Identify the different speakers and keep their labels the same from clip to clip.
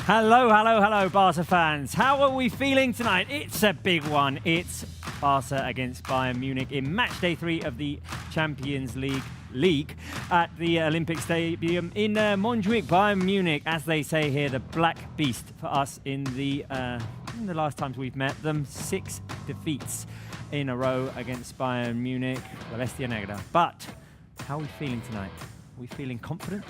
Speaker 1: Hello, hello, hello, Barca fans. How are we feeling tonight? It's a big one. It's Barca against Bayern Munich in match day 3 of the Champions League at the Olympic Stadium in Montjuic. Bayern Munich, as they say here, the black beast for us in the last times we've met them. 6 defeats in a row against Bayern Munich. La Bestia Negra. But how are we feeling tonight? Are we feeling confident?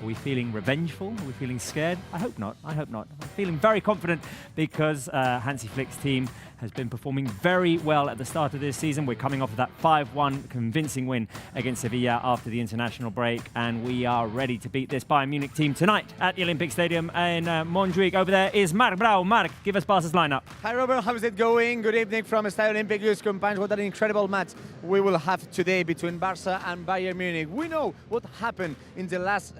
Speaker 1: Are we feeling revengeful? Are we feeling scared? I hope not. I hope not. I'm feeling very confident because Hansi Flick's team has been performing very well at the start of this season. We're coming off of that 5-1 convincing win against Sevilla after the international break, and we are ready to beat this Bayern Munich team tonight at the Olympic Stadium in Montjuic. Over there is Mark Brau. Mark, give us Barca's lineup.
Speaker 2: Hi Robert, how's it going? Good evening from Estadio Olímpic Compañeros. What an incredible match we will have today between Barca and Bayern Munich. We know what happened in the last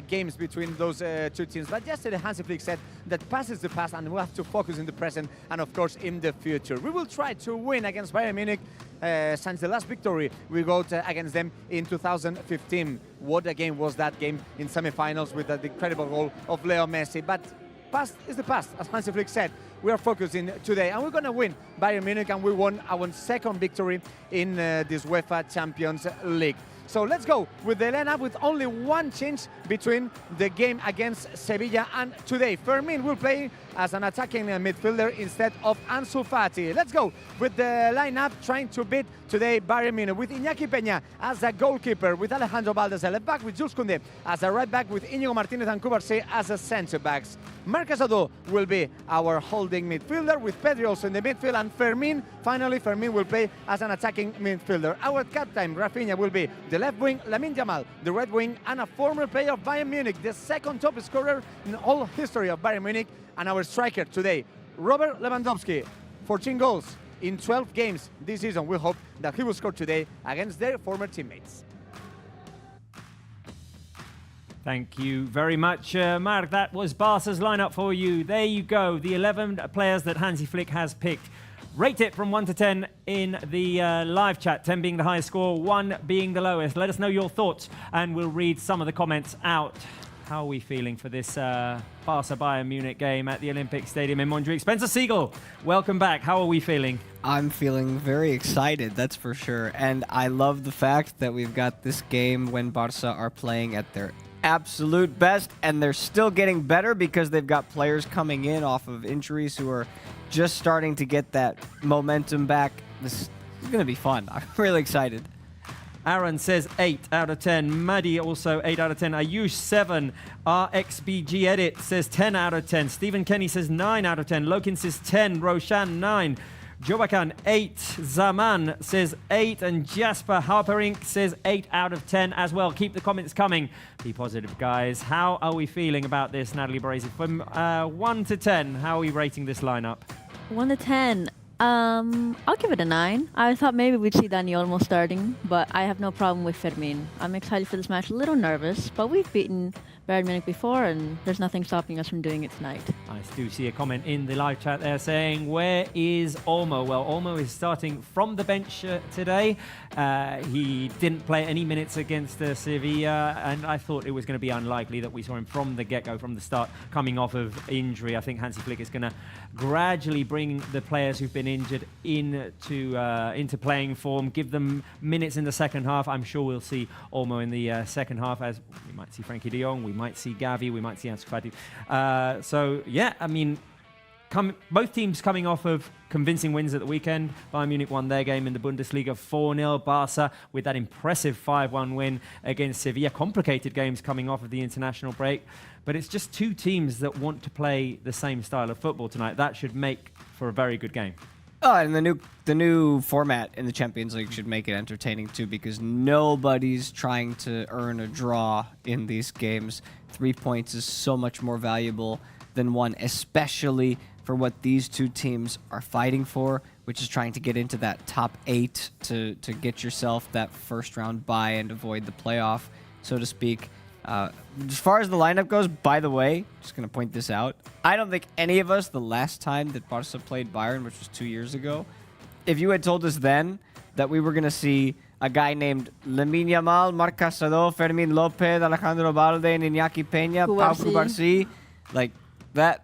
Speaker 2: games between those two teams, but yesterday Hansi Flick said that past is the past and we have to focus in the present and of course in the future. We will try to win against Bayern Munich since the last victory we got against them in 2015. What a game was that game in semi-finals with the incredible goal of Leo Messi. But past is the past, as Hansi Flick said. We are focusing today and we're going to win Bayern Munich, and we won our second victory in this UEFA Champions League. So let's go with the lineup with only one change between the game against Sevilla and today. Fermin will play as an attacking midfielder instead of Ansu Fati. Let's go with the lineup trying to beat today Bayern Munich with Iñaki Peña as a goalkeeper, with Alejandro Balde as a left back, with Jules Koundé as a right back, with Íñigo Martínez and Cubarsí as a centre backs. Marc Casado will be our holding midfielder, with Pedri also in the midfield, and Fermin will play as an attacking midfielder. Our captain Rafinha will be the left wing, Lamine Yamal the right wing, and a former player of Bayern Munich, the second top scorer in all history of Bayern Munich, and our striker today, Robert Lewandowski, 14 goals in 12 games this season. We hope that he will score today against their former teammates.
Speaker 1: Thank you very much, Mark. That was Barca's lineup for you. There you go, the 11 players that Hansi Flick has picked. Rate it from 1 to 10 in the live chat, 10 being the highest score, 1 being the lowest. Let us know your thoughts and we'll read some of the comments out. How are we feeling for this Barca-Bayern Munich game at the Olympic Stadium in Montjuic? Spencer Siegel, welcome back. How are we feeling?
Speaker 3: I'm feeling very excited, that's for sure. And I love the fact that we've got this game when Barca are playing at their absolute best, and they're still getting better because they've got players coming in off of injuries who are just starting to get that momentum back. This is going to be fun. I'm really excited.
Speaker 1: Aaron says 8 out of 10. Maddie also 8 out of 10. Ayush 7. RXBG Edit says 10 out of 10. Stephen Kenny says 9 out of 10. Lokin says 10. Roshan 9. Jobakan 8. Zaman says 8. And Jasper Harper Inc. says 8 out of 10 as well. Keep the comments coming. Be positive, guys. How are we feeling about this, Natalie Baresi? From 1 to 10, how are we rating this lineup?
Speaker 4: 1 to 10. I'll give it a 9. I thought maybe we'd see Dani Olmo starting, but I have no problem with Fermin. I'm excited for this match, a little nervous, but we've beaten Bayern Munich before, and there's nothing stopping us from doing it tonight.
Speaker 1: I do see a comment in the live chat there saying, where is Olmo? Well, Olmo is starting from the bench today. He didn't play any minutes against Sevilla, and I thought it was going to be unlikely that we saw him from the get-go, from the start, coming off of injury. I think Hansi Flick is going to gradually bring the players who've been injured into playing form, give them minutes in the second half. I'm sure we'll see Olmo in the second half, as we might see Frankie de Jong, we might see Gavi, we might see Ansu Fati. So yeah, I mean, both teams coming off of convincing wins at the weekend. Bayern Munich won their game in the Bundesliga 4-0. Barca with that impressive 5-1 win against Sevilla. Complicated games coming off of the international break. But it's just two teams that want to play the same style of football tonight. That should make for a very good game.
Speaker 3: Oh, and the new format in the Champions League should make it entertaining too, because nobody's trying to earn a draw in these games. 3 points is so much more valuable than 1, especially for what these two teams are fighting for, which is trying to get into that top 8 to get yourself that first round bye and avoid the playoff, so to speak. As far as the lineup goes, by the way, just going to point this out, I don't think any of us, the last time that Barca played Bayern, which was 2 years ago, if you had told us then that we were going to see a guy named Lamine Yamal, Marc Casado, Fermin Lopez, Alejandro Balde, and Iñaki Peña, Pau Cubarsí, like, That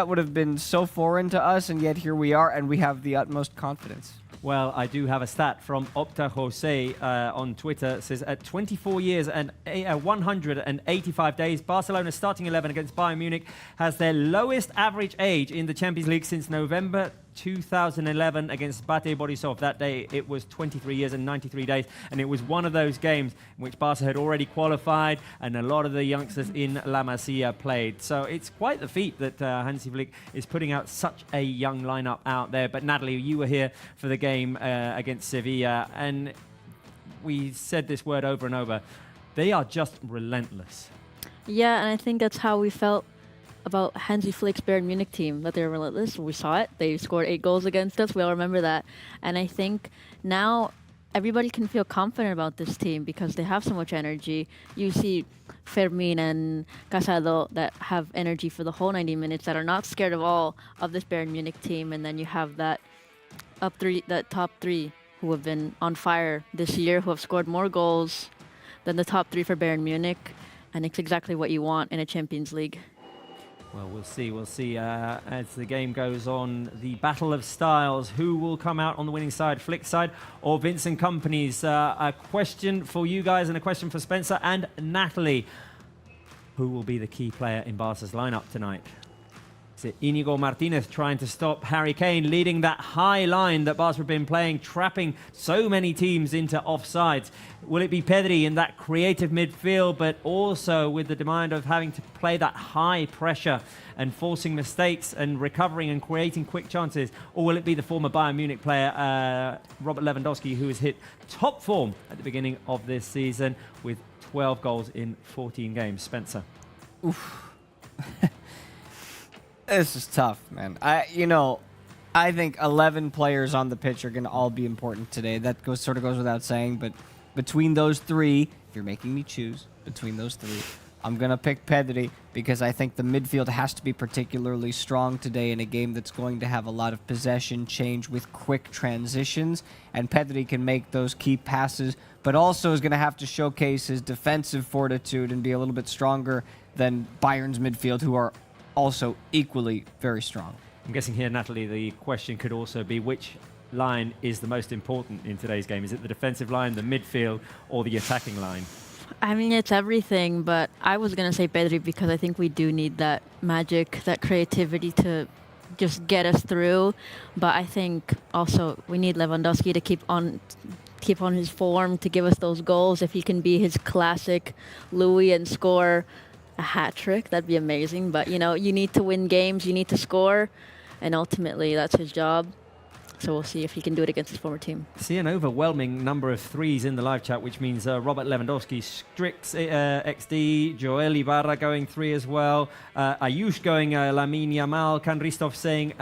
Speaker 3: would have been so foreign to us, and yet here we are, and we have the utmost confidence.
Speaker 1: Well, I do have a stat from Opta Jose on Twitter. It says, at 24 years and 185 days, Barcelona's starting 11 against Bayern Munich has their lowest average age in the Champions League since November 2011 against Bate Borisov. That day, it was 23 years and 93 days, and it was one of those games in which Barca had already qualified, and a lot of the youngsters in La Masia played. So it's quite the feat that Hansi Flick is putting out such a young lineup out there. But Natalie, you were here for the game against Sevilla, and we said this word over and over. They are just relentless.
Speaker 4: Yeah, and I think that's how we felt about Hansi Flick's Bayern Munich team, that they're relentless. We saw it. They scored 8 goals against us. We all remember that. And I think now everybody can feel confident about this team because they have so much energy. You see Fermin and Casado that have energy for the whole 90 minutes, that are not scared at all of this Bayern Munich team. And then you have that top three who have been on fire this year, who have scored more goals than the top 3 for Bayern Munich. And it's exactly what you want in a Champions League.
Speaker 1: Well, we'll see. We'll see as the game goes on. The battle of styles. Who will come out on the winning side? Flick's side or Vincent Kompany's? A question for you guys and a question for Spencer and Natalie. Who will be the key player in Barca's lineup tonight? Is it Inigo Martinez trying to stop Harry Kane, leading that high line that Barca have been playing, trapping so many teams into offsides? Will it be Pedri in that creative midfield, but also with the demand of having to play that high pressure and forcing mistakes and recovering and creating quick chances? Or will it be the former Bayern Munich player, Robert Lewandowski, who has hit top form at the beginning of this season with 12 goals in 14 games? Spencer.
Speaker 3: Oof. This is tough, man. I think 11 players on the pitch are going to all be important today. That sort of goes without saying, but between those 3, if you're making me choose between those 3, I'm going to pick Pedri because I think the midfield has to be particularly strong today in a game that's going to have a lot of possession change with quick transitions, and Pedri can make those key passes, but also is going to have to showcase his defensive fortitude and be a little bit stronger than Bayern's midfield, who are also equally very strong.
Speaker 1: I'm guessing here, Natalie, the question could also be which line is the most important in today's game? Is it the defensive line, the midfield, or the attacking line?
Speaker 4: I mean, it's everything, but I was going to say Pedri because I think we do need that magic, that creativity to just get us through. But I think also we need Lewandowski to keep on his form, to give us those goals. If he can be his classic Louis and score a hat trick, that'd be amazing. But you need to win games, you need to score, and ultimately that's his job. So we'll see if he can do it against his former team.
Speaker 1: See an overwhelming number of 3s in the live chat, which means Robert Lewandowski, Strix XD, Joel Ibarra going 3 as well, Ayush going Lamine Yamal, Kanristov saying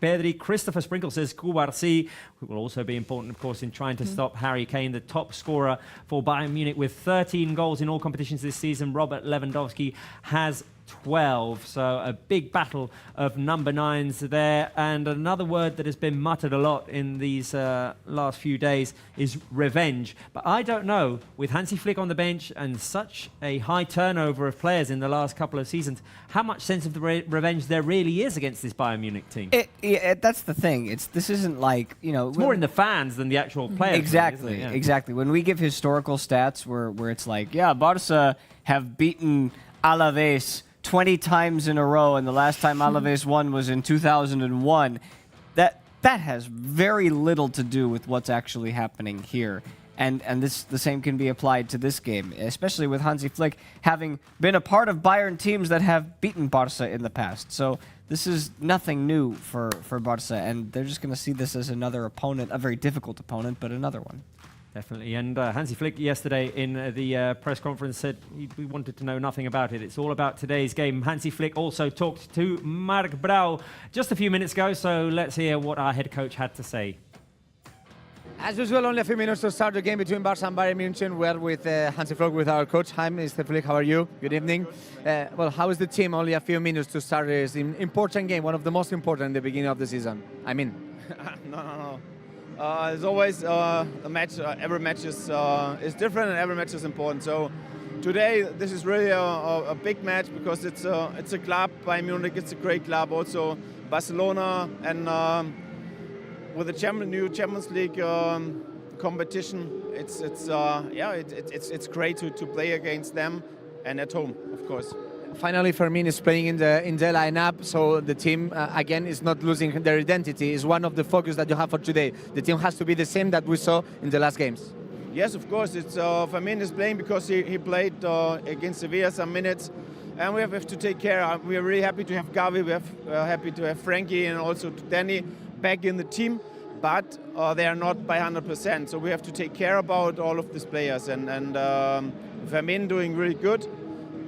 Speaker 1: Pedri. Christopher Sprinkle says Kubarsi, who will also be important, of course, in trying to stop Harry Kane, the top scorer for Bayern Munich with 13 goals in all competitions this season. Robert Lewandowski has 12, so a big battle of number 9s there. And another word that has been muttered a lot in these last few days is revenge. But I don't know, with Hansi Flick on the bench and such a high turnover of players in the last couple of seasons, how much sense of the revenge there really is against this Bayern Munich team.
Speaker 3: That's the thing. This isn't like,
Speaker 1: it's more in the fans than the actual players.
Speaker 3: Exactly,
Speaker 1: Yeah.
Speaker 3: exactly. When we give historical stats where it's like, yeah, Barca have beaten Alaves 20 times in a row, and the last time Alaves won was in 2001. That has very little to do with what's actually happening here. And the same can be applied to this game, especially with Hansi Flick having been a part of Bayern teams that have beaten Barca in the past. So this is nothing new for Barca, and they're just going to see this as another opponent, a very difficult opponent, but another one.
Speaker 1: Definitely. And Hansi Flick yesterday in the press conference said we wanted to know nothing about it. It's all about today's game. Hansi Flick also talked to Mark Brau just a few minutes ago, so let's hear what our head coach had to say.
Speaker 2: As usual, only a few minutes to start the game between Barca and Bayern Munich. We're with Hansi Flick, with our coach. Hi, Mr. Flick, how are you? Good evening. Well, how is the team? Only a few minutes to start this important game, one of the most important in the beginning of the season. I mean.
Speaker 5: No. As always, a match. Every match is different, and every match is important. So today this is really a big match because it's a club. Bayern Munich, it's a great club. Also Barcelona, and with the new Champions League competition, it's great to play against them, and at home, of course.
Speaker 2: Finally, Fermin is playing in the lineup, so the team again is not losing their identity. Is one of the focus that you have for today. The team has to be the same that we saw in the last games.
Speaker 5: Yes, of course. It's Fermin is playing because he played against Sevilla some minutes, and we have to take care. We are really happy to have Gavi. We are happy to have Frankie and also Danny back in the team, but they are not by 100%. So we have to take care about all of these players, and Fermin doing really good.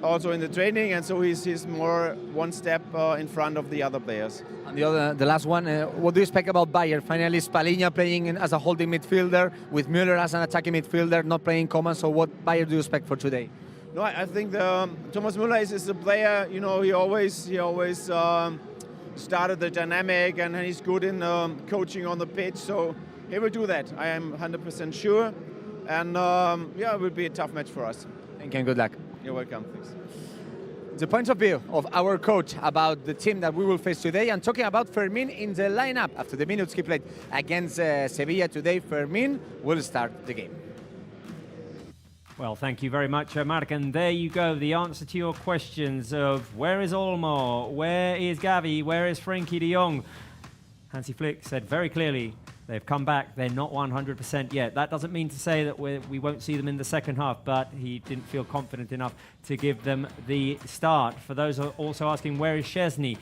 Speaker 5: Also in the training, and so he's more one step in front of the other players.
Speaker 2: And the last one, what do you expect about Bayern? Finally, Spalletti playing as a holding midfielder, with Müller as an attacking midfielder, not playing common. So what Bayern do you expect for today?
Speaker 5: No, I think Thomas Müller is a player. You know, he always started the dynamic, and he's good in coaching on the pitch. So he will do that. I am 100% sure, and it will be a tough match for us.
Speaker 2: Thank you and good luck.
Speaker 5: You're welcome. Thanks.
Speaker 2: The point of view of our coach about the team that we will face today, and talking about Fermin in the lineup after the minutes he played against Sevilla today. Fermin will start the game.
Speaker 1: Well, thank you very much, Mark. And there you go, the answer to your questions of where is Olmo, where is Gavi, where is Frankie de Jong. Hansi Flick said very clearly, they've come back, they're not 100% yet. That doesn't mean to say that we won't see them in the second half, but he didn't feel confident enough to give them the start. For those who are also asking, where is Szczesny?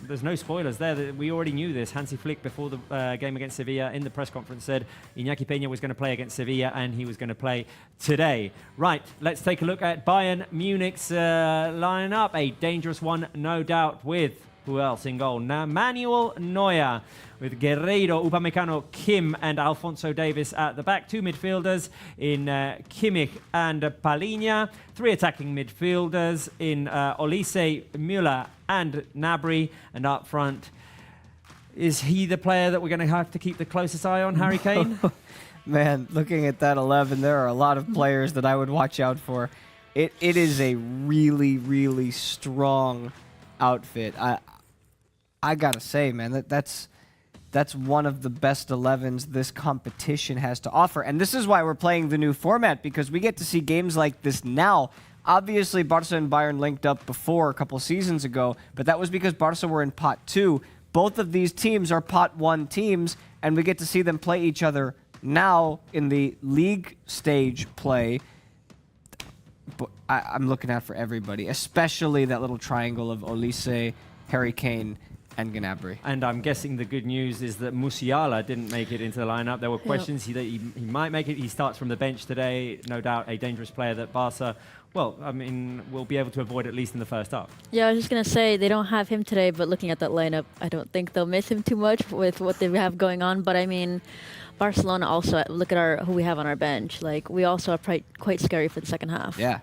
Speaker 1: There's no spoilers there. We already knew this. Hansi Flick, before the game against Sevilla, in the press conference said Iñaki Peña was going to play against Sevilla and he was going to play today. Right, let's take a look at Bayern Munich's lineup. A dangerous one, no doubt, with who else in goal? Now, Manuel Neuer, with Guerreiro, Upamecano, Kim and Alphonso Davies at the back. Two midfielders in Kimmich and Palhinha. Three attacking midfielders in Olise, Müller and Gnabry. And up front, is he the player that we're going to have to keep the closest eye on, Harry Kane?
Speaker 3: Man, looking at that 11, there are a lot of players that I would watch out for. It is a really, really strong outfit. I gotta say, man, that's one of the best 11s this competition has to offer. And this is why we're playing the new format, because we get to see games like this now. Obviously, Barca and Bayern linked up before a couple seasons ago, but that was because Barca were in Pot 2. Both of these teams are Pot 1 teams, and we get to see them play each other now in the league stage play. But I'm looking out for everybody, especially that little triangle of Olise, Harry Kane, and Gnabry.
Speaker 1: And I'm guessing the good news is that Musiala didn't make it into the lineup. There were questions that he might make it. He starts from the bench today. No doubt a dangerous player that Barca, well, I mean, will be able to avoid at least in the first half.
Speaker 4: Yeah, I was just going to say they don't have him today, but looking at that lineup, I don't think they'll miss him too much with what they have going on. But I mean, Barcelona also, look at who we have on our bench. Like, we also are quite scary for the second half.
Speaker 3: Yeah.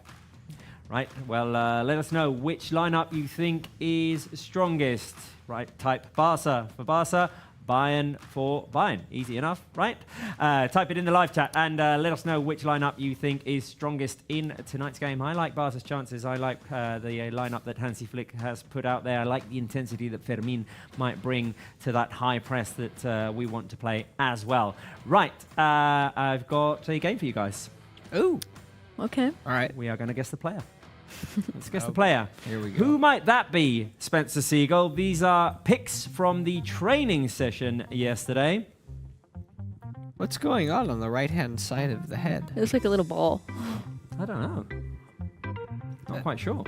Speaker 1: Right, well, let us know which lineup you think is strongest. Right, type Barca for Barca, Bayern for Bayern. Easy enough, right? Type it in the live chat and let us know which lineup you think is strongest in tonight's game. I like Barca's chances. I like the lineup that Hansi Flick has put out there. I like the intensity that Fermin might bring to that high press that we want to play as well. Right, I've got a game for you guys.
Speaker 3: Ooh.
Speaker 4: Okay.
Speaker 3: All right.
Speaker 1: We are going to guess the player. Let's guess the player.
Speaker 3: Here we go.
Speaker 1: Who might that be, Spencer Siegel? These are picks from the training session yesterday.
Speaker 3: What's going on the right-hand side of the head?
Speaker 4: It looks like a little ball.
Speaker 1: I don't know. Not quite sure.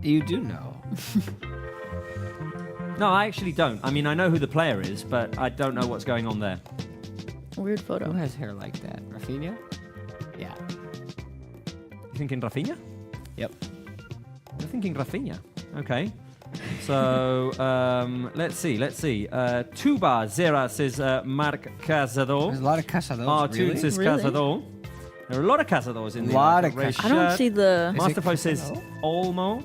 Speaker 3: You do know.
Speaker 1: No, I actually don't. I mean, I know who the player is, but I don't know what's going on there.
Speaker 4: Weird photo.
Speaker 3: Who has hair like that? Rafinha? Yeah.
Speaker 1: You thinking Rafinha?
Speaker 3: Yep.
Speaker 1: You're thinking Rafinha. Okay. So, let's see. Tuba Zera says Mark Casado.
Speaker 3: There's a lot of Casados,
Speaker 1: R2
Speaker 3: really?
Speaker 1: says
Speaker 4: Really?
Speaker 1: Casado. There are a lot of Casados in there.
Speaker 3: Lot of
Speaker 1: Ray
Speaker 3: Casados.
Speaker 4: I don't
Speaker 1: Shirt.
Speaker 4: see the...
Speaker 1: Masterfo
Speaker 3: Is it
Speaker 1: says
Speaker 3: Casado?
Speaker 1: Olmo.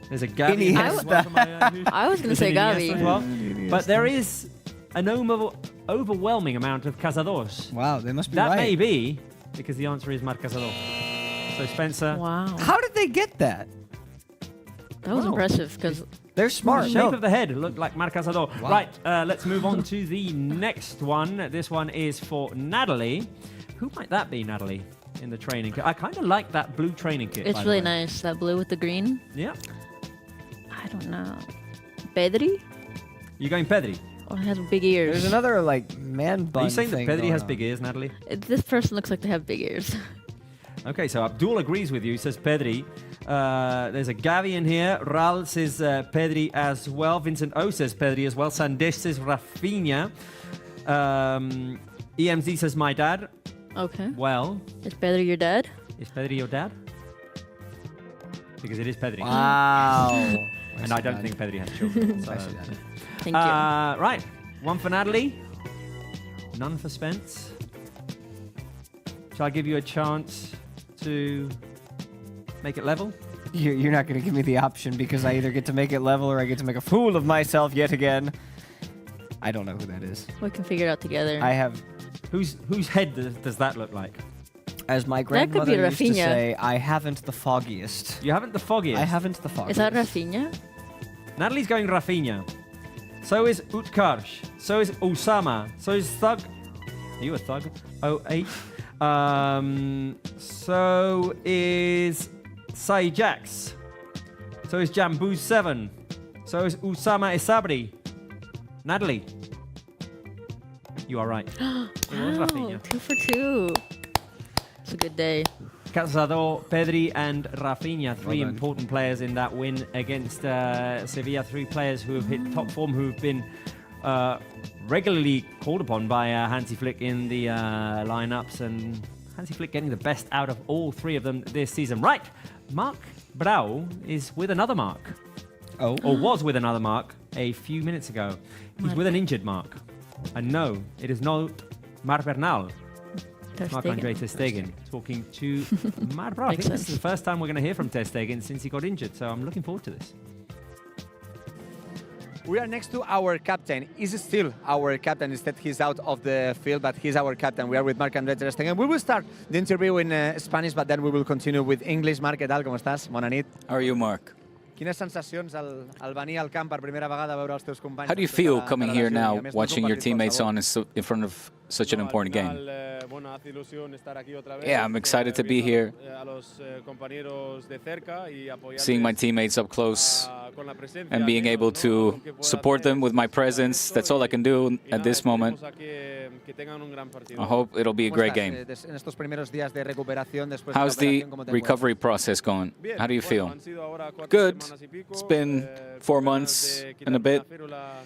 Speaker 1: There's a Gavi.
Speaker 3: Iniesta.
Speaker 4: I was going to say
Speaker 1: Iniesta as
Speaker 4: Gavi.
Speaker 1: well. But there is an overwhelming amount of Casados.
Speaker 3: Wow, they must be
Speaker 1: That
Speaker 3: right.
Speaker 1: may be because the answer is Marc Casado. So Spencer.
Speaker 4: Wow.
Speaker 3: How did they get that?
Speaker 4: That was
Speaker 1: Wow.
Speaker 4: impressive because
Speaker 3: They're smart.
Speaker 1: Shape of the head looked like Marc-André.
Speaker 3: Wow.
Speaker 1: Right, let's move on to the next one. This one is for Natalie. Who might that be, Natalie, in the training kit? I kind of like that blue training kit.
Speaker 4: it's
Speaker 1: by the
Speaker 4: really
Speaker 1: way.
Speaker 4: nice. That blue with the green.
Speaker 1: Yeah.
Speaker 4: I don't know. Pedri?
Speaker 1: You going Pedri?
Speaker 4: Oh, he has big ears.
Speaker 3: There's another like man bun.
Speaker 1: Are you saying that
Speaker 3: thing
Speaker 1: Pedri
Speaker 3: going
Speaker 1: has
Speaker 3: on.
Speaker 1: big ears, Natalie?
Speaker 4: This person looks like they have big ears.
Speaker 1: Okay, so Abdul agrees with you. He says Pedri. There's a Gavi in here. Ral says Pedri as well. Vincent O says Pedri as well. Sandesh says Rafinha. EMZ says my dad.
Speaker 4: Okay.
Speaker 1: Well,
Speaker 4: Is Pedri your dad?
Speaker 1: is Pedri your dad? Because it is Pedri.
Speaker 3: Wow.
Speaker 1: And I don't think Pedri has children. So.
Speaker 4: Thank you.
Speaker 1: Right, one for Natalie. None for Spence. Shall I give you a chance to make it level?
Speaker 3: You're not going to give me the option because I either get to make it level or I get to make a fool of myself yet again. I don't know who that is.
Speaker 4: We can figure it out together.
Speaker 3: I have,
Speaker 1: Whose head does that look like?
Speaker 3: as my
Speaker 4: That could be
Speaker 3: grandmother used to
Speaker 4: Rafinha.
Speaker 3: say, I haven't the foggiest.
Speaker 1: You haven't the foggiest.
Speaker 3: I haven't the foggiest.
Speaker 4: Is that Rafinha?
Speaker 1: Natalie's going Rafinha. So is Utkarsh. So is Usama. So is Thug. Are you a Thug? 08. So is Sajax. So is Jambu 7. So is Usama Isabri. Natalie. You are right. It was
Speaker 4: Wow,
Speaker 1: Rafinha.
Speaker 4: 2 for 2. It's a good day.
Speaker 1: Cazador, Pedri, and Rafinha, three
Speaker 3: done.
Speaker 1: important players in that win against Sevilla. Three players who have hit top form, who have been regularly called upon by Hansi Flick in the lineups, and Hansi Flick getting the best out of all three of them this season. Right, Mark Brau is with another Mark,
Speaker 3: Oh.
Speaker 1: or was with another Mark a few minutes ago. He's with an injured Mark, and no, it is not Marc Bernal.
Speaker 4: Ter
Speaker 1: Mark-André
Speaker 4: Stegen.
Speaker 1: Ter Stegen talking to Mark Brau. I
Speaker 4: Makes
Speaker 1: think this is
Speaker 4: sense.
Speaker 1: the first time we're going to hear from Ter Stegen since he got injured, so I'm looking forward to this.
Speaker 2: We are next to our captain. He's still our captain. Instead, he's out of the field, but he's our captain. We are with Marc-André Ter Stegen. We will start the interview in Spanish, but then we will continue with English. Marc, què tal? Com estàs? Bona nit.
Speaker 6: How are you, Mark?
Speaker 2: Quines sensacions al venir al camp per primera vegada a veure els teus companys?
Speaker 6: How do you
Speaker 2: després
Speaker 6: feel
Speaker 2: de
Speaker 6: coming
Speaker 2: la
Speaker 6: here
Speaker 2: lesió?
Speaker 6: now,
Speaker 2: I a més,
Speaker 6: watching
Speaker 2: no és
Speaker 6: your
Speaker 2: un partit
Speaker 6: teammates
Speaker 2: qualsevol.
Speaker 6: in front of such an important game?
Speaker 5: Bueno, hace ilusión estar aquí otra vez.
Speaker 6: Yeah, I'm excited to be here.
Speaker 5: A los compañeros de cerca y apoyarles,
Speaker 6: Seeing my teammates up close
Speaker 5: con la presencia,
Speaker 6: and being
Speaker 5: al menos,
Speaker 6: able
Speaker 5: ¿no?
Speaker 6: to
Speaker 5: Aunque pueda
Speaker 6: support them with my presence, that's all I can do
Speaker 5: Y
Speaker 6: at
Speaker 5: nada,
Speaker 6: this moment.
Speaker 5: esperemos a que tengan un gran partido.
Speaker 6: I hope it'll be a
Speaker 2: ¿Cómo
Speaker 6: great
Speaker 2: estás,
Speaker 6: game.
Speaker 2: En estos primeros días de recuperación después de la
Speaker 6: How's the
Speaker 2: operación, ¿cómo te
Speaker 6: recovery process going?
Speaker 5: Bien,
Speaker 6: How do you
Speaker 5: bueno,
Speaker 6: feel?
Speaker 5: han sido ahora 4
Speaker 6: Good.
Speaker 5: semanas y pico,
Speaker 6: It's been 4
Speaker 5: problemas
Speaker 6: months
Speaker 5: de
Speaker 6: and a
Speaker 5: quitarme
Speaker 6: bit.
Speaker 5: la férula,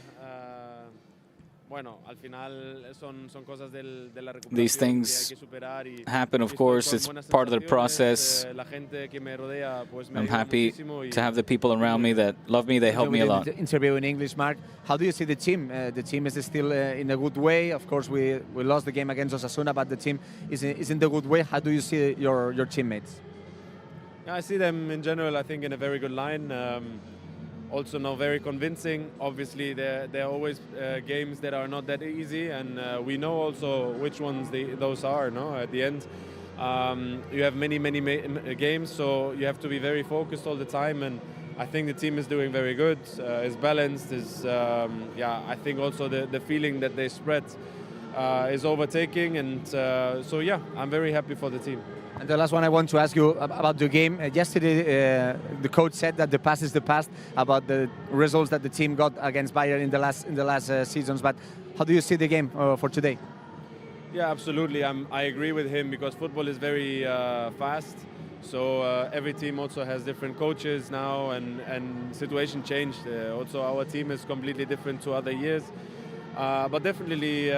Speaker 5: bueno, al final son cosas de la recuperación
Speaker 6: These
Speaker 5: que hay
Speaker 6: things
Speaker 5: que superar y
Speaker 6: happen, of
Speaker 5: estoy
Speaker 6: course.
Speaker 5: con
Speaker 6: It's
Speaker 5: buenas
Speaker 6: part of the
Speaker 5: sensaciones,
Speaker 6: process.
Speaker 5: la gente que me rodea, pues, me
Speaker 6: I'm
Speaker 5: ayuda
Speaker 6: happy
Speaker 5: muchísimo y
Speaker 6: to have the people around me that love me. They help me a lot.
Speaker 2: Interview in English, Mark. How do you see the team? The team is still in a good way. Of course, we lost the game against Osasuna, but the team is in the good way. How do you see your teammates?
Speaker 5: Yeah, I see them in general, I think, in a very good line. Also now very convincing. Obviously, there are always games that are not that easy, and we know also which ones those are. No, at the end, you have many games, so you have to be very focused all the time. And I think the team is doing very good. Is balanced. I think also the feeling that they spread is overtaking, and so yeah, I'm very happy for the team.
Speaker 2: And the last one I want to ask you about the game. Yesterday, the coach said that the past is the past about the results that the team got against Bayern in the last seasons. But how do you see the game for today?
Speaker 5: Yeah, absolutely. I agree with him because football is very fast. So every team also has different coaches now, and situation changed. Also, our team is completely different to other years. But definitely.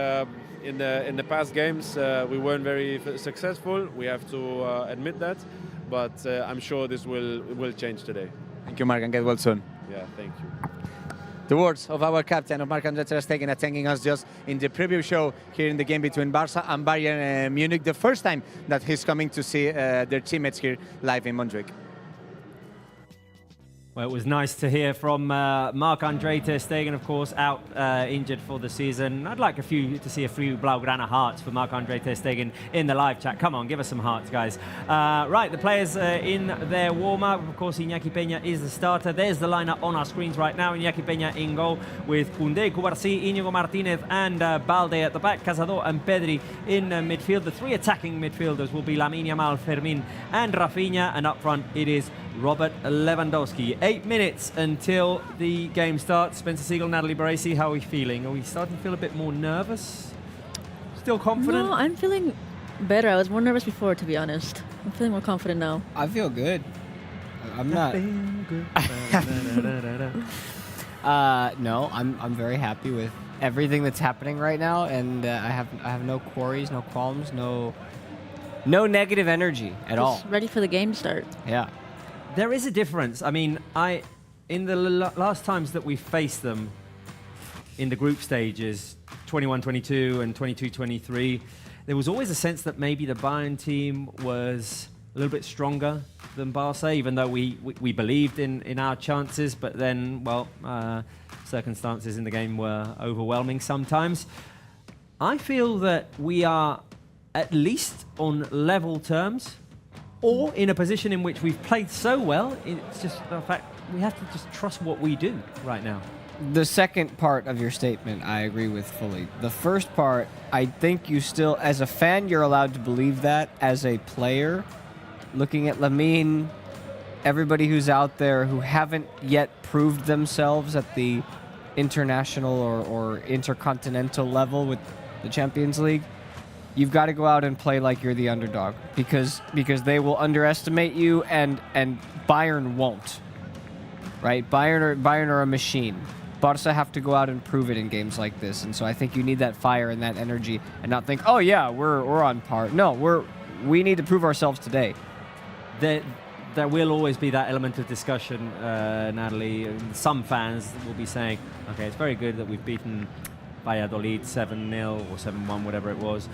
Speaker 5: In the past games, we weren't very successful. We have to admit that, but I'm sure this will change today.
Speaker 2: Thank you, Mark, and get well soon.
Speaker 5: Yeah, thank you.
Speaker 2: The words of our captain, of Marc-André Ter Stegen, attending us just in the preview show here in the game between Barça and Bayern Munich. The first time that he's coming to see their teammates here live in Montjuic.
Speaker 1: Well, it was nice to hear from Mark-André ter Stegen, of course, out injured for the season. I'd like to see a few Blaugrana hearts for Mark-André ter Stegen in the live chat. Come on, give us some hearts, guys. Right, the players in their warm-up. Of course, Iñaki Peña is the starter. There's the lineup on our screens right now. Iñaki Peña in goal with Koundé, Cubarsí, Íñigo Martínez and Balde at the back. Cazador and Pedri in midfield. The three attacking midfielders will be Lamine Yamal, Fermín and Rafinha. And up front, it is Robert Lewandowski. 8 minutes until the game starts. Spencer Siegel, Natalie Baresi, how are we feeling? Are we starting to feel a bit more nervous? Still confident?
Speaker 4: No, I'm feeling better. I was more nervous before, to be honest. I'm feeling more confident now.
Speaker 3: I feel good. I'm not. No, I'm very happy with everything that's happening right now, and I have no quarries, no qualms, no negative energy at all.
Speaker 4: Just ready for the game to start.
Speaker 3: Yeah.
Speaker 1: There is a difference. I mean, in the last times that we faced them in the group stages, 21-22 and 22-23, there was always a sense that maybe the Bayern team was a little bit stronger than Barca, even though we believed in our chances, but then, well, circumstances in the game were overwhelming sometimes. I feel that we are at least on level terms, or in a position in which we've played so well. It's just the fact we have to just trust what we do right now.
Speaker 3: The second part of your statement, I agree with fully. The first part, I think you still, as a fan, you're allowed to believe that. As a player, looking at Lamine, everybody who's out there who haven't yet proved themselves at the international or intercontinental level with the Champions League, you've got to go out and play like you're the underdog, because they will underestimate you, and Bayern won't. Right? Bayern are a machine. Barca have to go out and prove it in games like this, and so I think you need that fire and that energy, and not think, oh yeah, we're on par. No, we need to prove ourselves today.
Speaker 1: There will always be that element of discussion, Natalie. Some fans will be saying, okay, it's very good that we've beaten Valladolid 7-0 or 7-1, whatever it was.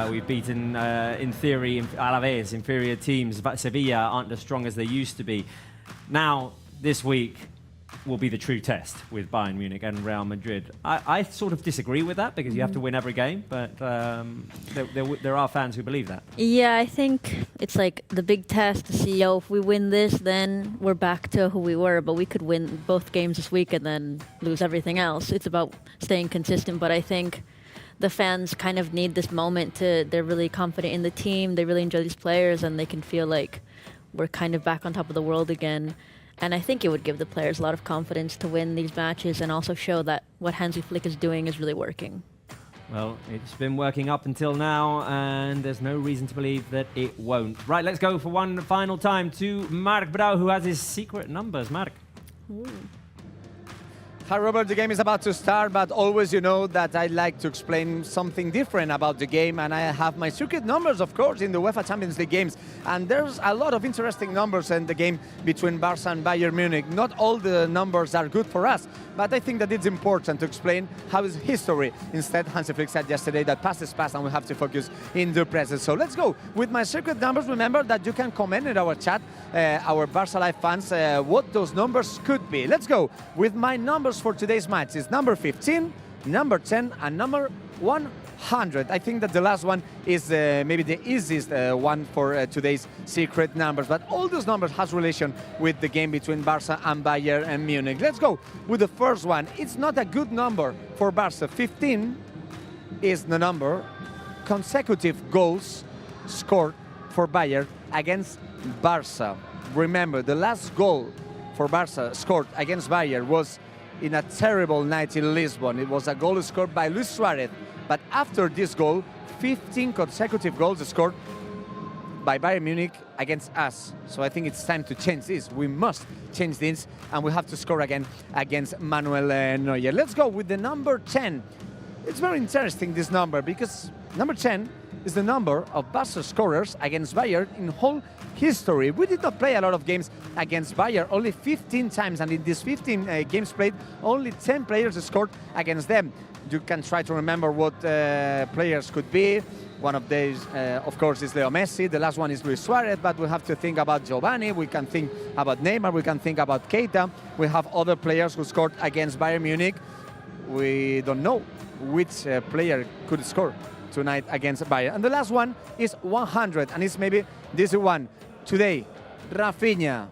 Speaker 1: We've beaten, in theory, Alaves, inferior teams, but Sevilla aren't as strong as they used to be. Now, this week will be the true test with Bayern Munich and Real Madrid. I sort of disagree with that, because you have to win every game, but there are fans who believe that.
Speaker 4: Yeah, I think it's like the big test to see, if we win this, then we're back to who we were, but we could win both games this week and then lose everything else. It's about staying consistent, but I think the fans kind of need this moment they're really confident in the team, they really enjoy these players, and they can feel like we're kind of back on top of the world again. And I think it would give the players a lot of confidence to win these matches, and also show that what Hansi Flick is doing is really working.
Speaker 1: Well, it's been working up until now, and there's no reason to believe that it won't. Right, let's go for one final time to Mark Brau, who has his secret numbers. Mark.
Speaker 4: Ooh.
Speaker 2: Hi, Robert. The game is about to start, but always you know that I like to explain something different about the game, and I have my secret numbers, of course, in the UEFA Champions League games. And there's a lot of interesting numbers in the game between Barça and Bayern Munich. Not all the numbers are good for us, but I think that it's important to explain how is history. Instead, Hansi Flick said yesterday that past is past and we have to focus in the present. So let's go with my secret numbers. Remember that you can comment in our chat, our Barça Live fans, what those numbers could be. Let's go with my numbers for today's match. Is number 15, number 10, and number 100. I think that the last one is maybe the easiest one for today's secret numbers, but all those numbers has relation with the game between Barça and Bayern and Munich. Let's go with the first one. It's not a good number for Barça. 15 is the number consecutive goals scored for Bayern against Barça. Remember, the last goal for Barça scored against Bayern was in a terrible night in Lisbon. It was a goal scored by Luis Suarez. But after this goal, 15 consecutive goals scored by Bayern Munich against us. So I think it's time to change this. We must change this, and we have to score again against Manuel Neuer. Let's go with the number 10. It's very interesting, this number, because number 10 is the number of Barca scorers against Bayern in whole history. We did not play a lot of games against Bayern, only 15 times, and in these 15 games played, only 10 players scored against them. You can try to remember what players could be. One of these, of course, is Leo Messi. The last one is Luis Suarez, but we have to think about Giovanni. We can think about Neymar. We can think about Keita. We have other players who scored against Bayern Munich. We don't know which player could score tonight against Bayern. And the last one is 100, and it's maybe this one. Today, Rafinha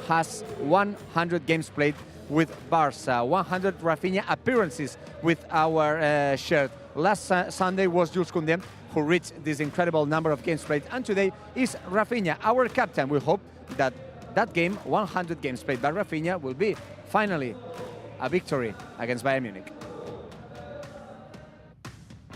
Speaker 2: has 100 games played with Barca, 100 Rafinha appearances with our shirt. Last Sunday was Jules Koundé who reached this incredible number of games played, and today is Rafinha, our captain. We hope that that game, 100 games played by Rafinha, will be finally a victory against Bayern Munich.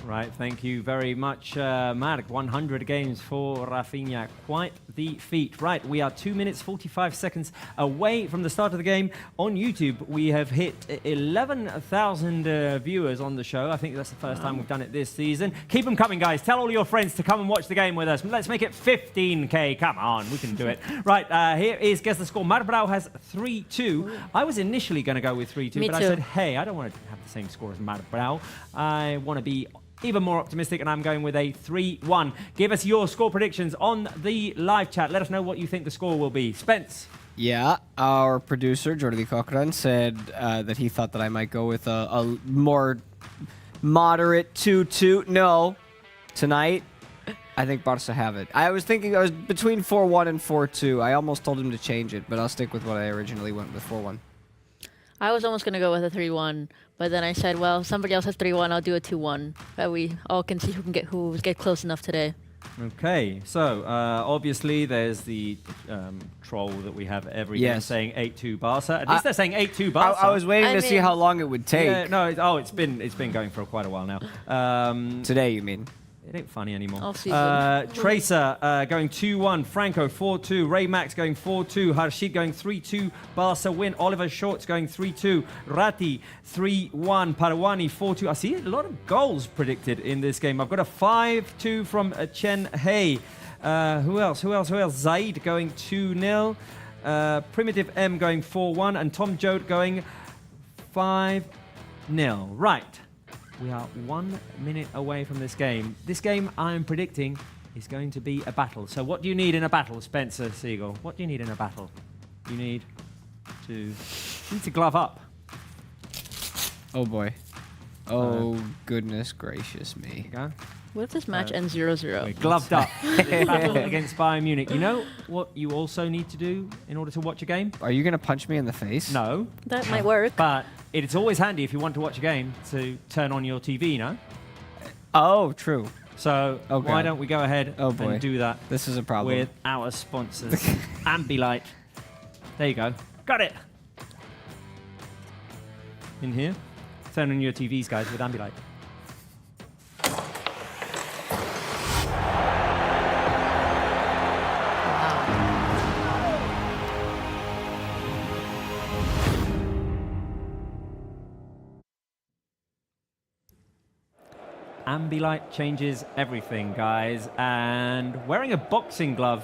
Speaker 1: Right, thank you very much, Mark. 100 games for Rafinha, quite the feat. Right, we are 2 minutes, 45 seconds away from the start of the game. On YouTube, we have hit 11,000 viewers on the show. I think that's the first time we've done it this season. Keep them coming, guys. Tell all your friends to come and watch the game with us. Let's make it 15K. Come on, we can do it. Right, here is, guess the score. Marbrau has 3-2. I was initially going to go with 3-2,
Speaker 4: Me
Speaker 1: but
Speaker 4: too.
Speaker 1: I said, hey, I don't want to have the same score as Marbrau. I want to be even more optimistic, and I'm going with a 3-1. Give us your score predictions on the live chat. Let us know what you think the score will be. Spence.
Speaker 3: Yeah, our producer, Jordi Cochran, said that he thought that I might go with a more moderate 2-2. No, tonight, I think Barca have it. I was thinking I was between 4-1 and 4-2. I almost told him to change it, but I'll stick with what I originally went with, 4-1.
Speaker 4: I was almost going to go with a 3-1, but then I said, well, somebody else has 3-1, I'll do a 2-1. That we all can see who get close enough today.
Speaker 1: Okay, so obviously there's the troll that we have every game
Speaker 3: Yes.
Speaker 1: saying 8-2 Barca. At least they're saying 8-2 Barca.
Speaker 3: I was waiting
Speaker 4: I
Speaker 3: to see
Speaker 4: mean-
Speaker 3: how long it would take.
Speaker 1: Yeah, no, it's been going for quite a while now.
Speaker 3: Today, you mean?
Speaker 1: It ain't funny anymore.
Speaker 4: All season.
Speaker 1: Tracer going 2-1. Franco 4-2. Ray Max going 4-2. Harshit going 3-2. Barca win. Oliver Shorts going 3-2. Ratti 3-1. Parawani 4-2. I see a lot of goals predicted in this game. I've got a 5-2 from Chen Hei. Who else? Zaid going 2-0. Primitive M going 4-1. And Tom Joad going 5-0. Right. We are 1 minute away from this game. This game, I'm predicting, is going to be a battle. So what do you need in a battle, Spencer Siegel? What do you need in a battle? You need to glove up.
Speaker 3: Oh, boy. Oh, goodness gracious me.
Speaker 1: Go.
Speaker 4: What if this match ends 0-0?
Speaker 1: We're gloved up. This battle against Bayern Munich. You know what you also need to do in order to watch a game?
Speaker 3: Are you going to punch me in the face?
Speaker 1: No.
Speaker 4: That might work.
Speaker 1: But it's always handy if you want to watch a game to turn on your TV, you know?
Speaker 3: Oh, true.
Speaker 1: So
Speaker 3: Okay.
Speaker 1: why don't we go ahead
Speaker 3: Oh, boy.
Speaker 1: and do that
Speaker 3: This is a problem.
Speaker 1: with our sponsors. Ambilight. There you go. Got it. In here. Turn on your TVs, guys, with Ambilight. Ambilight changes everything, guys, and wearing a boxing glove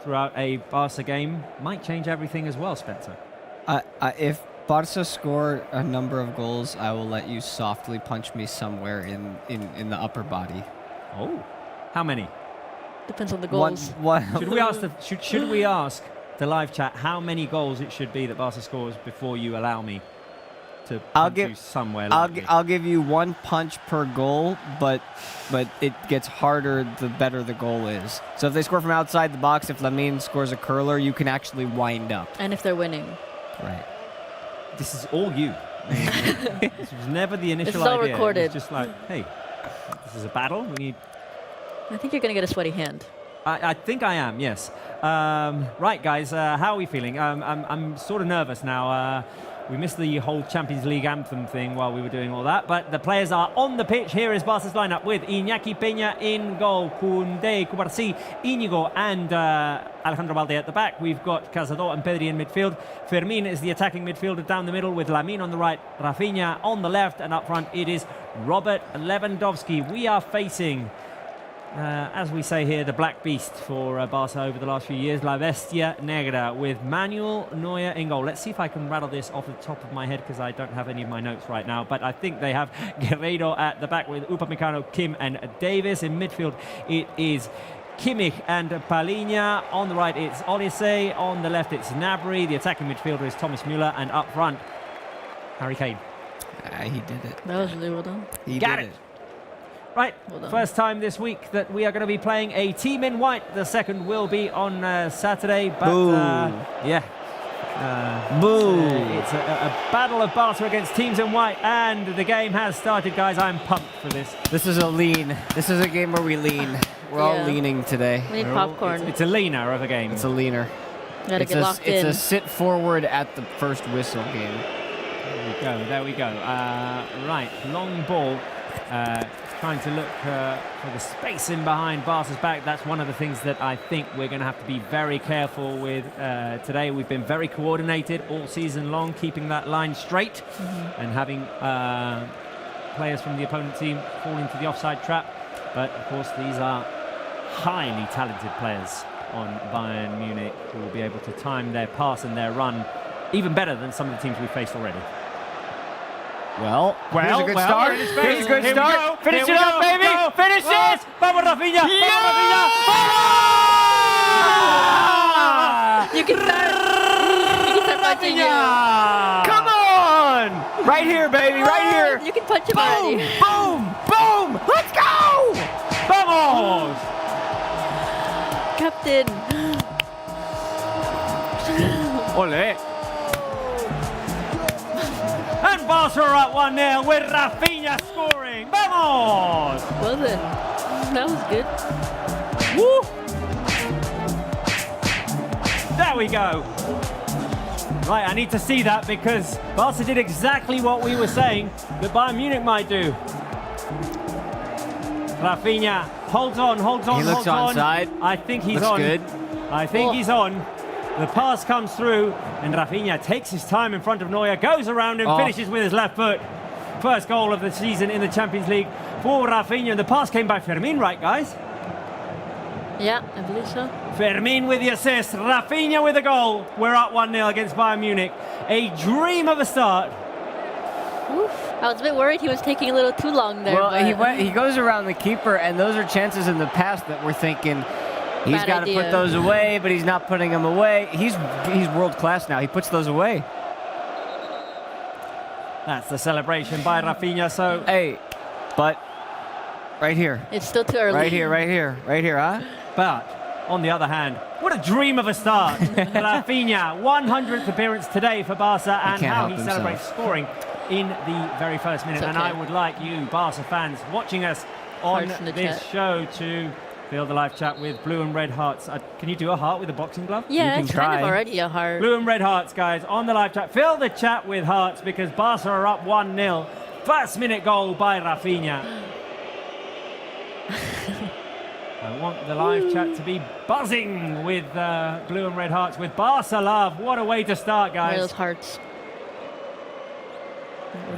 Speaker 1: throughout a Barca game might change everything as well, Spencer.
Speaker 3: If Barca score a number of goals, I will let you softly punch me somewhere in the upper body.
Speaker 1: Oh, how many?
Speaker 4: Depends on the goals.
Speaker 1: Should we ask should we ask the live chat how many goals it should be that Barca scores before you allow me to punch you somewhere?
Speaker 3: I'll give you one punch per goal, but it gets harder the better the goal is. So if they score from outside the box, if Lamine scores a curler, you can actually wind up.
Speaker 4: And if they're winning.
Speaker 3: Right.
Speaker 1: This is all you. This was never the initial
Speaker 4: This is all
Speaker 1: idea.
Speaker 4: recorded.
Speaker 1: It was just like, hey, this is a battle. We need.
Speaker 4: I think you're going to get a sweaty hand.
Speaker 1: I think I am, yes. Right, guys, how are we feeling? I'm sort of nervous now. We missed the whole Champions League anthem thing while we were doing all that, but the players are on the pitch. Here is Barca's lineup with Iñaki Peña in goal, Koundé, Cubarsí, Íñigo, and Alejandro Balde at the back. We've got Cazador and Pedri in midfield. Fermin is the attacking midfielder down the middle with Lamine on the right, Rafinha on the left, and up front it is Robert Lewandowski. We are facing as we say here, the black beast for Barca over the last few years, La Bestia Negra, with Manuel Neuer in goal. Let's see if I can rattle this off the top of my head because I don't have any of my notes right now. But I think they have Guerreiro at the back with Upamecano, Kim and Davis. In midfield, it is Kimmich and Palhinha. On the right, it's Olise. On the left, it's Gnabry. The attacking midfielder is Thomas Müller. And up front, Harry Kane.
Speaker 3: He did it.
Speaker 4: That was really well done.
Speaker 3: He
Speaker 1: Got
Speaker 3: did
Speaker 1: it. Right,
Speaker 4: Well done.
Speaker 1: first time this week that we are going to be playing a team in white. The second will be on Saturday, but
Speaker 3: Boo.
Speaker 1: yeah.
Speaker 3: Boo.
Speaker 1: It's a battle of Barca against teams in white, and the game has started, guys. I'm pumped for this.
Speaker 3: This is a lean. This is a game where we lean. We're all
Speaker 4: Yeah.
Speaker 3: leaning today.
Speaker 4: We need popcorn.
Speaker 1: It's a leaner of a game.
Speaker 3: It's a leaner.
Speaker 4: Gotta
Speaker 3: It's
Speaker 4: get
Speaker 3: a,
Speaker 4: locked
Speaker 3: it's
Speaker 4: in.
Speaker 3: a sit forward at the first whistle game.
Speaker 1: There we go. Right, long ball. Trying to look for the space in behind Barca's back. That's one of the things that I think we're going to have to be very careful with today. We've been very coordinated all season long, keeping that line straight and having players from the opponent team fall into the offside trap. But of course, these are highly talented players on Bayern Munich who will be able to time their pass and their run even better than some of the teams we've faced already.
Speaker 3: Well, here's a good start.
Speaker 1: Here's
Speaker 3: Here's a good start. Finish it up, baby. Finish it.
Speaker 1: Vamos, Rafinha.
Speaker 4: You can start punching him.
Speaker 3: Come on. Right here, baby. Right here.
Speaker 4: You can punch him already.
Speaker 3: Boom. Boom. Let's go.
Speaker 1: Vamos!
Speaker 4: Captain.
Speaker 1: Ole. And Barca are up 1-0 with Rafinha scoring. Vamos!
Speaker 4: Was it? That was good.
Speaker 1: Woo! There we go. Right, I need to see that because Barca did exactly what we were saying that Bayern Munich might do. Rafinha holds on,
Speaker 3: He looks
Speaker 1: holds on.
Speaker 3: onside.
Speaker 1: I think he's
Speaker 3: Looks
Speaker 1: on.
Speaker 3: good.
Speaker 1: I think
Speaker 4: Oh.
Speaker 1: he's on. The pass comes through, and Rafinha takes his time in front of Neuer, goes around him,
Speaker 3: Oh.
Speaker 1: finishes with his left foot. First goal of the season in the Champions League for Rafinha. And the pass came by Fermin, right, guys?
Speaker 4: Yeah, I believe so.
Speaker 1: Fermin with the assist, Rafinha with the goal. We're up 1-0 against Bayern Munich. A dream of a start.
Speaker 4: Oof. I was a bit worried he was taking a little too long there.
Speaker 3: Well,
Speaker 4: but
Speaker 3: he goes around the keeper, and those are chances in the past that we're thinking he's
Speaker 4: Bad
Speaker 3: got to put
Speaker 4: idea.
Speaker 3: those away, but he's not putting them away. He's world class now. He puts those away.
Speaker 1: That's the celebration by Rafinha. So
Speaker 3: Hey, but right here,
Speaker 4: It's still too early.
Speaker 3: right here, huh?
Speaker 1: But on the other hand, what a dream of a start. Rafinha, 100th appearance today for Barca, and
Speaker 3: can't
Speaker 1: how
Speaker 3: help
Speaker 1: he
Speaker 3: himself.
Speaker 1: celebrates scoring in the very first minute.
Speaker 4: It's
Speaker 1: And
Speaker 4: okay.
Speaker 1: I would like you, Barca fans, watching us on
Speaker 4: Hearts in the
Speaker 1: this
Speaker 4: chat.
Speaker 1: show to fill the live chat with blue and red hearts. Can you do a heart with a boxing glove?
Speaker 4: Yeah,
Speaker 3: can
Speaker 4: it's kind of
Speaker 3: try.
Speaker 4: already a hard.
Speaker 1: Blue and red hearts, guys, on the live chat. Fill the chat with hearts because Barca are up 1-0. First minute goal by Rafinha. I want the live chat to be buzzing with blue and red hearts, with Barca love. What a way to start,
Speaker 4: Where are
Speaker 1: guys.
Speaker 4: those hearts?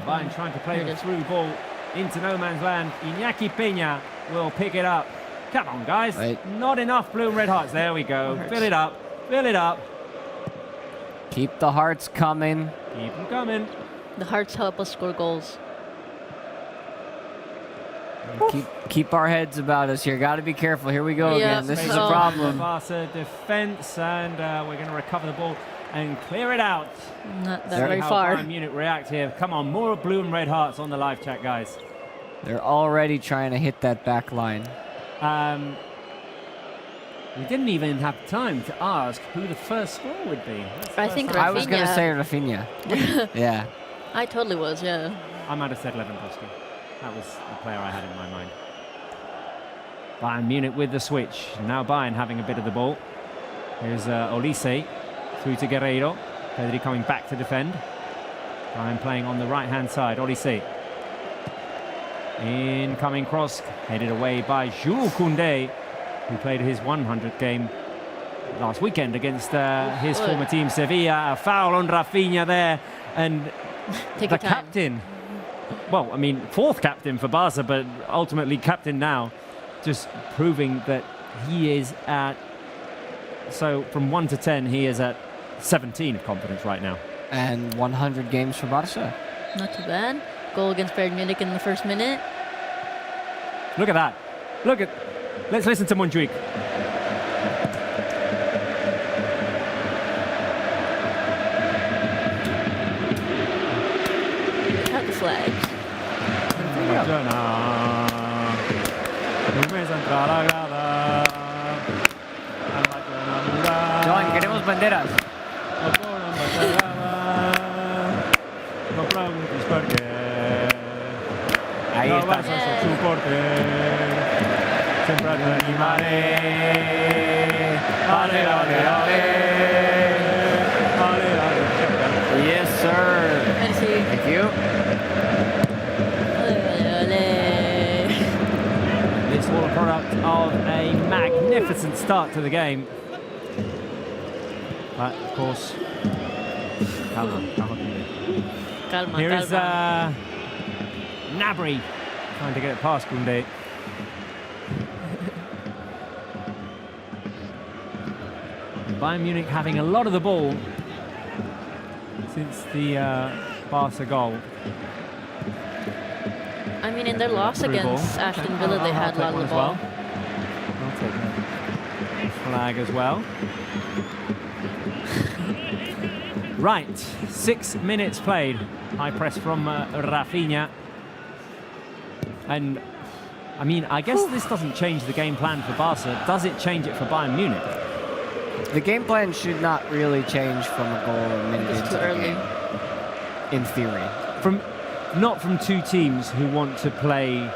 Speaker 1: Bayern trying to play
Speaker 4: Here it
Speaker 1: the
Speaker 4: is.
Speaker 1: through ball into no man's land. Iñaki Peña will pick it up. Come on, guys.
Speaker 3: Right.
Speaker 1: Not enough blue and red hearts. There we go.
Speaker 4: Hearts.
Speaker 1: Fill it up. Fill it up.
Speaker 3: Keep the hearts coming.
Speaker 1: Keep them coming.
Speaker 4: The hearts help us score goals.
Speaker 3: Keep our heads about us here. Got to be careful. Here we go
Speaker 4: Yeah.
Speaker 3: again. This is
Speaker 1: Space
Speaker 3: a
Speaker 4: Oh.
Speaker 1: for
Speaker 3: problem.
Speaker 1: Barca defense, and we're going to recover the ball and clear it out.
Speaker 4: Not that
Speaker 3: There-
Speaker 4: very
Speaker 1: How
Speaker 4: far.
Speaker 1: Bayern Munich react here. Come on, more blue and red hearts on the live chat, guys.
Speaker 3: They're already trying to hit that back line.
Speaker 1: We didn't even have time to ask who the first score would be. That's the
Speaker 4: I
Speaker 1: first
Speaker 4: think
Speaker 1: time.
Speaker 3: I was going to
Speaker 4: Rafinha.
Speaker 3: say Rafinha. Yeah.
Speaker 4: I totally was, yeah.
Speaker 1: I might have said Lewandowski. That was the player I had in my mind. Bayern Munich with the switch. Now Bayern having a bit of the ball. Here's Olise through to Guerreiro. Pedri coming back to defend. Bayern playing on the right-hand side. Olise. Incoming cross. Headed away by Jules Koundé, who played his 100th game last weekend against his
Speaker 4: Oi.
Speaker 1: former team, Sevilla. A foul on Rafinha there. And
Speaker 4: Take
Speaker 1: the
Speaker 4: your time.
Speaker 1: captain, well, I mean, fourth captain for Barca, but ultimately captain now, just proving that he is at, so from 1 to 10, he is at 17 of confidence right now.
Speaker 3: And 100 games for Barça.
Speaker 4: Not too bad. Goal against Bayern Munich in the first minute.
Speaker 1: Look at that. Let's listen to Montjuic.
Speaker 4: Cut the flags.
Speaker 3: John, queremos banderas. Ahí está.
Speaker 1: Siempre te animaré. Ale, ale, ale. Ale, ale.
Speaker 3: Yes, sir.
Speaker 4: Merci.
Speaker 3: Thank you.
Speaker 1: This all a product of a magnificent start to the game. But of course, calma.
Speaker 4: Calma,
Speaker 1: Here is
Speaker 4: calma.
Speaker 1: Gnabry trying to get it past Koundé. Bayern Munich having a lot of the ball since the Barca goal.
Speaker 4: I mean, in their loss
Speaker 1: Through
Speaker 4: against
Speaker 1: ball.
Speaker 4: Aston Villa, they had a lot of the ball.
Speaker 1: I'll take that flag as well. Right, 6 minutes played. High press from Rafinha. And, I mean, I guess this doesn't change the game plan for Barca. Does it change it for Bayern Munich?
Speaker 3: The game plan should not really change from a goal a minute
Speaker 4: It's
Speaker 3: into
Speaker 4: too
Speaker 3: the
Speaker 4: early.
Speaker 3: game. In theory.
Speaker 1: Not from two teams who want to play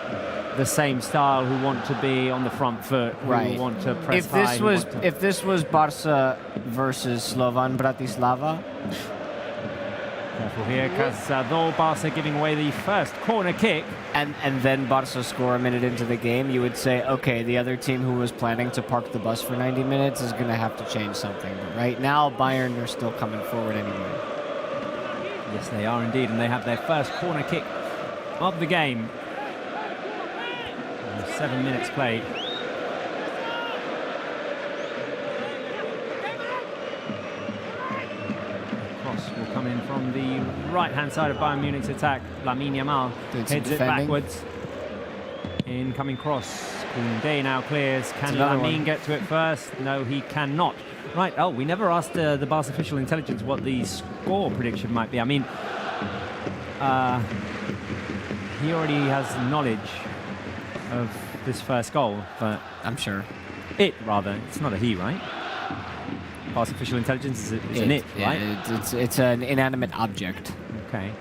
Speaker 1: the same style, who want to be on the front foot, who want to press high.
Speaker 3: If this was Barca versus Slovan Bratislava,
Speaker 1: Careful here, because though Barca giving away the first corner kick.
Speaker 3: and then Barca score a minute into the game, you would say, okay, the other team who was planning to park the bus for 90 minutes is going to have to change something. But right now, Bayern are still coming forward anyway.
Speaker 1: Yes, they are indeed, and they have their first corner kick of the game. 7 minutes played. Cross will come in from the right-hand side of Bayern Munich's attack. Lamine Yamal
Speaker 3: Doing some
Speaker 1: heads it
Speaker 3: defending.
Speaker 1: backwards. Incoming cross. Koundé now clears. Can
Speaker 3: another
Speaker 1: Lamine
Speaker 3: one.
Speaker 1: get to it first? No, he cannot. Right, oh, we never asked the Barca official intelligence what the score prediction might be. I mean, he already has knowledge of this first goal, but
Speaker 3: I'm sure.
Speaker 1: rather. It's not a he, right? Barca official intelligence is an it,
Speaker 3: yeah,
Speaker 1: right?
Speaker 3: it's an inanimate object.
Speaker 1: Okay.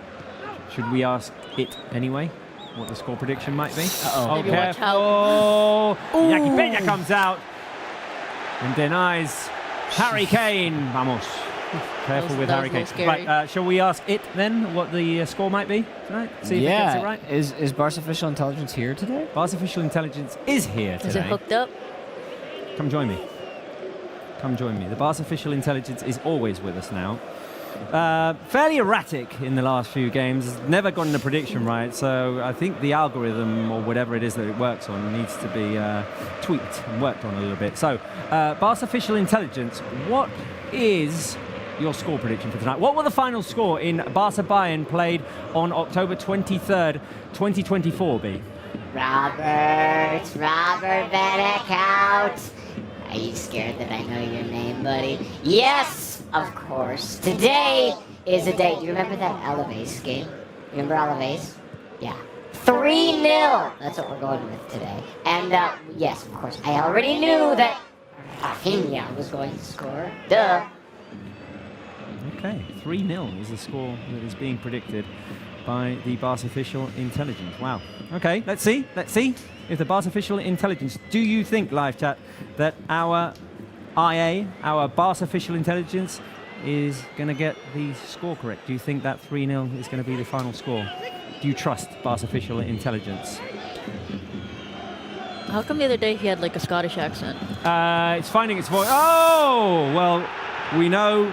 Speaker 1: Should we ask it anyway? What the score prediction might be?
Speaker 3: Uh-oh.
Speaker 4: Maybe watch
Speaker 1: careful. Yaki Peña comes out and denies Harry Kane. Vamos. Careful with
Speaker 4: that
Speaker 1: Harry
Speaker 4: was a
Speaker 1: Kane.
Speaker 4: little scary.
Speaker 1: Right, shall we ask it then what the score might be tonight? See if it gets it right.
Speaker 3: Is Barca official intelligence here today?
Speaker 1: Barca official intelligence is here
Speaker 4: Is it
Speaker 1: today.
Speaker 4: hooked up?
Speaker 1: Come join me. Come join me. The Barca official intelligence is always with us now. Fairly erratic in the last few games. Never gotten a prediction right, so I think the algorithm or whatever it is that it works on needs to be tweaked and worked on a little bit. So, Barca official intelligence, what is your score prediction for tonight? What will the final score in Barca Bayern played on October 23rd, 2024 be?
Speaker 7: Robert Bedekout. Are you scared that I know your name, buddy? Yes, of course. Today is a day. Do you remember that Alaves game? Remember Alaves? Yeah. 3-0. That's what we're going with today. And yes, of course, I already knew that Rafinha was going to score. Duh.
Speaker 1: Okay, 3-0 is the score that is being predicted by the Barca official intelligence. Wow. Okay, let's see if the Barca official intelligence, do you think, live chat, that our IA, our Barca official intelligence, is going to get the score correct? Do you think that 3-0 is going to be the final score? Do you trust Barca official intelligence?
Speaker 4: How come the other day he had like a Scottish accent?
Speaker 1: It's finding its voice. Oh, well, we know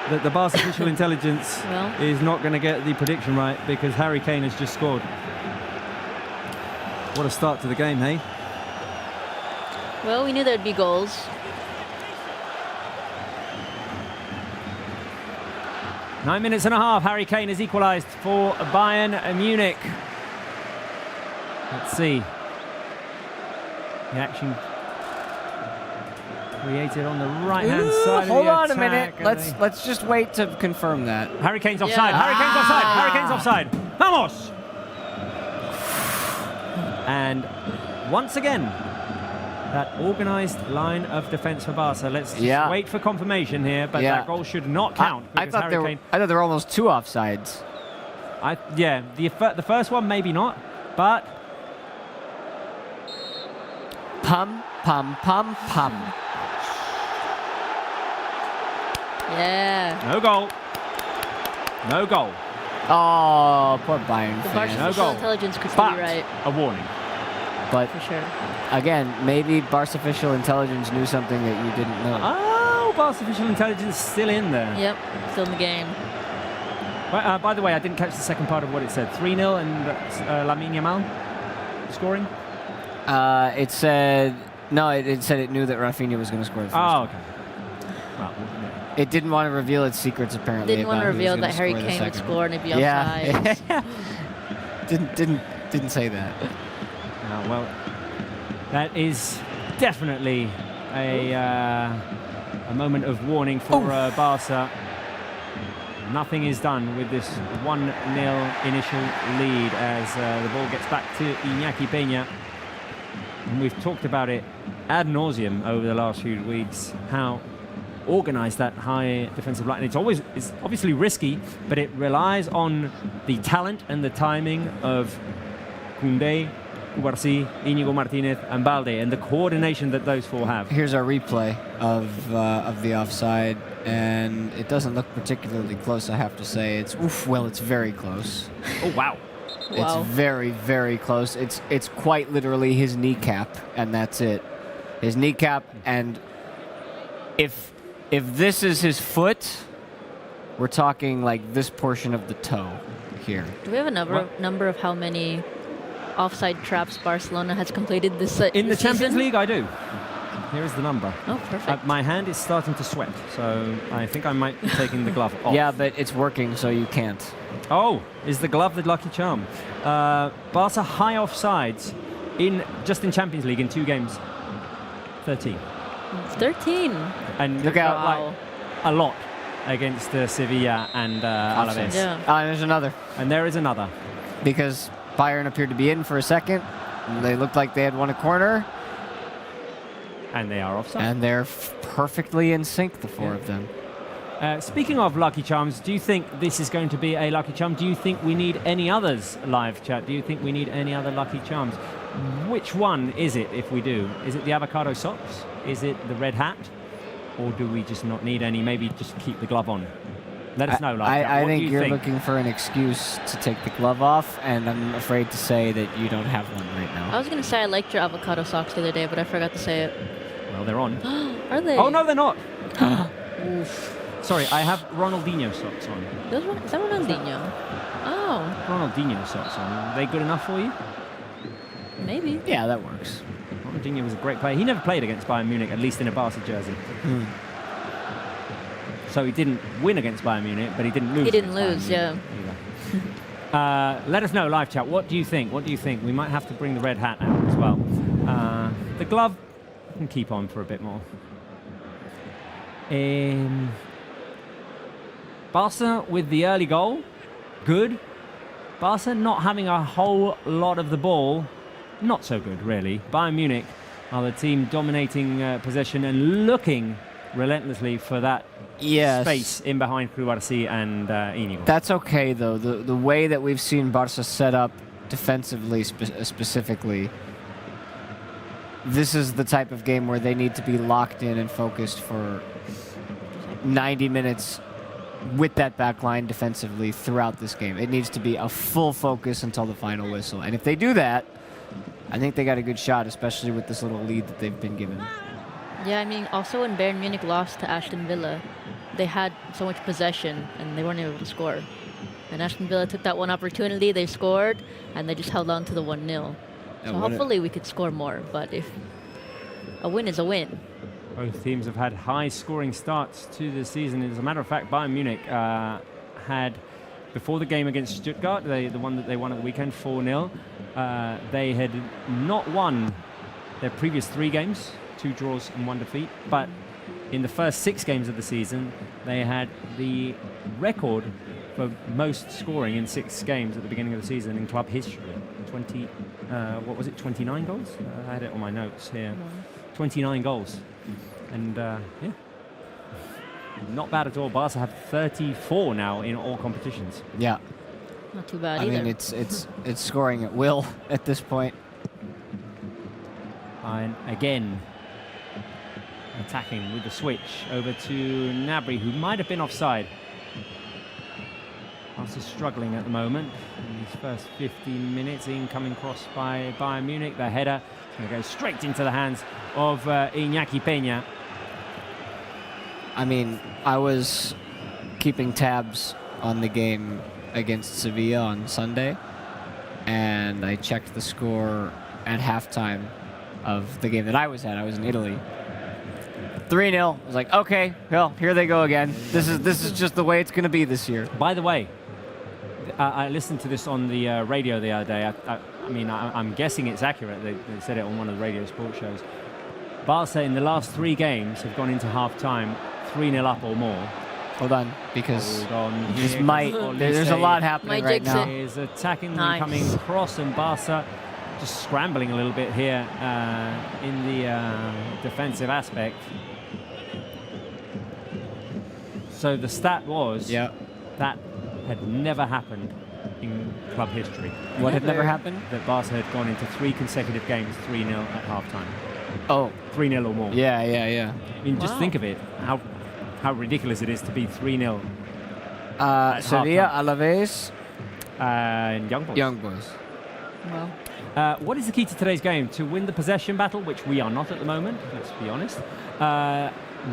Speaker 1: that the Barca official intelligence
Speaker 4: Well.
Speaker 1: is not going to get the prediction right because Harry Kane has just scored. What a start to the game, hey?
Speaker 4: Well, we knew there'd be goals.
Speaker 1: Nine minutes and a half. Harry Kane has equalised for Bayern Munich. Let's see. The action created on the right-hand side.
Speaker 3: Hold
Speaker 1: of the
Speaker 3: on a minute.
Speaker 1: attack.
Speaker 3: Let's just wait to confirm that.
Speaker 1: Harry Kane's offside.
Speaker 4: Yeah.
Speaker 1: Harry Kane's offside. Harry Kane's offside. Vamos! And once again, that organised line of defence for Barca. Let's just wait for confirmation here, but that goal should not count.
Speaker 3: I thought there were almost 2 offsides.
Speaker 1: The first one maybe not, but
Speaker 3: Pum, pum, pum, pum.
Speaker 4: Yeah.
Speaker 1: no goal. No goal.
Speaker 3: Oh, poor Bayern
Speaker 4: The
Speaker 3: fan.
Speaker 4: Barca
Speaker 1: No goal.
Speaker 4: intelligence could
Speaker 1: But
Speaker 4: be right,
Speaker 1: a warning.
Speaker 3: But
Speaker 4: for sure.
Speaker 3: again, maybe Barca official intelligence knew something that you didn't know.
Speaker 1: Oh, Barca official intelligence still in there.
Speaker 4: Yep, still in the game.
Speaker 1: By the way, I didn't catch the second part of what it said. 3-0 and Lamine Yamal scoring.
Speaker 3: It said it said it knew that Rafinha was going to score the first.
Speaker 1: Oh, okay. Well,
Speaker 3: It didn't want to reveal its secrets apparently.
Speaker 4: Didn't want to
Speaker 3: about who was
Speaker 4: reveal
Speaker 3: gonna
Speaker 4: that Harry
Speaker 3: score the
Speaker 4: Kane would
Speaker 3: second.
Speaker 4: score and it'd be offside.
Speaker 3: Yeah. didn't say that.
Speaker 1: well, that is definitely a moment of warning for Barca. Nothing is done with this 1-0 initial lead as the ball gets back to Iñaki Peña. And we've talked about it ad nauseum over the last few weeks, how organised that high defensive line. It's obviously risky, but it relies on the talent and the timing of Koundé, Cubarsí, Íñigo Martínez and Balde, and the coordination that those 4 have.
Speaker 3: Here's our replay of the offside, and it doesn't look particularly close, I have to say. It's very close.
Speaker 1: Oh, wow.
Speaker 3: It's very, very close. It's quite literally his kneecap, and that's it. His kneecap, and if this is his foot, we're talking like this portion of the toe here.
Speaker 4: Do we have a number of how many offside traps Barcelona has completed this season?
Speaker 1: In the Champions League, I do. Here is the number.
Speaker 4: Oh, perfect.
Speaker 1: My hand is starting to sweat, so I think I might be taking the glove off.
Speaker 3: Yeah, but it's working, so you can't.
Speaker 1: Oh, is the glove the lucky charm? Barca high offsides just in Champions League in 2 games. 13.
Speaker 4: 13.
Speaker 1: And
Speaker 3: Look out.
Speaker 1: like a lot against Sevilla and Alaves.
Speaker 4: Yeah.
Speaker 3: There's another.
Speaker 1: And there is another.
Speaker 3: Because Bayern appeared to be in for a second. And they looked like they had won a corner.
Speaker 1: And they are offside.
Speaker 3: And they're perfectly in sync, the 4 of them.
Speaker 1: Speaking of lucky charms, do you think this is going to be a lucky charm? Do you think we need any others, live chat? Do you think we need any other lucky charms? Which one is it if we do? Is it the avocado socks? Is it the red hat? Or do we just not need any? Maybe just keep the glove on. Let us know, live chat.
Speaker 3: I
Speaker 1: What
Speaker 3: think
Speaker 1: do you
Speaker 3: you're
Speaker 1: think?
Speaker 3: looking for an excuse to take the glove off, and I'm afraid to say that you don't have one right now.
Speaker 4: I was going to say I liked your avocado socks the other day, but I forgot to say it.
Speaker 1: Well, they're on.
Speaker 4: Are they?
Speaker 1: Oh, no, they're not.
Speaker 4: Oof.
Speaker 1: Sorry, I have Ronaldinho socks on.
Speaker 4: Is that Ronaldinho? Oh,
Speaker 1: Ronaldinho socks on. Are they good enough for you?
Speaker 4: maybe.
Speaker 3: Yeah, that works.
Speaker 1: Ronaldinho was a great player. He never played against Bayern Munich, at least in a Barca jersey. So he didn't win against Bayern Munich, but he didn't lose.
Speaker 4: He didn't
Speaker 1: against
Speaker 4: lose,
Speaker 1: Bayern Munich either. Let us know, live chat. What do you think? What do you think? We might have to bring the red hat out as well. The glove can keep on for a bit more. Barca with the early goal, good. Barca not having a whole lot of the ball, not so good really. Bayern Munich are the team dominating possession and looking relentlessly for that space in behind Cubarsí and Íñigo.
Speaker 3: That's okay, though. The way that we've seen Barca set up defensively specifically, this is the type of game where they need to be locked in and focused for 90 minutes with that back line defensively throughout this game. It needs to be a full focus until the final whistle. And if they do that, I think they got a good shot, especially with this little lead that they've been given.
Speaker 4: Yeah, I mean, also when Bayern Munich lost to Aston Villa, they had so much possession and they weren't able to score. And Aston Villa took that one opportunity, they scored, and they just held on to the 1-0. So hopefully we could score more, but if a win is a win.
Speaker 1: Both teams have had high-scoring starts to the season. As a matter of fact, Bayern Munich had, before the game against Stuttgart, the one that they won at the weekend, 4-0, they had not won their previous 3 games, 2 draws and 1 defeat. But in the first 6 games of the season, they had the record for most scoring in 6 games at the beginning of the season in club history. 29 goals? I had it on my notes here. 29 goals. And yeah, not bad at all. Barca have 34 now in all competitions.
Speaker 3: Yeah.
Speaker 4: Not too bad
Speaker 3: I
Speaker 4: either.
Speaker 3: mean, it's scoring at will at this point.
Speaker 1: And again, attacking with the switch over to Gnabry, who might have been offside. Barca's struggling at the moment in these first 15 minutes. Incoming cross by Bayern Munich. The header is going to go straight into the hands of Iñaki Peña.
Speaker 3: I mean, I was keeping tabs on the game against Sevilla on Sunday, and I checked the score at halftime of the game that I was at. I was in Italy. 3-0. I was like, okay, well, here they go again. This is just the way it's going to be this year.
Speaker 1: By the way, I listened to this on the radio the other day. I mean, I'm guessing it's accurate. They said it on one of the radio sports shows. Barca in the last 3 games have gone into half-time 3-0 up or more.
Speaker 3: Hold on, because
Speaker 1: Hold on.
Speaker 3: you just
Speaker 1: Here
Speaker 3: might.
Speaker 1: goes
Speaker 3: There's a
Speaker 1: Olise.
Speaker 3: lot happening
Speaker 4: Might
Speaker 3: right
Speaker 4: jinx
Speaker 3: now.
Speaker 4: it.
Speaker 1: Is attacking the
Speaker 4: Nice.
Speaker 1: incoming cross, and Barca just scrambling a little bit here in the defensive aspect. So the stat was
Speaker 3: Yeah.
Speaker 1: that had never happened in club history.
Speaker 3: What had never happened?
Speaker 1: That Barca had gone into 3 consecutive games 3-0 at halftime.
Speaker 3: Oh,
Speaker 1: 3-0 or more.
Speaker 3: yeah.
Speaker 1: I mean, just
Speaker 4: Wow.
Speaker 1: think of it, how ridiculous it is to be 3-0
Speaker 3: Sevilla,
Speaker 1: halftime.
Speaker 3: Alaves,
Speaker 1: and Young Boys.
Speaker 3: Young Boys.
Speaker 4: Well,
Speaker 1: What is the key to today's game? To win the possession battle, which we are not at the moment, let's be honest.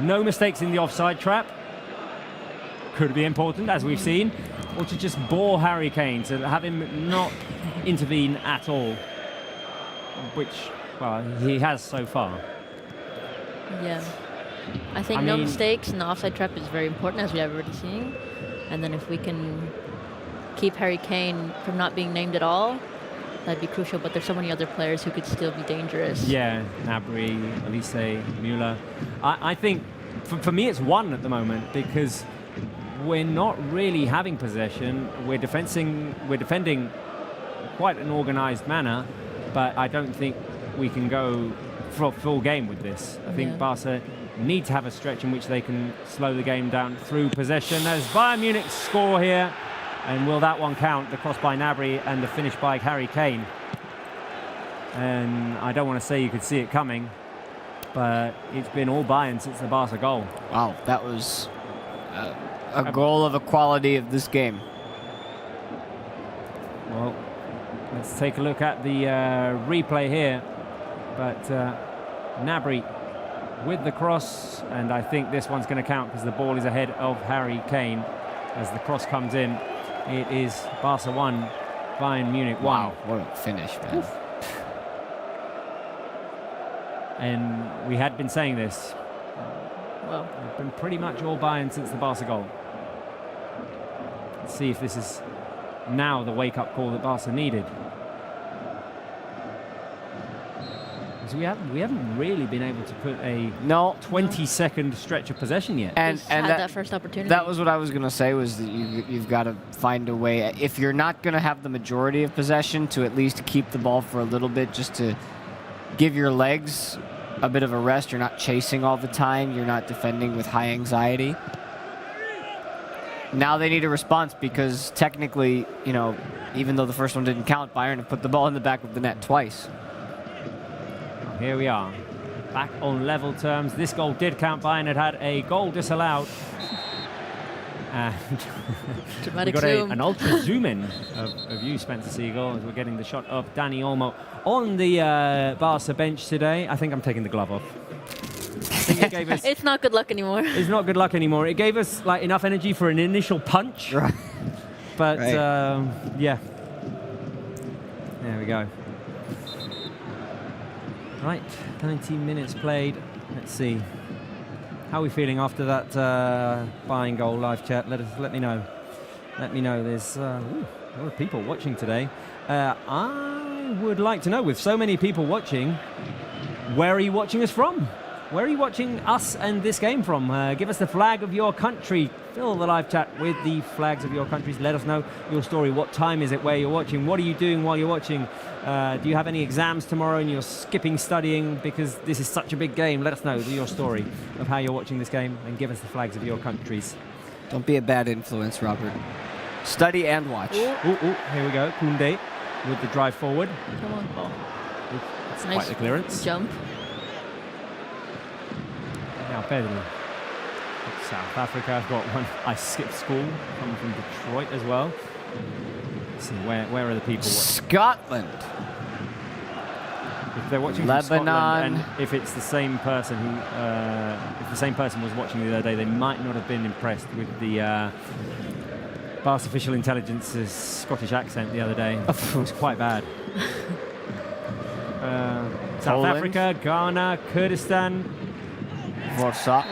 Speaker 1: No mistakes in the offside trap. Could be important, as we've seen. Or to just bore Harry Kane, to have him not intervene at all. Which, well, he has so far.
Speaker 4: yeah. I think
Speaker 1: I
Speaker 4: no
Speaker 1: mean-
Speaker 4: mistakes and the offside trap is very important, as we have already seen. And then if we can keep Harry Kane from not being named at all, that'd be crucial. But there's so many other players who could still be dangerous.
Speaker 1: Yeah, Gnabry, Olise, Müller. I think, for me, it's 1 at the moment, because we're not really having possession. We're defending quite an organised manner, but I don't think we can go for a full game with this. I think
Speaker 4: Yeah.
Speaker 1: Barca need to have a stretch in which they can slow the game down through possession. As Bayern Munich score here, and will that one count? The cross by Gnabry and the finish by Harry Kane. And I don't want to say you could see it coming, but it's been all Bayern since the Barca goal.
Speaker 3: Wow, that was a goal of a quality of this game.
Speaker 1: Well, let's take a look at the replay here. But Gnabry with the cross, and I think this one's going to count because the ball is ahead of Harry Kane as the cross comes in. It is Barça 1, Bayern Munich 1.
Speaker 3: Wow, what a finish, man.
Speaker 1: And we had been saying this.
Speaker 4: Well,
Speaker 1: It's been pretty much all Bayern since the Barca goal. Let's see if this is now the wake-up call that Barca needed. Because we haven't really been able to put a
Speaker 3: No,
Speaker 1: 20-second stretch of possession yet.
Speaker 3: and
Speaker 4: just had that first opportunity.
Speaker 3: That was what I was going to say, was that you've got to find a way, if you're not going to have the majority of possession, to at least keep the ball for a little bit, just to give your legs a bit of a rest. You're not chasing all the time. You're not defending with high anxiety. Now they need a response, because technically, you know, even though the first one didn't count, Bayern have put the ball in the back of the net twice.
Speaker 1: Here we are, back on level terms. This goal did count. Bayern had a goal disallowed. And we
Speaker 4: Dramatic
Speaker 1: got
Speaker 4: zoom.
Speaker 1: an ultra zoom in of you, Spencer Siegel, as we're getting the shot of Dani Olmo on the Barca bench today. I think I'm taking the glove off. I think it gave us,
Speaker 4: It's not good luck anymore.
Speaker 1: it's not good luck anymore. It gave us like enough energy for an initial punch.
Speaker 3: Right.
Speaker 1: But
Speaker 3: Right.
Speaker 1: yeah, there we go. Right, 19 minutes played. Let's see. How are we feeling after that Bayern goal? Live chat. Let me know. Let me know. There's a lot of people watching today. I would like to know, with so many people watching, where are you watching us from? Where are you watching us and this game from? Give us the flag of your country. Fill the live chat with the flags of your countries. Let us know your story. What time is it where you're watching? What are you doing while you're watching? Do you have any exams tomorrow and you're skipping studying because this is such a big game? Let us know your story of how you're watching this game and give us the flags of your countries.
Speaker 3: Don't be a bad influence, Robert. Study and watch.
Speaker 1: Here we go. Koundé with the drive forward.
Speaker 4: Come on, ball.
Speaker 1: That's
Speaker 4: Nice
Speaker 1: quite the clearance.
Speaker 4: jump.
Speaker 1: Now Pedro. South Africa. I've got one. I skipped school. Coming from Detroit as well. Let's see, where are the people?
Speaker 3: Scotland.
Speaker 1: If they're watching
Speaker 3: Lebanon.
Speaker 1: from Scotland, and if it's the same person who, if the same person was watching the other day, they might not have been impressed with the Barça official intelligence's Scottish accent the other day. It was quite bad. South
Speaker 3: Poland.
Speaker 1: Africa, Ghana, Kurdistan,
Speaker 3: Warsaw.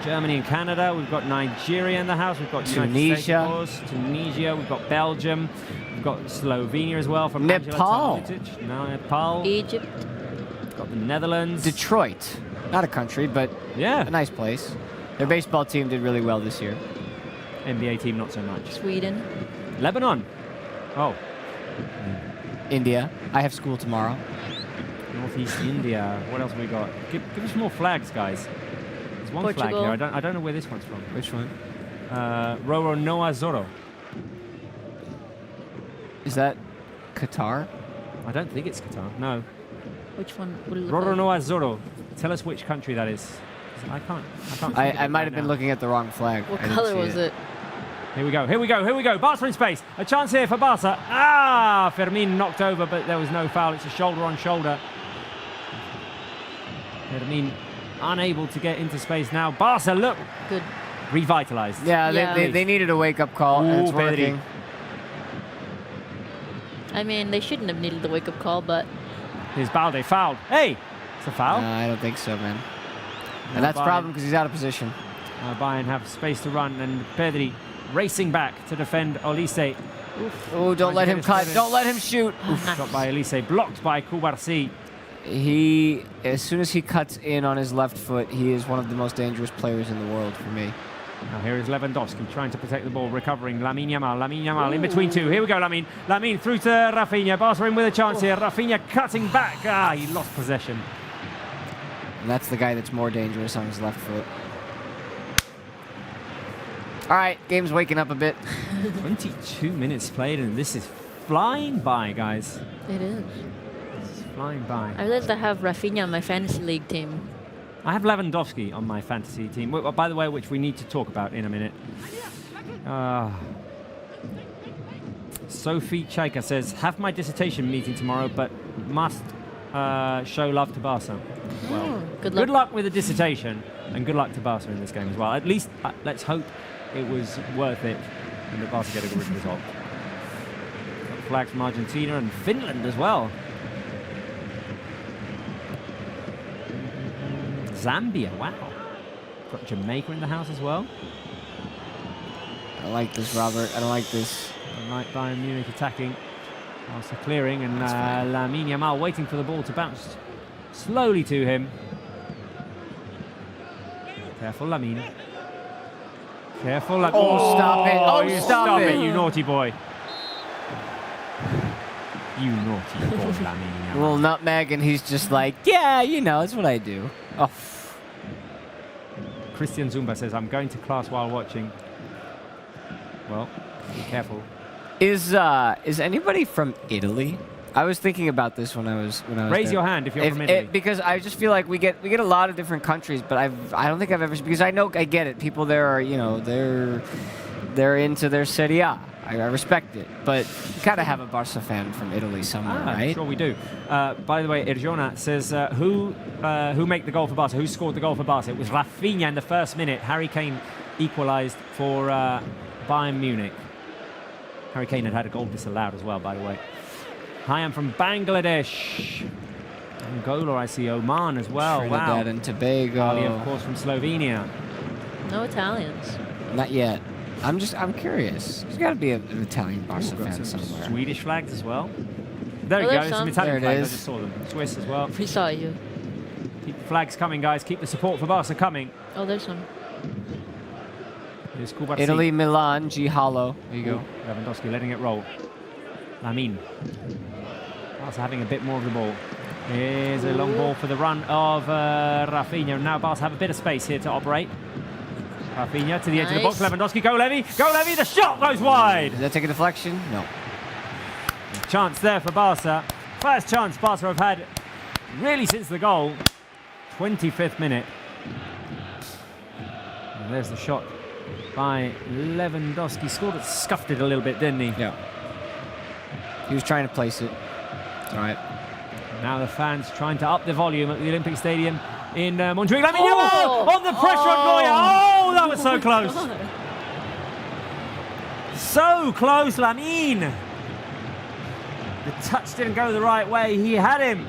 Speaker 1: Germany and Canada. We've got Nigeria in the house. We've got United
Speaker 3: Tunisia.
Speaker 1: States, of course. Tunisia. We've got Belgium. We've got Slovenia as well from
Speaker 3: Nepal.
Speaker 1: Angela Tarnautic. No, Nepal.
Speaker 4: Egypt.
Speaker 1: We've got the Netherlands.
Speaker 3: Detroit. Not a country, but
Speaker 1: Yeah.
Speaker 3: a nice place. Their baseball team did really well this year.
Speaker 1: NBA team, not so much.
Speaker 4: Sweden.
Speaker 1: Lebanon. Oh,
Speaker 3: India. I have school tomorrow.
Speaker 1: Northeast India. What else have we got? Give us more flags, guys. There's one flag
Speaker 4: Portugal.
Speaker 1: here. I don't know where this one's from.
Speaker 3: Which one?
Speaker 1: Roro Noa Zoro.
Speaker 3: Is that Qatar?
Speaker 1: I don't think it's Qatar. No.
Speaker 4: Which one would it look
Speaker 1: Roro
Speaker 4: like?
Speaker 1: Noa Zoro. Tell us which country that is. I can't. think
Speaker 3: I
Speaker 1: of it
Speaker 3: might
Speaker 1: right
Speaker 3: have been
Speaker 1: now.
Speaker 3: looking at the wrong flag.
Speaker 4: What
Speaker 3: I didn't
Speaker 4: color
Speaker 3: see
Speaker 4: was it?
Speaker 1: Here we go. Barça in space. A chance here for Barça. Ah, Fermin knocked over, but there was no foul. It's a shoulder on shoulder. Fermin unable to get into space now. Barça, look,
Speaker 4: Good.
Speaker 1: revitalized.
Speaker 3: Yeah,
Speaker 4: Yeah.
Speaker 3: They needed a wake-up call, and it's
Speaker 1: Ooh, Pedri.
Speaker 3: working.
Speaker 4: I mean, they shouldn't have needed the wake-up call, but
Speaker 1: Here's Balde fouled. Hey, it's a foul.
Speaker 3: No, I don't think so, man.
Speaker 1: Now
Speaker 3: And that's the
Speaker 1: Bayern-
Speaker 3: problem because he's out of position.
Speaker 1: Bayern have space to run, and Pedri racing back to defend Olise.
Speaker 3: Oh, don't let him cut. Don't let him shoot.
Speaker 1: Shot by Olise, blocked by Koubarsi.
Speaker 3: As soon as he cuts in on his left foot, he is one of the most dangerous players in the world for me.
Speaker 1: Now here is Lewandowski trying to protect the ball, recovering. Lamine Yamal in between two. Here we go, Lamine. Lamine through to Rafinha. Barca in with a chance here. Rafinha cutting back. He lost possession.
Speaker 3: And that's the guy that's more dangerous on his left foot. All right, game's waking up a bit.
Speaker 1: 22 minutes played, and this is flying by, guys.
Speaker 4: it is.
Speaker 1: This is flying by.
Speaker 4: I realized I have Rafinha on my fantasy league team.
Speaker 1: I have Lewandowski on my fantasy team, by the way, which we need to talk about in a minute. Sophie Chaika says, have my dissertation meeting tomorrow, but must show love to Barca. Well,
Speaker 4: Good luck.
Speaker 1: with the dissertation, and good luck to Barca in this game as well. At least, let's hope it was worth it, and that Barca get a good result. Got flags from Argentina and Finland as well. Zambia, wow. Got Jamaica in the house as well.
Speaker 3: I don't like this, Robert. I don't like this.
Speaker 1: Right, Bayern Munich attacking. Barca clearing, and
Speaker 3: That's fine.
Speaker 1: Lamine Yamal waiting for the ball to bounce slowly to him. Careful, Lamine. Careful, Lamine.
Speaker 3: Oh, stop it. Oh,
Speaker 1: you
Speaker 3: stop it.
Speaker 1: you naughty boy. You naughty boy, Lamine
Speaker 3: A
Speaker 1: Yamal.
Speaker 3: little nutmeg, and he's just like, yeah, you know, that's what I do. Oh,
Speaker 1: Christian Zumba says, I'm going to class while watching. Well, be careful.
Speaker 3: is anybody from Italy? I was thinking about this when I was
Speaker 1: Raise
Speaker 3: there.
Speaker 1: your hand if you're from Italy.
Speaker 3: Because I just feel like we get a lot of different countries, but I don't think I've ever, because I get it. People there are, you know, they're into their Serie A. I respect it, but you gotta have a Barca fan from Italy somewhere, right?
Speaker 1: Sure we do. By the way, Irjona says, who made the goal for Barca? Who scored the goal for Barca? It was Rafinha in the first minute. Harry Kane equalised for Bayern Munich. Harry Kane had a goal disallowed as well, by the way. Hi, I'm from Bangladesh. Angola, I see Oman as well.
Speaker 3: Trinidad
Speaker 1: Wow.
Speaker 3: and Tobago.
Speaker 1: Ali, of course, from Slovenia.
Speaker 4: No Italians.
Speaker 3: Not yet. I'm curious. There's got to be an Italian Barca
Speaker 1: Got
Speaker 3: fan
Speaker 1: some
Speaker 3: somewhere.
Speaker 1: Swedish flags as well. There we
Speaker 4: Oh,
Speaker 1: go.
Speaker 4: there's
Speaker 1: Some
Speaker 4: some.
Speaker 1: Italian
Speaker 3: There it
Speaker 1: flags.
Speaker 3: is.
Speaker 1: I just saw them. Swiss as well.
Speaker 4: We saw you.
Speaker 1: Keep the flags coming, guys. Keep the support for Barca coming.
Speaker 4: Oh, there's some.
Speaker 1: Here's Kubarsi.
Speaker 3: Italy, Milan, G Hollow. There you go.
Speaker 1: Lewandowski letting it roll. Lamine. Barca having a bit more of the ball. Here's a long ball for the run of Rafinha. Now Barca have a bit of space here to operate. Rafinha to the edge of the box.
Speaker 4: Nice.
Speaker 1: Lewandowski. Go Levy. Go Levy. The shot goes wide.
Speaker 3: Does that take a deflection? No.
Speaker 1: Chance there for Barca. First chance Barca have had really since the goal. 25th minute. And there's the shot by Lewandowski. Scored it, scuffed it a little bit, didn't he?
Speaker 3: Yeah. He was trying to place it. All right.
Speaker 1: Now the fans trying to up the volume at the Olympic Stadium in Montjuic. Lamine Yamal on the pressure on Neuer. Oh, that was so close. So close, Lamine. The touch didn't go the right way. He had him.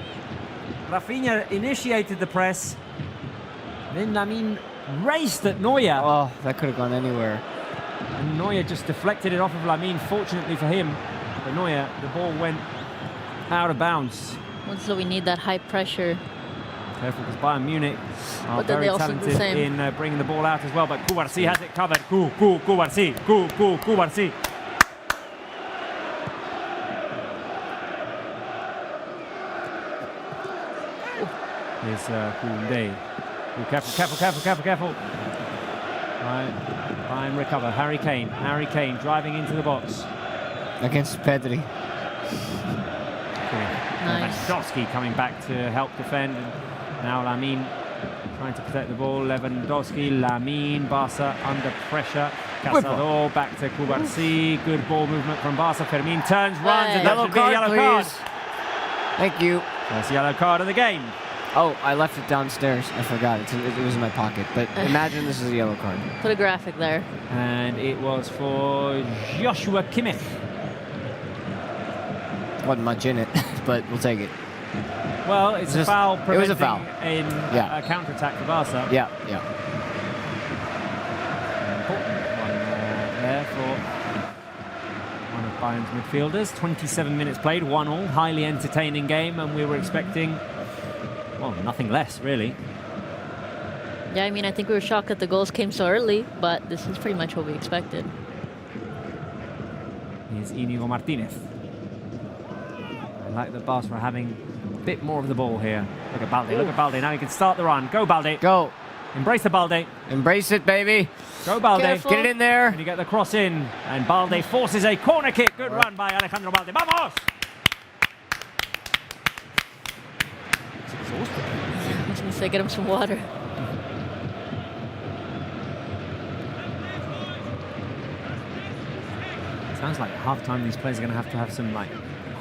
Speaker 1: Rafinha initiated the press. Then Lamine raced at Neuer.
Speaker 3: Oh, that could have gone anywhere.
Speaker 1: And Neuer just deflected it off of Lamine. Fortunately for him, for Neuer, the ball went out of bounds.
Speaker 4: So we need that high pressure.
Speaker 1: Careful, because Bayern Munich are
Speaker 4: But then
Speaker 1: very
Speaker 4: they also do the
Speaker 1: talented
Speaker 4: same.
Speaker 1: in bringing the ball out as well. But Kubarsi has it covered. Kubarsi. Kubarsi. Here's Koundé. Careful. Right. Bayern recover. Harry Kane driving into the box.
Speaker 3: Against Pedri.
Speaker 4: Nice.
Speaker 1: Lewandowski coming back to help defend. And now Lamine trying to protect the ball. Lewandowski, Lamine, Barca under pressure. Cazador back to Kubarsi. Good ball movement from Barca. Fermin turns, runs, and that
Speaker 3: Yellow
Speaker 1: should be a yellow card.
Speaker 3: please. Thank you.
Speaker 1: First yellow card of the game.
Speaker 3: Oh, I left it downstairs. I forgot. It was in my pocket. But imagine this is a yellow card.
Speaker 4: Put a graphic there.
Speaker 1: And it was for Joshua Kimmich.
Speaker 3: Wasn't much in it, but we'll take it.
Speaker 1: Well, it's a
Speaker 3: Just-
Speaker 1: foul
Speaker 3: it was a
Speaker 1: preventing
Speaker 3: foul.
Speaker 1: in
Speaker 3: Yeah.
Speaker 1: a counter-attack for Barca.
Speaker 3: Yeah.
Speaker 1: Important one there for one of Bayern's midfielders. 27 minutes played, 1-1, highly entertaining game, and we were expecting, well, nothing less, really.
Speaker 4: Yeah, I mean, I think we were shocked that the goals came so early, but this is pretty much what we expected.
Speaker 1: Here's Íñigo Martínez. I like that Barca are having a bit more of the ball here. Look at Balde, now he can start the run. Go, Balde.
Speaker 3: Go.
Speaker 1: Embrace the Balde.
Speaker 3: Embrace it, baby.
Speaker 1: Go, Balde.
Speaker 4: Careful.
Speaker 3: Get it in there.
Speaker 1: And you get the cross in, and Balde forces a corner kick. Good run by Alejandro Balde. Vamos! It's exhausting.
Speaker 4: I was going to say, get him some water.
Speaker 1: Sounds like at half-time these players are going to have some like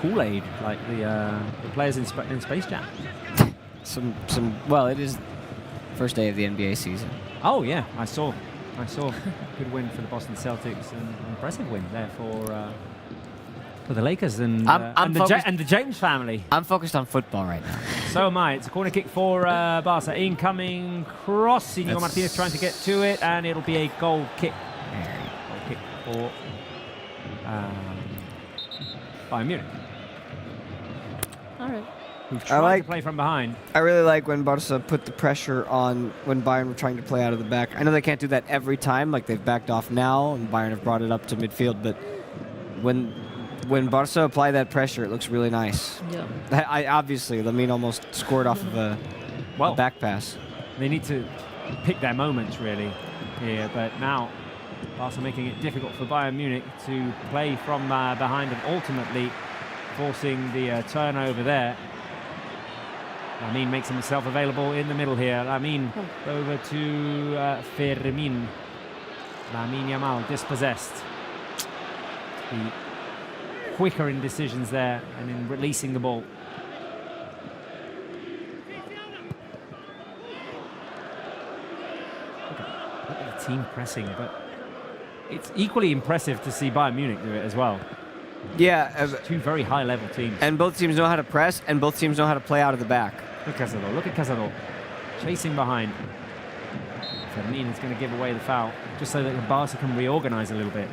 Speaker 1: Kool-Aid, like the players in Space Jam.
Speaker 3: Well, it is first day of the NBA season.
Speaker 1: Oh yeah, I saw. Good win for the Boston Celtics, and an impressive win there for the Lakers and the James family.
Speaker 3: I'm focused on football right now.
Speaker 1: So am I. It's a corner kick for Barca. Incoming cross. Íñigo Martínez trying to get to it, and it'll be a goal kick. Goal kick for Bayern Munich.
Speaker 4: All right.
Speaker 1: Who've tried to play from behind.
Speaker 3: I really like when Barca put the pressure on when Bayern were trying to play out of the back. I know they can't do that every time, like they've backed off now, and Bayern have brought it up to midfield, but when Barca apply that pressure, it looks really nice.
Speaker 4: Yeah.
Speaker 3: I obviously, Lamine almost scored off of a back pass.
Speaker 1: They need to pick their moments, really, here, but now Barca making it difficult for Bayern Munich to play from behind and ultimately forcing the turnover there. Lamine makes himself available in the middle here. Lamine over to Fermin. Lamine Yamal dispossessed. Be quicker in decisions there and in releasing the ball. Look at the team pressing, but it's equally impressive to see Bayern Munich do it as well.
Speaker 3: Yeah,
Speaker 1: Two very high-level teams.
Speaker 3: and both teams know how to press, and both teams know how to play out of the back.
Speaker 1: Look at Cazador. Look at Cazador. Chasing behind. Fermin is going to give away the foul, just so that the Barca can reorganize a little bit.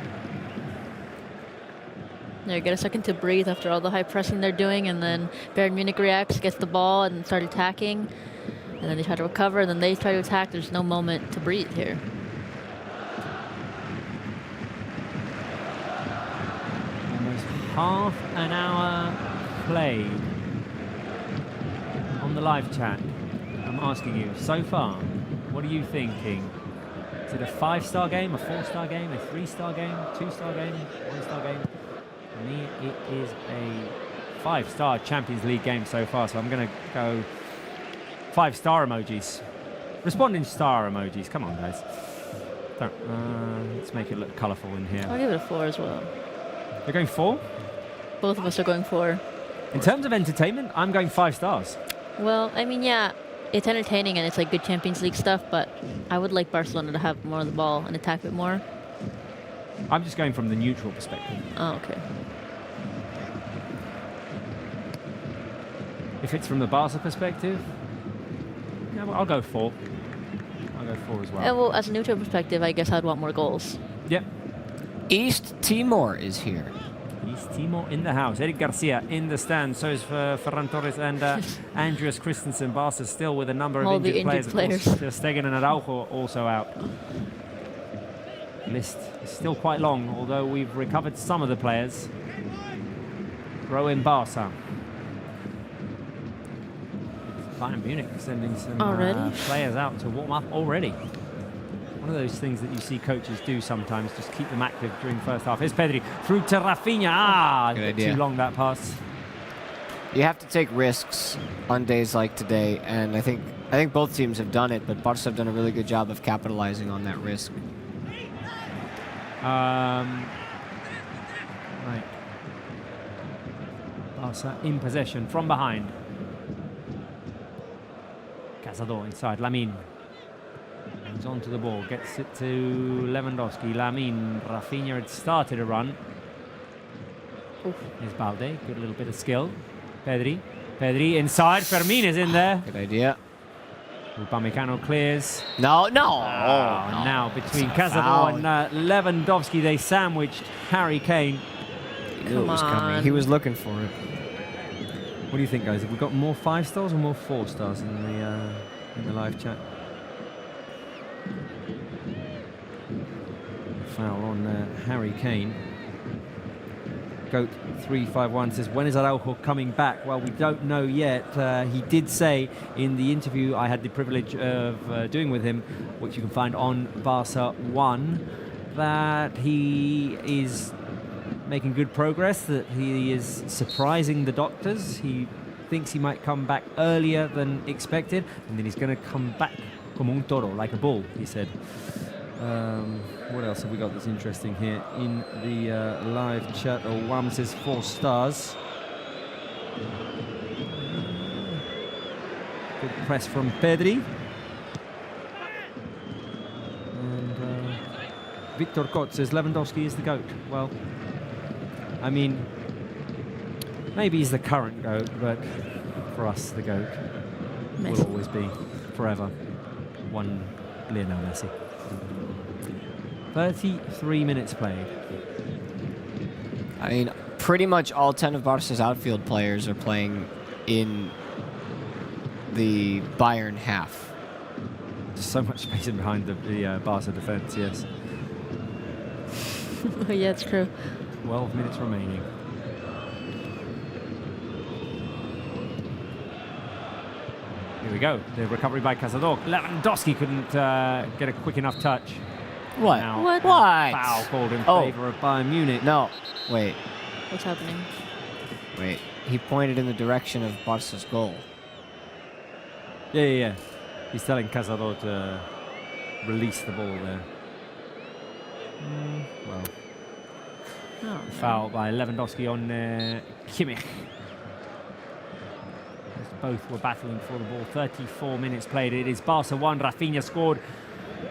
Speaker 4: They get a second to breathe after all the high pressing they're doing, and then Bayern Munich reacts, gets the ball, and start attacking. And then they try to recover, and then they try to attack. There's no moment to breathe here.
Speaker 1: Almost half an hour played on the live chat. I'm asking you, so far, what are you thinking? Is it a 5-star game, a 4-star game, a 3-star game, 2-star game, 1-star game? For me, it is a 5-star Champions League game so far, so I'm going to go 5-star emojis. Responding star emojis. Come on, guys. Let's make it look colourful in here.
Speaker 4: I'll give it a 4 as well.
Speaker 1: You're going 4?
Speaker 4: Both of us are going 4.
Speaker 1: In terms of entertainment, I'm going 5 stars.
Speaker 4: Well, I mean, yeah, it's entertaining and it's like good Champions League stuff, but I would like Barcelona to have more of the ball and attack a bit more.
Speaker 1: I'm just going from the neutral perspective.
Speaker 4: Oh, okay.
Speaker 1: If it's from the Barca perspective, yeah, well, I'll go 4. I'll go 4 as well.
Speaker 4: Well, as a neutral perspective, I guess I'd want more goals.
Speaker 1: Yep.
Speaker 3: East Timor is here.
Speaker 1: East Timor in the house. Eric Garcia in the stand. So is Ferran Torres and Andreas Christensen. Barca still with a number of
Speaker 4: All the
Speaker 1: injured
Speaker 4: injured
Speaker 1: players. Of
Speaker 4: players.
Speaker 1: course, Stegen and Araujo also out. List is still quite long, although we've recovered some of the players. Throw in Barca. Bayern Munich sending some players out to warm up already. One of those things that you see coaches do sometimes, just keep them active during the first half. Here's Pedri through to Rafinha.
Speaker 3: Good idea.
Speaker 1: Too long that pass.
Speaker 3: You have to take risks on days like today, and I think both teams have done it, but Barca have done a really good job of capitalizing on that risk.
Speaker 1: Right. Barca in possession from behind. Cazador inside. Lamine. Hangs on to the ball. Gets it to Lewandowski. Lamine. Rafinha had started a run. Here's Balde. Good little bit of skill. Pedri. Pedri inside. Fermin is in there.
Speaker 3: Good idea.
Speaker 1: Upamecano clears.
Speaker 3: No.
Speaker 1: Now between Cazador and Lewandowski, they sandwiched Harry Kane.
Speaker 3: He knew it was coming. He was looking for it.
Speaker 1: What do you think, guys? Have we got more 5 stars or more 4 stars in the live chat? Foul on Harry Kane. Goat351 says, when is Araujo coming back? Well, we don't know yet. He did say in the interview I had the privilege of doing with him, which you can find on Barça One, that he is making good progress, that he is surprising the doctors. He thinks he might come back earlier than expected, and then he's going to come back como un toro, like a bull, he said. What else have we got that's interesting here in the live chat? Wam says 4 stars. Good press from Pedri. And Victor Kot says Lewandowski is the GOAT. Well, I mean, maybe he's the current GOAT, but for us, the GOAT will always be forever one Lionel Messi. 33 minutes played.
Speaker 3: I mean, pretty much all 10 of Barca's outfield players are playing in the Bayern half.
Speaker 1: There's so much space in behind the Barca defence, yes.
Speaker 4: Yeah, it's true.
Speaker 1: 12 minutes remaining. Here we go. The recovery by Cazador. Lewandowski couldn't get a quick enough touch.
Speaker 3: What?
Speaker 1: Now,
Speaker 3: What?
Speaker 1: Foul called in favour of Bayern Munich.
Speaker 3: No. Wait.
Speaker 4: What's happening?
Speaker 3: Wait. He pointed in the direction of Barca's goal.
Speaker 1: Yeah. He's telling Cazador to release the ball there. Well, foul by Lewandowski on Kimmich. Both were battling for the ball. 34 minutes played. It is Barca 1. Rafinha scored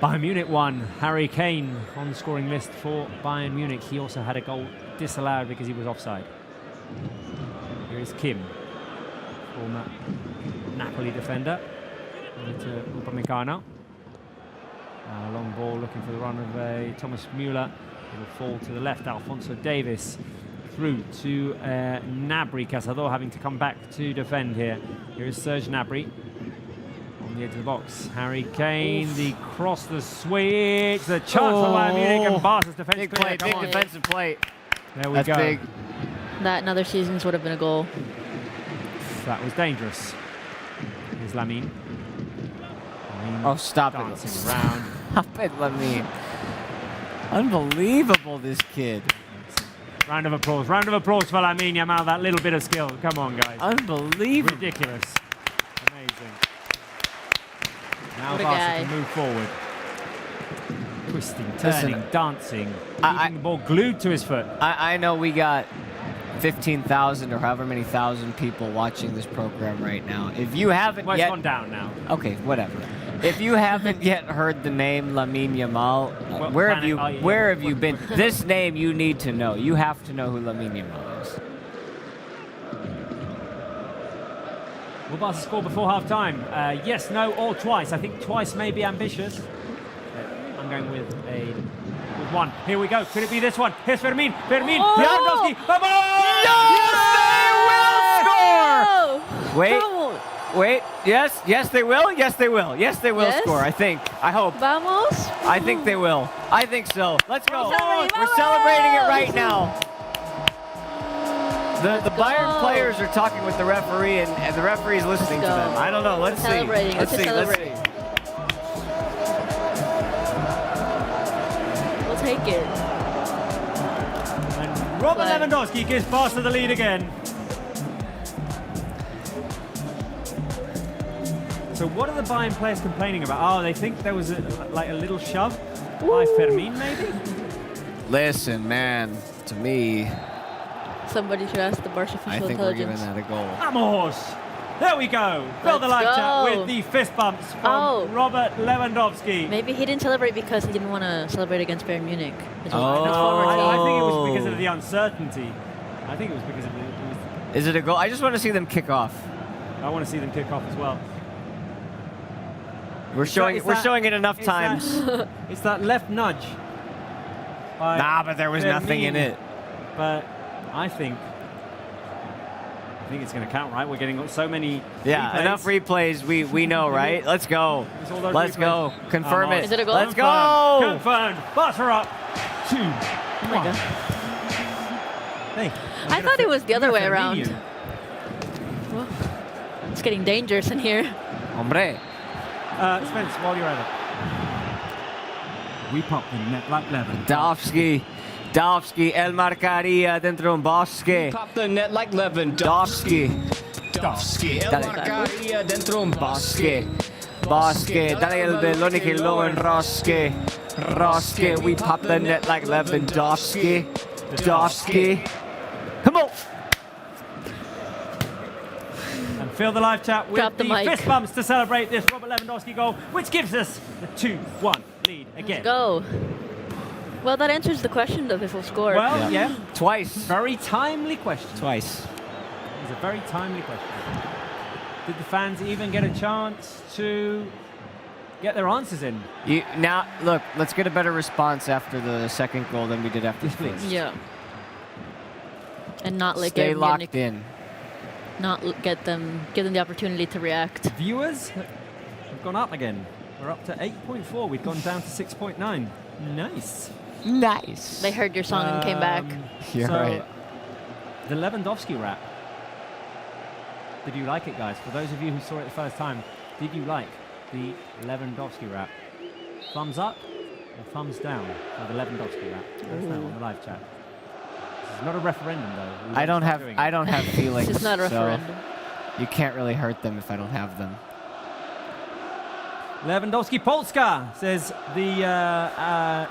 Speaker 1: Bayern Munich 1. Harry Kane on the scoring list for Bayern Munich. He also had a goal disallowed because he was offside. Here is Kim, former Napoli defender. To Upamecano. Long ball looking for the run of Thomas Müller. It will fall to the left. Alphonso Davies through to Gnabry. Cazador having to come back to defend here. Here is Serge Gnabry on the edge of the box. Harry Kane, the cross, the switch, the chance for Bayern Munich, and Barca's defense.
Speaker 3: Big play, big defensive play.
Speaker 1: There we
Speaker 3: That's
Speaker 1: go.
Speaker 3: big.
Speaker 4: That in other seasons would have been a goal.
Speaker 1: That was dangerous. Here's Lamine.
Speaker 3: Oh, stop
Speaker 1: dancing
Speaker 3: it.
Speaker 1: around.
Speaker 3: Stop it, Lamine. Unbelievable, this kid.
Speaker 1: Round of applause for Lamine Yamal, that little bit of skill. Come on, guys.
Speaker 3: Unbelievable.
Speaker 1: Ridiculous. Amazing. Now
Speaker 4: What a
Speaker 1: Barca
Speaker 4: guy.
Speaker 1: can move forward. Twisting, turning,
Speaker 3: Listen,
Speaker 1: dancing,
Speaker 3: I-
Speaker 1: keeping the ball glued to his foot.
Speaker 3: I know we got 15,000 or however many thousand people watching this program right now. If you haven't
Speaker 1: Well, it's
Speaker 3: yet...
Speaker 1: gone down now.
Speaker 3: Okay, whatever. If you haven't yet heard the name Lamine Yamal,
Speaker 1: Well,
Speaker 3: where have you
Speaker 1: yeah.
Speaker 3: where have you been? This name you need to know. You have to know who Lamine Yamal is.
Speaker 1: Will Barca score before half-time? Yes, no, or twice. I think twice may be ambitious. I'm going with one. Here we go. Could it be this one? Here's Fermin. Fermin.
Speaker 4: Oh!
Speaker 1: Lewandowski. Vamos!
Speaker 3: Yes, they will score! Wait.
Speaker 4: Vamos!
Speaker 3: Wait, yes they will, yes they will
Speaker 4: Yes?
Speaker 3: score, I think, I hope.
Speaker 4: Vamos!
Speaker 3: I think they will, I think so. Let's go.
Speaker 4: Celebrate,
Speaker 3: We're celebrating it
Speaker 4: vamos!
Speaker 3: right now. The Bayern
Speaker 4: go.
Speaker 3: players are talking with the referee and the referee's listening to
Speaker 4: go.
Speaker 3: them. I don't know, let's see.
Speaker 4: Celebrating,
Speaker 3: Let's
Speaker 4: let's
Speaker 3: see,
Speaker 4: just
Speaker 3: let's
Speaker 4: celebrate.
Speaker 3: see.
Speaker 4: We'll take it.
Speaker 1: And Robert
Speaker 4: Flag.
Speaker 1: Lewandowski gives Barca the lead again. So what are the Bayern players complaining about? Oh, they think there was a little shove by Fermin, maybe?
Speaker 3: Listen, man, to me,
Speaker 4: Somebody should ask the Barca official
Speaker 3: I think we're giving
Speaker 4: intelligence.
Speaker 3: that a goal.
Speaker 1: Vamos! There we go. Fill the
Speaker 4: Let's
Speaker 1: live chat
Speaker 4: go.
Speaker 1: with the fist bumps from
Speaker 4: Oh.
Speaker 1: Robert Lewandowski.
Speaker 4: Maybe he didn't celebrate because he didn't want to celebrate against Bayern Munich. His
Speaker 3: Oh.
Speaker 4: his former team.
Speaker 1: I think it was because of the uncertainty. I think it was because of
Speaker 3: Is it a goal? I just want to see them kick off.
Speaker 1: I want to see them kick off as well.
Speaker 3: We're showing it enough
Speaker 1: it's
Speaker 3: times.
Speaker 1: It's that left nudge. by
Speaker 3: Nah, but there was nothing in
Speaker 1: Fermin.
Speaker 3: it.
Speaker 1: But I think it's going to count, right? We're getting so many.
Speaker 3: Yeah,
Speaker 1: replays.
Speaker 3: enough replays. We know, right? Let's go.
Speaker 1: It's all those
Speaker 3: Let's go.
Speaker 1: replays.
Speaker 3: Confirm
Speaker 1: Vamos.
Speaker 3: it.
Speaker 4: Is it a goal?
Speaker 3: Let's go.
Speaker 1: Confirmed. Barca up. 2.
Speaker 4: Oh my God.
Speaker 1: Hey,
Speaker 4: I thought it was the other way
Speaker 1: Fermin.
Speaker 4: around. Well, it's getting dangerous in here.
Speaker 3: Hombre.
Speaker 1: Spence, while you're at it. We pop the net like Levin.
Speaker 3: Dovsky, El Marcaria dentro un bosque.
Speaker 8: Pop the net like Lewandowski.
Speaker 3: Dovsky,
Speaker 8: El
Speaker 3: Dale.
Speaker 8: Marcaria dentro un bosque.
Speaker 3: Bosque, dale el balón que lo enrosque. Rosque, we pop the net like Lewandowski. Dovsky. Come on.
Speaker 1: And fill the live chat with
Speaker 4: Drop the mic.
Speaker 1: fist bumps to celebrate this Robert Lewandowski goal, which gives us the 2-1 lead again.
Speaker 4: Go. Well, that answers the question of if we'll score.
Speaker 1: Well, yeah.
Speaker 3: Twice.
Speaker 1: Very timely question.
Speaker 3: Twice.
Speaker 1: It was a very timely question. Did the fans even get a chance to get their answers in?
Speaker 3: Now, look, let's get a better response after the second goal than we did after the first.
Speaker 4: Yeah. And not like
Speaker 3: Stay
Speaker 4: Bayern
Speaker 3: locked
Speaker 4: Munich,
Speaker 3: in.
Speaker 4: not give them the opportunity to react.
Speaker 1: Viewers have gone up again. We're up to 8.4. We've gone down to 6.9. Nice.
Speaker 3: Nice.
Speaker 4: They heard your song and came back.
Speaker 3: You're
Speaker 1: so
Speaker 3: right.
Speaker 1: The Lewandowski rap. Did you like it, guys? For those of you who saw it the first time, did you like the Lewandowski rap? Thumbs up or thumbs down for the Lewandowski rap? Let us know on the live chat. This is not a referendum, though. We
Speaker 3: I don't
Speaker 1: start
Speaker 3: have
Speaker 1: doing
Speaker 3: I
Speaker 1: it.
Speaker 3: don't have feelings.
Speaker 4: This is not a
Speaker 3: so
Speaker 4: referendum.
Speaker 3: you can't really hurt them if I don't have them.
Speaker 1: Lewandowski Polska says the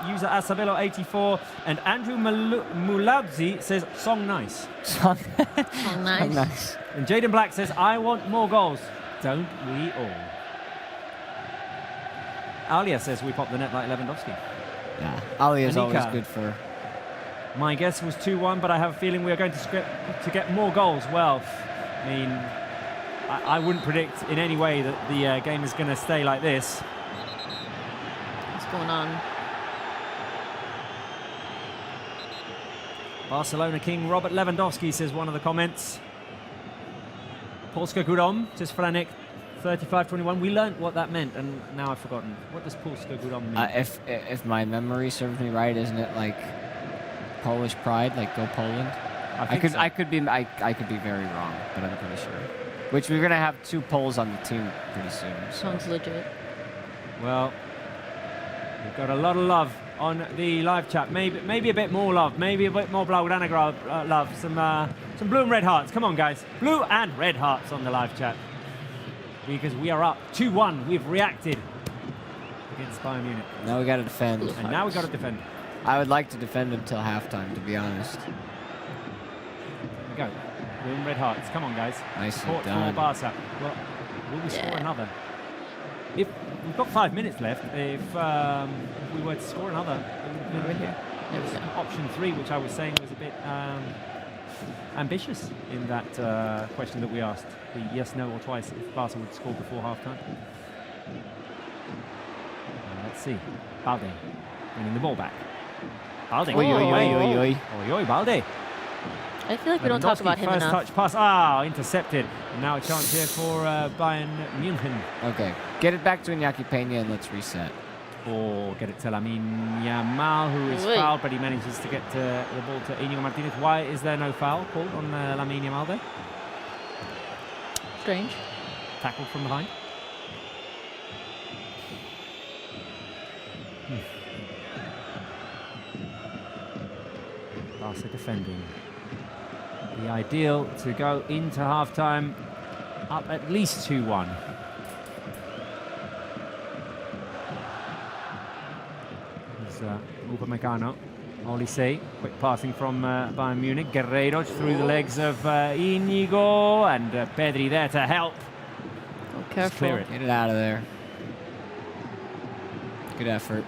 Speaker 1: user Asabelo84, and Andrew Mulabzi says song nice.
Speaker 3: Song
Speaker 4: Oh, nice.
Speaker 3: nice.
Speaker 1: And Jaden Black says I want more goals. Don't we all? Alia says we pop the net like Lewandowski.
Speaker 3: Yeah, Ali is always
Speaker 1: Anika.
Speaker 3: good for.
Speaker 1: My guess was 2-1, but I have a feeling we are going to get more goals. Well, I mean, I wouldn't predict in any way that the game is going to stay like this.
Speaker 4: What's going on?
Speaker 1: Barcelona King Robert Lewandowski says one of the comments. Polska Gudom says Franek 35-21. We learnt what that meant, and now I've forgotten. What does Polska Gudom mean?
Speaker 3: If my memory serves me right, isn't it like Polish pride, like go Poland? I could be very wrong, but I'm pretty sure. Which we're gonna have 2 Poles on the team pretty soon. So.
Speaker 4: Sounds legit.
Speaker 1: Well, we've got a lot of love on the live chat. Maybe a bit more love. Maybe a bit more Blaugrana love. Some blue and red hearts. Come on, guys. Blue and red hearts on the live chat. Because we are up 2-1. We've reacted against Bayern Munich.
Speaker 3: Now we gotta defend.
Speaker 1: And now we got to defend.
Speaker 3: I would like to defend until halftime, to be honest.
Speaker 1: Here we go. Blue and red hearts. Come on, guys.
Speaker 3: Nicely
Speaker 1: Support
Speaker 3: done.
Speaker 1: for Barca. Well, will we score another? If we've got 5 minutes left, if we were to score another, it would have been
Speaker 4: There we go.
Speaker 1: option 3, which I was saying was a bit ambitious in that question that we asked. The yes, no, or twice if Barca would score before half-time. Let's see. Balde winning the ball back. Balde.
Speaker 3: Oi, oi, oi, oi, oi.
Speaker 1: Oi, oi, Balde.
Speaker 4: I feel like we don't talk about him
Speaker 1: First
Speaker 4: enough.
Speaker 1: touch pass. Ah, intercepted. And now a chance here for Bayern Munich.
Speaker 3: Okay, get it back to Iñaki Peña and let's reset.
Speaker 1: Or get it to Lamine Yamal, who is
Speaker 4: Oi.
Speaker 1: fouled, but he manages to get the ball to Íñigo Martínez. Why is there no foul called on Lamine Yamal there?
Speaker 4: Strange.
Speaker 1: Tackled from behind. Barca defending. The ideal to go into half-time up at least 2-1. Upamecano, Olise, quick passing from Bayern Munich. Guerreiro through the legs of Íñigo, and Pedri there to help.
Speaker 4: Oh,
Speaker 1: Just
Speaker 4: careful.
Speaker 1: clear it.
Speaker 3: Get it out of there. Good effort.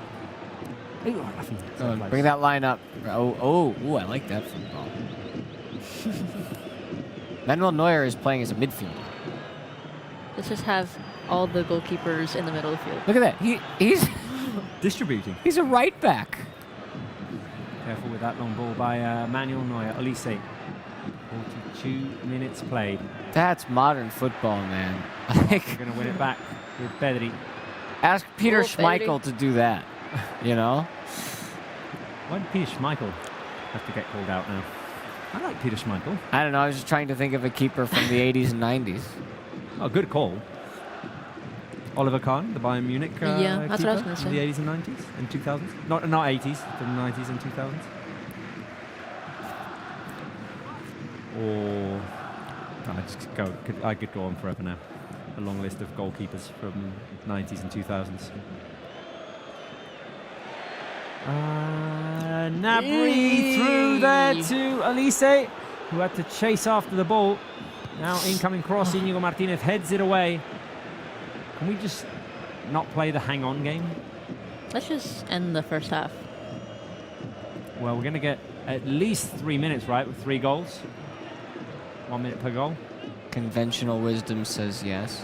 Speaker 3: Bring that line up. Oh, I like that football. Manuel Neuer is playing as a midfielder.
Speaker 4: Let's just have all the goalkeepers in the middle of the field.
Speaker 3: Look at that. He's
Speaker 1: Distributing.
Speaker 3: he's a right back.
Speaker 1: Careful with that long ball by Manuel Neuer. Olise. 42 minutes played.
Speaker 3: That's modern football, man.
Speaker 1: We're
Speaker 3: Like,
Speaker 1: going to win it back with Pedri.
Speaker 3: ask Peter
Speaker 4: Oh,
Speaker 3: Schmeichel to do that. You know?
Speaker 1: Why did Peter Schmeichel have to get called out now? I like Peter Schmeichel.
Speaker 3: I don't know. I was just trying to think of a keeper from the 80s and 90s.
Speaker 1: Oh, good call. Oliver Kahn, the Bayern Munich
Speaker 4: Yeah, that's what I was
Speaker 1: keeper
Speaker 4: gonna
Speaker 1: in
Speaker 4: say.
Speaker 1: the 80s and 90s and 2000s. Not 80s, the 90s and 2000s. Or I could go on forever now. A long list of goalkeepers from 90s and 2000s. Nabry through there to Olise, who had to chase after the ball. Now incoming cross, Íñigo Martínez heads it away. Can we just not play the hang-on game?
Speaker 4: Let's just end the first half.
Speaker 1: Well, we're going to get at least 3 minutes, right, with 3 goals. 1 minute per goal.
Speaker 3: Conventional wisdom says yes.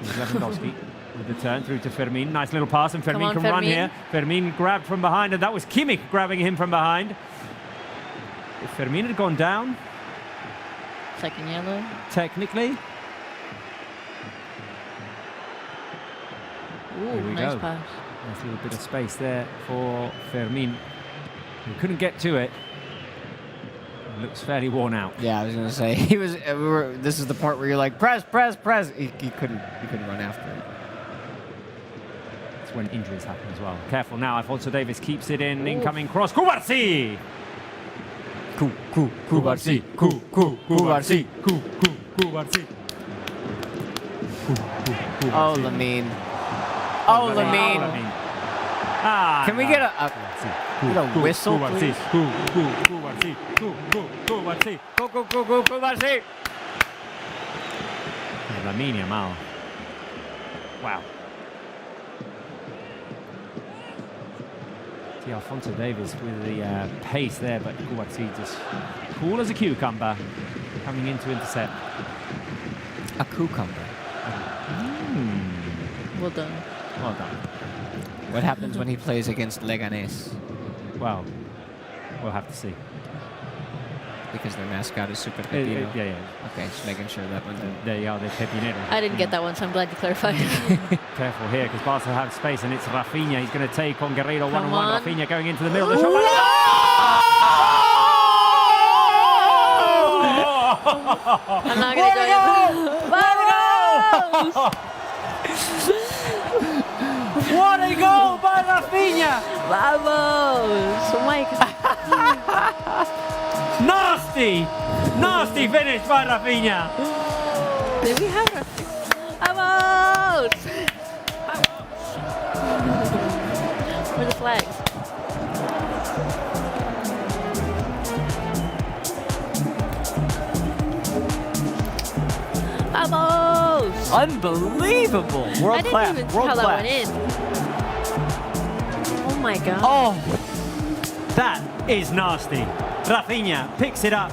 Speaker 1: Here's Lewandowski with the turn through to Fermin. Nice little pass, and Fermin
Speaker 4: on,
Speaker 1: can run
Speaker 4: Fermin.
Speaker 1: here. Fermin grabbed from behind, and that was Kimmich grabbing him from behind. If Fermin had gone down,
Speaker 4: Second yellow.
Speaker 1: technically,
Speaker 4: Ooh,
Speaker 1: Here we
Speaker 4: nice
Speaker 1: go.
Speaker 4: pass.
Speaker 1: nice little bit of space there for Fermin. He couldn't get to it. He looks fairly worn out.
Speaker 3: Yeah, I was gonna say he was. This is the part where you're like press. He couldn't run after it.
Speaker 1: That's when injuries happen as well. Careful now. Alfonso Davies keeps it in. Incoming cross. Kubarsi!
Speaker 3: Kubarsi.
Speaker 1: Kubarsi!
Speaker 3: Oh, Lamine. Oh, Lamine.
Speaker 1: Ah,
Speaker 3: Can we get a whistle, please?
Speaker 1: Kubarsi!
Speaker 3: Kubarsi.
Speaker 1: Lamine Yamal. Wow. See Alphonso Davies with the pace there, but Kouassi just cool as a cucumber coming in to intercept.
Speaker 3: A cucumber.
Speaker 4: Well done.
Speaker 1: Well done.
Speaker 3: What happens when he plays against Leganés?
Speaker 1: Well, we'll have to see.
Speaker 3: Because their mascot is Super Pepino.
Speaker 1: Yeah.
Speaker 3: Okay, just making sure that one.
Speaker 1: There you are, they're Pepinero.
Speaker 4: I didn't get that one, so I'm glad you clarified.
Speaker 1: Careful here, because Barca have space, and it's Rafinha. He's going to take on Guerreiro
Speaker 4: Come
Speaker 1: one-on-one.
Speaker 4: on.
Speaker 1: Rafinha going into the middle of the shot.
Speaker 4: I'm not going to go.
Speaker 1: What a goal by Rafinha!
Speaker 4: Vamos! Oh my God.
Speaker 1: Nasty finish by Rafinha.
Speaker 4: Did we have Rafinha? Vamos! Where are the flags? Vamos!
Speaker 3: Unbelievable! World
Speaker 4: I didn't
Speaker 3: class.
Speaker 4: even see
Speaker 3: World
Speaker 4: how
Speaker 3: class.
Speaker 4: that went in. Oh my God.
Speaker 1: Oh, that is nasty. Rafinha picks it up,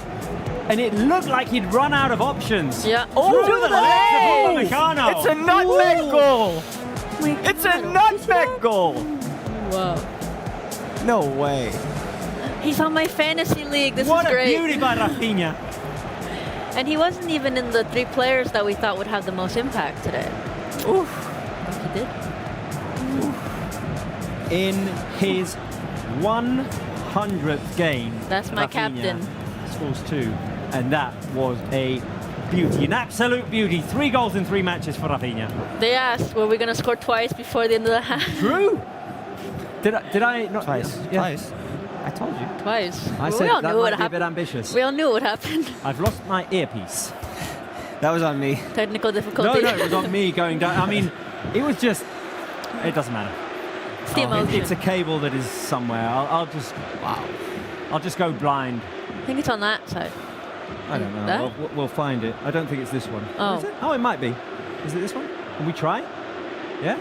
Speaker 1: and it looked like he'd run out of options.
Speaker 4: Yeah.
Speaker 1: Through the legs of Upamecano.
Speaker 3: It's a nutmeg goal!
Speaker 4: Oh my
Speaker 3: It's a
Speaker 4: God.
Speaker 3: nutmeg goal!
Speaker 4: Whoa.
Speaker 3: No way.
Speaker 4: He's on my fantasy league. This
Speaker 1: What
Speaker 4: is
Speaker 1: a
Speaker 4: great.
Speaker 1: beauty by Rafinha.
Speaker 4: And he wasn't even in the 3 players that we thought would have the most impact today.
Speaker 3: Oof.
Speaker 4: He did.
Speaker 1: In his 100th game,
Speaker 4: That's my
Speaker 1: Rafinha
Speaker 4: captain.
Speaker 1: scores 2, and that was a beauty, an absolute beauty. 3 goals in 3 matches for Rafinha.
Speaker 4: They asked, were we going to score twice before the end of the half?
Speaker 1: Drew, did I not?
Speaker 3: Twice.
Speaker 1: Yeah.
Speaker 3: Twice. I told you.
Speaker 4: Twice.
Speaker 1: I
Speaker 4: we
Speaker 1: said
Speaker 4: all
Speaker 1: that
Speaker 4: knew what
Speaker 1: might be a bit
Speaker 4: happened.
Speaker 1: ambitious.
Speaker 4: We all knew what happened.
Speaker 1: I've lost my earpiece.
Speaker 3: That was on me.
Speaker 4: Technical
Speaker 1: No,
Speaker 4: difficulty.
Speaker 1: it was on me going down. I mean, it was just. It doesn't matter.
Speaker 4: It's the
Speaker 1: Oh,
Speaker 4: emotion.
Speaker 1: it's a cable that is somewhere. I'll just. Wow. I'll just go blind.
Speaker 4: I think it's on that side.
Speaker 1: I don't know.
Speaker 4: That?
Speaker 1: We'll find it. I don't think it's this one.
Speaker 4: Oh.
Speaker 1: Is it? Oh, it might be. Is it this one? Can we try? Yeah?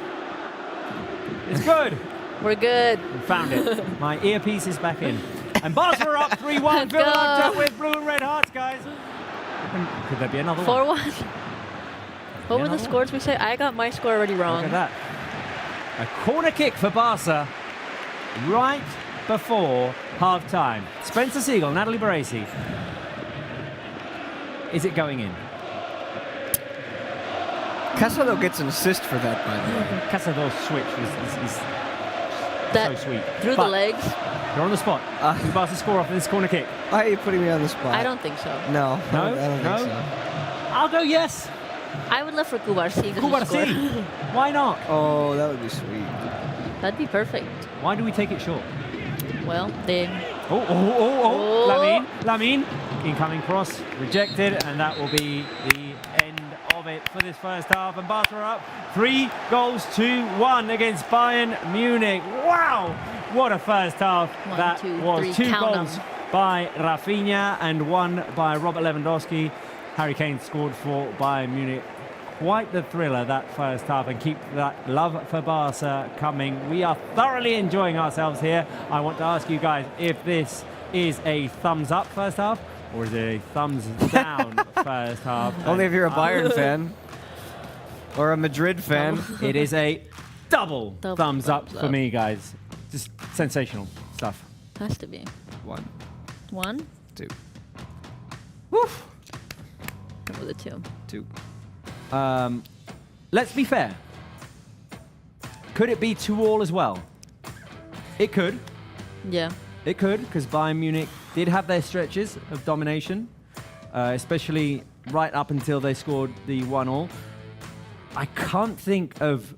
Speaker 1: It's good.
Speaker 4: We're good.
Speaker 1: We found it. My earpiece is back in. And Barca are up 3-1.
Speaker 4: Let's
Speaker 1: Good luck
Speaker 4: go.
Speaker 1: with blue and red hearts, guys. And could there be another one?
Speaker 4: 4-1. What were the
Speaker 1: another
Speaker 4: scores we say? I got my score already wrong.
Speaker 1: Look at that. A corner kick for Barca right before half-time. Spencer Siegel, Natalie Baresi. Is it going in?
Speaker 3: Casado gets an assist for that, by the way.
Speaker 1: Casado's switch is
Speaker 4: That
Speaker 1: so sweet.
Speaker 4: through
Speaker 1: But
Speaker 4: the legs?
Speaker 1: You're on the spot. Will Barca score off this corner kick?
Speaker 3: Why are you putting me on the spot?
Speaker 4: I don't think so.
Speaker 3: No.
Speaker 1: No?
Speaker 3: I don't
Speaker 1: No?
Speaker 3: think so.
Speaker 1: I'll go yes.
Speaker 4: I would love for Kouassi to
Speaker 1: Kouassi.
Speaker 4: score.
Speaker 1: Why not?
Speaker 3: Oh, that would be sweet.
Speaker 4: That'd be perfect.
Speaker 1: Why do we take it short?
Speaker 4: Well, they...
Speaker 1: Oh.
Speaker 4: Oh.
Speaker 1: Lamine. Incoming cross. Rejected. And that will be the end of it for this first half. And Barca are up 3-1 against Bayern Munich. Wow. What a first half.
Speaker 4: One,
Speaker 1: that
Speaker 4: two,
Speaker 1: was
Speaker 4: three,
Speaker 1: 2
Speaker 4: count 'em.
Speaker 1: goals by Rafinha and 1 by Robert Lewandowski. Harry Kane scored for Bayern Munich. Quite the thriller, that first half, and keep that love for Barca coming. We are thoroughly enjoying ourselves here. I want to ask you guys if this is a thumbs up first half or is it a thumbs down first half.
Speaker 3: Only if you're a Bayern fan. Or a Madrid fan.
Speaker 1: It is a double
Speaker 4: Double
Speaker 1: thumbs up
Speaker 4: thumbs
Speaker 1: for
Speaker 4: up.
Speaker 1: me, guys. Just sensational stuff.
Speaker 4: Has to be.
Speaker 3: 1,
Speaker 4: 1.
Speaker 3: 2,
Speaker 1: Woof.
Speaker 4: Come with a 2.
Speaker 3: 2.
Speaker 1: Let's be fair. Could it be 2-2 as well? It could.
Speaker 4: Yeah.
Speaker 1: It could, because Bayern Munich did have their stretches of domination, especially right up until they scored the 1-1. I can't think of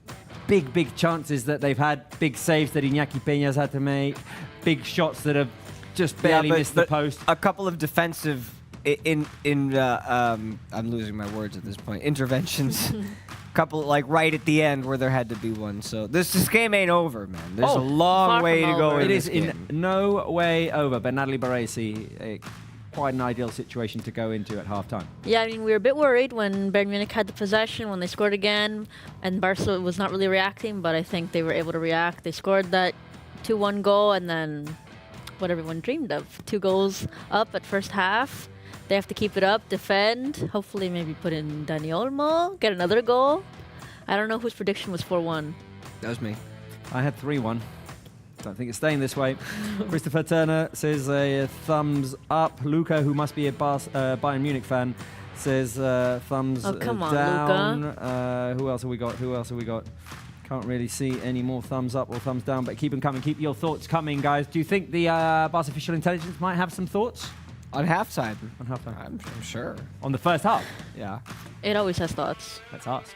Speaker 1: big chances that they've had, big saves that Iñaki Peña's had to make, big shots that have just barely missed the post.
Speaker 3: A couple of defensive I'm losing my words at this point. Interventions. Couple like right at the end where there had to be one. So this game ain't over, man. There's a long
Speaker 4: far
Speaker 3: way
Speaker 4: from
Speaker 3: to go.
Speaker 4: over.
Speaker 3: In
Speaker 1: It is
Speaker 3: this
Speaker 1: in
Speaker 3: game.
Speaker 1: no way over, but Natalie Baresi, quite an ideal situation to go into at half-time.
Speaker 4: Yeah, I mean, we were a bit worried when Bayern Munich had the possession, when they scored again, and Barca was not really reacting, but I think they were able to react. They scored that 2-1 goal, and then what everyone dreamed of. 2 goals up at first half. They have to keep it up, defend, hopefully maybe put in Dani Olmo, get another goal. I don't know whose prediction was 4-1.
Speaker 3: That was me.
Speaker 1: I had 3-1. Don't think it's staying this way. Christopher Turner says a thumbs up. Luca, who must be a Bayern Munich fan, says thumbs
Speaker 4: come on,
Speaker 1: down.
Speaker 4: Luca.
Speaker 1: Who else have we got? Can't really see any more thumbs up or thumbs down, but keep them coming. Keep your thoughts coming, guys. Do you think the Barca official intelligence might have some thoughts?
Speaker 3: On halftime.
Speaker 1: On halftime.
Speaker 3: I'm sure.
Speaker 1: On the first half?
Speaker 3: Yeah.
Speaker 4: It always has thoughts.
Speaker 1: Let's ask.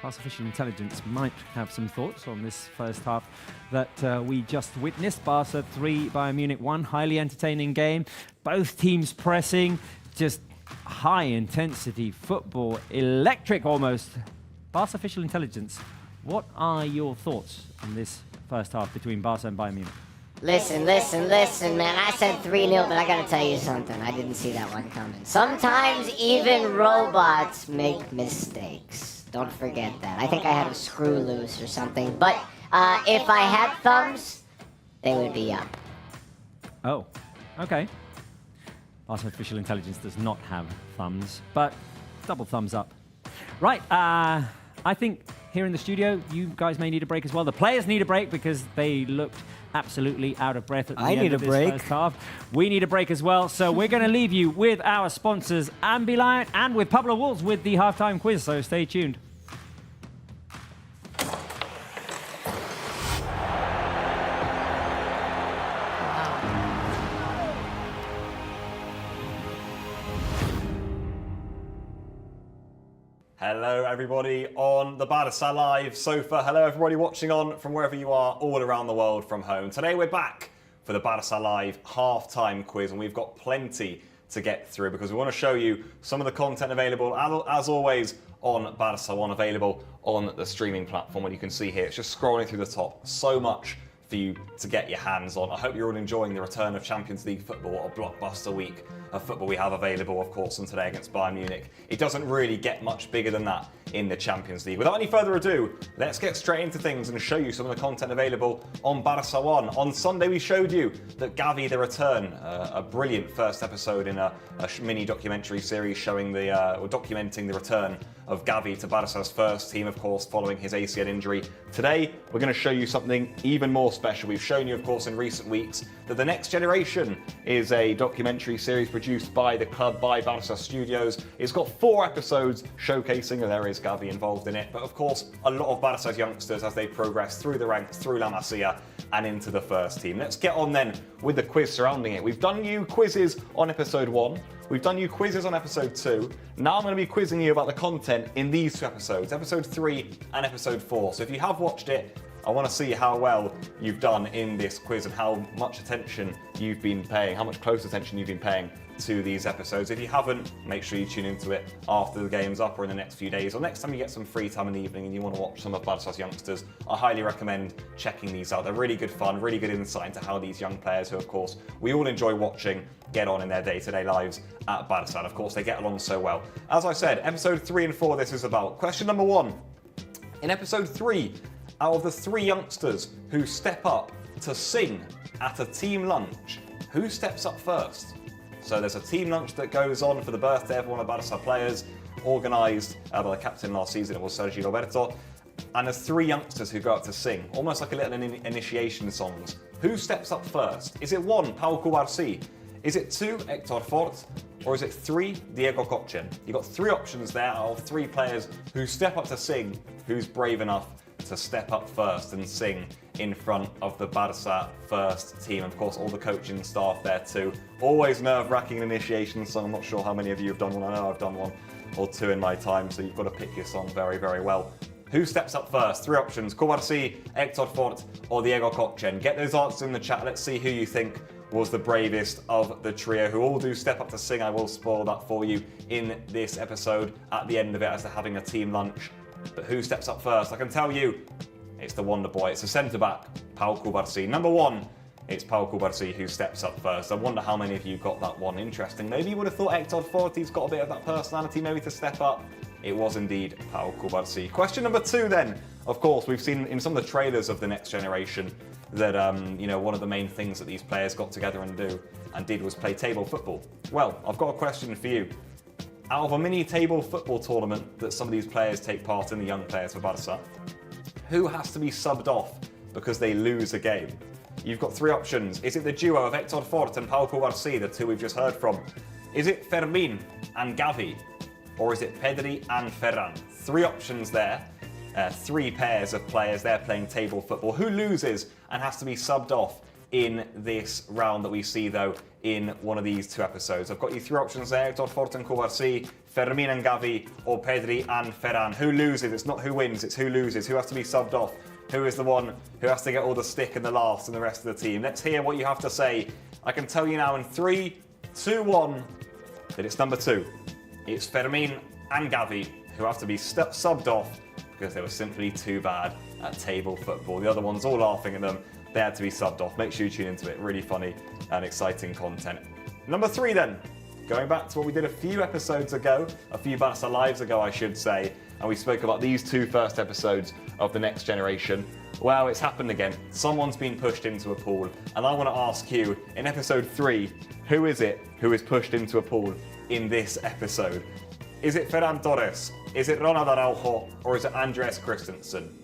Speaker 1: Artificial intelligence might have some thoughts on this first half that we just witnessed. Barca 3, Bayern Munich 1. Highly entertaining game. Both teams pressing. Just high intensity football. Electric almost. Artificial intelligence. What are your thoughts on this first half between Barca and Bayern Munich?
Speaker 7: Listen, man. I said 3-0, but I gotta tell you something. I didn't see that one coming. Sometimes even robots make mistakes. Don't forget that. I think I had a screw loose or something. But if I had thumbs, they would be up.
Speaker 1: Oh, okay. Artificial intelligence does not have thumbs, but double thumbs up. Right, I think here in the studio, you guys may need a break as well. The players need a break because they looked absolutely out of breath at the end of this first half. We need a break as well, so we're going to leave you with our sponsors, Ambiliant, and with Pablo Walls with the halftime quiz, so stay tuned.
Speaker 9: Hello everybody on the Barça Live sofa. Hello everybody watching on from wherever you are all around the world from home. Today we're back for the Barça Live halftime quiz, and we've got plenty to get through because we want to show you some of the content available as always on Barça One, available on the streaming platform. What you can see here, it's just scrolling through the top. So much for you to get your hands on. I hope you're all enjoying the return of Champions League football. What a blockbuster week of football we have available, of course, on today against Bayern Munich. It doesn't really get much bigger than that in the Champions League. Without any further ado, let's get straight into things and show you some of the content available on Barça One. On Sunday, we showed you that Gavi the Return, a brilliant first episode in a mini documentary series showing or documenting the return of Gavi to Barca's first team, of course, following his ACL injury. Today, we're going to show you something even more special. We've shown you, of course, in recent weeks that The Next Generation is a documentary series produced by the club, by Barça Studios. It's got 4 episodes showcasing, and there is Gavi involved in it, but of course, a lot of Barca's youngsters as they progress through the ranks, through La Masia, and into the first team. Let's get on then with the quiz surrounding it. We've done you quizzes on episode 1. We've done you quizzes on episode 2. Now I'm going to be quizzing you about the content in these 2 episodes, episode 3 and episode 4. So if you have watched it, I want to see how well you've done in this quiz and how much attention you've been paying, how much close attention you've been paying to these episodes. If you haven't, make sure you tune into it after the game's up or in the next few days, or next time you get some free time in the evening and you want to watch some of Barca's youngsters. I highly recommend checking these out. They're really good fun, really good insight into how these young players, who of course we all enjoy watching, get on in their day-to-day lives at Barca. And of course they get along so well. As I said, episode 3 and 4 this is about. Question number 1. In episode 3, out of the 3 youngsters who step up to sing at a team lunch, who steps up first? So there's a team lunch that goes on for the birthday of one of Barca players, organised by the captain last season, it was Sergio Roberto, and there's 3 youngsters who go up to sing, almost like a little initiation songs. Who steps up first? Is it 1, Pau Cubarsí? Is it 2, Héctor Fort? Or is it 3, Diego Kochen? You've got 3 options there out of 3 players who step up to sing, who's brave enough to step up first and sing in front of the Barca first team. Of course, all the coaching staff there too. Always nerve-wracking initiation song. I'm not sure how many of you have done one. I know I've done 1 or 2 in my time, so you've got to pick your song very, very well. Who steps up first? 3 options, Cubarsí, Héctor Fort or Diego Kochen. Get those answers in the chat. Let's see who you think was the bravest of the trio, who all do step up to sing. I will spoil that for you in this episode at the end of it as they're having a team lunch. But who steps up first? I can tell you, it's the wonder boy. It's the centre-back, Pau Cubarsí. Number 1, it's Pau Cubarsí who steps up first. I wonder how many of you got that one. Interesting. Maybe you would have thought Héctor Forti's got a bit of that personality maybe to step up. It was indeed Pau Cubarsí. Question number 2 then. Of course, we've seen in some of the trailers of the next generation that one of the main things that these players got together and did was play table football. Well, I've got a question for you. Out of a mini table football tournament that some of these players take part in, the young players for Barça, who has to be subbed off because they lose a game? You've got three options. Is it the duo of Hector Fort and Pau Cubarsí, the two we've just heard from? Is it Fermín and Gavi? Or is it Pedri and Ferran? Three options there. Three pairs of players there playing table football. Who loses and has to be subbed off in this round that we see, though, in one of these two episodes? I've got you three options there: Hector Fort and Cubarsí, Fermín and Gavi, or Pedri and Ferran. Who loses? It's not who wins, it's who loses. Who has to be subbed off? Who is the one who has to get all the stick and the laughs and the rest of the team? Let's hear what you have to say. I can tell you now in 3, 2, 1 that it's number 2. It's Fermín and Gavi who have to be subbed off because they were simply too bad at table football. The other ones all laughing at them. They had to be subbed off. Make sure you tune into it. Really funny and exciting content. Number 3 then. Going back to what we did a few episodes ago, a few Barça Lives ago, I should say, and we spoke about these two first episodes of the next generation. Well, it's happened again. Someone's been pushed into a pool, and I want to ask you, in episode 3, who is it who is pushed into a pool in this episode? Is it Ferran Torres? Is it Ronald Araujo? Or is it Andreas Christensen?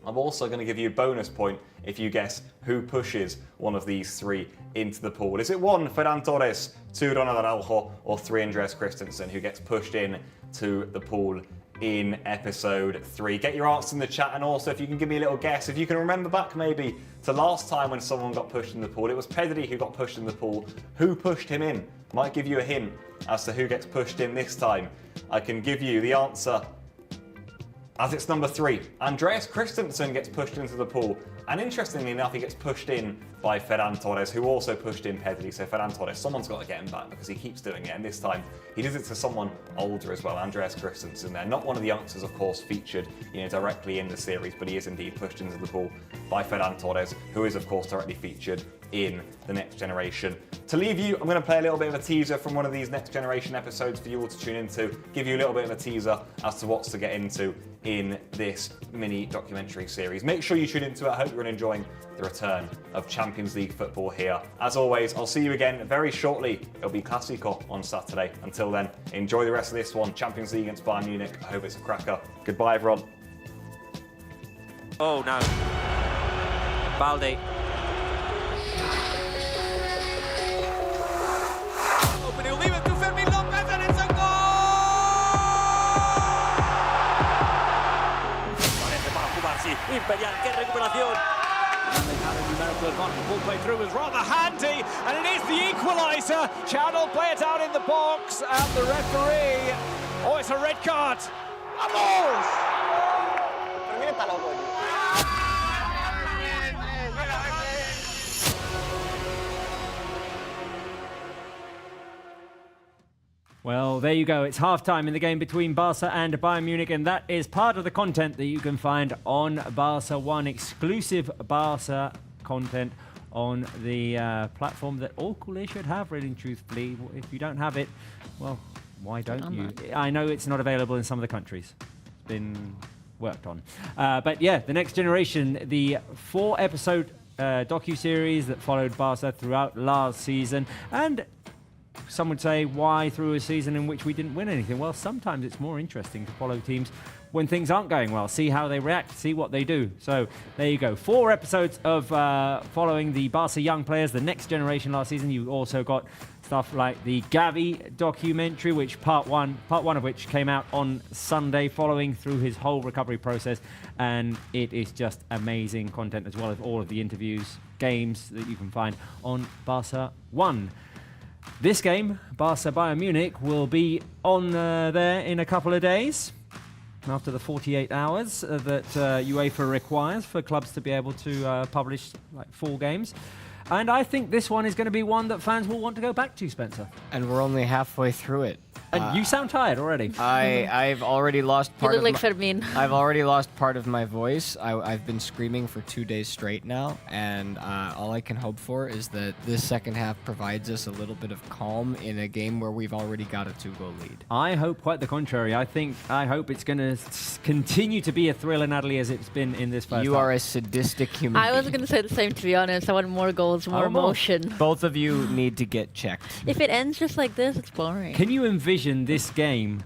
Speaker 9: I'm also going to give you a bonus point if you guess who pushes one of these three into the pool. Is it 1, Ferran Torres, 2, Ronald Araujo, or 3, Andreas Christensen, who gets pushed in to the pool in episode 3? Get your answers in the chat, and also if you can give me a little guess, if you can remember back maybe to last time when someone got pushed in the pool. It was Pedri who got pushed in the pool. Who pushed him in? Might give you a hint as to who gets pushed in this time. I can give you the answer as it's number 3. Andreas Christensen gets pushed into the pool, and interestingly enough, he gets pushed in by Ferran Torres, who also pushed in Pedri. So Ferran Torres, someone's got to get him back because he keeps doing it, and this time he does it to someone older as well. Andreas Christensen there, not one of the youngsters, of course, featured directly in the series, but he is indeed pushed into the pool by Ferran Torres, who is of course directly featured in the next generation. To leave you, I'm going to play a little bit of a teaser from one of these next generation episodes for you all to tune into, give you a little bit of a teaser as to what's to get into in this mini documentary series. Make sure you tune into it. I hope you're enjoying the return of Champions League football here. As always, I'll see you again very shortly. It'll be Clásico on Saturday. Until then, enjoy the rest of this one. Champions League against Bayern Munich. I hope it's a cracker. Goodbye, everyone.
Speaker 10: Oh, no. Balde. Open, he'll leave it to Fermín López, and it's a goal! Parece para Cubarsí. Imperial, qué recuperación. And they had a numerical advantage. Ball play through was rather handy, and it is the equaliser. Channel play it out in the box, and the referee. Oh, it's a red card. Vamos! Fermín está loco.
Speaker 1: Well, there you go. It's half-time in the game between Barca and Bayern Munich, and that is part of the content that you can find on Barça One. Exclusive Barca content on the platform that all coolies should have, really and truthfully. If you don't have it, well, why don't you? I know it's not available in some of the countries. It's been worked on. But yeah, the next generation, the 4-episode docu-series that followed Barca throughout last season, and some would say, why through a season in which we didn't win anything? Well, sometimes it's more interesting to follow teams when things aren't going well, see how they react, see what they do. So there you go. 4 episodes of following the Barca young players, the next generation last season. You also got stuff like the Gavi documentary, which part one of which came out on Sunday, following through his whole recovery process. And it is just amazing content, as well as all of the interviews, games that you can find on Barça One. This game, Barca Bayern Munich, will be on there in a couple of days, after the 48 hours that UEFA requires for clubs to be able to publish like full games. And I think this one is going to be one that fans will want to go back to, Spencer.
Speaker 3: And we're only halfway through it.
Speaker 1: And you sound tired already.
Speaker 3: I've already lost
Speaker 4: You
Speaker 3: part
Speaker 4: look
Speaker 3: of
Speaker 4: like
Speaker 3: my,
Speaker 4: Fermin.
Speaker 3: I've already lost part of my voice. I've been screaming for 2 days straight now, and all I can hope for is that this second half provides us a little bit of calm in a game where we've already got a 2-goal lead.
Speaker 1: I hope quite the contrary. I hope it's going to continue to be a thriller, Natalie, as it's been in this first
Speaker 3: You
Speaker 1: half.
Speaker 3: are a sadistic human
Speaker 4: I was
Speaker 3: being.
Speaker 4: going to say the same, to be honest. I want more goals, more
Speaker 1: Oh, more.
Speaker 4: emotion.
Speaker 3: Both of you need to get checked.
Speaker 4: If it ends just like this, it's boring.
Speaker 1: Can you envision this game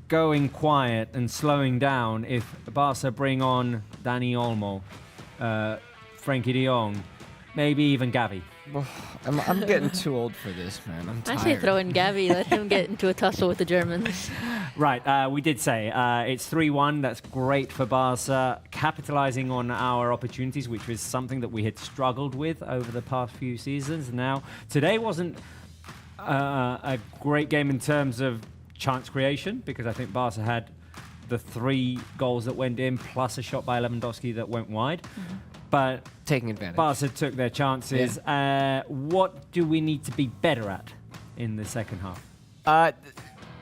Speaker 1: going quiet and slowing down if Barca bring on Dani Olmo, Frankie de Jong, maybe even Gavi?
Speaker 3: I'm getting too old for this, man. I'm
Speaker 4: I
Speaker 3: tired.
Speaker 4: say throw in Gavi, let him get into a tussle with the Germans.
Speaker 1: Right, we did say it's 3-1. That's great for Barca, capitalizing on our opportunities, which was something that we had struggled with over the past few seasons. Now, today wasn't a great game in terms of chance creation, because I think Barca had the 3 goals that went in, plus a shot by Lewandowski that went wide. But
Speaker 3: Taking advantage.
Speaker 1: Barca took their chances. What do we need to be better at in the second half?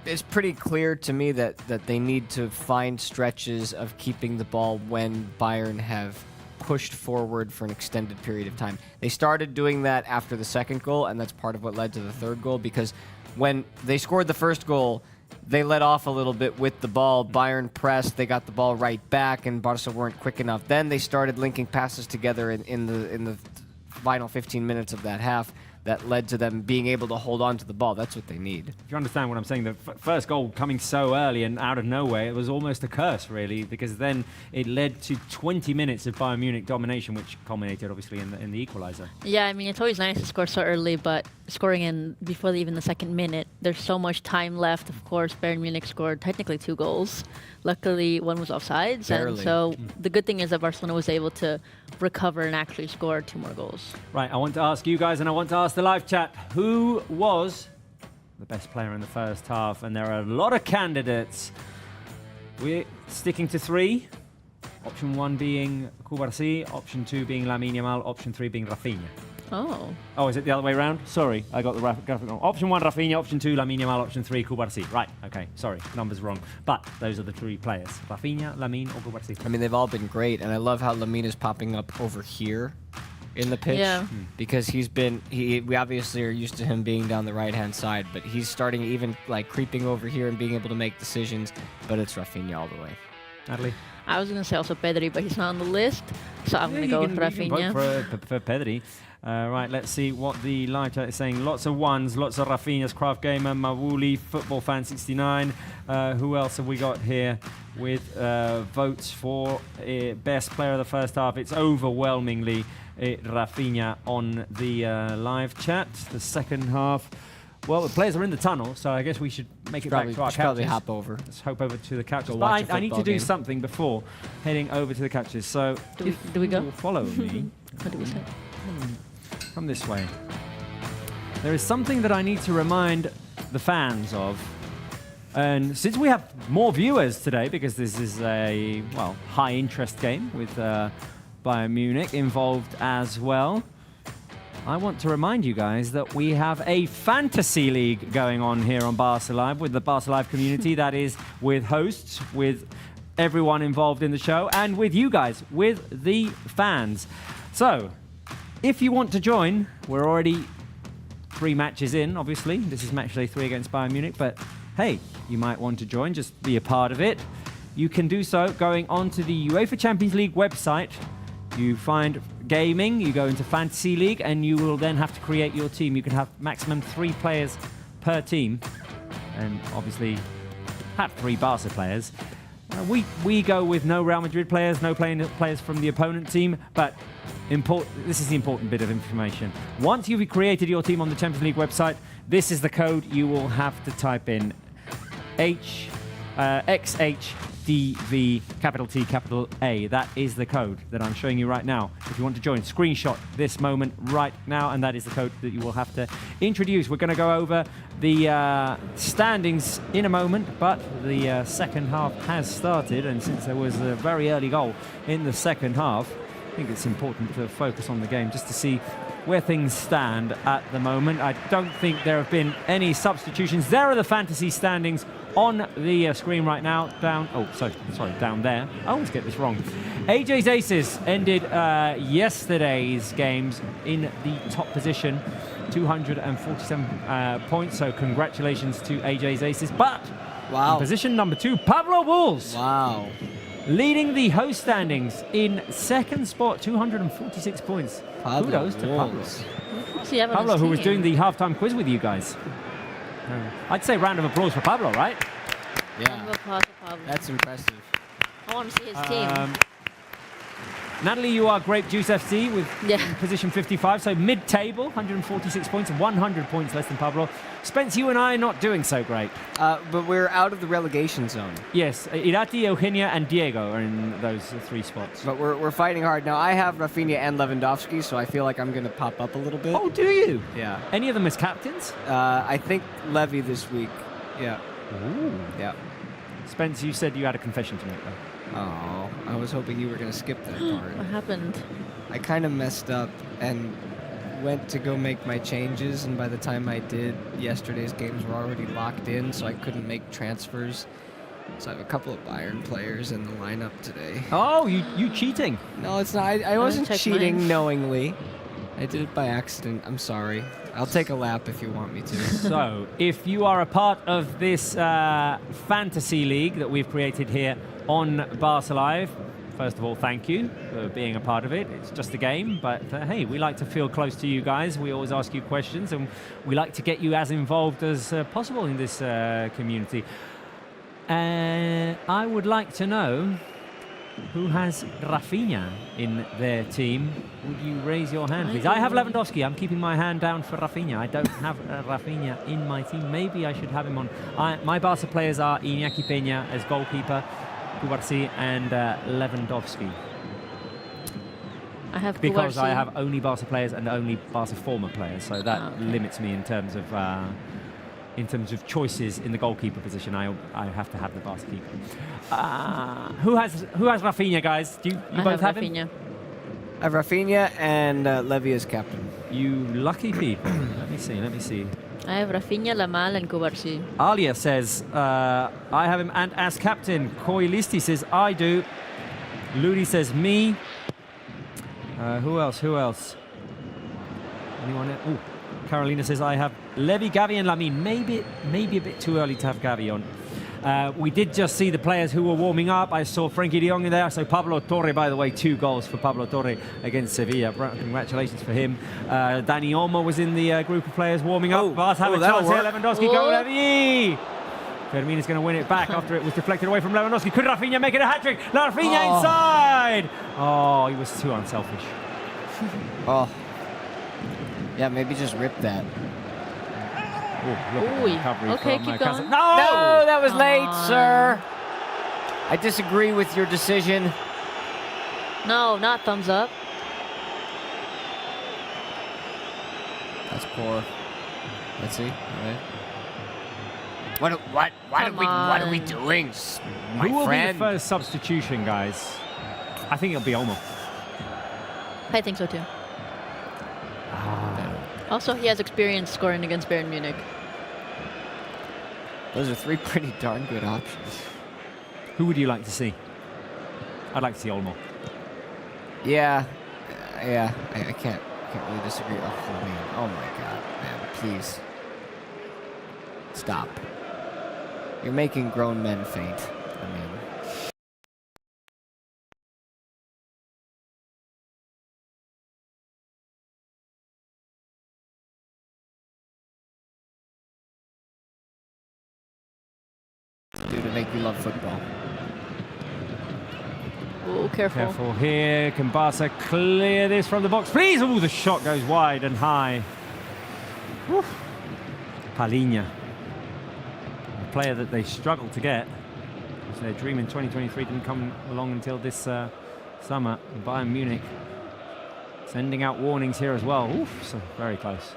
Speaker 3: It's pretty clear to me that they need to find stretches of keeping the ball when Bayern have pushed forward for an extended period of time. They started doing that after the second goal, and that's part of what led to the third goal, because when they scored the first goal, they let off a little bit with the ball. Bayern pressed, they got the ball right back, and Barca weren't quick enough. Then they started linking passes together in the final 15 minutes of that half. That led to them being able to hold on to the ball. That's what they need.
Speaker 1: If you understand what I'm saying, the first goal coming so early and out of nowhere, it was almost a curse, really, because then it led to 20 minutes of Bayern Munich domination, which culminated, obviously, in the equalizer.
Speaker 4: Yeah, I mean, it's always nice to score so early, but scoring in before even the second minute, there's so much time left. Of course, Bayern Munich scored technically 2 goals. Luckily, one was offsides, and
Speaker 3: Barely.
Speaker 4: so the good thing is that Barcelona was able to recover and actually score 2 more goals.
Speaker 1: Right, I want to ask you guys, and I want to ask the live chat, who was the best player in the first half? And there are a lot of candidates. We're sticking to 3. Option 1 being Cubarsí, option 2 being Lamine Yamal, option 3 being Rafinha. Oh, is it the other way around? Sorry, I got the graphic wrong. Option 1, Rafinha. Option 2, Lamine Yamal. Option 3, Cubarsí. Right, okay, sorry, numbers wrong. But those are the 3 players. Rafinha, Lamine, or Cubarsí.
Speaker 3: I mean, they've all been great, and I love how Lamine is popping up over here in the pitch.
Speaker 4: Yeah.
Speaker 3: Because we obviously are used to him being down the right-hand side, but he's starting even like creeping over here and being able to make decisions, but it's Rafinha all the way.
Speaker 1: Natalie?
Speaker 4: I was going to say also Pedri, but he's not on the list, so I'm going to go with
Speaker 1: You can
Speaker 4: Rafinha.
Speaker 1: vote for Pedri. Right, let's see what the live chat is saying. Lots of 1s, lots of Rafinhas, Craft Gamer, Mawuli, Football Fan 69. Who else have we got here with votes for best player of the first half? It's overwhelmingly Rafinha on the live chat. The second half, well, the players are in the tunnel, so I guess we should make it back to our couches.
Speaker 3: Probably hop over.
Speaker 1: Let's hop over to the couches.
Speaker 3: Go
Speaker 1: But
Speaker 3: watch a
Speaker 1: I need to
Speaker 3: football
Speaker 1: do
Speaker 3: game.
Speaker 1: something before heading over to the couches. So
Speaker 4: Do we
Speaker 1: you
Speaker 4: go?
Speaker 1: will follow me.
Speaker 4: What do we say?
Speaker 1: Come this way. There is something that I need to remind the fans of. And since we have more viewers today, because this is a, well, high-interest game with Bayern Munich involved as well, I want to remind you guys that we have a fantasy league going on here on Barca Live with the Barca Live community. That is with hosts, with everyone involved in the show, and with you guys, with the fans. So, if you want to join, we're already 3 matches in, obviously. This is match day 3 against Bayern Munich, but hey, you might want to join, just be a part of it. You can do so going onto the UEFA Champions League website. You find gaming, you go into Fantasy League, and you will then have to create your team. You can have maximum 3 players per team, and obviously have 3 Barca players. We go with no Real Madrid players, no players from the opponent team, but this is the important bit of information. Once you've created your team on the Champions League website, this is the code you will have to type in. XHDV, capital T, capital A. That is the code that I'm showing you right now. If you want to join, screenshot this moment right now, and that is the code that you will have to introduce. We're going to go over the standings in a moment, but the second half has started, and since there was a very early goal in the second half, I think it's important to focus on the game just to see where things stand at the moment. I don't think there have been any substitutions. There are the fantasy standings on the screen right now. Down there. I always get this wrong. AJ's Aces ended yesterday's games in the top position, 247 points. So congratulations to AJ's Aces. But in position number 2, Pablo Bulls.
Speaker 3: Wow.
Speaker 1: Leading the host standings in second spot, 246 points. Kudos to Pablo. Pablo, who was doing the halftime quiz with you guys. I'd say round of applause for Pablo, right?
Speaker 3: Yeah. That's impressive.
Speaker 4: I want to see his team.
Speaker 1: Natalie, you are Grape Juice FC with position 55, so mid-table, 146 points, 100 points less than Pablo. Spence, you and I are not doing so great.
Speaker 3: But we're out of the relegation zone.
Speaker 1: Yes, Irati, Eugenia, and Diego are in those 3 spots.
Speaker 3: But we're fighting hard. Now, I have Rafinha and Lewandowski, so I feel like I'm going to pop up a little bit.
Speaker 1: Oh, do you?
Speaker 3: Yeah.
Speaker 1: Any of them as captains?
Speaker 3: I think Levy this week. Yeah.
Speaker 1: Ooh.
Speaker 3: Yeah.
Speaker 1: Spence, you said you had a confession to make, though.
Speaker 3: Oh, I was hoping you were going to skip that part.
Speaker 4: What happened?
Speaker 3: I kind of messed up and went to go make my changes, and by the time I did, yesterday's games were already locked in, so I couldn't make transfers. So I have a couple of Bayern players in the lineup today.
Speaker 1: Oh, you cheating?
Speaker 3: No, it's not. I wasn't
Speaker 4: check
Speaker 3: cheating
Speaker 4: mine.
Speaker 3: knowingly. I did it by accident. I'm sorry. I'll take a lap if you want me to.
Speaker 1: So, if you are a part of this fantasy league that we've created here on Barça Live, first of all, thank you for being a part of it. It's just a game, but hey, we like to feel close to you guys. We always ask you questions, and we like to get you as involved as possible in this community. I would like to know who has Rafinha in their team. Would you raise your hand, please? I have Lewandowski. I'm keeping my hand down for Rafinha. I don't have Rafinha in my team. Maybe I should have him on. My Barca players are Iñaki Peña as goalkeeper, Kubarsi, and Lewandowski.
Speaker 4: I have
Speaker 1: because
Speaker 4: Kubarsi.
Speaker 1: I have only Barca players and only Barca former players, so that limits me in terms of choices in the goalkeeper position. I have to have the Barca keeper. Who has Rafinha, guys? Do you both have
Speaker 4: Rafinha.
Speaker 1: him?
Speaker 3: I have Rafinha and Levy as captain.
Speaker 1: You lucky people. Let me see.
Speaker 4: I have Rafinha, Lamal, and Kubarsi.
Speaker 1: Alia says, I have him and as captain. Koi Listi says, I do. Ludi says, me. Who else? Anyone else? Ooh, Carolina says, I have Levy, Gavi, and Lamine. Maybe a bit too early to have Gavi on. We did just see the players who were warming up. I saw Frankie de Jong in there. I saw Pablo Torre, by the way, 2 goals for Pablo Torre against Sevilla. Congratulations for him. Dani Olmo was in the group of players warming up. Barca have a chance here. Lewandowski, go Levy! Fermin is going to win it back after it was deflected away from Lewandowski. Could Rafinha make it a hat-trick? Rafinha inside! Oh, he was too unselfish.
Speaker 3: Oh. Yeah, maybe just rip that.
Speaker 4: Okay, keep going.
Speaker 3: No, that was late, sir. I disagree with your decision.
Speaker 4: No, not thumbs up.
Speaker 3: That's poor. Let's see. All right. What are we doing? My
Speaker 1: Who will
Speaker 3: friend.
Speaker 1: be the first substitution, guys? I think it'll be Olmo.
Speaker 4: I think so too. Also, he has experience scoring against Bayern Munich.
Speaker 3: Those are 3 pretty darn good options.
Speaker 1: Who would you like to see? I'd like to see Olmo.
Speaker 3: Yeah, I can't really disagree. Oh man, oh my God, man, please stop. You're making grown men faint. I mean. To make you love football.
Speaker 4: Oh, careful.
Speaker 1: Careful here. Can Barca clear this from the box, please? Oh, the shot goes wide and high. Woo. Palinha, a player that they struggled to get. Their dream in 2023 didn't come along until this summer. Bayern Munich sending out warnings here as well. Oof, so very close.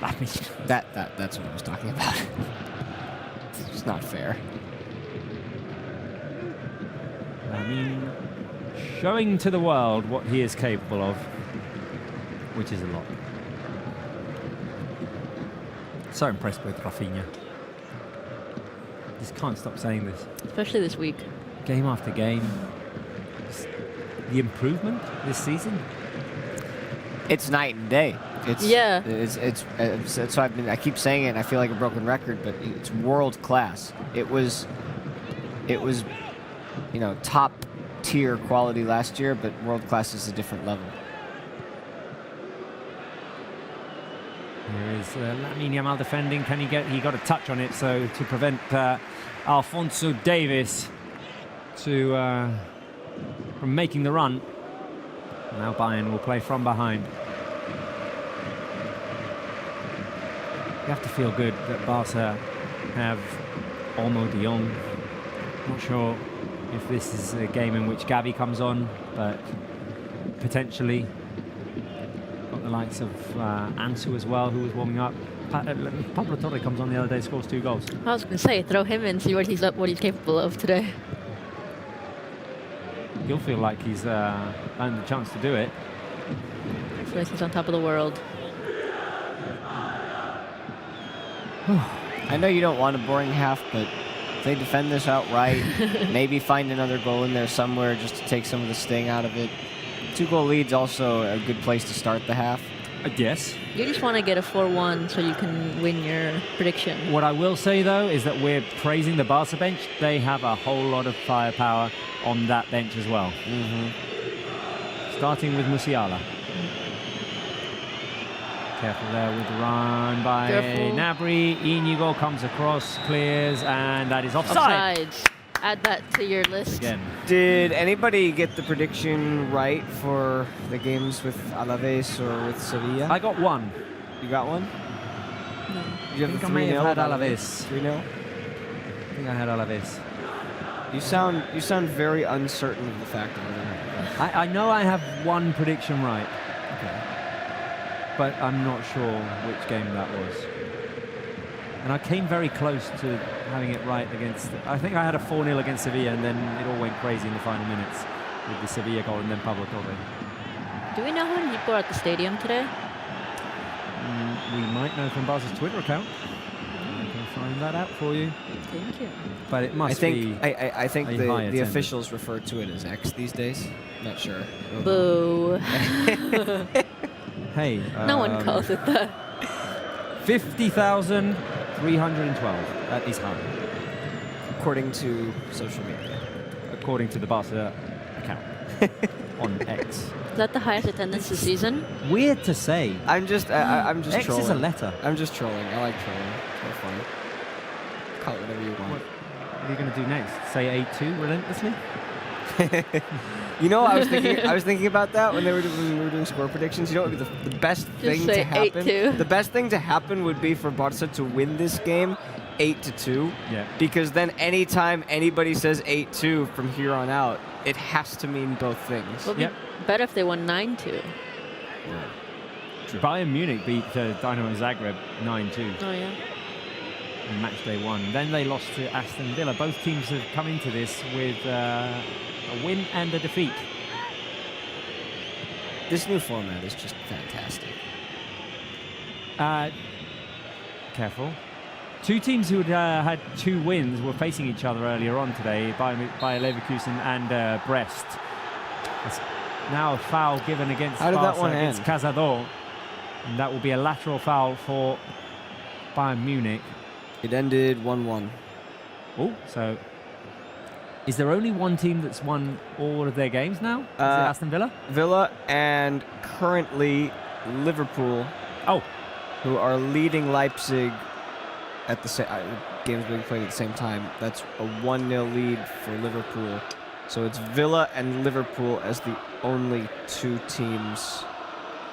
Speaker 3: That's what I was talking about. It's not fair.
Speaker 1: Lamine showing to the world what he is capable of, which is a lot. So impressed with Rafinha. Just can't stop saying this.
Speaker 4: Especially this week.
Speaker 1: Game after game. Just the improvement this season.
Speaker 3: It's night and day. It's
Speaker 4: Yeah.
Speaker 3: So I keep saying it and I feel like a broken record, but it's world class. It was top tier quality last year, but world class is a different level.
Speaker 1: Here is Lamine Yamal defending. Can he get? He got a touch on it, so to prevent Alphonso Davies from making the run. Now Bayern will play from behind. You have to feel good that Barca have Olmo de Jong. Not sure if this is a game in which Gavi comes on, but potentially. Got the likes of Ansu as well, who was warming up. Pablo Torre comes on the other day, scores 2 goals.
Speaker 4: I was going to say, throw him in, see what he's capable of today.
Speaker 1: He'll feel like he's earned the chance to do it.
Speaker 4: Feels like he's on top of the world.
Speaker 3: I know you don't want a boring half, but if they defend this outright, maybe find another goal in there somewhere just to take some of the sting out of it. 2-goal lead's also a good place to start the half.
Speaker 1: Yes.
Speaker 4: You just want to get a 4-1 so you can win your prediction.
Speaker 1: What I will say, though, is that we're praising the Barca bench. They have a whole lot of firepower on that bench as well. Starting with Musiala. Careful there with the run by Gnabry. Inigo comes across, clears, and that is offside.
Speaker 4: Offsides. Add that to your list.
Speaker 1: Again.
Speaker 3: Did anybody get the prediction right for the games with Alaves or with Sevilla?
Speaker 1: I got 1.
Speaker 3: You got one?
Speaker 4: No.
Speaker 3: You have
Speaker 1: I think
Speaker 3: a
Speaker 1: I may
Speaker 3: 3-0
Speaker 1: have had
Speaker 3: with
Speaker 1: Alaves.
Speaker 3: 3-0?
Speaker 1: I think I had Alaves.
Speaker 3: You sound very uncertain of the fact of it.
Speaker 1: I know I have 1 prediction right,
Speaker 3: Okay.
Speaker 1: but I'm not sure which game that was. And I came very close to having it right against... I think I had a 4-0 against Sevilla, and then it all went crazy in the final minutes with the Sevilla goal and then Pablo Torre.
Speaker 4: Do we know how many people are at the stadium today?
Speaker 1: We might know from Barca's Twitter account. I can find that out for you.
Speaker 4: Thank you.
Speaker 1: But it must be...
Speaker 3: I think
Speaker 1: a high
Speaker 3: the
Speaker 1: attendance.
Speaker 3: officials refer to it as X these days. Not sure.
Speaker 4: Boo.
Speaker 1: Hey.
Speaker 4: No one calls it that.
Speaker 1: 50,312. That is high.
Speaker 3: According to social media.
Speaker 1: According to the Barca account on X.
Speaker 4: Is that the highest attendance this season?
Speaker 1: Weird to say.
Speaker 3: I'm just
Speaker 1: X
Speaker 3: trolling.
Speaker 1: is a letter.
Speaker 3: I'm just trolling. I like trolling. It's funny. Call it whatever you want.
Speaker 1: What are you going to do next? Say 8-2 relentlessly?
Speaker 3: You know, I was thinking about that when we were doing score predictions. You know, what would be the best thing to happen?
Speaker 4: 8-2.
Speaker 3: The best thing to happen would be for Barca to win this game 8-2.
Speaker 1: Yeah.
Speaker 3: Because then anytime anybody says 8-2 from here on out, it has to mean both things.
Speaker 4: It would be better if they won 9-2.
Speaker 1: Bayern Munich beat Dynamo Zagreb 9-2
Speaker 4: Oh, yeah.
Speaker 1: in match day 1. Then they lost to Aston Villa. Both teams have come into this with a win and a defeat.
Speaker 3: This new format is just fantastic.
Speaker 1: Careful. 2 teams who had 2 wins were facing each other earlier on today, Bayer Leverkusen and Brest. It's now a foul given against
Speaker 3: How did
Speaker 1: Barca
Speaker 3: that one
Speaker 1: against
Speaker 3: end?
Speaker 1: Cazador. And that will be a lateral foul for Bayern Munich.
Speaker 3: It ended 1-1.
Speaker 1: Oh, so is there only one team that's won all of their games now? Is it Aston Villa?
Speaker 3: Villa and currently Liverpool.
Speaker 1: Oh,
Speaker 3: who are leading Leipzig at the same games being played at the same time. That's a 1-0 lead for Liverpool. So it's Villa and Liverpool as the only 2 teams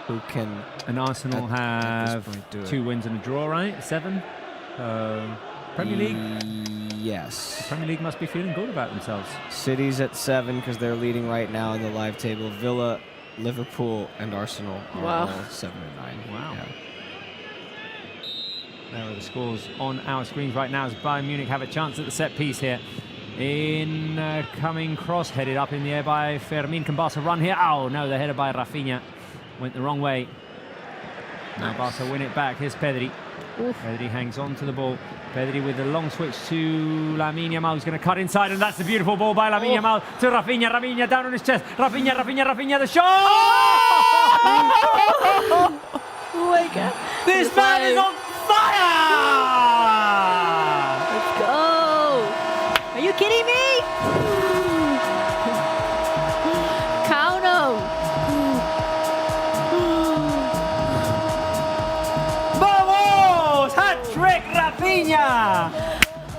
Speaker 3: who can.
Speaker 1: And Arsenal have 2 wins and a draw, right? 7. Premier League.
Speaker 3: Yes.
Speaker 1: The Premier League must be feeling good about themselves.
Speaker 3: City's at 7 because they're leading right now in the live table. Villa, Liverpool, and Arsenal are all 7 and 9.
Speaker 1: Wow.
Speaker 3: Yeah.
Speaker 1: There are the scores on our screens right now as Bayern Munich have a chance at the set piece here. Coming cross, headed up in the air by Fermin. Can Barca run here? Oh no, the header by Rafinha went the wrong way. Now Barca win it back. Here's Pedri. Pedri hangs on to the ball. Pedri with the long switch to Lamine Yamal, who's going to cut inside, and that's the beautiful ball by Lamine Yamal to Rafinha. Rafinha down on his chest. Rafinha, the shot!
Speaker 4: Oh my God.
Speaker 1: This man is on fire!
Speaker 4: Let's go! Are you kidding me? Kauno!
Speaker 1: Vamos! Hat-trick Rafinha!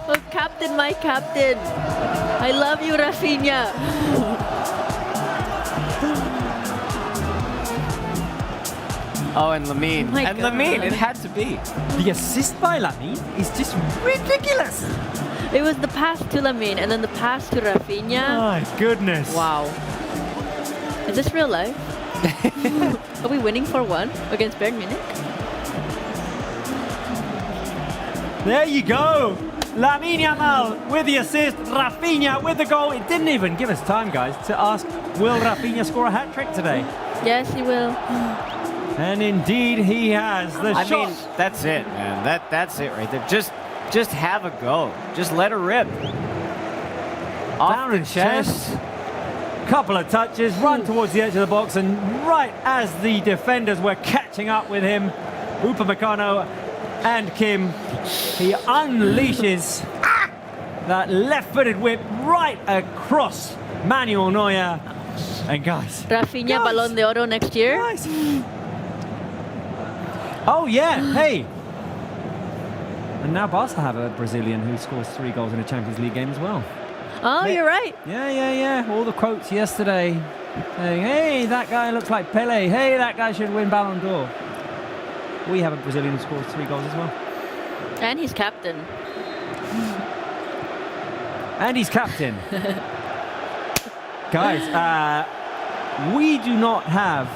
Speaker 4: Oh, captain, my captain. I love you, Rafinha.
Speaker 3: Oh, and Lamine.
Speaker 4: My
Speaker 3: And
Speaker 4: God.
Speaker 3: Lamine, it had to be.
Speaker 1: The assist by Lamine is just ridiculous.
Speaker 4: It was the pass to Lamine and then the pass to Rafinha.
Speaker 1: My goodness.
Speaker 4: Wow. Is this real life? Are we winning 4-1 against Bayern Munich?
Speaker 1: There you go. Lamine Yamal with the assist, Rafinha with the goal. It didn't even give us time, guys, to ask, will Rafinha score a hat-trick today?
Speaker 4: Yes, he will.
Speaker 1: And indeed he has. The
Speaker 3: I
Speaker 1: shot.
Speaker 3: mean, that's it, man. That's it right there. Just have a go. Just let her rip.
Speaker 1: Down in chest. Couple of touches, run towards the edge of the box, and right as the defenders were catching up with him, Upamecano and Kim, he unleashes that left-footed whip right across Manuel Neuer. And guys,
Speaker 4: Rafinha Ballon d'Oro next year.
Speaker 1: guys. Oh yeah, hey. And now Barca have a Brazilian who scores 3 goals in a Champions League game as well.
Speaker 4: Oh, you're right.
Speaker 1: Yeah. All the quotes yesterday saying, hey, that guy looks like Pele. Hey, that guy should win Ballon d'Or. We have a Brazilian who scores 3 goals as well.
Speaker 4: And he's captain.
Speaker 1: And he's captain. Guys, we do not have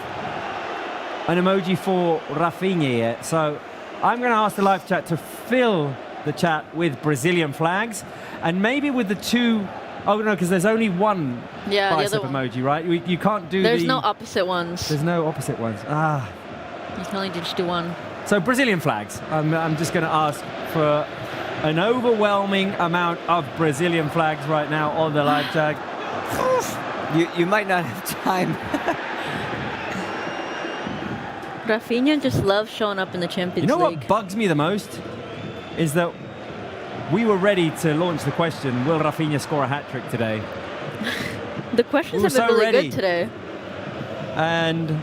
Speaker 1: an emoji for Rafinha yet, so I'm going to ask the live chat to fill the chat with Brazilian flags, and maybe with the 2. Oh no, because there's only one
Speaker 4: Yeah, the
Speaker 1: bicep
Speaker 4: other
Speaker 1: emoji, right? You can't do.
Speaker 4: There's no opposite ones.
Speaker 1: There's no opposite ones.
Speaker 4: You can only just do one.
Speaker 1: So Brazilian flags. I'm just going to ask for an overwhelming amount of Brazilian flags right now on the live chat.
Speaker 3: You might not have time.
Speaker 4: Rafinha just loves showing up in the Champions
Speaker 1: You know
Speaker 4: League.
Speaker 1: what bugs me the most is that we were ready to launch the question, will Rafinha score a hat-trick today?
Speaker 4: The questions
Speaker 1: We
Speaker 4: have
Speaker 1: were
Speaker 4: been
Speaker 1: so
Speaker 4: really
Speaker 1: ready.
Speaker 4: good today.
Speaker 1: And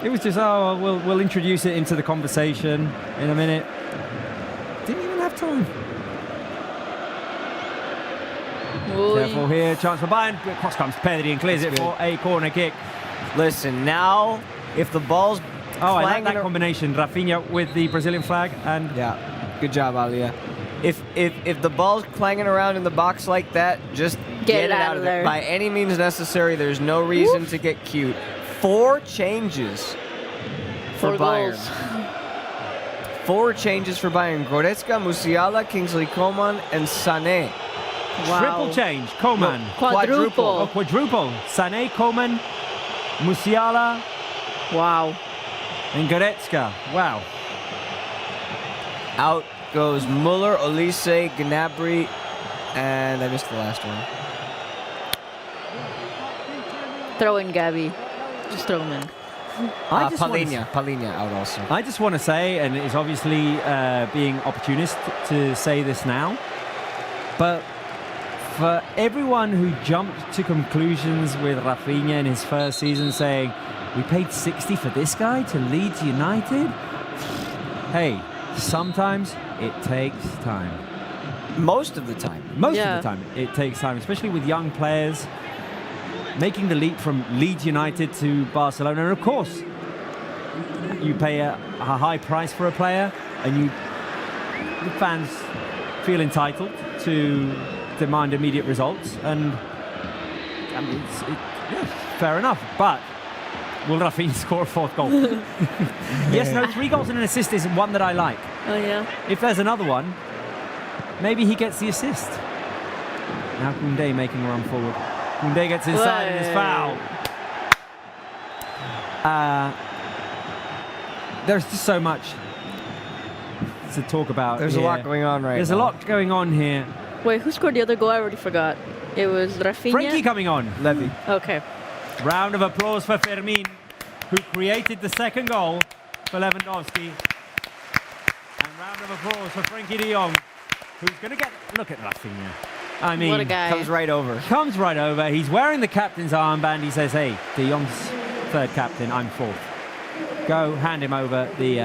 Speaker 1: it was just, we'll introduce it into the conversation in a minute. Didn't even have time.
Speaker 4: Oy.
Speaker 1: Careful here, chance for Bayern. Cross comes Pedri and clears it for a corner kick.
Speaker 3: Listen, now, if the ball's
Speaker 1: Oh, I like
Speaker 3: clanging
Speaker 1: that combination. Rafinha with the Brazilian flag and
Speaker 3: Yeah, good job, Alia. If the ball's clanging around in the box like that, just get it out of there. By any means necessary, there's no reason to get cute. 4 changes for
Speaker 4: 4
Speaker 3: Bayern.
Speaker 4: goals.
Speaker 3: 4 changes for Bayern. Goretzka, Musiala, Kingsley Coman, and Sané.
Speaker 4: Wow.
Speaker 1: triple change. Coman.
Speaker 4: Quadruple.
Speaker 1: Oh, quadruple. Sané, Coman, Musiala,
Speaker 4: Wow.
Speaker 1: and Goretzka. Wow.
Speaker 3: Out goes Muller, Olise, Gnabry, and I missed the last one.
Speaker 4: Throw in Gabby. Just throw him in.
Speaker 3: Palhinha out also.
Speaker 1: I just want to say, and it's obviously being opportunist to say this now, but for everyone who jumped to conclusions with Rafinha in his first season saying, we paid 60 for this guy to Leeds United? Hey, sometimes it takes time.
Speaker 3: Most of the time.
Speaker 1: Most of the time it takes time, especially with young players making the leap from Leeds United to Barcelona. And of course, you pay a high price for a player, and the fans feel entitled to demand immediate results. And I mean, yeah, fair enough. But will Rafinha score a 4th goal? Yes, no, 3 goals and an assist is one that I like.
Speaker 4: Oh, yeah.
Speaker 1: If there's another one, maybe he gets the assist. Now Koundé making a run forward. Koundé gets inside and is fouled. There's just so much to talk about.
Speaker 3: There's a lot going on right now.
Speaker 1: There's a lot going on here.
Speaker 4: Wait, who scored the other goal? I already forgot. It was Rafinha.
Speaker 1: Frankie coming on.
Speaker 3: Levy.
Speaker 4: Okay.
Speaker 1: Round of applause for Fermin, who created the second goal for Lewandowski. And round of applause for Frankie de Jong, who's going to get... Look at Rafinha. I mean...
Speaker 4: What a guy.
Speaker 3: Comes right over.
Speaker 1: Comes right over. He's wearing the captain's armband. He says, hey, de Jong's third captain, I'm fourth. Go, hand him over the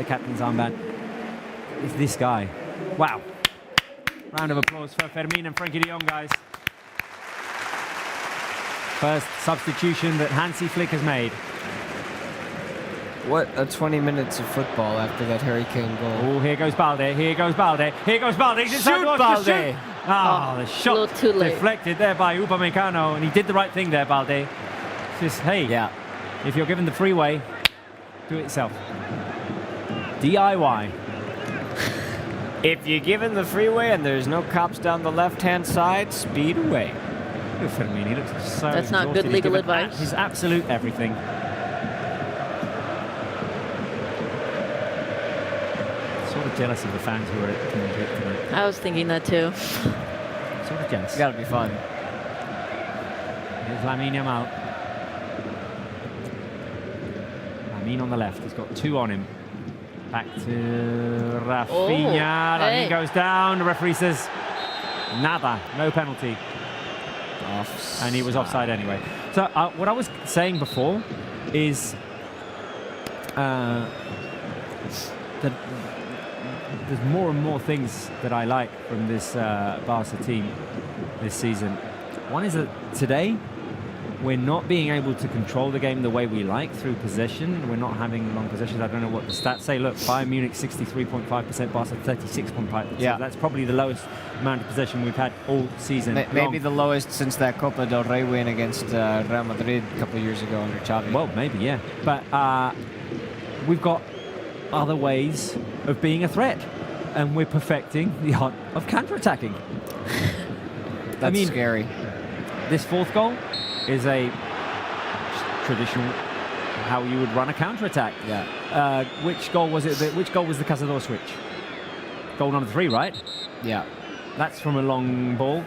Speaker 1: captain's armband. It's this guy. Wow. Round of applause for Fermin and Frankie de Jong, guys. First substitution that Hansi Flick has made.
Speaker 3: What a 20 minutes of football after that Harry Kane goal.
Speaker 1: Oh, here goes Balde. Here goes Balde. Here goes Balde. He's inside
Speaker 3: Shoot,
Speaker 1: the box to
Speaker 3: Balde.
Speaker 1: shoot. Oh, the
Speaker 4: a
Speaker 1: shot
Speaker 4: little too late.
Speaker 1: deflected there by Upamecano, and he did the right thing there, Balde. Just, hey, if you're given the freeway, do it yourself. DIY.
Speaker 3: If you're given the freeway and there's no cops down the left-hand side, speed away.
Speaker 1: Look at Fermin. He looks so
Speaker 4: That's not
Speaker 1: exhausted.
Speaker 4: good legal
Speaker 1: He's given
Speaker 4: advice.
Speaker 1: His absolute everything. Sort of jealous of the fans who are at Madrid tonight.
Speaker 4: I was thinking that too.
Speaker 1: Sort of jealous.
Speaker 3: It's gotta be fun.
Speaker 1: Here's Lamine Yamal. Lamine on the left. He's got two on him. Back to Rafinha. Lamine goes down. The referee says nada, no penalty.
Speaker 3: Offside.
Speaker 1: And he was offside anyway. So what I was saying before is that there's more and more things that I like from this Barca team this season. One is that today we're not being able to control the game the way we like through possession. We're not having long possessions. I don't know what the stats say. Look, Bayern Munich 63.5%, Barca 36.5%.
Speaker 3: Yeah.
Speaker 1: That's probably the lowest amount of possession we've had all season.
Speaker 3: Maybe the lowest since that Copa del Rey win against Real Madrid a couple of years ago under Xavi.
Speaker 1: Well, maybe, yeah. But we've got other ways of being a threat, and we're perfecting the art of counter-attacking.
Speaker 3: That's scary.
Speaker 1: This fourth goal is a traditional how you would run a counter-attack.
Speaker 3: Yeah.
Speaker 1: Which goal was it? Which goal was the Cazador switch? Goal number 3, right?
Speaker 3: Yeah.
Speaker 1: That's from a long ball.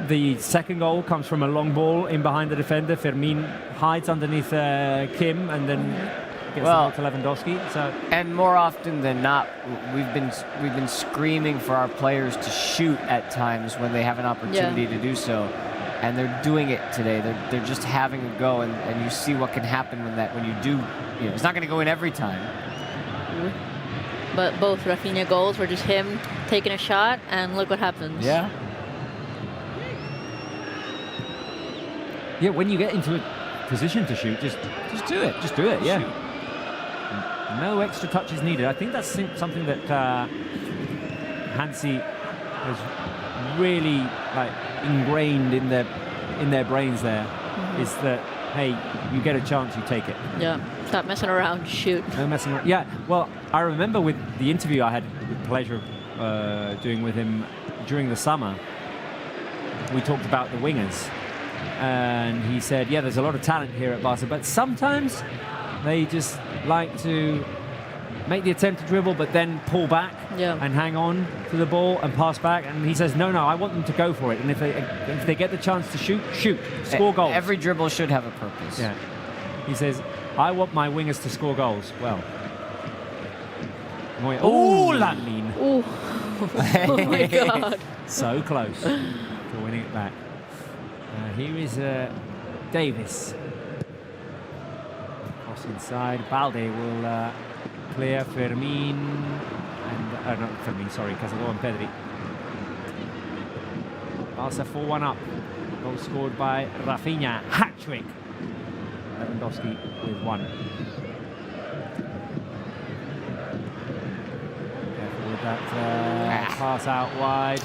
Speaker 1: The second goal comes from a long ball in behind the defender. Fermin hides underneath Kim and then gets the ball to Lewandowski. So
Speaker 3: and more often than not, we've been screaming for our players to shoot at times when they have an opportunity to do so. And they're doing it today. They're just having a go, and you see what can happen when you do. You know, it's not going to go in every time.
Speaker 4: But both Rafinha goals were just him taking a shot, and look what happens.
Speaker 3: Yeah.
Speaker 1: Yeah, when you get into a position to shoot, just do it. Just do it. Yeah. Shoot. No extra touches needed. I think that's something that Hansi has really ingrained in their brains there, is that, hey, you get a chance, you take it.
Speaker 4: Yeah, stop messing around, shoot.
Speaker 1: No messing around. Yeah, well, I remember with the interview I had the pleasure of doing with him during the summer, we talked about the wingers, and he said, yeah, there's a lot of talent here at Barca, but sometimes they just like to make the attempt to dribble, but then pull back and hang on to the ball and pass back. And he says, no, I want them to go for it. And if they get the chance to shoot, score goals.
Speaker 3: Every dribble should have a purpose.
Speaker 1: Yeah. He says, I want my wingers to score goals. Well. Oh, Lamine.
Speaker 4: Oh my God.
Speaker 1: So close to winning it back. Here is Davis. Cross inside. Balde will clear. Fermin and not Fermin, sorry, Cazador and Pedri. Barca 4-1 up. Goal scored by Rafinha. Hat-trick. Lewandowski with 1. Careful with that pass out wide.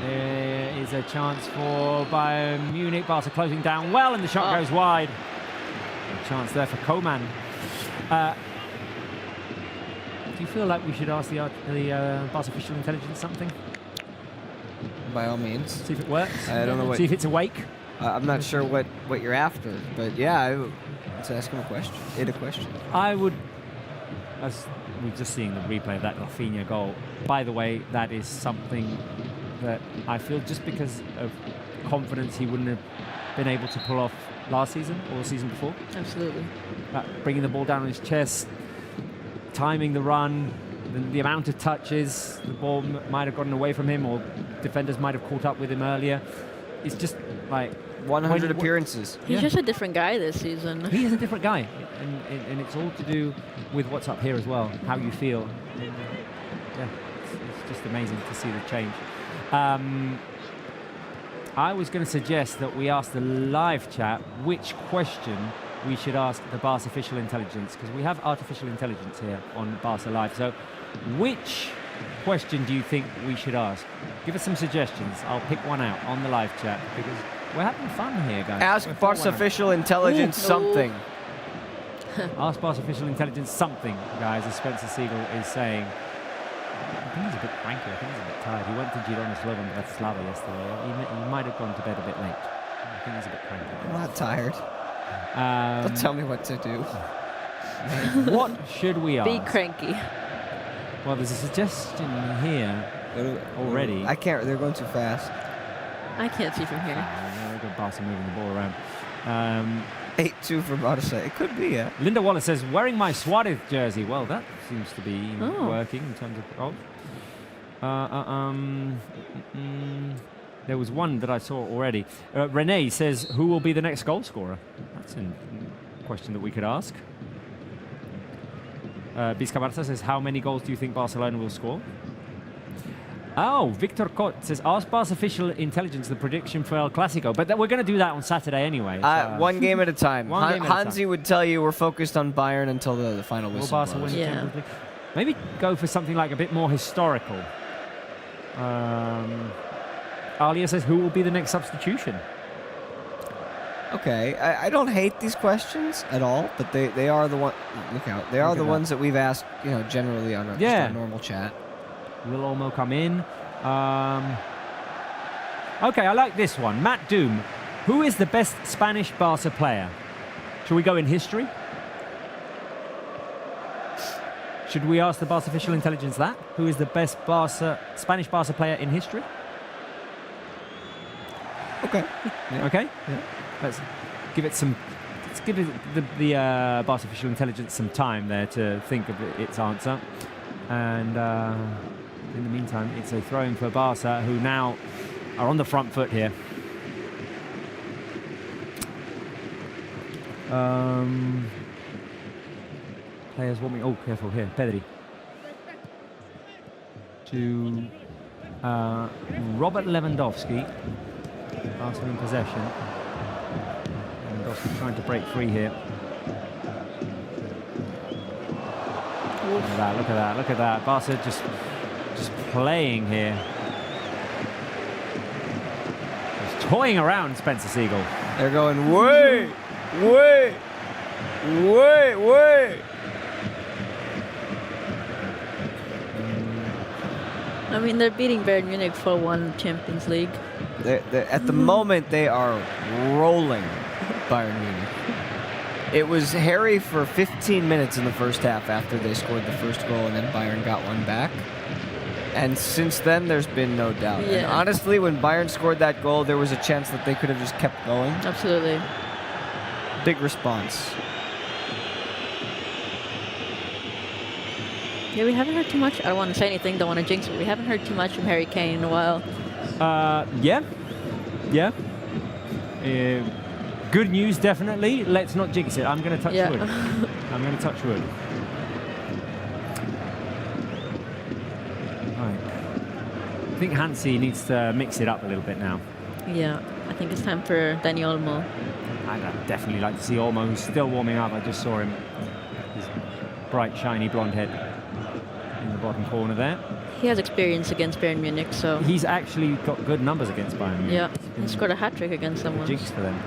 Speaker 1: There is a chance for Bayern Munich. Barca closing down well, and the shot goes wide. A chance there for Koeman. Do you feel like we should ask the Barca artificial intelligence something?
Speaker 3: by all means.
Speaker 1: See if it works.
Speaker 3: I don't know what.
Speaker 1: See if it's awake.
Speaker 3: I'm not sure what you're after, but yeah, let's ask him a question. A question.
Speaker 1: I would, as we've just seen the replay of that Rafinha goal. By the way, that is something that I feel just because of confidence he wouldn't have been able to pull off last season or the season before.
Speaker 4: Absolutely.
Speaker 1: Bringing the ball down on his chest, timing the run, the amount of touches, the ball might have gotten away from him or defenders might have caught up with him earlier. It's just like
Speaker 3: 100 appearances.
Speaker 4: He's just a different guy this season.
Speaker 1: He is a different guy, and it's all to do with what's up here as well, how you feel. Yeah, it's just amazing to see the change. I was going to suggest that we ask the live chat which question we should ask the Barça official intelligence, because we have artificial intelligence here on Barça Live. So which question do you think we should ask? Give us some suggestions. I'll pick one out on the live chat because we're having fun here, guys.
Speaker 3: Ask Barça official intelligence something.
Speaker 1: Ask Barça official intelligence something, guys, as Spencer Siegel is saying. I think he's a bit cranky. I think he's a bit tired. He went to Girona Slovan Bratislava yesterday. He might have gone to bed a bit late. I think he's a bit cranky.
Speaker 3: I'm not tired. Don't tell me what to do.
Speaker 1: What should we ask?
Speaker 4: Be cranky.
Speaker 1: Well, there's a suggestion here already.
Speaker 3: I can't. They're going too fast.
Speaker 4: I can't see from here.
Speaker 1: Very good Barca moving the ball around.
Speaker 3: 8-2 for Barca. It could be, yeah.
Speaker 1: Linda Wallace says, wearing my Suarez jersey. Well, that seems to be working in terms of... there was one that I saw already. Renee says, who will be the next goal scorer? That's a question that we could ask. Bisca Barça says, how many goals do you think Barcelona will score? Oh, Victor Cot says, ask Barça official intelligence the prediction for El Clasico. But we're going to do that on Saturday anyway. So
Speaker 3: One game at a time.
Speaker 1: One game at a time.
Speaker 3: Hansi would tell you we're focused on Bayern until the final
Speaker 1: will
Speaker 3: whistle
Speaker 1: Barca
Speaker 3: blows.
Speaker 1: win the Champions League? Maybe go for something like a bit more historical. Alia says, who will be the next substitution?
Speaker 3: Okay, I don't hate these questions at all, but they are the one. Look out! They are the ones that we've asked, generally on just a normal chat.
Speaker 1: Will Olmo come in? Okay, I like this one. Matt Doom. Who is the best Spanish Barca player? Should we go in history? Should we ask the Barca official intelligence that? Who is the best Spanish Barca player in history?
Speaker 3: Okay.
Speaker 1: Yeah. Okay. Yeah. Let's give it some. Let's give it the Barca official intelligence some time there to think of its answer. And in the meantime, it's a throw-in for Barca, who now are on the front foot here. Players warming. Oh, careful here, Pedri. To Robert Lewandowski. Arsenal in possession. Lewandowski trying to break free here. Look at that! Look at that! Look at that! Barca just playing here. Just toying around Spencer Siegel.
Speaker 3: They're going way.
Speaker 4: I mean, they're beating Bayern Munich for one Champions League.
Speaker 3: At the moment, they are rolling Bayern Munich. It was hairy for 15 minutes in the first half after they scored the first goal, and then Bayern got one back. And since then, there's been no doubt.
Speaker 4: Yeah.
Speaker 3: And honestly, when Bayern scored that goal, there was a chance that they could have just kept going.
Speaker 4: Absolutely.
Speaker 3: Big response.
Speaker 4: Yeah, we haven't heard too much. I don't want to say anything, don't want to jinx it. We haven't heard too much from Harry Kane in a while.
Speaker 1: Yeah. Good news, definitely. Let's not jinx it. I'm going to touch wood. I'm going to touch wood. Right. I think Hansi needs to mix it up a little bit now.
Speaker 4: Yeah, I think it's time for Dani Olmo.
Speaker 1: I'd definitely like to see Olmo, who's still warming up. I just saw him. His bright, shiny blonde head in the bottom corner there.
Speaker 4: He has experience against Bayern Munich, so...
Speaker 1: He's actually got good numbers against Bayern Munich.
Speaker 4: Yeah, he scored a hat-trick against someone.
Speaker 1: Jinx for them.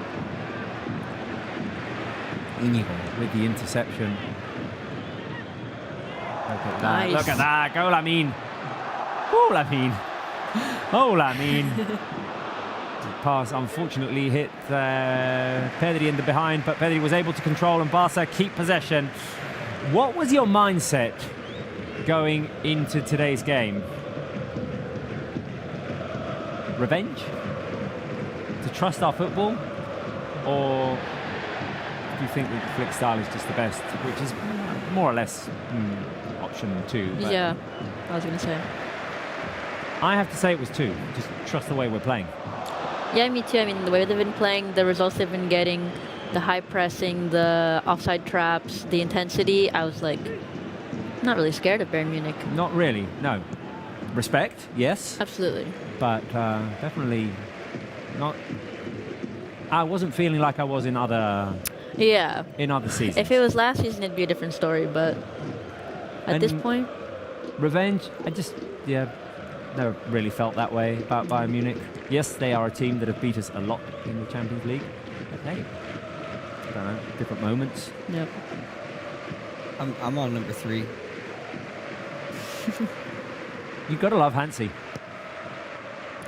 Speaker 1: Inigo with the interception. Look at that.
Speaker 4: Nice.
Speaker 1: Look at that. Go, Lamine. Oh, Lamine. Oh, Lamine. Pass unfortunately hit Pedri in the behind, but Pedri was able to control and Barca keep possession. What was your mindset going into today's game? Revenge? To trust our football? Or do you think that Flick style is just the best, which is more or less option 2?
Speaker 4: Yeah, I was going to say.
Speaker 1: I have to say it was 2. Just trust the way we're playing.
Speaker 4: Yeah, me too. I mean, the way they've been playing, the results they've been getting, the high pressing, the offside traps, the intensity, I was like, not really scared of Bayern Munich.
Speaker 1: Not really, no. Respect, yes.
Speaker 4: Absolutely.
Speaker 1: But definitely not. I wasn't feeling like I was in other seasons.
Speaker 4: If it was last season, it'd be a different story. But at this point,
Speaker 1: revenge. I just never really felt that way about Bayern Munich. Yes, they are a team that have beat us a lot in the Champions League. Okay, I don't know, different moments.
Speaker 4: Yep.
Speaker 3: I'm on number 3.
Speaker 1: You've got to love Hansi.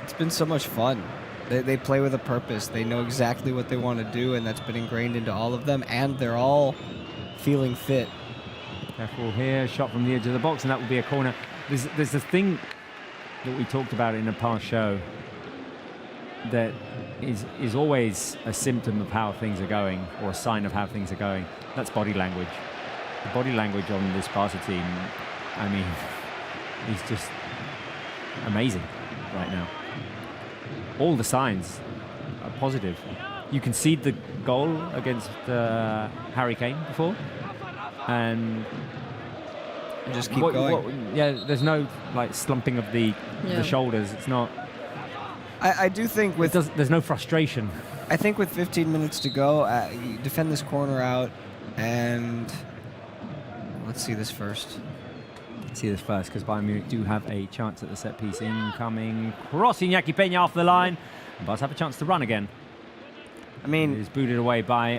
Speaker 3: It's been so much fun. They play with a purpose. They know exactly what they want to do, and that's been ingrained into all of them, and they're all feeling fit.
Speaker 1: Careful here, shot from the edge of the box, and that will be a corner. There's a thing that we talked about in a past show that is always a symptom of how things are going, or a sign of how things are going. That's body language. The body language on this Barca team, I mean, is just amazing right now. All the signs are positive. You concede the goal against Harry Kane before, and
Speaker 3: just keep going.
Speaker 1: There's no like slumping of the shoulders. It's not.
Speaker 3: I do think
Speaker 1: there's no frustration.
Speaker 3: I think with 15 minutes to go, you defend this corner out, and let's see this first.
Speaker 1: See this first, because Bayern Munich do have a chance at the set piece. Incoming cross, Iñaki Peña off the line. But have a chance to run again.
Speaker 3: I mean,
Speaker 1: it is booted away by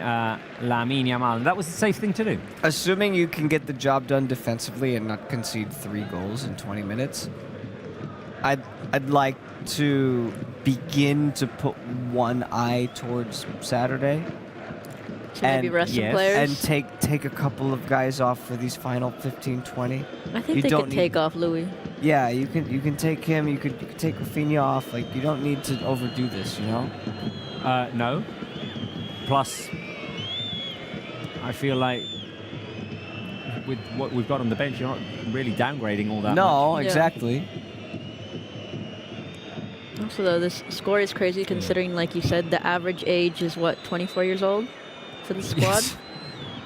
Speaker 1: Lamine Yamal, and that was the safe thing to do.
Speaker 3: Assuming you can get the job done defensively and not concede 3 goals in 20 minutes, I'd like to begin to put one eye towards Saturday.
Speaker 4: So maybe rest some players?
Speaker 3: And take a couple of guys off for these final 15, 20.
Speaker 4: I think they could take off Louis.
Speaker 3: Yeah, you can take him. You could take Rafinha off. Like, you don't need to overdo this, you know?
Speaker 1: No. Plus, I feel like with what we've got on the bench, you're not really downgrading all that much.
Speaker 3: No, exactly.
Speaker 4: Also, though, this score is crazy considering, like you said, the average age is, what, 24 years old for the squad?
Speaker 1: Yes.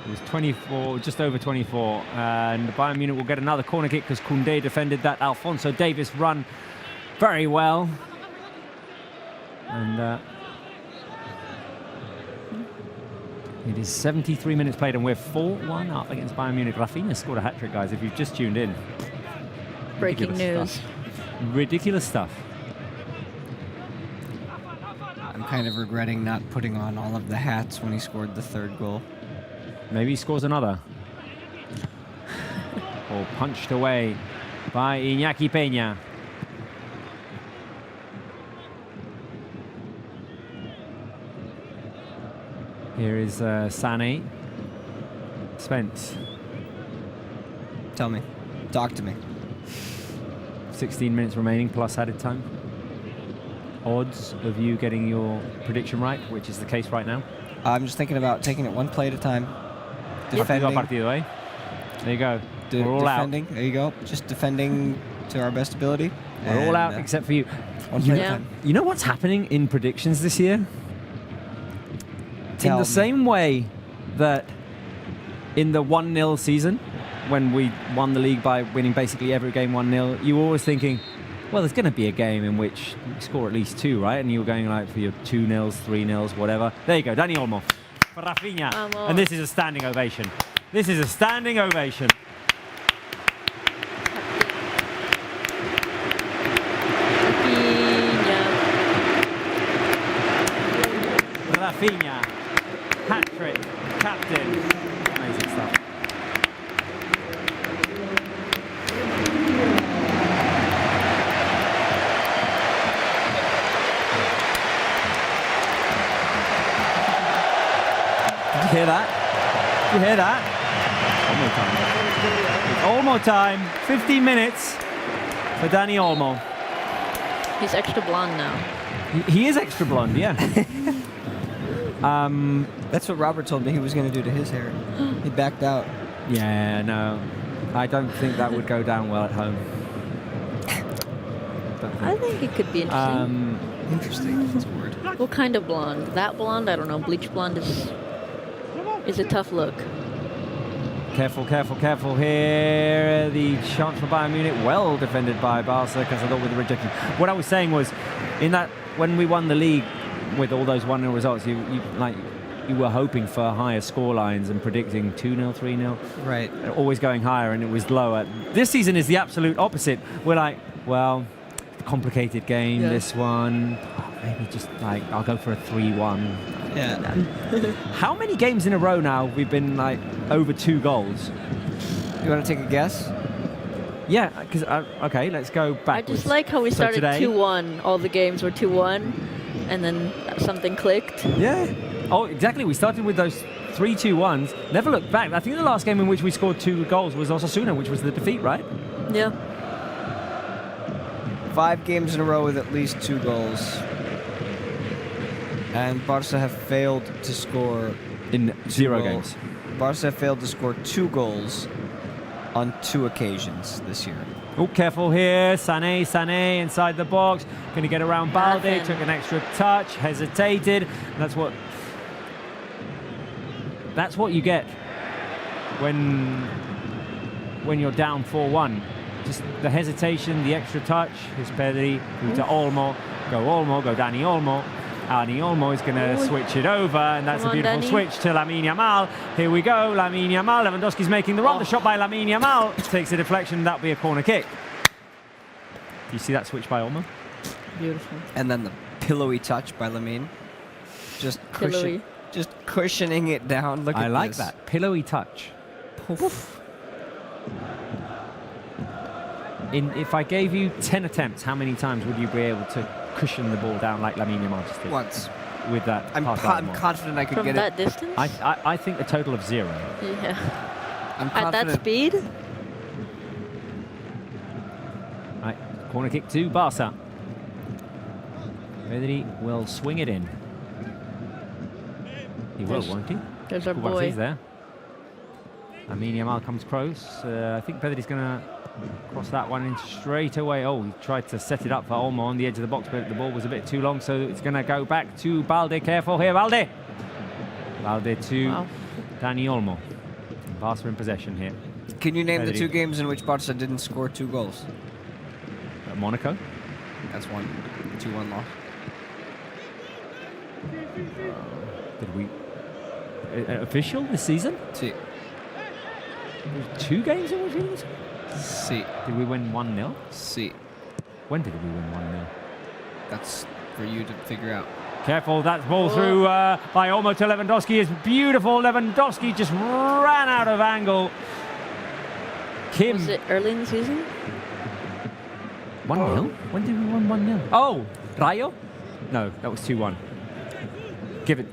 Speaker 1: It was 24, just over 24. And Bayern Munich will get another corner kick because Koundé defended that. Alphonso Davies run very well. And it is 73 minutes played, and we're 4-1 up against Bayern Munich. Rafinha scored a hat-trick, guys, if you've just tuned in.
Speaker 4: Breaking news.
Speaker 1: Stuff. Ridiculous stuff.
Speaker 3: I'm kind of regretting not putting on all of the hats when he scored the 3rd goal.
Speaker 1: Maybe he scores another. Or punched away by Iñaki Peña. Here is Sané. Spence.
Speaker 3: Tell me. Talk to me.
Speaker 1: 16 minutes remaining plus added time. Odds of you getting your prediction right, which is the case right now?
Speaker 3: I'm just thinking about taking it one play at a time. Defending.
Speaker 1: Partido, eh? There you go. We're all
Speaker 3: defending.
Speaker 1: out.
Speaker 3: There you go. Just defending to our best ability.
Speaker 1: We're all out except for you.
Speaker 3: One play at a time.
Speaker 1: You know what's happening in predictions this year? In the same way that in the 1-0 season, when we won the league by winning basically every game 1-0, you were always thinking, well, there's going to be a game in which you score at least 2, right? And you were going like for your 2-0s, 3-0s, whatever. There you go, Dani Olmo for Rafinha. And this is a standing ovation. This is a standing ovation. Rafinha, hat-trick, captain. Amazing stuff. You hear that? Olmo time. 15 minutes for Dani Olmo.
Speaker 4: He's extra blonde now.
Speaker 1: He is extra blonde, yeah.
Speaker 3: That's what Robert told me he was going to do to his hair. He backed out.
Speaker 1: Yeah, no. I don't think that would go down well at home.
Speaker 4: I think it could be interesting.
Speaker 3: Interesting. That's a word.
Speaker 4: What kind of blonde? That blonde? I don't know. Bleach blonde is a tough look.
Speaker 1: Careful, careful, careful here. The chance for Bayern Munich, well defended by Barca, because I thought with the rejection. What I was saying was, in that when we won the league with all those 1-0 results, you were hoping for higher score lines and predicting 2-0, 3-0.
Speaker 3: Right.
Speaker 1: Always going higher, and it was lower. This season is the absolute opposite. We're like, well, complicated game, this one. Maybe just like, I'll go for a 3-1.
Speaker 3: Yeah.
Speaker 1: How many games in a row now we've been like over 2 goals?
Speaker 3: You want to take a guess?
Speaker 1: Yeah, because, okay, let's go back.
Speaker 4: I just like how we started 2-1. All the games were 2-1, and then something clicked.
Speaker 1: Yeah. Oh, exactly. We started with those 3-2-1s. Never looked back. I think the last game in which we scored 2 goals was Osasuna, which was the defeat, right?
Speaker 4: Yeah.
Speaker 3: 5 games in a row with at least 2 goals. And Barca have failed to score
Speaker 1: in 0 games.
Speaker 3: Barca have failed to score 2 goals on 2 occasions this year.
Speaker 1: Oh, careful here. Sané inside the box. Going to get around Balde. Took an extra touch. Hesitated. That's what you get when you're down 4-1. Just the hesitation, the extra touch. Here's Pedri. Through to Olmo. Go Dani Olmo. Dani Olmo is going to switch it over, and that's a beautiful switch to Lamine Yamal. Here we go, Lamine Yamal. Lewandowski's making the run. The shot by Lamine Yamal takes a deflection. That'll be a corner kick. Do you see that switch by Olmo?
Speaker 4: Beautiful.
Speaker 3: And then the pillowy touch by Lamine. Just cushioning it down. Look at this.
Speaker 1: I like that. Pillowy touch.
Speaker 3: Poof.
Speaker 1: If I gave you 10 attempts, how many times would you be able to cushion the ball down like Lamine Yamal just did?
Speaker 3: Once.
Speaker 1: With that.
Speaker 3: I'm confident I could
Speaker 4: From
Speaker 3: get
Speaker 4: that
Speaker 3: it.
Speaker 4: distance?
Speaker 1: I think a total of 0.
Speaker 4: Yeah.
Speaker 3: I'm
Speaker 4: At that speed?
Speaker 1: Right, corner kick to Barca. Pedri will swing it in. He will, won't he?
Speaker 4: There's our boy.
Speaker 1: There. Lamine Yamal comes close. I think Pedri's going to cross that one in straight away. Oh, he tried to set it up for Olmo on the edge of the box, but the ball was a bit too long, so it's going to go back to Balde. Careful here, Balde. Balde to Dani Olmo. Barca in possession here.
Speaker 3: Can you name
Speaker 1: Pedri.
Speaker 3: the 2 games in which Barca didn't score 2 goals?
Speaker 1: Monaco.
Speaker 3: That's 1. 2-1 loss.
Speaker 1: Did we... official this season?
Speaker 3: See.
Speaker 1: 2 games in which we didn't score?
Speaker 3: See.
Speaker 1: Did we win 1-0?
Speaker 3: See.
Speaker 1: When did we win 1-0?
Speaker 3: That's for you to figure out.
Speaker 1: Careful, that ball through by Olmo to Lewandowski is beautiful. Lewandowski just ran out of angle. Kim.
Speaker 4: Was it early in the season?
Speaker 1: 1-0? When did we win 1-0? Oh, Rayo? No, that was 2-1. Give it.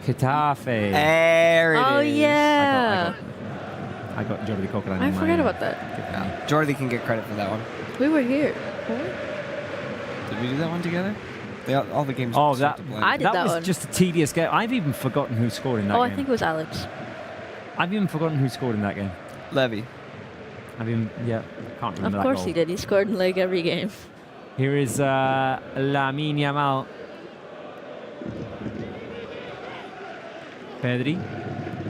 Speaker 1: Getafe.
Speaker 3: There it is.
Speaker 4: Oh, yeah.
Speaker 1: I got Jordi Coquelin.
Speaker 4: I forgot about that.
Speaker 3: Yeah. Jordi can get credit for that one.
Speaker 4: We were here.
Speaker 3: Did we do that one together? All the games.
Speaker 1: Oh, that
Speaker 4: I did that
Speaker 1: was
Speaker 4: one.
Speaker 1: just a tedious game. I've even forgotten who scored in that game.
Speaker 4: I think it was Alex.
Speaker 1: I've even forgotten who scored in that game.
Speaker 3: Levy.
Speaker 1: Can't remember that
Speaker 4: Of course
Speaker 1: goal.
Speaker 4: he did. He scored in like every game.
Speaker 1: Here is Lamine Yamal. Pedri.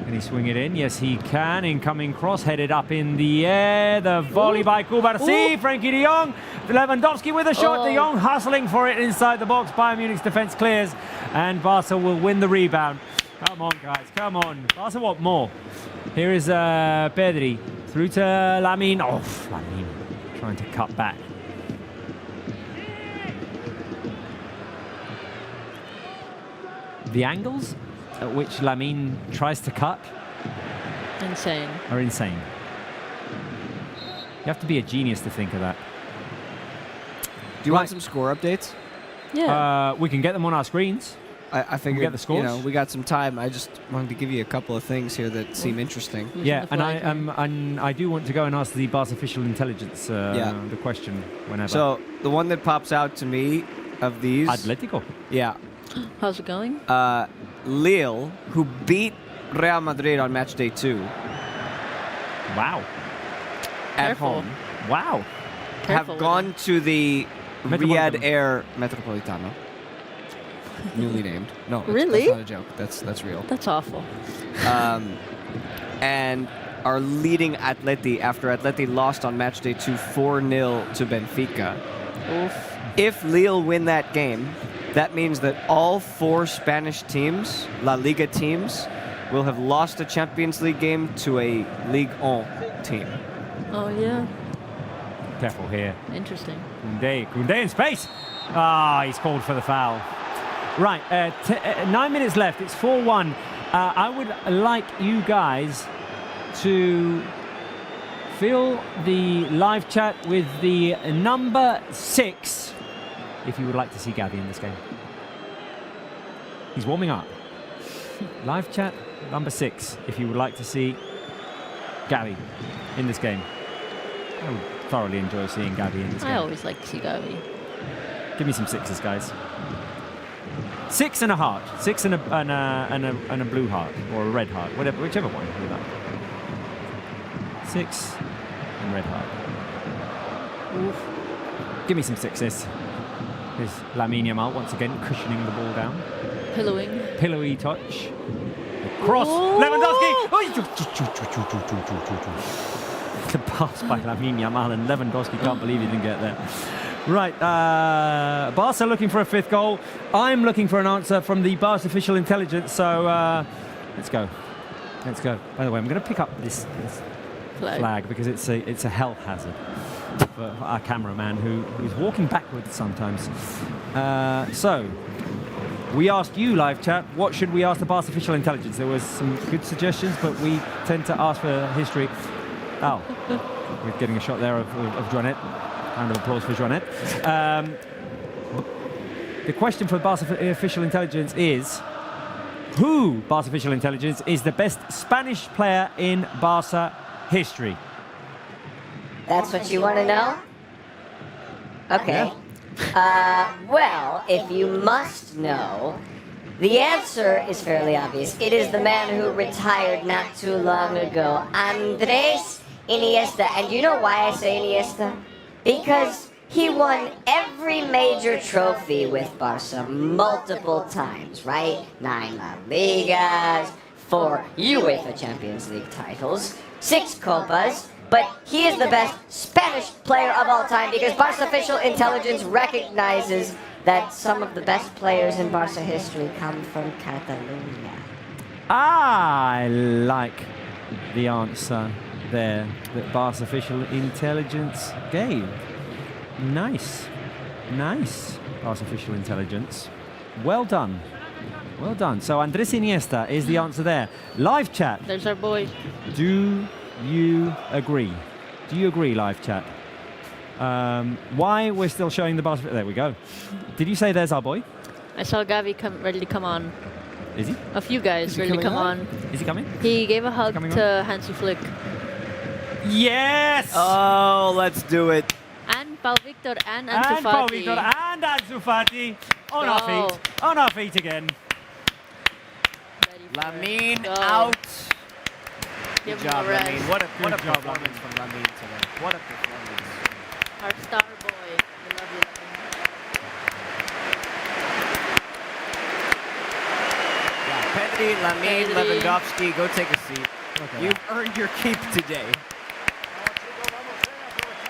Speaker 1: Can he swing it in? Yes, he can. Incoming cross, headed up in the air. The volley by Kubarsi. Frankie de Jong. Lewandowski with a shot. De Jong hustling for it inside the box. Bayern Munich's defense clears. And Barca will win the rebound. Come on, guys. Come on. Barca want more. Here is Pedri. Through to Lamine. Oh, Lamine trying to cut back. The angles at which Lamine tries to cut
Speaker 4: Insane.
Speaker 1: are insane. You have to be a genius to think of that.
Speaker 3: Do you want some score updates?
Speaker 4: Yeah.
Speaker 1: We can get them on our screens.
Speaker 3: I figured,
Speaker 1: get the scores?
Speaker 3: you know, we got some time. I just wanted to give you a couple of things here that seem interesting.
Speaker 1: Yeah, and I do want to go and ask the Barca official intelligence the question whenever.
Speaker 3: So the one that pops out to me of these,
Speaker 1: Atletico.
Speaker 3: yeah,
Speaker 4: How's it going?
Speaker 3: Lille, who beat Real Madrid on match day 2
Speaker 1: Wow.
Speaker 3: at
Speaker 4: Careful.
Speaker 3: home,
Speaker 1: Wow.
Speaker 4: Careful
Speaker 3: have gone to the
Speaker 1: Metropolitan.
Speaker 3: Riyadh Air Metropolitano, newly named. No,
Speaker 4: Really?
Speaker 3: that's not a joke. That's real.
Speaker 4: That's awful.
Speaker 3: And are leading Atleti after Atleti lost on match day 2 4-0 to Benfica.
Speaker 4: Oof.
Speaker 3: If Lille win that game, that means that all 4 Spanish teams, La Liga teams, will have lost a Champions League game to a Ligue 1 team.
Speaker 4: Oh, yeah.
Speaker 1: Careful here.
Speaker 4: Interesting.
Speaker 1: Koundé in space. Ah, he's called for the foul. Right, 9 minutes left. It's 4-1. I would like you guys to fill the live chat with the number 6 if you would like to see Gavi in this game. He's warming up. Live chat, number 6 if you would like to see Gavi in this game. I would thoroughly enjoy seeing Gavi in this game.
Speaker 4: I always like to see Gavi.
Speaker 1: Give me some 6s, guys. 6 and a heart. 6 and a blue heart or a red heart, whatever, whichever one you like. 6 and red heart. Oof. Give me some 6s. There's Lamine Yamal once again cushioning the ball down.
Speaker 4: Pillowing.
Speaker 1: Pillowy touch. The cross.
Speaker 4: Ooh.
Speaker 1: Lewandowski. The pass by Lamine Yamal, and Lewandowski can't believe he didn't get there. Right, Barca looking for a 5th goal. I'm looking for an answer from the Barca official intelligence. So let's go. Let's go. By the way, I'm going to pick up this flag because it's a health hazard for our cameraman who's walking backwards sometimes. So we asked you, live chat, what should we ask the Barca official intelligence? There was some good suggestions, but we tend to ask for history. Oh, we're getting a shot there of Joanet. Round of applause for Joanet. The question for Barca official intelligence is, who, Barca official intelligence, is the best Spanish player in Barca history?
Speaker 7: That's what you want to know? Okay. Well, if you must know, the answer is fairly obvious. It is the man who retired not too long ago, Andrés Iniesta. And you know why I say Iniesta? Because he won every major trophy with Barca multiple times, right? 9 La Ligas, 4 UEFA Champions League titles, 6 Copas, but he is the best Spanish player of all time because Barca official intelligence recognizes that some of the best players in Barca history come from Catalonia.
Speaker 1: I like the answer there that Barca official intelligence gave. Nice. Nice, Barca official intelligence. Well done. Well done. So Andrés Iniesta is the answer there. Live chat.
Speaker 4: There's our boy.
Speaker 1: Do you agree? Do you agree, live chat? Why we're still showing the Barca... There we go. Did you say there's our boy?
Speaker 4: I saw Gavi ready to come on.
Speaker 1: Is he?
Speaker 4: A few guys ready to come on.
Speaker 1: Is he coming?
Speaker 4: He gave a hug to Hansi Flick.
Speaker 1: Yes!
Speaker 3: Oh, let's do it.
Speaker 4: And Paul Victor and Ansu
Speaker 1: And Paul
Speaker 4: Fati.
Speaker 1: Victor and Ansu Fati on our
Speaker 4: Go.
Speaker 1: feet. On our feet again.
Speaker 4: Ready for
Speaker 3: Lamine
Speaker 4: it. Go.
Speaker 3: out.
Speaker 4: Give
Speaker 3: Good
Speaker 4: him
Speaker 3: job,
Speaker 4: a rest.
Speaker 3: Lamine. What a
Speaker 1: Good job,
Speaker 3: performance from Lamine today. What a performance.
Speaker 4: Our star boy. We love you, Lamine.
Speaker 3: Yeah, Pedri, Lamine,
Speaker 4: Pedri.
Speaker 3: Lewandowski, go take a seat. You've earned your keep today.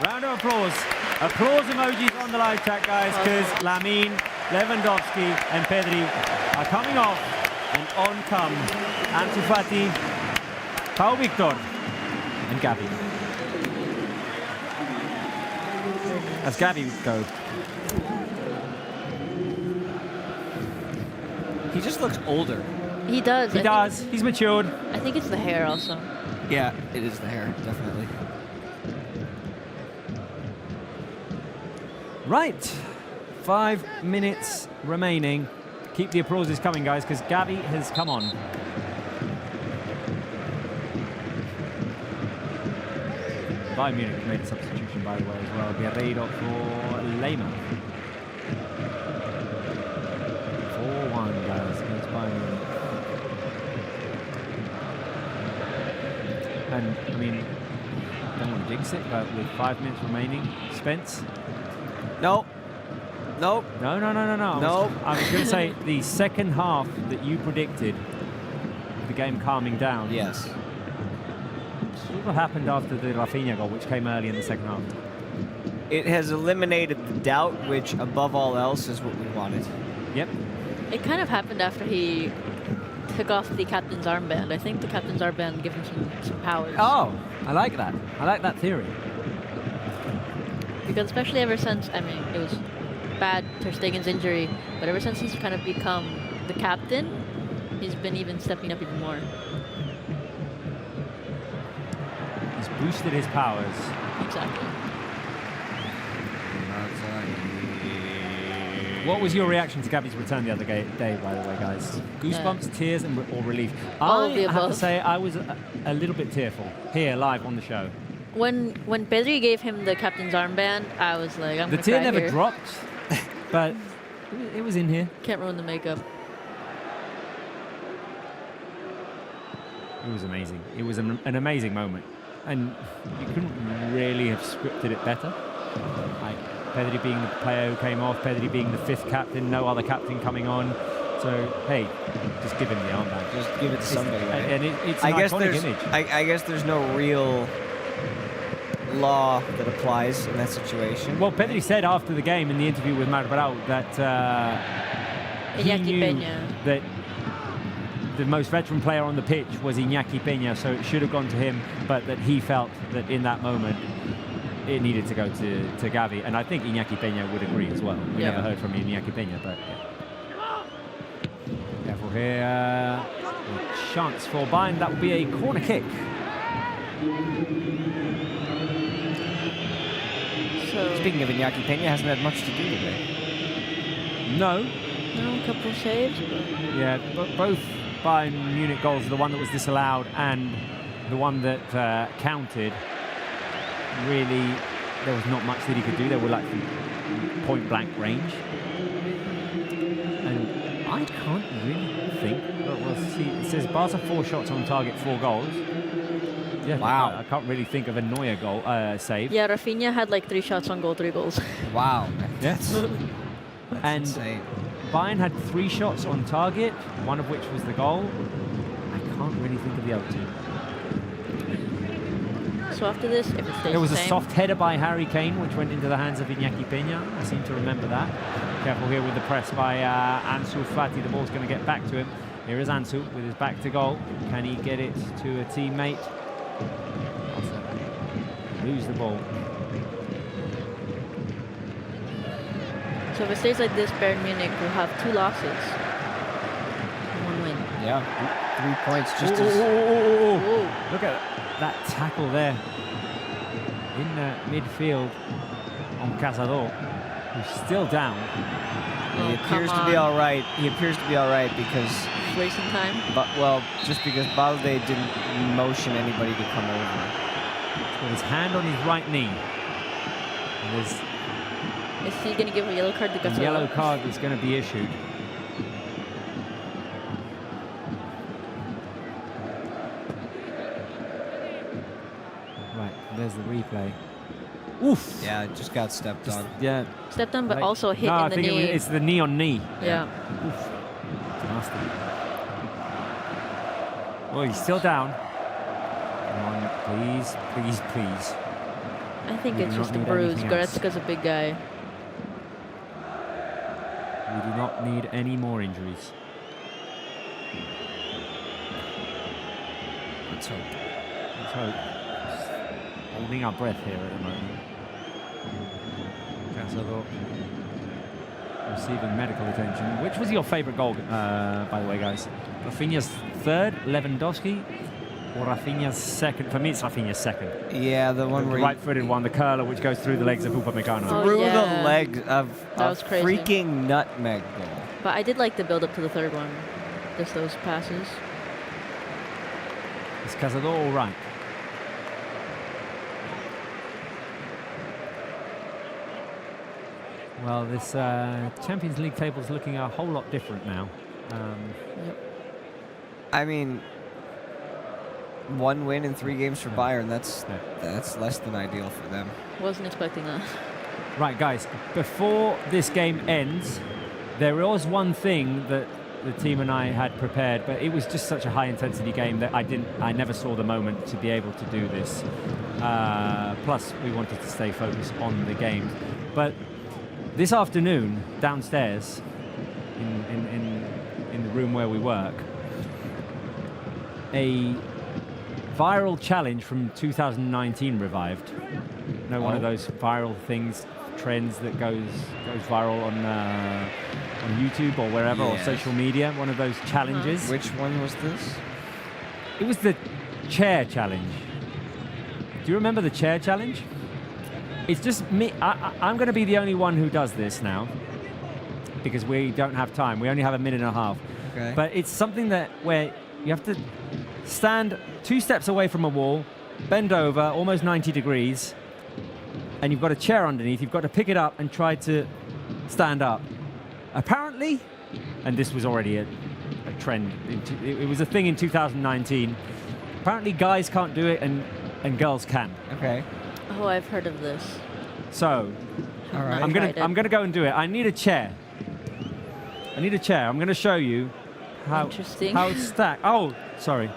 Speaker 1: Round of applause. Applause emojis on the live chat, guys, because Lamine, Lewandowski and Pedri are coming off and on come Ansu Fati, Pau Victor and Gavi. As Gavi would go.
Speaker 3: He just looks older.
Speaker 4: He does.
Speaker 1: He does. He's matured.
Speaker 4: I think it's the hair also.
Speaker 3: Yeah, it is the hair, definitely.
Speaker 1: Right. 5 minutes remaining. Keep the applauses coming, guys, because Gavi has come on. Bayern Munich made a substitution, by the way, as well. Guerreiro for Lema. 4-1, guys, against Bayern Munich. And, I mean, I don't want to jinx it, but with 5 minutes remaining, Spence?
Speaker 3: Nope. Nope.
Speaker 1: No.
Speaker 3: Nope.
Speaker 1: I was going to say the second half that you predicted, the game calming down.
Speaker 3: Yes.
Speaker 1: Sort of happened after the Rafinha goal, which came early in the second half.
Speaker 3: It has eliminated the doubt, which above all else is what we wanted.
Speaker 1: Yep.
Speaker 4: It kind of happened after he took off the captain's armband. I think the captain's armband gave him some powers.
Speaker 1: Oh, I like that. I like that theory.
Speaker 4: Because especially ever since, I mean, it was bad Ter Stegen's injury, but ever since he's kind of become the captain, he's been even stepping up even more.
Speaker 1: He's boosted his powers.
Speaker 4: Exactly.
Speaker 1: What was your reaction to Gavi's return the other day, by the way, guys? Goosebumps, tears, or relief?
Speaker 4: All of the
Speaker 1: I have to
Speaker 4: above.
Speaker 1: say, I was a little bit tearful here, live on the show.
Speaker 4: When Pedri gave him the captain's armband, I was like, I'm
Speaker 1: The
Speaker 4: gonna
Speaker 1: tear
Speaker 4: cry
Speaker 1: never
Speaker 4: here.
Speaker 1: dropped, but it was in here.
Speaker 4: Can't ruin the makeup.
Speaker 1: It was amazing. It was an amazing moment. And you couldn't really have scripted it better. Like Pedri being the player who came off, Pedri being the 5th captain, no other captain coming on. So, hey, just give him the armband.
Speaker 3: Just give it to somebody. Right?
Speaker 1: And it's an iconic image.
Speaker 3: I guess there's no real law that applies in that situation.
Speaker 1: Well, Pedri said after the game in the interview with Mark-André that he
Speaker 4: Iñaki
Speaker 1: knew
Speaker 4: Peña.
Speaker 1: that the most veteran player on the pitch was Iñaki Peña, so it should have gone to him, but that he felt that in that moment it needed to go to Gavi, and I think Iñaki Peña would agree as well. We never heard from Iñaki Peña, but yeah. Careful here. A chance for Bayern. That will be a corner kick.
Speaker 4: So
Speaker 3: Speaking of Iñaki Peña, hasn't had much to do today.
Speaker 1: No.
Speaker 4: a couple of saves. But
Speaker 1: Yeah, but both Bayern Munich goals, the one that was disallowed and the one that counted, really, there was not much that he could do. They were like point-blank range. And I can't really think. Well, see, it says Barca 4 shots on target, 4 goals. Yeah,
Speaker 3: Wow.
Speaker 1: I can't really think of a Neuer goal save.
Speaker 4: yeah, Rafinha had like 3 shots on goal, 3 goals.
Speaker 3: Wow.
Speaker 1: Yes. And
Speaker 3: insane.
Speaker 1: Bayern had 3 shots on target, one of which was the goal. I can't really think of the other 2.
Speaker 4: So after this, if it stays
Speaker 1: There was
Speaker 4: the
Speaker 1: a
Speaker 4: same,
Speaker 1: soft header by Harry Kane, which went into the hands of Iñaki Peña. I seem to remember that. Careful here with the press by Ansu Fati. The ball's going to get back to him. Here is Ansu with his back to goal. Can he get it to a teammate? Lose the ball.
Speaker 4: So if it stays like this, Bayern Munich will have 2 losses, and 1 win.
Speaker 3: Yeah, 3 points just as...
Speaker 4: Ooh.
Speaker 1: Look at that tackle there in midfield on Cazador, who's still down.
Speaker 3: He
Speaker 4: Oh,
Speaker 3: appears
Speaker 4: come
Speaker 3: to be
Speaker 4: on.
Speaker 3: all right. He appears to be all right because,
Speaker 4: Wasting time.
Speaker 3: but well, just because Balde didn't motion anybody to come over.
Speaker 1: With his hand on his right knee. And there's
Speaker 4: Is he going to give a yellow card to
Speaker 1: a
Speaker 4: Cazorla?
Speaker 1: yellow card that's going to be issued. Right, there's the replay. Oof!
Speaker 3: Yeah, just got stepped on.
Speaker 1: Yeah.
Speaker 4: Stepped on, but
Speaker 1: Like-
Speaker 4: also hit
Speaker 1: no, I
Speaker 4: in the
Speaker 1: think
Speaker 4: knee.
Speaker 1: it's the knee on knee.
Speaker 4: Yeah.
Speaker 1: Oof. It's nasty. Well, he's still down. Come on, please, please, please.
Speaker 4: I think
Speaker 1: We
Speaker 4: it's
Speaker 1: do
Speaker 4: just a
Speaker 1: not need
Speaker 4: bruise.
Speaker 1: anything else.
Speaker 4: Goretzka's a big guy.
Speaker 1: We do not need any more injuries.
Speaker 3: Let's hope.
Speaker 1: Let's hope. Just holding our breath here at the moment. Cazorla receiving medical attention. Which was your favourite goal, by the way, guys? Rafinha's 3rd, Lewandowski, or Rafinha's 2nd? For me, it's Rafinha's 2nd.
Speaker 3: Yeah, the one
Speaker 1: The
Speaker 3: where he
Speaker 1: right-footed one, the curler, which goes through the legs of Upamecano.
Speaker 4: Oh,
Speaker 3: threw
Speaker 4: yeah.
Speaker 3: the leg of
Speaker 4: That
Speaker 3: a
Speaker 4: was crazy.
Speaker 3: freaking nutmeg goal.
Speaker 4: But I did like the build up to the third one. Just those passes.
Speaker 1: Is Cazador all right? Well, this Champions League table is looking a whole lot different now.
Speaker 3: I mean, 1 win in 3 games for Bayern, that's less than ideal for them.
Speaker 4: Wasn't expecting that.
Speaker 1: Right, guys, before this game ends, there was one thing that the team and I had prepared, but it was just such a high-intensity game that I never saw the moment to be able to do this. Plus, we wanted to stay focused on the game. But this afternoon, downstairs, in the room where we work, a viral challenge from 2019 revived. You know, one of those viral things, trends that goes viral on YouTube or wherever, or social media. One of those challenges.
Speaker 3: Which one was this?
Speaker 1: It was the chair challenge. Do you remember the chair challenge? It's just me. I'm going to be the only one who does this now because we don't have time. We only have a minute and a half.
Speaker 3: Okay.
Speaker 1: But it's something where you have to stand 2 steps away from a wall, bend over almost 90 degrees, and you've got a chair underneath. You've got to pick it up and try to stand up. Apparently, and this was already a trend, it was a thing in 2019. Apparently guys can't do it and girls can.
Speaker 3: Okay.
Speaker 4: Oh, I've heard of this.
Speaker 1: So,
Speaker 3: all right.
Speaker 1: I'm gonna go and do it. I need a chair. I'm gonna show you how it's stacked. Oh, sorry.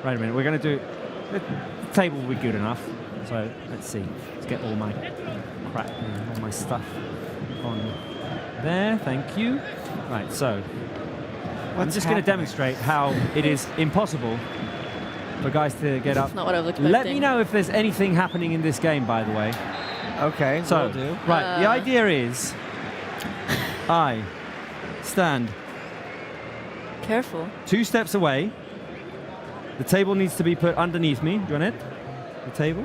Speaker 1: Wait a minute. We're gonna do. The table will be good enough. So let's see. Let's get all my crap, all my stuff on there. Thank you. Right. So I'm just gonna demonstrate how it is impossible for guys to get up.
Speaker 4: That's not what I was expecting.
Speaker 1: Let me know if there's anything happening in this game, by the way.
Speaker 3: Okay,
Speaker 1: so,
Speaker 3: will do.
Speaker 1: Right, the idea is I stand
Speaker 4: careful
Speaker 1: 2 steps away. The table needs to be put underneath me. Do you want it? The table.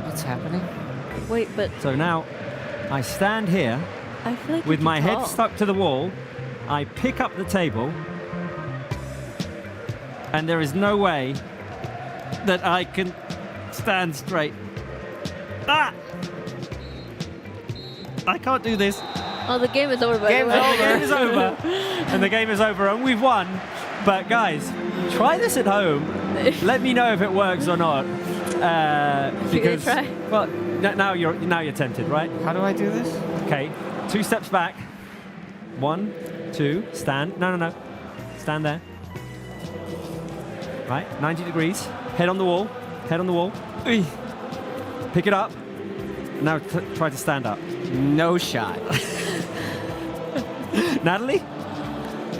Speaker 3: What's happening?
Speaker 4: Wait, but...
Speaker 1: So now I stand here
Speaker 4: I feel like
Speaker 1: with my head stuck to the wall. I pick up the table. And there is no way that I can stand straight. Ah! I can't do this.
Speaker 4: Oh, the game is over.
Speaker 1: The game is over. And the game is over, and we've won. But guys, try this at home. Let me know if it works or not. Because
Speaker 4: try?
Speaker 1: Well, now you're tempted, right?
Speaker 3: How do I do this?
Speaker 1: Okay, 2 steps back. 1, 2, stand. No. Stand there. Right, 90 degrees. Head on the wall. Head on the wall. Pick it up. Now try to stand up.
Speaker 3: No shot.
Speaker 1: Natalie?
Speaker 4: I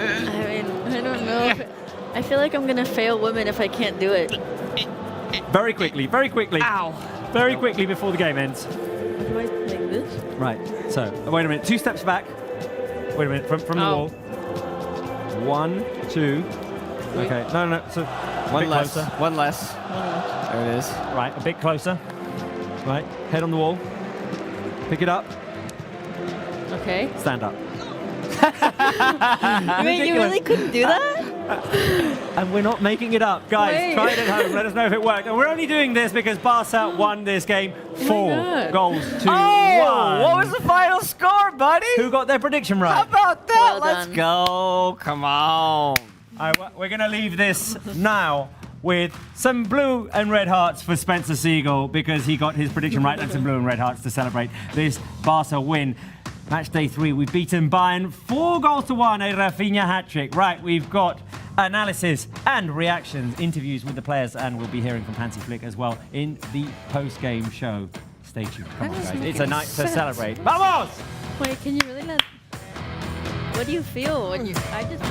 Speaker 4: mean, I don't know. I feel like I'm going to fail women if I can't do it.
Speaker 1: Very quickly.
Speaker 3: Ow.
Speaker 1: Very quickly before the game ends.
Speaker 4: Do I like this?
Speaker 1: Right, so, wait a minute. 2 steps back. Wait a minute, from the wall. 1, 2. Okay, no. So,
Speaker 3: One less.
Speaker 1: Closer.
Speaker 3: One less. There it is.
Speaker 1: Right, a bit closer. Right, head on the wall. Pick it up.
Speaker 4: Okay.
Speaker 1: Stand up.
Speaker 4: Wait, you really couldn't do that?
Speaker 1: And we're not making it up. Guys,
Speaker 4: Wait.
Speaker 1: try it at home. Let us know if it worked. And we're only doing this because Barca won this game 4 goals to 1.
Speaker 3: What was the final score, buddy?
Speaker 1: Who got their prediction right?
Speaker 3: How about that?
Speaker 4: Well
Speaker 3: Let's
Speaker 4: done.
Speaker 3: go. Come on.
Speaker 1: All right, we're going to leave this now with some blue and red hearts for Spencer Siegel because he got his prediction right, and some blue and red hearts to celebrate this Barca win. Match day 3, we've beaten Bayern 4 goals to 1, a Rafinha hat-trick. Right, we've got analysis and reactions, interviews with the players, and we'll be hearing from Hansi Flick as well in the post-game show. Stay tuned. Come on, guys. It's a night to celebrate. Vamos!
Speaker 4: Wait, can you really let... What do you feel when you... I just...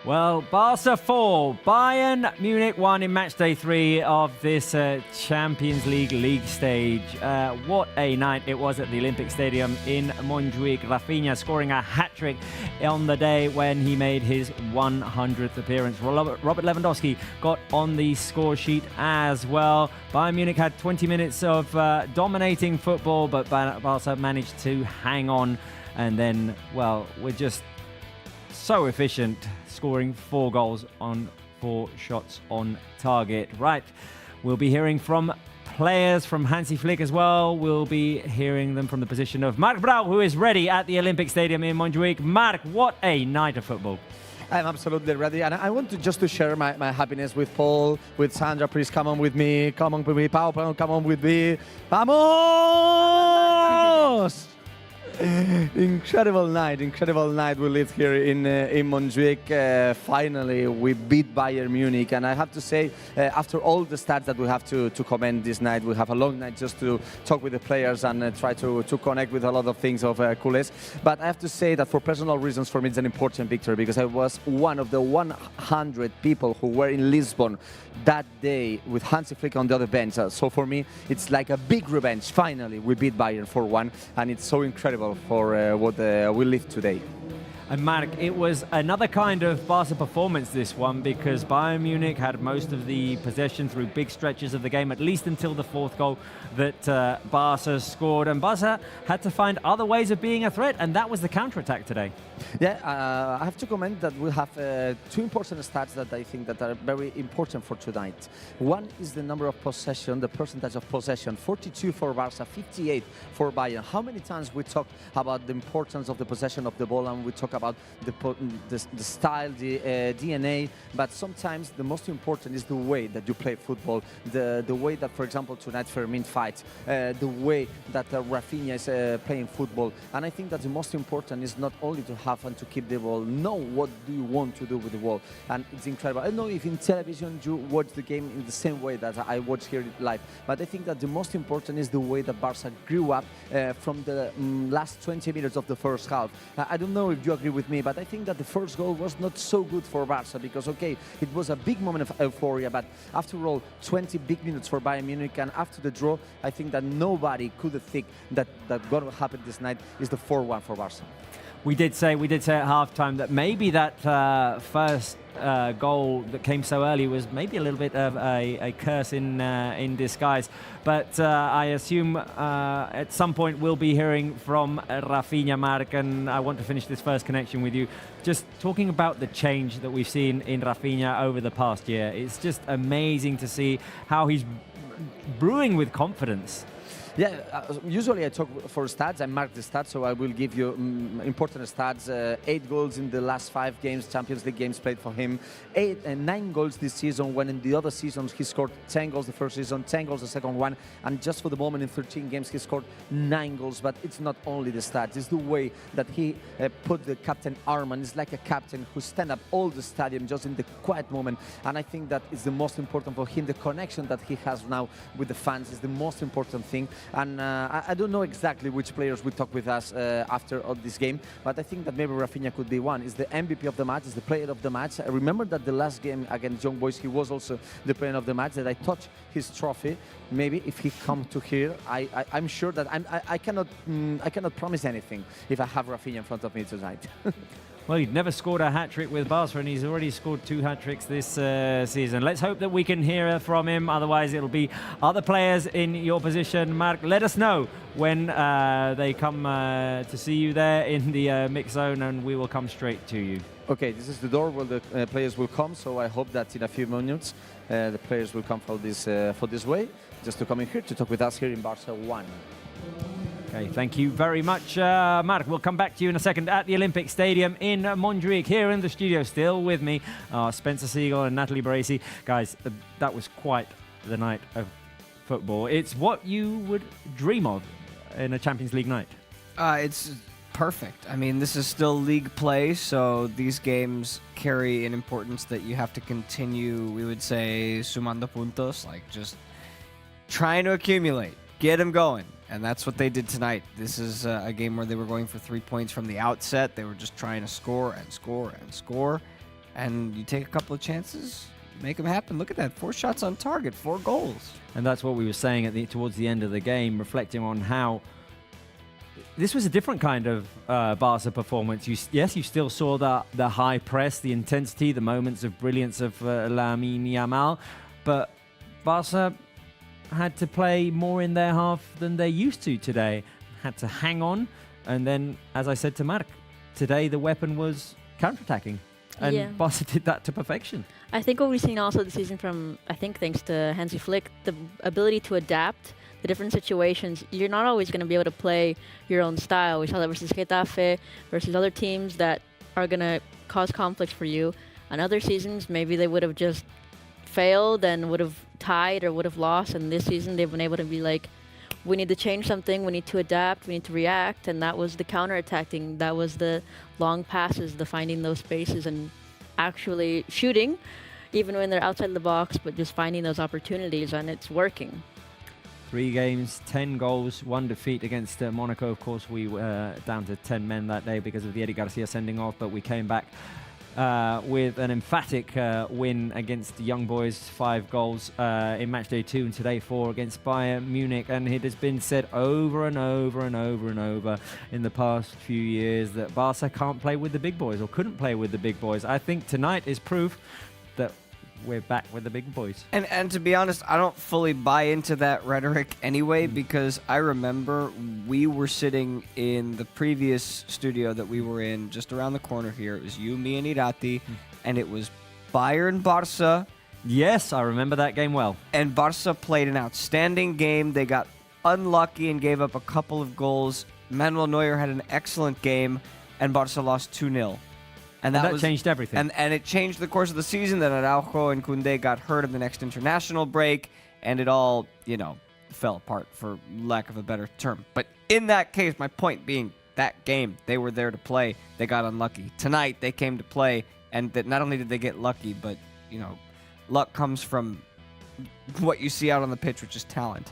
Speaker 1: Well, Barca 4, Bayern Munich 1 in match day 3 of this Champions League stage. What a night it was at the Olympic Stadium in Montjuic. Rafinha scoring a hat-trick on the day when he made his 100th appearance. Robert Lewandowski got on the score sheet as well. Bayern Munich had 20 minutes of dominating football, but Barca managed to hang on. And then, well, we're just so efficient, scoring 4 goals on 4 shots on target. Right, we'll be hearing from players, from Hansi Flick as well. We'll be hearing them from the position of Marc Brau, who is ready at the Olympic Stadium in Montjuic. Marc, what a night of football.
Speaker 2: I'm absolutely ready, and I want to just to share my happiness with Paul, with Sandra. Please come on with me. Come on with me. Pau, come on with me. Vamos! Incredible night we lived here in Montjuic. Finally we beat Bayern Munich, and I have to say, after all the stats that we have to comment this night, we have a long night just to talk with the players and try to connect with a lot of things of Culés. But I have to say that for personal reasons, for me it's an important victory, because I was one of the 100 people who were in Lisbon that day with Hansi Flick on the other bench. So for me it's like a big revenge. Finally we beat Bayern 4-1, and it's so incredible for what we lived today.
Speaker 1: And Marc, it was another kind of Barca performance, this one, because Bayern Munich had most of the possession through big stretches of the game, at least until the 4th goal that Barca scored. And Barca had to find other ways of being a threat, and that was the counter-attack today.
Speaker 2: Yeah, I have to comment that we have 2 important stats that I think that are very important for tonight. One is the number of possession, the percentage of possession, 42 for Barca, 58 for Bayern. How many times we talk about the importance of the possession of the ball, and we talk about the style, the DNA, but sometimes the most important is the way that you play football, the way that, for example, tonight Fermin fights, the way that Rafinha is playing football. And I think that the most important is not only to have and to keep the ball, know what do you want to do with the ball. And it's incredible. I don't know if in television you watch the game in the same way that I watch here live, but I think that the most important is the way that Barca grew up from the last 20 minutes of the first half. I don't know if you agree with me, but I think that the first goal was not so good for Barca, because, okay, it was a big moment of euphoria, but after all, 20 big minutes for Bayern Munich, and after the draw, I think that nobody could think that what will happen this night is the 4-1 for Barca.
Speaker 1: We did say at halftime that maybe that first goal that came so early was maybe a little bit of a curse in disguise. But I assume at some point we'll be hearing from Rafinha, Marc, and I want to finish this first connection with you. Just talking about the change that we've seen in Rafinha over the past year. It's just amazing to see how he's brewing with confidence.
Speaker 2: Yeah, usually I talk for stats. I mark the stats, so I will give you important stats. 8 goals in the last 5 games, Champions League games played for him. 9 goals this season, when in the other seasons he scored 10 goals the first season, 10 goals the second one, and just for the moment in 13 games he scored 9 goals. But it's not only the stats, it's the way that he put the captain arm, and it's like a captain who stand up all the stadium just in the quiet moment. And I think that is the most important for him. The connection that he has now with the fans is the most important thing. And I don't know exactly which players will talk with us after this game, but I think that maybe Rafinha could be one. Is the MVP of the match, is the player of the match. I remember that the last game against Young Boys, he was also the player of the match, that I touched his trophy. Maybe if he come to here, I'm sure that I cannot promise anything if I have Rafinha in front of me tonight.
Speaker 1: Well, he'd never scored a hat-trick with Barca, and he's already scored 2 hat-tricks this season. Let's hope that we can hear from him. Otherwise, it'll be other players in your position. Marc, let us know when they come to see you there in the mix zone, and we will come straight to you.
Speaker 2: Okay, this is the door where the players will come, so I hope that in a few minutes the players will come for this way, just to come in here to talk with us here in Barça One.
Speaker 1: Okay, thank you very much, Marc. We'll come back to you in a second at the Olympic Stadium in Montjuic. Here in the studio, still with me, Spencer Siegel and Natalie Baresi. Guys, that was quite the night of football. It's what you would dream of in a Champions League night.
Speaker 3: It's perfect. I mean, this is still league play, so these games carry an importance that you have to continue, we would say, sumando puntos, like just trying to accumulate, get them going. And that's what they did tonight. This is a game where they were going for 3 points from the outset. They were just trying to score and score and score. and you take a couple of chances, make them happen. Look at that, 4 shots on target, 4 goals.
Speaker 1: And that's what we were saying towards the end of the game, reflecting on how this was a different kind of Barca performance. You still saw the high press, the intensity, the moments of brilliance of Lamine Yamal, but Barca had to play more in their half than they used to today. Had to hang on, and then, as I said to Mark, today the weapon was counterattacking, and Barca did that to perfection.
Speaker 4: I think what we've seen also this season from, I think thanks to Hansi Flick, the ability to adapt the different situations. You're not always going to be able to play your own style. We saw that versus Getafe, versus other teams that are going to cause conflicts for you. On other seasons, maybe they would have just failed and would have tied or would have lost. And this season, they've been able to be like, we need to change something, we need to adapt, we need to react. And that was the counterattacking. That was the long passes, the finding those spaces and actually shooting, even when they're outside the box, but just finding those opportunities, and it's working.
Speaker 1: 3 games, 10 goals, 1 defeat against Monaco. Of course, we were down to 10 men that day because of the Eddie Garcia sending off, but we came back with an emphatic win against the Young Boys, 5 goals in match day 2, and today 4 against Bayern Munich. And it has been said over and over and over and over in the past few years that Barca can't play with the big boys, or couldn't play with the big boys. I think tonight is proof that we're back with the big boys.
Speaker 3: And to be honest, I don't fully buy into that rhetoric anyway, because I remember we were sitting in the previous studio that we were in just around the corner here. It was you, me, and Irati, and it was Bayern Barca.
Speaker 1: Yes, I remember that game well.
Speaker 3: And Barca played an outstanding game. They got unlucky and gave up a couple of goals. Manuel Neuer had an excellent game, and Barca lost 2-0. And that
Speaker 1: changed everything.
Speaker 3: And it changed the course of the season. Then Araujo and Koundé got hurt in the next international break, and it all, fell apart, for lack of a better term. But in that case, my point being, that game, they were there to play. They got unlucky. Tonight, they came to play, and that not only did they get lucky, but, luck comes from what you see out on the pitch, which is talent.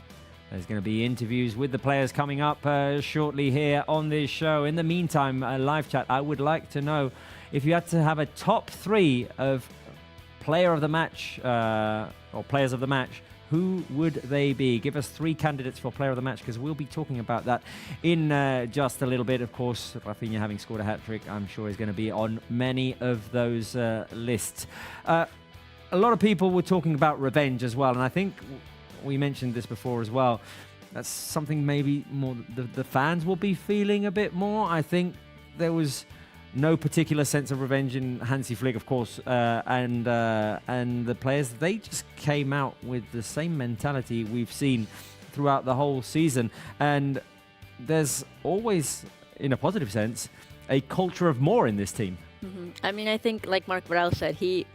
Speaker 1: There's going to be interviews with the players coming up shortly here on this show. In the meantime, live chat, I would like to know if you had to have a top 3 of player of the match or players of the match, who would they be? Give us 3 candidates for player of the match, because we'll be talking about that in just a little bit. Of course, Rafinha having scored a hat-trick, I'm sure is going to be on many of those lists. A lot of people were talking about revenge as well, and I think we mentioned this before as well. That's something maybe more the fans will be feeling a bit more. I think there was no particular sense of revenge in Hansi Flick, of course, and the players. They just came out with the same mentality we've seen throughout the whole season. And there's always, in a positive sense, a culture of more in this team.
Speaker 4: Mm-hmm. I mean, I think, like Mark Varel said, it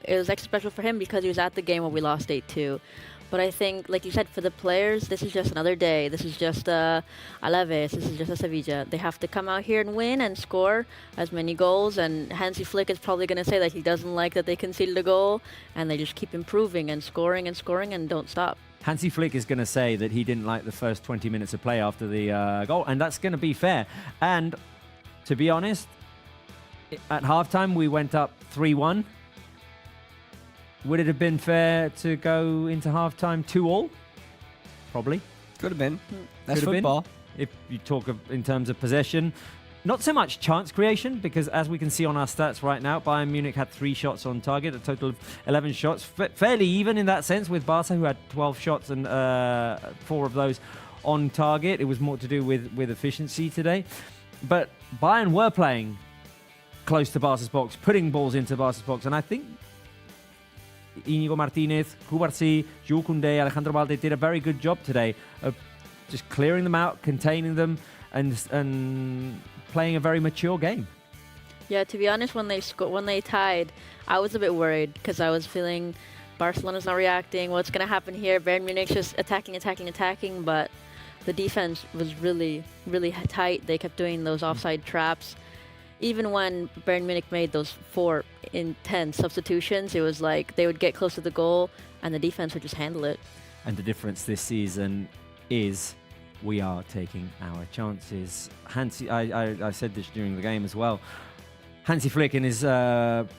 Speaker 4: was extra special for him because he was at the game where we lost 8-2. But I think, like you said, for the players, this is just another day. This is just Alaves. This is just a Sevilla. They have to come out here and win and score as many goals. And Hansi Flick is probably going to say that he doesn't like that they conceded a goal, and they just keep improving and scoring and don't stop.
Speaker 1: Hansi Flick is going to say that he didn't like the first 20 minutes of play after the goal, and that's going to be fair. And to be honest, at halftime we went up 3-1. Would it have been fair to go into halftime 2-2? Probably.
Speaker 3: Could have been. That's
Speaker 1: Could have
Speaker 3: football.
Speaker 1: Been. If you talk in terms of possession. Not so much chance creation, because as we can see on our stats right now, Bayern Munich had 3 shots on target, a total of 11 shots. Fairly even in that sense with Barca, who had 12 shots and 4 of those on target. It was more to do with efficiency today. But Bayern were playing close to Barca's box, putting balls into Barca's box, and I think Íñigo Martínez, Cubarsí, Jules Koundé, Alejandro Balde did a very good job today of just clearing them out, containing them, and playing a very mature game.
Speaker 4: Yeah, to be honest, when they tied, I was a bit worried because I was feeling Barcelona's not reacting. What's going to happen here? Bayern Munich just attacking, but the defense was really, really tight. They kept doing those offside traps. Even when Bayern Munich made those 4 intense substitutions, it was like they would get close to the goal and the defense would just handle it.
Speaker 1: And the difference this season is we are taking our chances. I said this during the game as well. Hansi Flick in his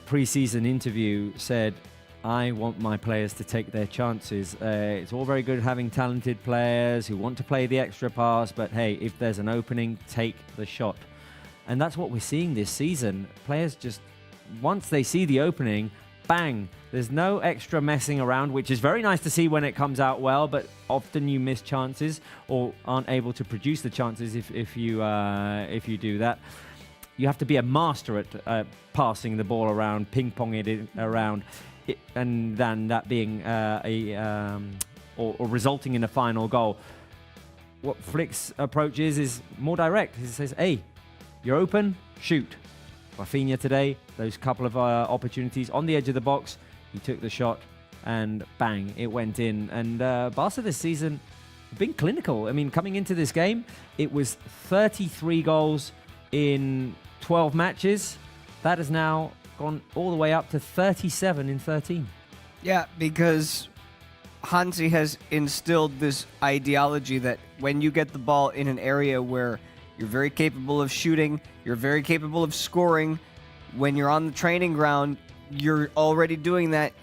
Speaker 1: pre-season interview said, I want my players to take their chances. It's all very good having talented players who want to play the extra pass, but hey, if there's an opening, take the shot. And that's what we're seeing this season. Players just, once they see the opening, bang, there's no extra messing around, which is very nice to see when it comes out well, but often you miss chances or aren't able to produce the chances if you do that. You have to be a master at passing the ball around, ping-ponging it around, and then that being or resulting in a final goal. What Flick's approach is more direct. He says, hey, you're open, shoot. Rafinha today, those couple of opportunities on the edge of the box, he took the shot and bang, it went in. And Barca this season have been clinical. I mean, coming into this game, it was 33 goals in 12 matches. That has now gone all the way up to 37 in 13.
Speaker 3: Yeah, because Hansi has instilled this ideology that when you get the ball in an area where you're very capable of shooting, you're very capable of scoring, when you're on the training ground, you're already doing that.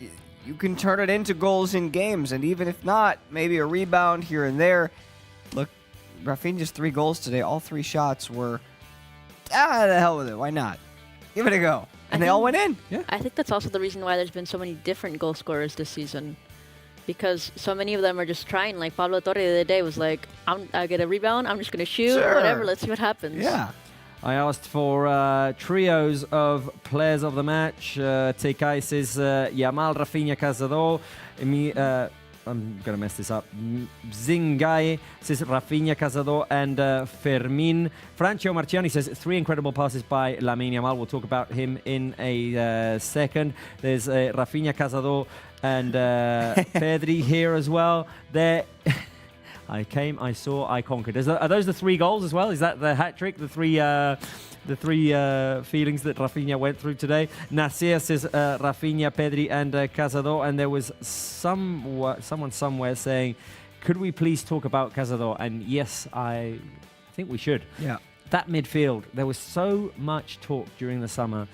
Speaker 3: You can turn it into goals in games, and even if not, maybe a rebound here and there. Look, Rafinha's 3 goals today, all 3 shots were, the hell with it, why not? Give it a go. And they all went in.
Speaker 1: Yeah.
Speaker 4: I think that's also the reason why there's been so many different goal scorers this season. Because so many of them are just trying. Like Pablo Torre the other day was like, I get a rebound, I'm just going to shoot, whatever, let's see what happens.
Speaker 3: Yeah.
Speaker 1: I asked for trios of players of the match. TK says Yamal, Rafinha, Cazador. I'm going to mess this up. Zingai says Rafinha, Cazador, and Fermin. Francio Marciani says 3 incredible passes by Lamine Yamal. We'll talk about him in a second. There's Rafinha, Cazador, and Pedri here as well. There. I came, I saw, I conquered. Are those the 3 goals as well? Is that the hat trick? The three feelings that Rafinha went through today. Nasir says Rafinha, Pedri, and Cazador. And there was someone somewhere saying, "Could we please talk about Cazador?" And yes, I think we should.
Speaker 3: Yeah.
Speaker 1: That midfield. There was so much talk during the summer.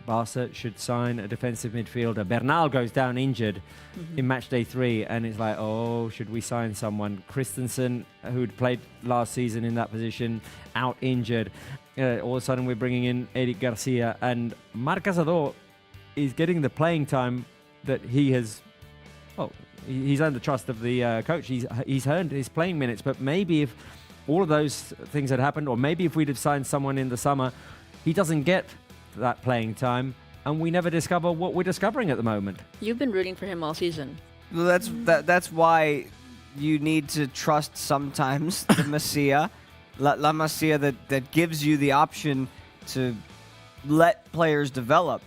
Speaker 1: Barca should sign a defensive midfielder. Bernal goes down injured in match day 3, and it's like, oh, should we sign someone? Christensen, who'd played last season in that position, out injured. All of a sudden, we're bringing in Eric Garcia, and Marc Cazador is getting the playing time that he has. Well, he's earned the trust of the coach. He's earned his playing minutes, but maybe if all of those things had happened, or maybe if we'd have signed someone in the summer, he doesn't get that playing time, and we never discover what we're discovering at the moment.
Speaker 4: You've been rooting for him all season.
Speaker 3: Well, that's why you need to trust sometimes the Masia, La Masia that gives you the option to let players develop.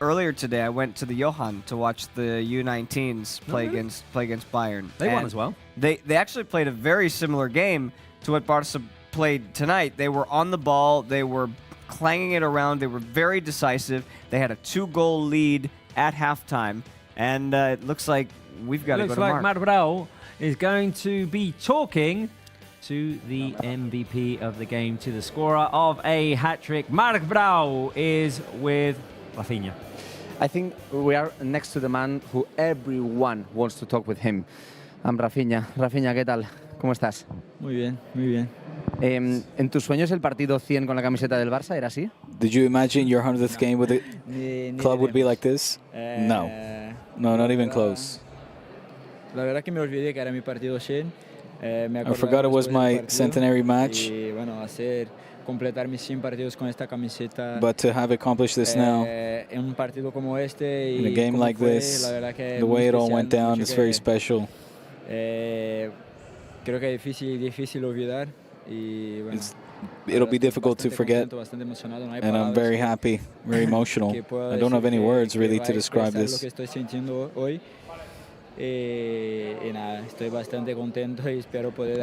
Speaker 3: Earlier today, I went to the Johan to watch the U19s play against Bayern.
Speaker 1: They won as well.
Speaker 3: They actually played a very similar game to what Barca played tonight. They were on the ball. They were clanging it around. They were very decisive. They had a 2-goal lead at halftime, and it looks like we've got to go to Mark.
Speaker 1: Looks like Marc Brau is going to be talking to the MVP of the game, to the scorer of a hat-trick. Marc Brau is with Rafinha.
Speaker 2: I think we are next to the man who everyone wants to talk with him. I'm Rafinha. Rafinha, ¿qué tal? ¿Cómo estás?
Speaker 11: Muy bien, muy bien.
Speaker 2: ¿En tus sueños el partido 100 con la camiseta del Barça era así?
Speaker 6: Did you imagine your 100th game with the club would be like this? No. No, not even close.
Speaker 11: La verdad que me olvidé que era mi partido 100.
Speaker 6: I forgot it was my centenary match.
Speaker 11: Y bueno, completar mis 100 partidos con esta camiseta.
Speaker 6: But to have accomplished this now,
Speaker 11: en un partido como este
Speaker 6: in a game like this, the way it all went down is very special.
Speaker 11: Creo que es difícil olvidar. Y bueno,
Speaker 6: it'll be difficult to forget, and I'm very happy, very emotional. I don't have any words really to describe this.
Speaker 11: And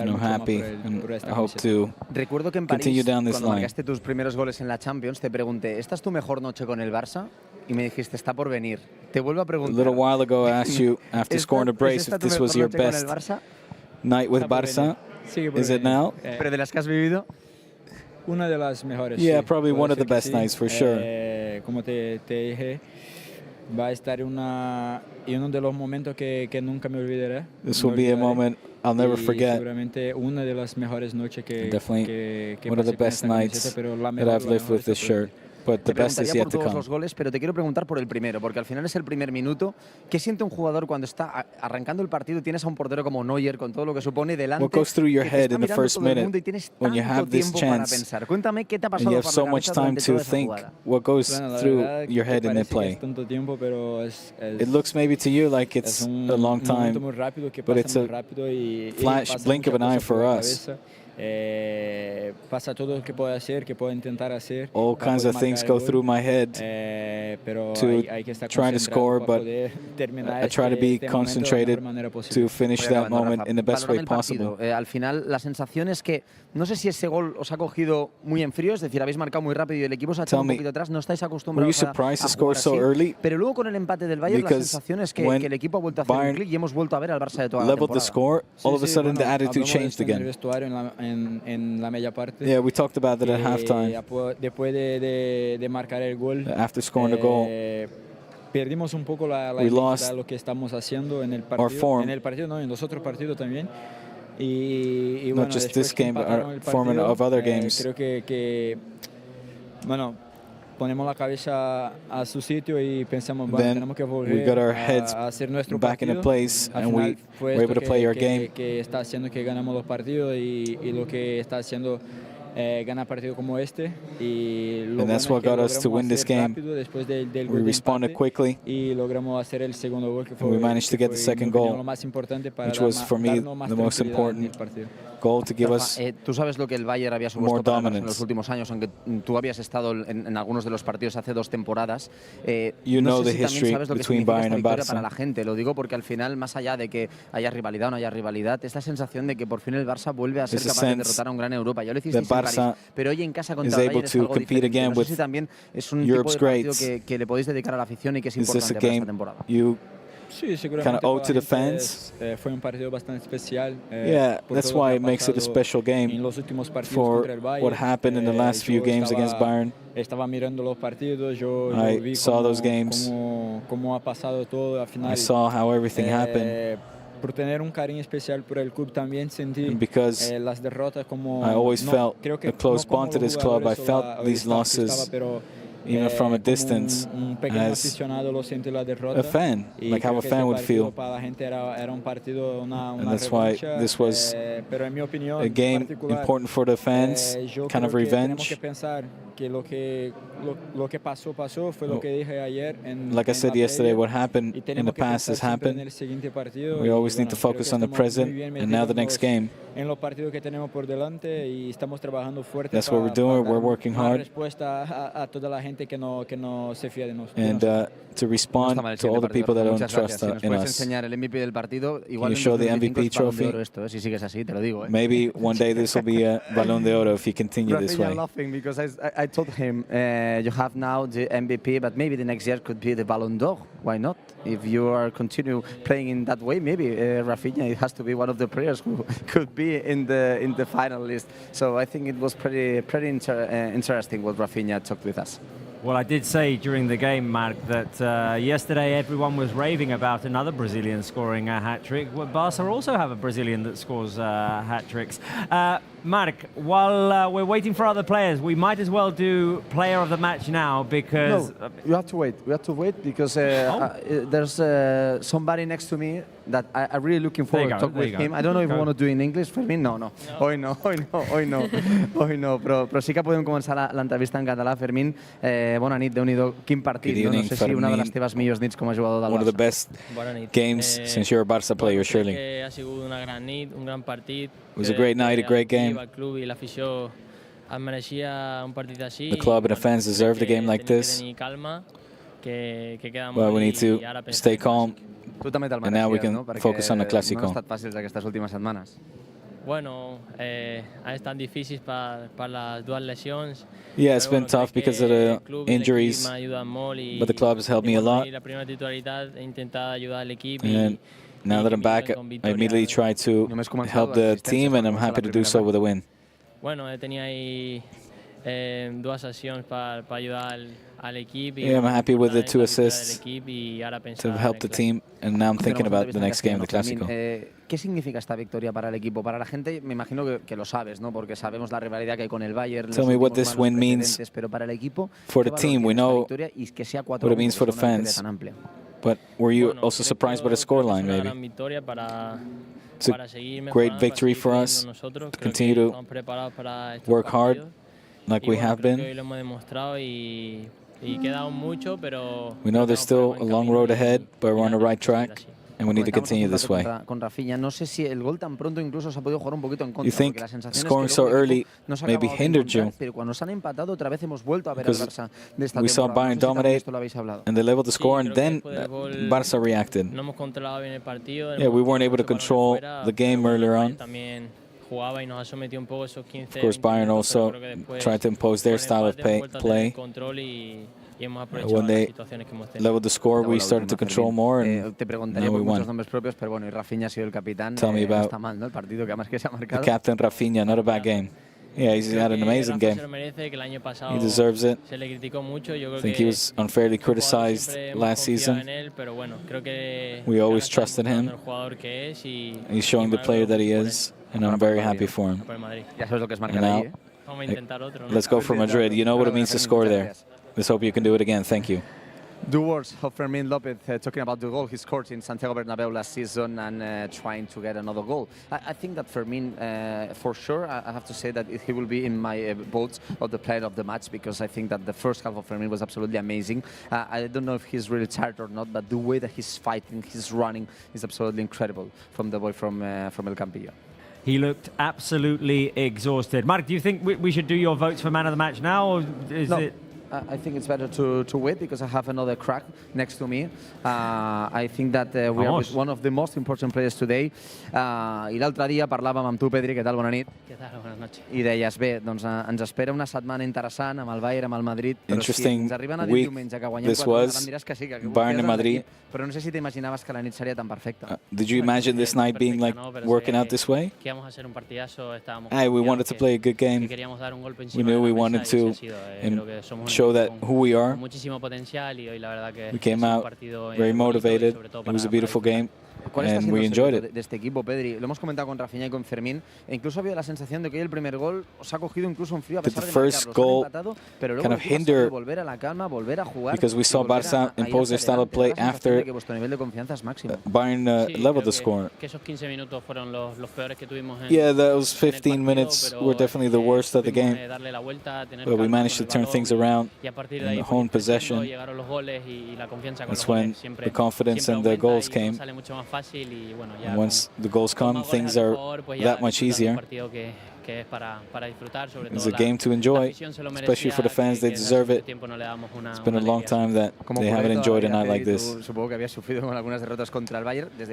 Speaker 11: I'm
Speaker 6: happy, and I hope to
Speaker 2: Recuerdo que en
Speaker 6: continue
Speaker 2: París,
Speaker 6: down this
Speaker 2: cuando
Speaker 6: line.
Speaker 2: marcaste tus primeros goles en la Champions, te pregunté, ¿esta es tu mejor noche con el Barça? Y me dijiste, está por venir. Te vuelvo a
Speaker 6: A
Speaker 2: preguntar.
Speaker 6: little while ago, I asked you after scoring a brace if this was your
Speaker 2: noche con el
Speaker 6: best
Speaker 2: Barça?
Speaker 6: night with Barca. Is it now?
Speaker 2: ¿Pero de las que has vivido?
Speaker 11: una de las mejores.
Speaker 6: Yeah,
Speaker 11: sí,
Speaker 6: probably
Speaker 11: puede
Speaker 6: one of the
Speaker 11: ser que
Speaker 6: best
Speaker 11: sí.
Speaker 6: nights for sure.
Speaker 11: Como te dije, va a estar uno de los momentos que nunca me olvidaré.
Speaker 6: This will be a moment I'll never
Speaker 11: Y
Speaker 6: forget.
Speaker 11: seguramente una de las mejores noches que
Speaker 6: Definitely
Speaker 11: que
Speaker 6: one of the
Speaker 11: pasé con
Speaker 6: best
Speaker 11: esta camiseta,
Speaker 6: nights
Speaker 11: pero la
Speaker 6: that
Speaker 11: mejor,
Speaker 6: I've lived with
Speaker 11: está
Speaker 6: this
Speaker 11: por
Speaker 6: shirt. But the
Speaker 2: Te
Speaker 6: best is
Speaker 2: preguntaría
Speaker 6: yet
Speaker 2: por
Speaker 6: to
Speaker 2: todos
Speaker 6: come.
Speaker 2: los goles, pero te quiero preguntar por el primero, porque al final es el primer minuto. ¿Qué siente un jugador cuando está arrancando el partido y tienes a un portero como Neuer con todo lo que supone delante?
Speaker 6: What goes through your
Speaker 2: que te
Speaker 6: head
Speaker 2: está
Speaker 6: in the
Speaker 2: mirando
Speaker 6: first
Speaker 2: todo el
Speaker 6: minute
Speaker 2: mundo y tienes
Speaker 6: when you
Speaker 2: tanto
Speaker 6: have this
Speaker 2: tiempo para
Speaker 6: chance
Speaker 2: pensar? Cuéntame qué te ha
Speaker 6: and
Speaker 2: pasado
Speaker 6: you have
Speaker 2: por
Speaker 6: so
Speaker 2: la
Speaker 6: much
Speaker 2: cabeza
Speaker 6: time
Speaker 2: durante
Speaker 6: to
Speaker 2: toda esa
Speaker 6: think
Speaker 2: jugada.
Speaker 6: what goes
Speaker 11: Bueno, la
Speaker 6: through
Speaker 11: verdad
Speaker 6: your
Speaker 11: que
Speaker 6: head in the
Speaker 11: parece que
Speaker 6: play.
Speaker 11: es tanto tiempo, pero es
Speaker 6: It looks maybe to you like
Speaker 11: es
Speaker 6: it's
Speaker 11: un
Speaker 6: a long
Speaker 11: momento muy
Speaker 6: time,
Speaker 11: rápido que
Speaker 6: but
Speaker 11: pasa
Speaker 6: it's
Speaker 11: muy
Speaker 6: a
Speaker 11: rápido y
Speaker 6: flash,
Speaker 11: pasa
Speaker 6: blink of
Speaker 11: muchas
Speaker 6: an eye
Speaker 11: cosas por
Speaker 6: for
Speaker 11: la
Speaker 6: us.
Speaker 11: cabeza. Pasa todo lo que puede hacer, que puede intentar hacer.
Speaker 6: All
Speaker 11: para
Speaker 6: kinds
Speaker 11: poder
Speaker 6: of things
Speaker 11: marcar
Speaker 6: go
Speaker 11: el gol.
Speaker 6: through my head
Speaker 11: Pero
Speaker 6: to
Speaker 11: hay que estar
Speaker 6: try to
Speaker 11: concentrado
Speaker 6: score,
Speaker 11: para
Speaker 6: but
Speaker 11: poder terminar
Speaker 6: I try to be
Speaker 11: este momento de la
Speaker 6: concentrated
Speaker 11: mejor manera posible.
Speaker 6: to finish
Speaker 2: Voy
Speaker 6: that
Speaker 2: acabando,
Speaker 6: moment
Speaker 2: Rafa.
Speaker 6: in the best way
Speaker 2: Valórame el partido.
Speaker 6: possible.
Speaker 2: Al final, la sensación es que no sé si ese gol os ha cogido muy en frío, es decir, habéis marcado muy rápido y el equipo se ha echado un
Speaker 6: Tell me,
Speaker 2: poquito atrás, no estáis
Speaker 6: Were you
Speaker 2: acostumbrados
Speaker 6: surprised
Speaker 2: a
Speaker 6: to score
Speaker 2: jugar
Speaker 6: so
Speaker 2: así.
Speaker 6: early?
Speaker 2: Pero luego con el empate del Bayern, la
Speaker 6: Because
Speaker 2: sensación es que
Speaker 6: when
Speaker 2: el equipo ha vuelto a hacer un
Speaker 6: Bayern
Speaker 2: clic y hemos vuelto a ver al Barça de toda la
Speaker 6: leveled the
Speaker 2: temporada.
Speaker 6: score, all of a sudden the
Speaker 11: bueno,
Speaker 6: attitude
Speaker 11: hablamos de
Speaker 6: changed
Speaker 11: esto en el
Speaker 6: again.
Speaker 11: vestuario en la media parte.
Speaker 6: Yeah, we talked about it at halftime.
Speaker 11: Después de marcar el gol,
Speaker 6: After scoring the goal,
Speaker 11: perdimos un poco la
Speaker 6: we
Speaker 11: identidad
Speaker 6: lost
Speaker 11: de lo que estamos haciendo en el
Speaker 6: our
Speaker 11: partido.
Speaker 6: form.
Speaker 11: En el partido, no, en los otros partidos también. Y
Speaker 6: Not
Speaker 11: bueno,
Speaker 6: just
Speaker 11: después
Speaker 6: this
Speaker 11: que
Speaker 6: game, but
Speaker 11: empataron
Speaker 6: our
Speaker 11: el
Speaker 6: form
Speaker 11: partido,
Speaker 6: of other games.
Speaker 11: creo que bueno, ponemos la cabeza a su sitio y pensamos, bueno,
Speaker 6: Then
Speaker 11: tenemos que
Speaker 6: we
Speaker 11: volver
Speaker 6: got our heads
Speaker 11: a hacer nuestro
Speaker 6: back
Speaker 11: partido.
Speaker 6: in a place,
Speaker 11: Al
Speaker 6: and
Speaker 11: final
Speaker 6: we
Speaker 11: fue
Speaker 6: were
Speaker 11: esto
Speaker 6: able to play our game.
Speaker 11: que está haciendo que ganamos los partidos y lo que está haciendo ganar partidos como este. Y lo
Speaker 6: And that's
Speaker 11: bueno
Speaker 6: what
Speaker 11: es que
Speaker 6: got us to
Speaker 11: logramos
Speaker 6: win this
Speaker 11: hacer
Speaker 6: game.
Speaker 11: rápido después del
Speaker 6: We
Speaker 11: gol de
Speaker 6: responded
Speaker 11: empate
Speaker 6: quickly,
Speaker 11: y logramos hacer el segundo gol que fue,
Speaker 6: and we managed to
Speaker 11: que
Speaker 6: get the
Speaker 11: fue,
Speaker 6: second
Speaker 11: en mi opinión,
Speaker 6: goal,
Speaker 11: lo más importante para
Speaker 6: which was for me
Speaker 11: darnos más
Speaker 6: the most
Speaker 11: tranquilidad en el
Speaker 6: important
Speaker 11: partido.
Speaker 6: goal to give
Speaker 2: Rafa,
Speaker 6: us.
Speaker 2: tú sabes lo que el Bayern había
Speaker 6: more
Speaker 2: supuesto para el Barça en
Speaker 6: dominance.
Speaker 2: los últimos años, aunque tú habías estado en algunos de los partidos hace 2 temporadas.
Speaker 6: You
Speaker 2: no
Speaker 6: know
Speaker 2: sé
Speaker 6: the
Speaker 2: si también
Speaker 6: history
Speaker 2: sabes lo que
Speaker 6: between
Speaker 2: significa
Speaker 6: Bayern
Speaker 2: esta
Speaker 6: and
Speaker 2: victoria
Speaker 6: Barça.
Speaker 2: para la gente. Lo digo porque al final, más allá de que haya rivalidad o no haya rivalidad, esta sensación de que por fin el Barça vuelve a ser
Speaker 6: There's a
Speaker 2: capaz de
Speaker 6: sense
Speaker 2: derrotar a un gran Europa. Ya lo hicisteis
Speaker 6: that
Speaker 2: en París,
Speaker 6: Barça
Speaker 2: pero hoy en casa
Speaker 6: is
Speaker 2: contra el
Speaker 6: able
Speaker 2: Bayern es
Speaker 6: to
Speaker 2: algo
Speaker 6: compete
Speaker 2: diferente.
Speaker 6: again
Speaker 2: No sé
Speaker 6: with
Speaker 2: si también es un
Speaker 6: Europe's
Speaker 2: tipo de partido
Speaker 6: greats.
Speaker 2: que le podéis dedicar a la afición y que es
Speaker 6: Is this a
Speaker 2: importante para esta
Speaker 6: game
Speaker 2: temporada.
Speaker 6: you
Speaker 11: Sí, seguramente
Speaker 6: kind of owe
Speaker 11: para
Speaker 6: to
Speaker 11: la
Speaker 6: the
Speaker 11: gente
Speaker 6: fans?
Speaker 11: fue un partido bastante especial.
Speaker 6: Yeah,
Speaker 11: por
Speaker 6: that's
Speaker 11: todo lo que
Speaker 6: why
Speaker 11: ha
Speaker 6: it makes it a
Speaker 11: pasado
Speaker 6: special game
Speaker 11: en los últimos partidos
Speaker 6: for
Speaker 11: contra el Bayern.
Speaker 6: what happened in the last few
Speaker 11: Yo
Speaker 6: games against Bayern.
Speaker 11: Estaba mirando los partidos, yo
Speaker 6: I
Speaker 11: vi
Speaker 6: saw those games.
Speaker 11: cómo ha pasado todo al final.
Speaker 6: I saw how everything happened.
Speaker 11: Por tener un cariño especial por el club también sentí
Speaker 6: And because
Speaker 11: las derrotas como
Speaker 6: I always felt
Speaker 11: creo que
Speaker 6: a close
Speaker 11: no como
Speaker 6: bond to
Speaker 11: los
Speaker 6: this club. I
Speaker 11: jugadores o
Speaker 6: felt
Speaker 11: o el
Speaker 6: these
Speaker 11: staff que estaba,
Speaker 6: losses,
Speaker 11: pero
Speaker 6: even from a
Speaker 11: como
Speaker 6: distance,
Speaker 11: un pequeño
Speaker 6: as
Speaker 11: aficionado lo siente la derrota.
Speaker 6: a fan,
Speaker 11: Y
Speaker 6: like how
Speaker 11: creo
Speaker 6: a
Speaker 11: que
Speaker 6: fan
Speaker 11: este
Speaker 6: would
Speaker 11: partido
Speaker 6: feel.
Speaker 11: para la gente era un partido, una
Speaker 6: And that's why
Speaker 11: revancha,
Speaker 6: this was
Speaker 11: pero en mi opinión
Speaker 6: a game
Speaker 11: particular,
Speaker 6: important for the fans,
Speaker 11: yo
Speaker 6: kind
Speaker 11: creo
Speaker 6: of
Speaker 11: que tenemos que
Speaker 6: revenge.
Speaker 11: pensar que lo que pasó fue lo que dije ayer en
Speaker 6: Like I
Speaker 11: en
Speaker 6: said
Speaker 11: la
Speaker 6: yesterday,
Speaker 11: previa,
Speaker 6: what happened
Speaker 11: y
Speaker 6: in
Speaker 11: tenemos
Speaker 6: the
Speaker 11: que
Speaker 6: past
Speaker 11: pensar
Speaker 6: has
Speaker 11: siempre en
Speaker 6: happened.
Speaker 11: el siguiente partido
Speaker 6: We
Speaker 11: y,
Speaker 6: always need
Speaker 11: bueno,
Speaker 6: to
Speaker 11: creo que
Speaker 6: focus on the
Speaker 11: estamos muy
Speaker 6: present
Speaker 11: bien
Speaker 6: and now the next game.
Speaker 11: en los partidos que tenemos por delante y estamos trabajando fuerte
Speaker 6: That's what we're doing. We're working
Speaker 11: dar
Speaker 6: hard.
Speaker 11: respuesta a toda la gente que no se fía de nosotros.
Speaker 6: And to
Speaker 2: No
Speaker 6: respond
Speaker 2: está mal el
Speaker 6: to all the
Speaker 2: siguiente
Speaker 6: people that
Speaker 2: partido,
Speaker 6: don't
Speaker 2: Muchas
Speaker 6: trust
Speaker 2: gracias. Si nos
Speaker 6: in
Speaker 2: puedes
Speaker 6: us.
Speaker 2: enseñar el MVP del partido, igual
Speaker 6: you
Speaker 2: en
Speaker 6: show the
Speaker 2: 2025
Speaker 6: MVP
Speaker 2: es Balón de
Speaker 6: trophy?
Speaker 2: Oro esto, si sigues así, te lo digo.
Speaker 6: Maybe one day this will be a Balón de Oro if you continue this
Speaker 2: Rafinha
Speaker 6: way.
Speaker 2: laughing because I told him you have now the MVP, but maybe the next year could be the Ballon d'Or. Why not? If you are continue playing in that way, maybe Rafinha it has to be one of the players who could be in the final list. So I think it was pretty interesting what Rafinha talked with us.
Speaker 1: Well, I did say during the game, Mark, that yesterday everyone was raving about another Brazilian scoring a hat-trick. Well, Barca also have a Brazilian that scores hat-tricks. Mark, while we're waiting for other players, we might as well do player of the match now because...
Speaker 2: No, you have to wait. We have to wait because there's somebody next to me that I'm really looking forward to talk with him. I don't know if you want to do in English, Fermín. No. Hoy no. Però sí que podem començar l'entrevista en català. Fermín, bona nit, Déu-n'hi-do, quin partit. No sé si una de les teves millors nits com a jugador del Barça.
Speaker 6: One of the best games since you're a Barça player, surely.
Speaker 12: Ha sigut una gran nit, un gran partit.
Speaker 6: It was a great night, a great game.
Speaker 12: El club i l'afició es mereixia un partit així.
Speaker 6: The club and the fans deserved a game like this. Well, we need to stay calm.
Speaker 2: Tu també te'l
Speaker 6: And now we
Speaker 2: merecies,
Speaker 6: can
Speaker 2: no? Perquè
Speaker 6: focus on the Clásico.
Speaker 2: no han estat fàcils aquestes últimes setmanes.
Speaker 12: Bueno, han estat difícils per les dues lesions.
Speaker 6: Yeah, it's been tough because of the injuries, but the club has helped me a lot.
Speaker 12: La primera titularitat he intentat ajudar l'equip
Speaker 6: And now that I'm back, I immediately try to help the team, and I'm happy to do so with a win.
Speaker 12: Bueno, tenia ahí dues accions per ajudar al equip.
Speaker 6: Yeah, I'm happy with the 2 assists to help the team, and now I'm thinking about the next game, the Clásico.
Speaker 2: ¿Qué significa esta victoria para el equipo? Para la gente, me imagino que lo sabes, ¿no? Porque sabemos la rivalidad que hay con el Bayern.
Speaker 6: Tell me what this win means
Speaker 2: pero para el equipo,
Speaker 6: for the team. We know what it means for the fans. But were you also surprised by the scoreline, maybe? It's a great victory for us to continue to work hard like we have been. We know there's still a long road ahead, but we're on the right track, and we need to continue this way.
Speaker 2: Con Rafinha, no sé si el gol tan pronto incluso se ha podido jugar un poquito en contra.
Speaker 6: You think scoring so early maybe hindered you?
Speaker 2: Pero cuando se han empatado otra vez hemos vuelto a ver al Barça de esta temporada.
Speaker 6: We saw Bayern dominate, and they leveled the score, and then Barça reacted. Yeah, we weren't able to control the game earlier on. Of course, Bayern also tried to impose their style of play. When they leveled the score, we started to control more, and now we won. Tell me about the captain Rafinha, not a bad game. Yeah, he's had an amazing game. He deserves it. I think he was unfairly criticized last season. We always trusted him. He's showing the player that he is, and I'm very happy for him. And now, let's go for Madrid. You know what it means to score there. Let's hope you can do it again. Thank you.
Speaker 2: The words of Fermín López talking about the goal he scored in Santiago Bernabéu last season and trying to get another goal. I think that Fermín, for sure, I have to say that he will be in my votes of the player of the match, because I think that the first half of Fermín was absolutely amazing. I don't know if he's really tired or not, but the way that he's fighting, he's running, is absolutely incredible from the boy from El Campillo.
Speaker 1: He looked absolutely exhausted. Mark, do you think we should do your votes for man of the match now, or is it?
Speaker 2: I think it's better to wait, because I have another crack next to me. I think that we are with one of the most important players today. I l'altre dia parlàvem amb tu, Pedri, què tal? Bona nit.
Speaker 12: Què tal? Buenas noches.
Speaker 2: I deies, bé, doncs ens espera una setmana interessant amb el Bayern, amb el Madrid, però si ens arriben a dir diumenge que guanyem 4-1, em diràs que sí, que
Speaker 6: Bayern and Madrid.
Speaker 2: Però no sé si t'imaginaves que la nit seria tan perfecta.
Speaker 6: Did you imagine this night being like working out this way? Hey, we wanted to play a good game. We knew we wanted to show that who we are. We came out very motivated. It was a beautiful game. And we enjoyed it.
Speaker 2: De este equipo, Pedri, lo hemos comentado con Rafinha y con Fermín, e incluso había la sensación de que hoy el primer gol os ha cogido incluso un frío a pesar de marcarlo, pero luego
Speaker 6: hindered
Speaker 2: volver a la calma, volver a jugar,
Speaker 6: because we saw Barça impose their style of play after Bayern leveled the score. Yeah, those 15 minutes were definitely the worst of the game, but we managed to turn things around in the home possession. That's when the confidence and the goals came. And once the goals come, things are that much easier. It's a game to enjoy, especially for the fans. They deserve it. It's been a long time that they haven't enjoyed a night like this.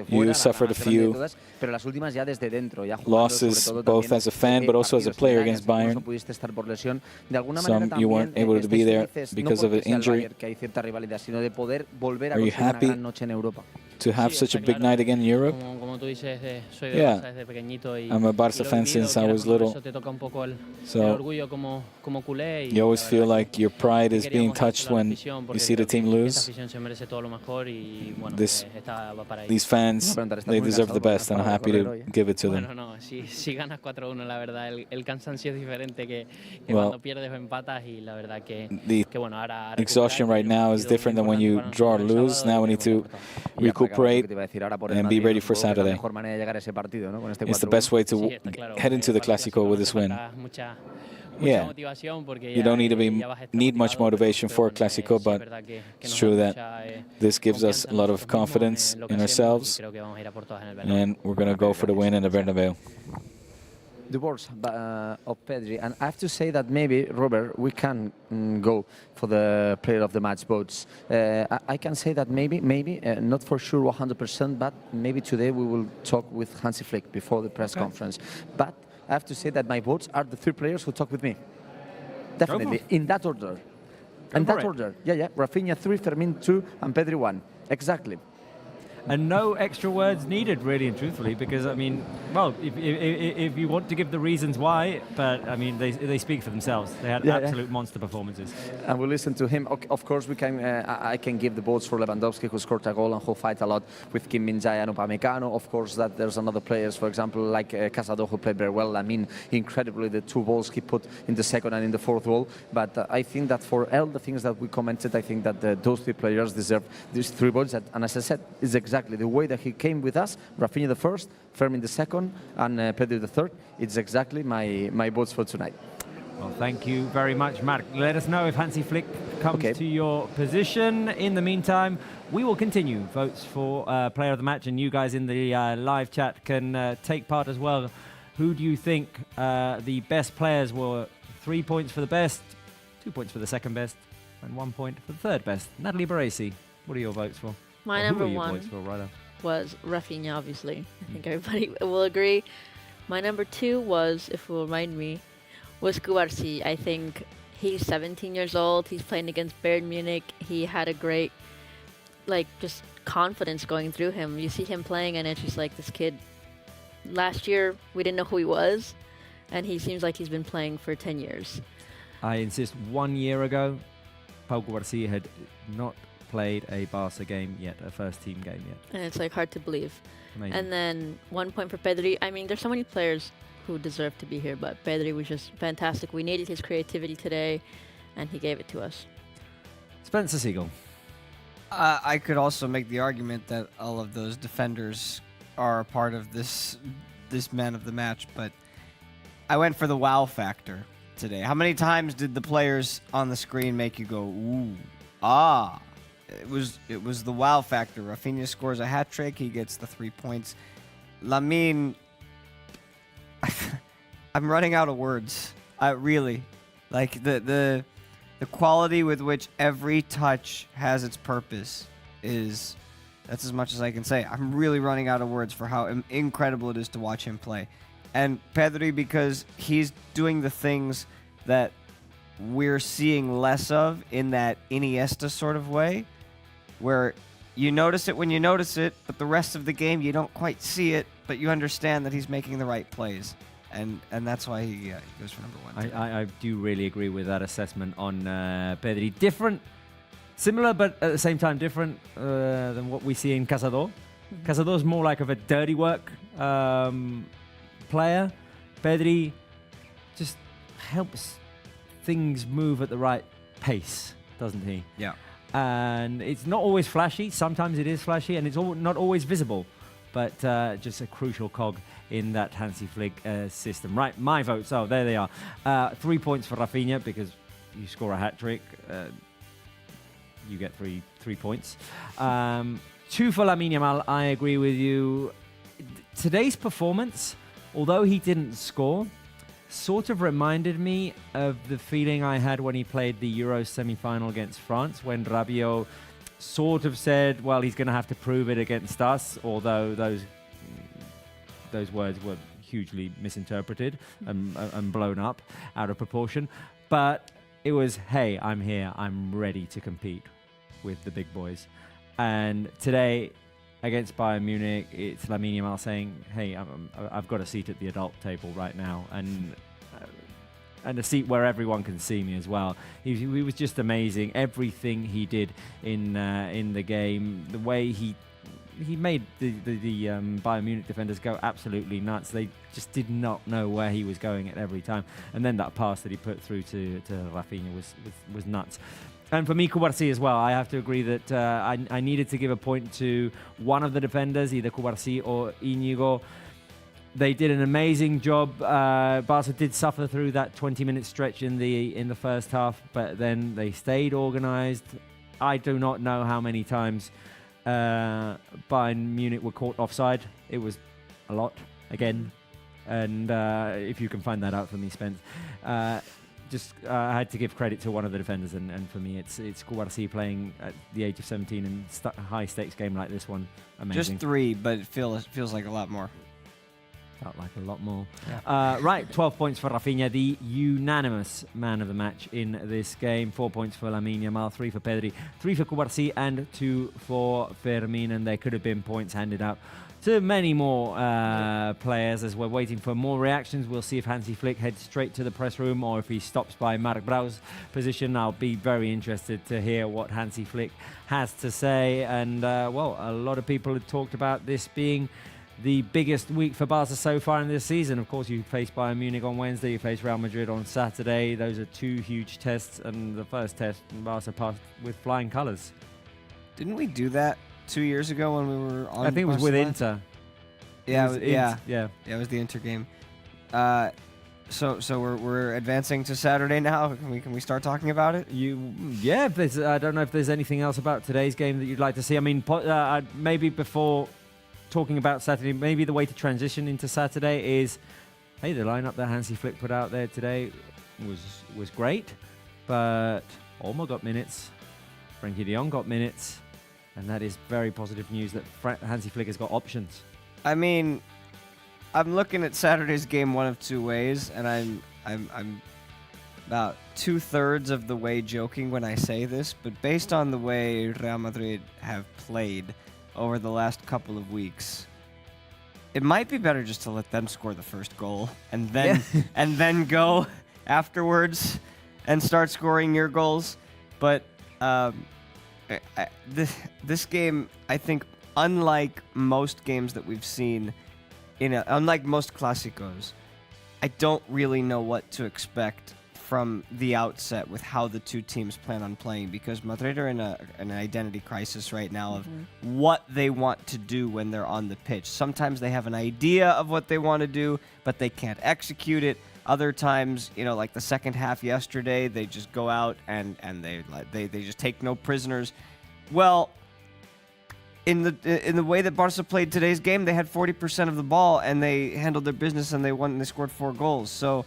Speaker 6: You suffered a few losses, both as a fan but also as a player against Bayern. Some you weren't able to be there because of an injury. Are you happy to have such a big night again in Europe? Yeah, I'm a Barça fan since I was little. So you always feel like your pride is being touched when you see the team lose. These fans, they deserve the best, and I'm happy to give it to them. Well, the exhaustion right now is different than when you draw or lose. Now we need to recuperate and be ready for Saturday. It's the best way to head into the Clásico with this win. Yeah, you don't need much motivation for a Clásico, but it's true that this gives us a lot of confidence in ourselves, and we're going to go for the win in the Bernabeu.
Speaker 2: The words of Pedri, and I have to say that maybe, Robert, we can go for the player of the match votes. I can say that maybe, not for sure 100%, but maybe today we will talk with Hansi Flick before the press conference. But I have to say that my votes are the three players who talk with me. Definitely, in that order. In that order. Yeah. Rafinha 3, Fermín 2, and Pedri 1. Exactly.
Speaker 1: and no extra words needed, really and truthfully, because I mean, well, if you want to give the reasons why, but I mean, they speak for themselves. They had absolute monster performances.
Speaker 2: And we listen to him. Of course, we can. I can give the votes for Lewandowski, who scored a goal and who fight a lot with Kim Min-jae and Upamecano. Of course, that there's another players, for example, like Casado, who played very well. I mean, incredibly, the 2 goals he put in the second and in the fourth goal. But I think that for all the things that we commented, I think that those 3 players deserve these 3 votes. And as I said, it's exactly the way that he came with us. Rafinha the first, Fermin the second, and Pedri the third. It's exactly my votes for tonight.
Speaker 1: Well, thank you very much, Mark. Let us know if Hansi Flick comes to your position. In the meantime, we will continue votes for player of the match, and you guys in the live chat can take part as well. Who do you think the best players were? 3 points for the best, 2 points for the second best, and 1 point for the third best. Natalie Baresi, what are your votes for?
Speaker 4: My number 1 was Rafinha, obviously. I think everybody will agree. My number 2 was, if you will remind me, was Cubarsí. I think he's 17 years old. He's playing against Bayern Munich. He had a great, just confidence going through him. You see him playing, and it's just like this kid. Last year, we didn't know who he was, and he seems like he's been playing for 10 years.
Speaker 1: I insist, 1 year ago, Pau Cubarsí had not played a Barca game yet, a first-team game yet.
Speaker 4: And it's hard to believe.
Speaker 1: Amazing.
Speaker 4: And then 1 point for Pedri. I mean, there's so many players who deserve to be here, but Pedri was just fantastic. We needed his creativity today, and he gave it to us.
Speaker 1: Spencer Siegel.
Speaker 3: I could also make the argument that all of those defenders are a part of this man of the match, but I went for the wow factor today. How many times did the players on the screen make you go, ooh, ah? It was the wow factor. Rafinha scores a hat trick. He gets the 3 points. Lamine, I'm running out of words. Really, like the quality with which every touch has its purpose that's as much as I can say. I'm really running out of words for how incredible it is to watch him play. And Pedri, because he's doing the things that we're seeing less of in that Iniesta sort of way, where you notice it when you notice it, but the rest of the game you don't quite see it, but you understand that he's making the right plays. And that's why he goes for number 1.
Speaker 1: I do really agree with that assessment on Pedri. Similar, but at the same time different than what we see in Casado. Casado is more like of a dirty work player. Pedri just helps things move at the right pace, doesn't he?
Speaker 3: Yeah.
Speaker 1: And it's not always flashy. Sometimes it is flashy, and it's not always visible. But just a crucial cog in that Hansi Flick system. Right, my votes. Oh, there they are. 3 points for Rafinha, because you score a hat-trick. You get three points. 2 for Lamine Yamal. I agree with you. Today's performance, although he didn't score, sort of reminded me of the feeling I had when he played the Euro semi-final against France, when Rabiot sort of said, well, he's going to have to prove it against us, although those words were hugely misinterpreted and blown up out of proportion. But it was, hey, I'm here. I'm ready to compete with the big boys. And today, against Bayern Munich, it's Lamine Yamal saying, hey, I've got a seat at the adult table right now, and a seat where everyone can see me as well. He was just amazing. Everything he did in the game, the way he made the Bayern Munich defenders go absolutely nuts. They just did not know where he was going at every time. And then that pass that he put through to Rafinha was nuts. And for me, Cubarsí as well, I have to agree that I needed to give a point to one of the defenders, either Cubarsí or Íñigo. They did an amazing job. Barca did suffer through that 20-minute stretch in the first half, but then they stayed organised. I do not know how many times Bayern Munich were caught offside. It was a lot, again. And if you can find that out for me, Spence. I had to give credit to one of the defenders, and for me, it's Cubarsí playing at the age of 17 in a high-stakes game like this one. Amazing.
Speaker 3: Just 3, but it feels like a lot more.
Speaker 1: Felt like a lot more. Yeah. Right, 12 points for Rafinha, the unanimous man of the match in this game. 4 points for Lamine Yamal, 3 for Pedri, 3 for Cubarsí, and 2 for Fermin. And there could have been points handed out to many more players as we're waiting for more reactions. We'll see if Hansi Flick heads straight to the press room or if he stops by Marc-André's position. I'll be very interested to hear what Hansi Flick has to say. And, well, a lot of people have talked about this being the biggest week for Barca so far in this season. Of course, you face Bayern Munich on Wednesday, you face Real Madrid on Saturday. Those are 2 huge tests, and the first test, Barca passed with flying colours.
Speaker 3: Didn't we do that 2 years ago when we were on?
Speaker 1: I think it was with Inter.
Speaker 3: Yeah,
Speaker 1: yeah,
Speaker 3: it was the Inter game. So we're advancing to Saturday now. Can we start talking about it?
Speaker 1: Yeah. I don't know if there's anything else about today's game that you'd like to see. I mean, maybe before talking about Saturday, maybe the way to transition into Saturday is, hey, the lineup that Hansi Flick put out there today was great, but Olmo got minutes, Frenkie de Jong got minutes. And that is very positive news that Hansi Flick has got options.
Speaker 3: I mean, I'm looking at Saturday's game one of 2 ways, and I'm about 2/3 of the way joking when I say this, but based on the way Real Madrid have played over the last couple of weeks, it might be better just to let them score the first goal and then and then go afterwards and start scoring your goals. But this game, I think, unlike most games that we've seen, unlike most Clásicos, I don't really know what to expect from the outset with how the 2 teams plan on playing, because Madrid are in an identity crisis right now of what they want to do when they're on the pitch. Sometimes they have an idea of what they want to do, but they can't execute it. Other times, like the second half yesterday, they just go out and they just take no prisoners. Well, in the way that Barca played today's game, they had 40% of the ball and they handled their business and they won and they scored 4 goals. So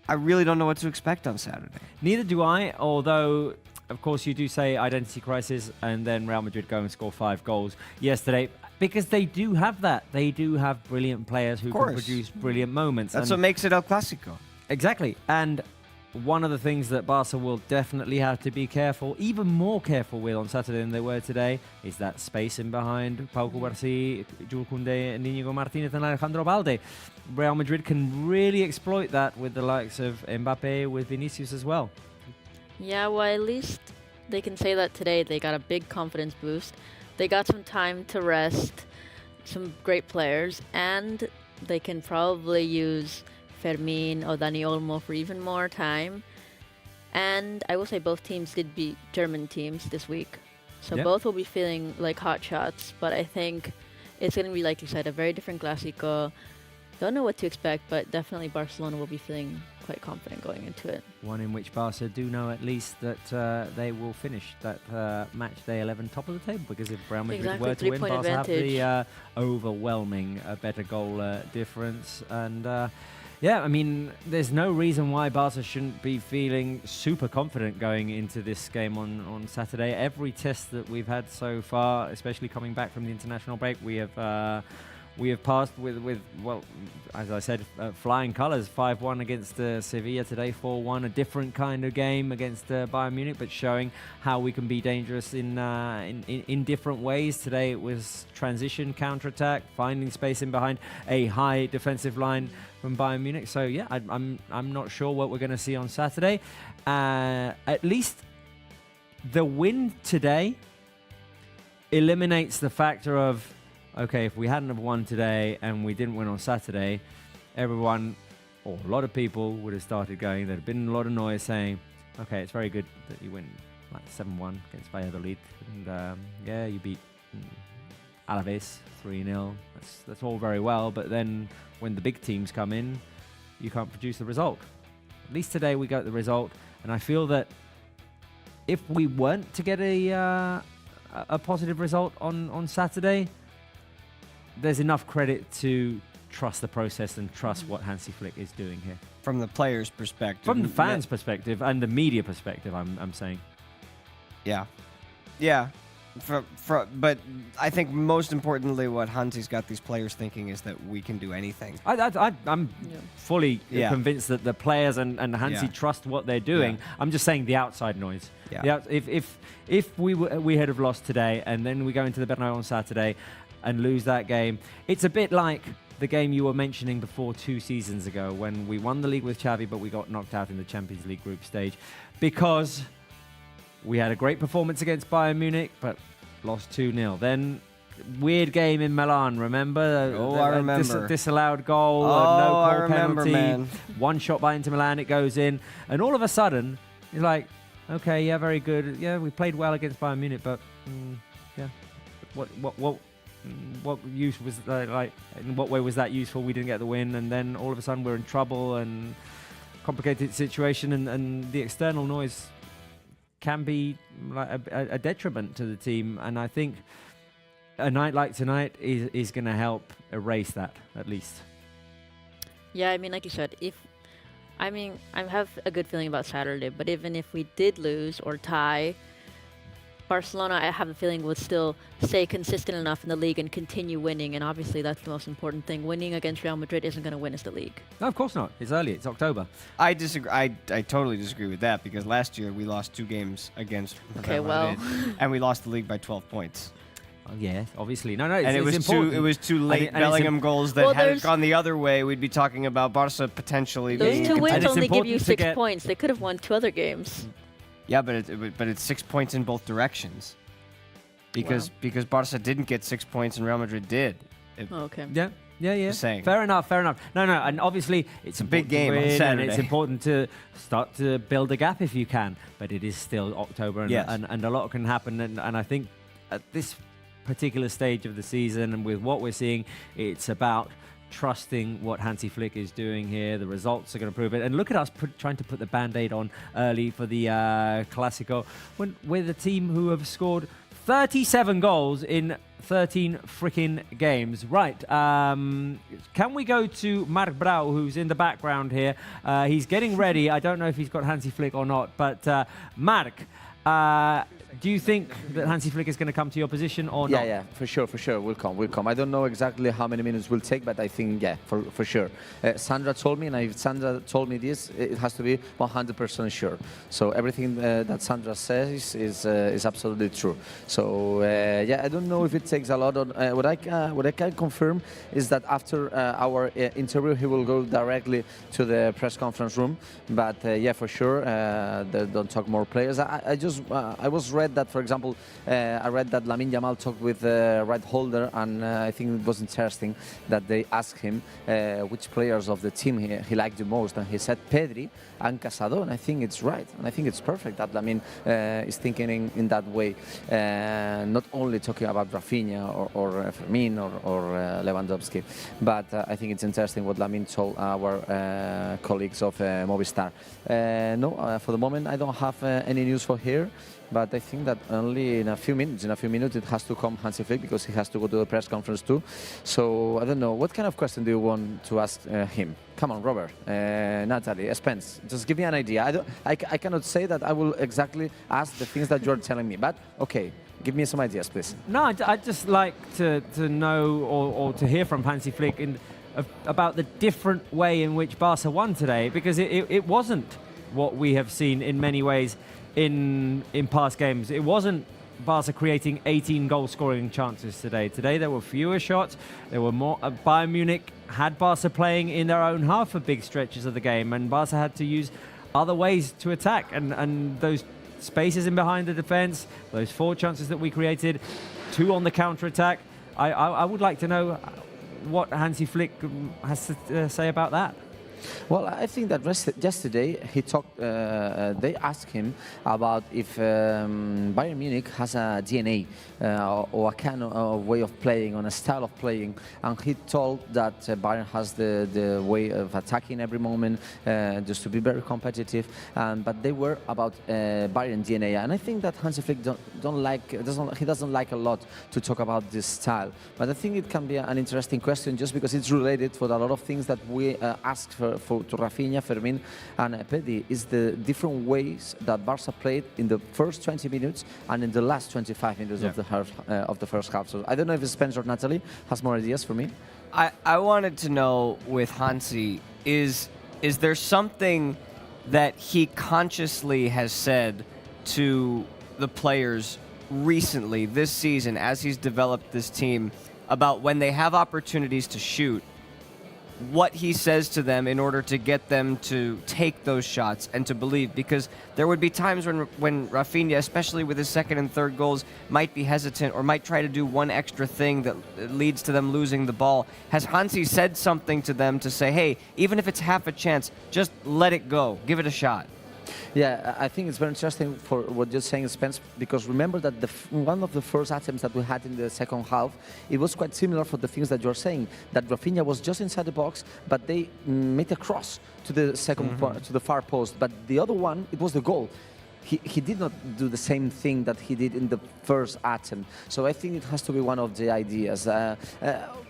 Speaker 3: I really don't know what to expect on Saturday.
Speaker 1: Neither do I, although, of course, you do say identity crisis, and then Real Madrid go and score 5 goals yesterday, because they do have that. They do have brilliant players who can produce brilliant moments.
Speaker 3: That's what makes it El Clásico.
Speaker 1: Exactly. And one of the things that Barca will definitely have to be careful, even more careful with on Saturday than they were today, is that space in behind Pau Cubarsí, Jules Koundé, and Íñigo Martínez and Alejandro Balde. Real Madrid can really exploit that with the likes of Mbappé, with Vinicius as well.
Speaker 4: Yeah, well, at least they can say that today they got a big confidence boost. They got some time to rest some great players, and they can probably use Fermin or Dani Olmo for even more time. And I will say both teams did beat German teams this week. So both will be feeling like hot shots, but I think it's going to be, like you said, a very different Clásico. Don't know what to expect, but definitely Barcelona will be feeling quite confident going into it.
Speaker 1: One in which Barca do know at least that they will finish that match day 11 top of the table, because if Real Madrid were to win, Barca have the overwhelming better goal difference. And yeah, I mean, there's no reason why Barca shouldn't be feeling super confident going into this game on Saturday. Every test that we've had so far, especially coming back from the international break, we have passed with well, as I said, flying colours. 5-1 against Sevilla today, 4-1, a different kind of game against Bayern Munich, but showing how we can be dangerous in different ways. Today it was transition, counter-attack, finding space in behind a high defensive line from Bayern Munich. So yeah, I'm not sure what we're going to see on Saturday. At least the win today eliminates the factor of, okay, if we hadn't have won today and we didn't win on Saturday, everyone, or a lot of people, would have started going, there'd have been a lot of noise saying, okay, it's very good that you win like 7-1 against Valladolid, and yeah, you beat Alaves 3-0. That's all very well, but then when the big teams come in, you can't produce the result. At least today we got the result, and I feel that if we weren't to get a positive result on Saturday, there's enough credit to trust the process and trust what Hansi Flick is doing here.
Speaker 3: From the players' perspective.
Speaker 1: From the fans' perspective and the media perspective, I'm saying.
Speaker 3: Yeah. Yeah. But I think most importantly, what Hansi's got these players thinking is that we can do anything.
Speaker 1: I'm fully convinced that the players and Hansi trust what they're doing. I'm just saying the outside noise. If we had have lost today and then we go into the Bernabeu on Saturday and lose that game, it's a bit like the game you were mentioning before 2 seasons ago when we won the league with Xavi, but we got knocked out in the Champions League group stage because we had a great performance against Bayern Munich, but lost 2-0. Then weird game in Milan, remember?
Speaker 3: I remember.
Speaker 1: Disallowed goal, no call penalty. Man. One shot by Inter Milan, it goes in. And all of a sudden, it's like, okay, yeah, very good. Yeah, we played well against Bayern Munich, but what use was like? In what way was that useful? We didn't get the win, and then all of a sudden we're in trouble and complicated situation, and the external noise can be like a detriment to the team. And I think a night like tonight is going to help erase that at least.
Speaker 4: Yeah, I mean, like you said, I have a good feeling about Saturday, but even if we did lose or tie, Barcelona, I have a feeling, would still stay consistent enough in the league and continue winning, and obviously that's the most important thing. Winning against Real Madrid isn't going to win us the league.
Speaker 1: No, of course not. It's early. It's October.
Speaker 3: I disagree. I totally disagree with that because last year we lost 2 games against Real Madrid, and we lost the league by 12 points.
Speaker 1: Oh, yeah, obviously. No,
Speaker 3: and it was two late Bellingham goals that had it gone the other way, we'd be talking about Barca potentially.
Speaker 4: Those 2 wins only give you 6 points. They could have won 2 other games.
Speaker 3: Yeah, but it's 6 points in both directions, because Barca didn't get 6 points and Real Madrid did.
Speaker 4: Okay.
Speaker 1: Yeah.
Speaker 3: Just saying.
Speaker 1: Fair enough. No, and obviously it's a
Speaker 3: big game on Saturday.
Speaker 1: And it's important to start to build a gap if you can, but it is still October, and a lot can happen. And I think at this particular stage of the season and with what we're seeing, it's about trusting what Hansi Flick is doing here. The results are going to prove it. And look at us trying to put the Band-Aid on early for the Clásico when we're the team who have scored 37 goals in 13 freaking games. Right. Can we go to Mark Brau, who's in the background here? He's getting ready. I don't know if he's got Hansi Flick or not, but Mark, do you think that Hansi Flick is going to come to your position or not?
Speaker 2: Yeah, for sure. Will come. I don't know exactly how many minutes will take, but I think, for sure. Sandra told me, and if Sandra told me this, it has to be 100% sure. So everything that Sandra says is absolutely true. So, I don't know if it takes a lot. What I can confirm is that after our interview, he will go directly to the press conference room. But, for sure, they don't talk more players. I was read that, for example, I read that Lamine Yamal talked with the right holder, and I think it was interesting that they asked him which players of the team he liked the most, and he said Pedri and Casado, and I think it's right, and I think it's perfect that Lamine is thinking in that way, not only talking about Rafinha or Fermin or Lewandowski, but I think it's interesting what Lamine told our colleagues of Movistar. No, for the moment I don't have any news for here. But I think that only in a few minutes it has to come Hansi Flick, because he has to go to the press conference too. So I don't know, what kind of question do you want to ask him? Come on, Robert, Natalie, Spence, just give me an idea. I cannot say that I will exactly ask the things that you're telling me, but okay, give me some ideas, please.
Speaker 1: No, I'd just like to know or to hear from Hansi Flick about the different way in which Barca won today, because it wasn't what we have seen in many ways in past games. It wasn't Barca creating 18 goal-scoring chances today. Today there were fewer shots. There were more. Bayern Munich had Barca playing in their own half for big stretches of the game, and Barca had to use other ways to attack. And those spaces in behind the defense, those 4 chances that we created, 2 on the counter-attack. I would like to know what Hansi Flick has to say about that.
Speaker 2: Well, I think that yesterday he talked. They asked him about if Bayern Munich has a DNA or a kind of way of playing, on a style of playing, and he told that Bayern has the way of attacking every moment, just to be very competitive. But they were about Bayern DNA, and I think that Hansi Flick doesn't like a lot to talk about this style. But I think it can be an interesting question, just because it's related for a lot of things that we asked for to Rafinha, Fermin, and Pedri is the different ways that Barca played in the first 20 minutes and in the last 25 minutes of the first half. So I don't know if Spence or Natalie has more ideas for me.
Speaker 3: I wanted to know with Hansi, is there something that he consciously has said to the players recently this season as he's developed this team about when they have opportunities to shoot, what he says to them in order to get them to take those shots and to believe? Because there would be times when Rafinha, especially with his second and third goals, might be hesitant or might try to do one extra thing that leads to them losing the ball. Has Hansi said something to them to say, hey, even if it's half a chance, just let it go, give it a shot?
Speaker 2: Yeah, I think it's very interesting for what you're saying, Spence, because remember that one of the first attempts that we had in the second half, it was quite similar for the things that you're saying, that Rafinha was just inside the box, but they made a cross to the second to the far post. But the other one, it was the goal. He did not do the same thing that he did in the first attempt. So I think it has to be one of the ideas.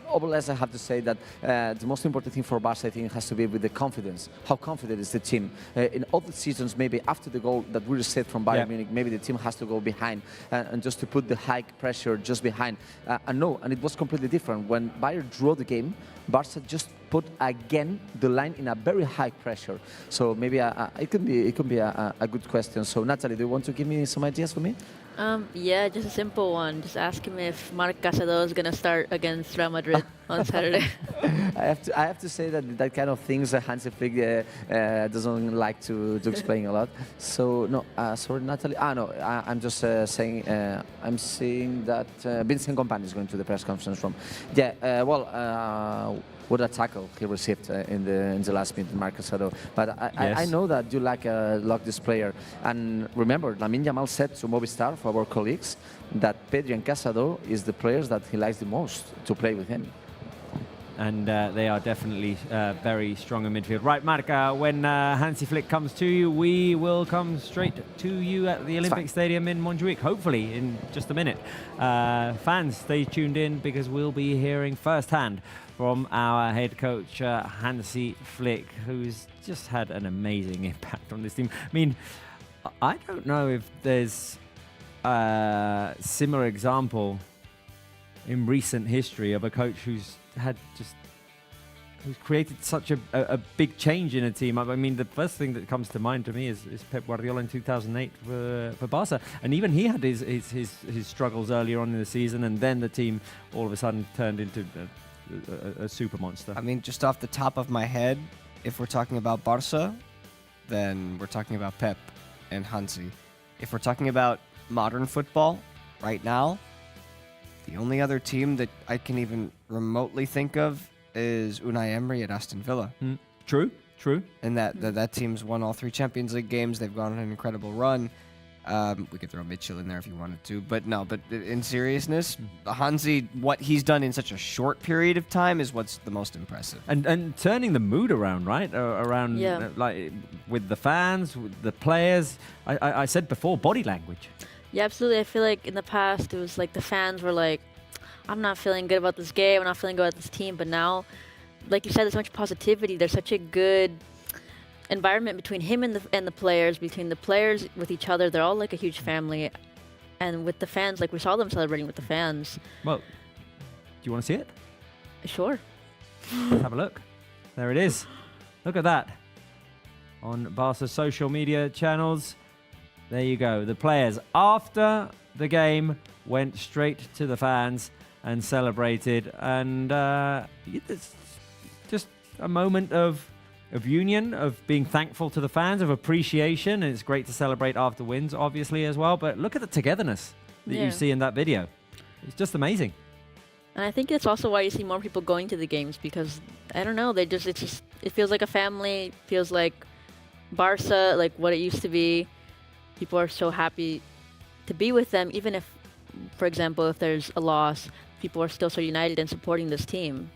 Speaker 2: Overall, I have to say that the most important thing for Barca, I think, has to be with the confidence. How confident is the team? In other seasons, maybe after the goal that we received from Bayern Munich, maybe the team has to go behind and just to put the high pressure just behind. And it was completely different. When Bayern drew the game, Barca just put again the line in a very high pressure. So maybe it could be a good question. So Natalie, do you want to give me some ideas for me?
Speaker 4: Yeah, just a simple one. Just ask him if Marc-André is going to start against Real Madrid on Saturday.
Speaker 2: I have to say that kind of things Hansi Flick doesn't like to explain a lot. So no, sorry, Natalie. No, I'm just saying. I'm seeing that Vincent Kompany is going to the press conference room. Yeah, what a tackle he received in the last minute, Marc-André. But I know that you like this player. And remember, Lamine Yamal said to Movistar, for our colleagues, that Pedri and Casado is the players that he likes the most to play with him.
Speaker 1: And they are definitely very strong in midfield. Right, Marc, when Hansi Flick comes to you, we will come straight to you at the Olympic Stadium in Montjuic, hopefully in just a minute. Fans, stay tuned in because we'll be hearing firsthand from our head coach, Hansi Flick, who's just had an amazing impact on this team. I mean, I don't know if there's a similar example in recent history of a coach who's created such a big change in a team. I mean, the first thing that comes to mind to me is Pep Guardiola in 2008 for Barca, and even he had his struggles earlier on in the season, and then the team all of a sudden turned into a super monster.
Speaker 3: I mean, just off the top of my head, if we're talking about Barca, then we're talking about Pep and Hansi. If we're talking about modern football right now, the only other team that I can even remotely think of is Unai Emery at Aston Villa.
Speaker 1: True.
Speaker 3: And that team's won all 3 Champions League games. They've gone on an incredible run. We could throw Mitchell in there if you wanted to. But no, but in seriousness, Hansi, what he's done in such a short period of time is what's the most impressive.
Speaker 1: And turning the mood around, right? Like with the fans, with the players. I said before, body language.
Speaker 4: Yeah, absolutely. I feel like in the past, it was like the fans were like, I'm not feeling good about this game, I'm not feeling good about this team. But now, like you said, there's so much positivity. There's such a good environment between him and the players, between the players with each other. They're all like a huge family. And with the fans, like we saw them celebrating with the fans.
Speaker 1: Well, do you want to see it?
Speaker 4: Sure.
Speaker 1: Let's have a look. There it is. Look at that. On Barca's social media channels. There you go. The players, after the game, went straight to the fans and celebrated. And it's just a moment of union, of being thankful to the fans, of appreciation. And it's great to celebrate after wins, obviously, as well. But look at the togetherness that you see in that video. It's just amazing.
Speaker 4: And I think it's also why you see more people going to the games because, I don't know, it feels like a family, feels like Barca, like what it used to be. People are so happy to be with them, even if, for example, if there's a loss, people are still so united in supporting this team.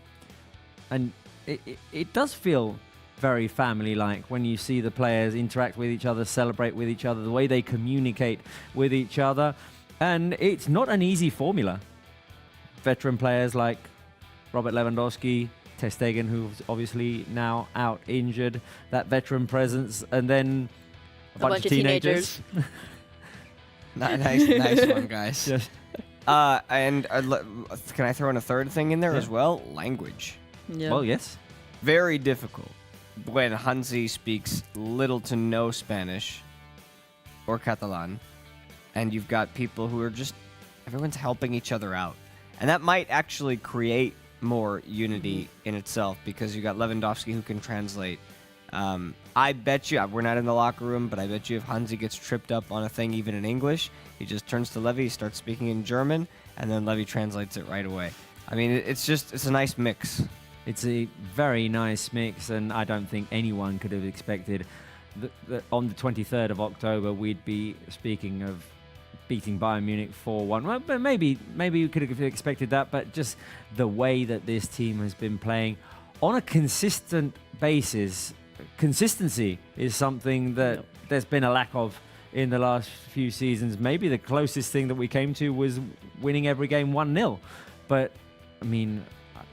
Speaker 1: And it does feel very family-like when you see the players interact with each other, celebrate with each other, the way they communicate with each other. And it's not an easy formula. Veteran players like Robert Lewandowski, Stegen, who's obviously now out injured, that veteran presence, and then a bunch of teenagers.
Speaker 3: Nice one, guys.
Speaker 1: Yes.
Speaker 3: And can I throw in a third thing in there as well? Language.
Speaker 4: Yeah.
Speaker 1: Well, yes.
Speaker 3: Very difficult when Hansi speaks little to no Spanish or Catalan, and you've got people who are just, everyone's helping each other out. And that might actually create more unity in itself, because you got Lewandowski who can translate. I bet you, we're not in the locker room, but I bet you if Hansi gets tripped up on a thing even in English, he just turns to Levy, starts speaking in German, and then Levy translates it right away. I mean, it's a nice mix.
Speaker 1: It's a very nice mix, and I don't think anyone could have expected that on the 23rd of October we'd be speaking of beating Bayern Munich 4-1. Well, but maybe we could have expected that, but just the way that this team has been playing on a consistent basis. Consistency is something that there's been a lack of in the last few seasons. Maybe the closest thing that we came to was winning every game 1-0. But, I mean,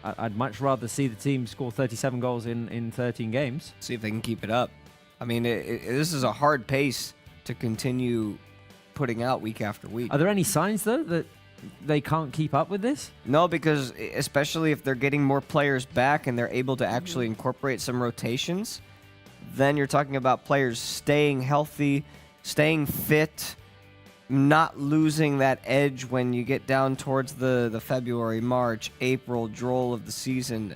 Speaker 1: I'd much rather see the team score 37 goals in 13 games.
Speaker 3: See if they can keep it up. I mean, this is a hard pace to continue putting out week after week.
Speaker 1: Are there any signs, though, that they can't keep up with this?
Speaker 3: No, because especially if they're getting more players back and they're able to actually incorporate some rotations, then you're talking about players staying healthy, staying fit, not losing that edge when you get down towards the February, March, April drawl of the season.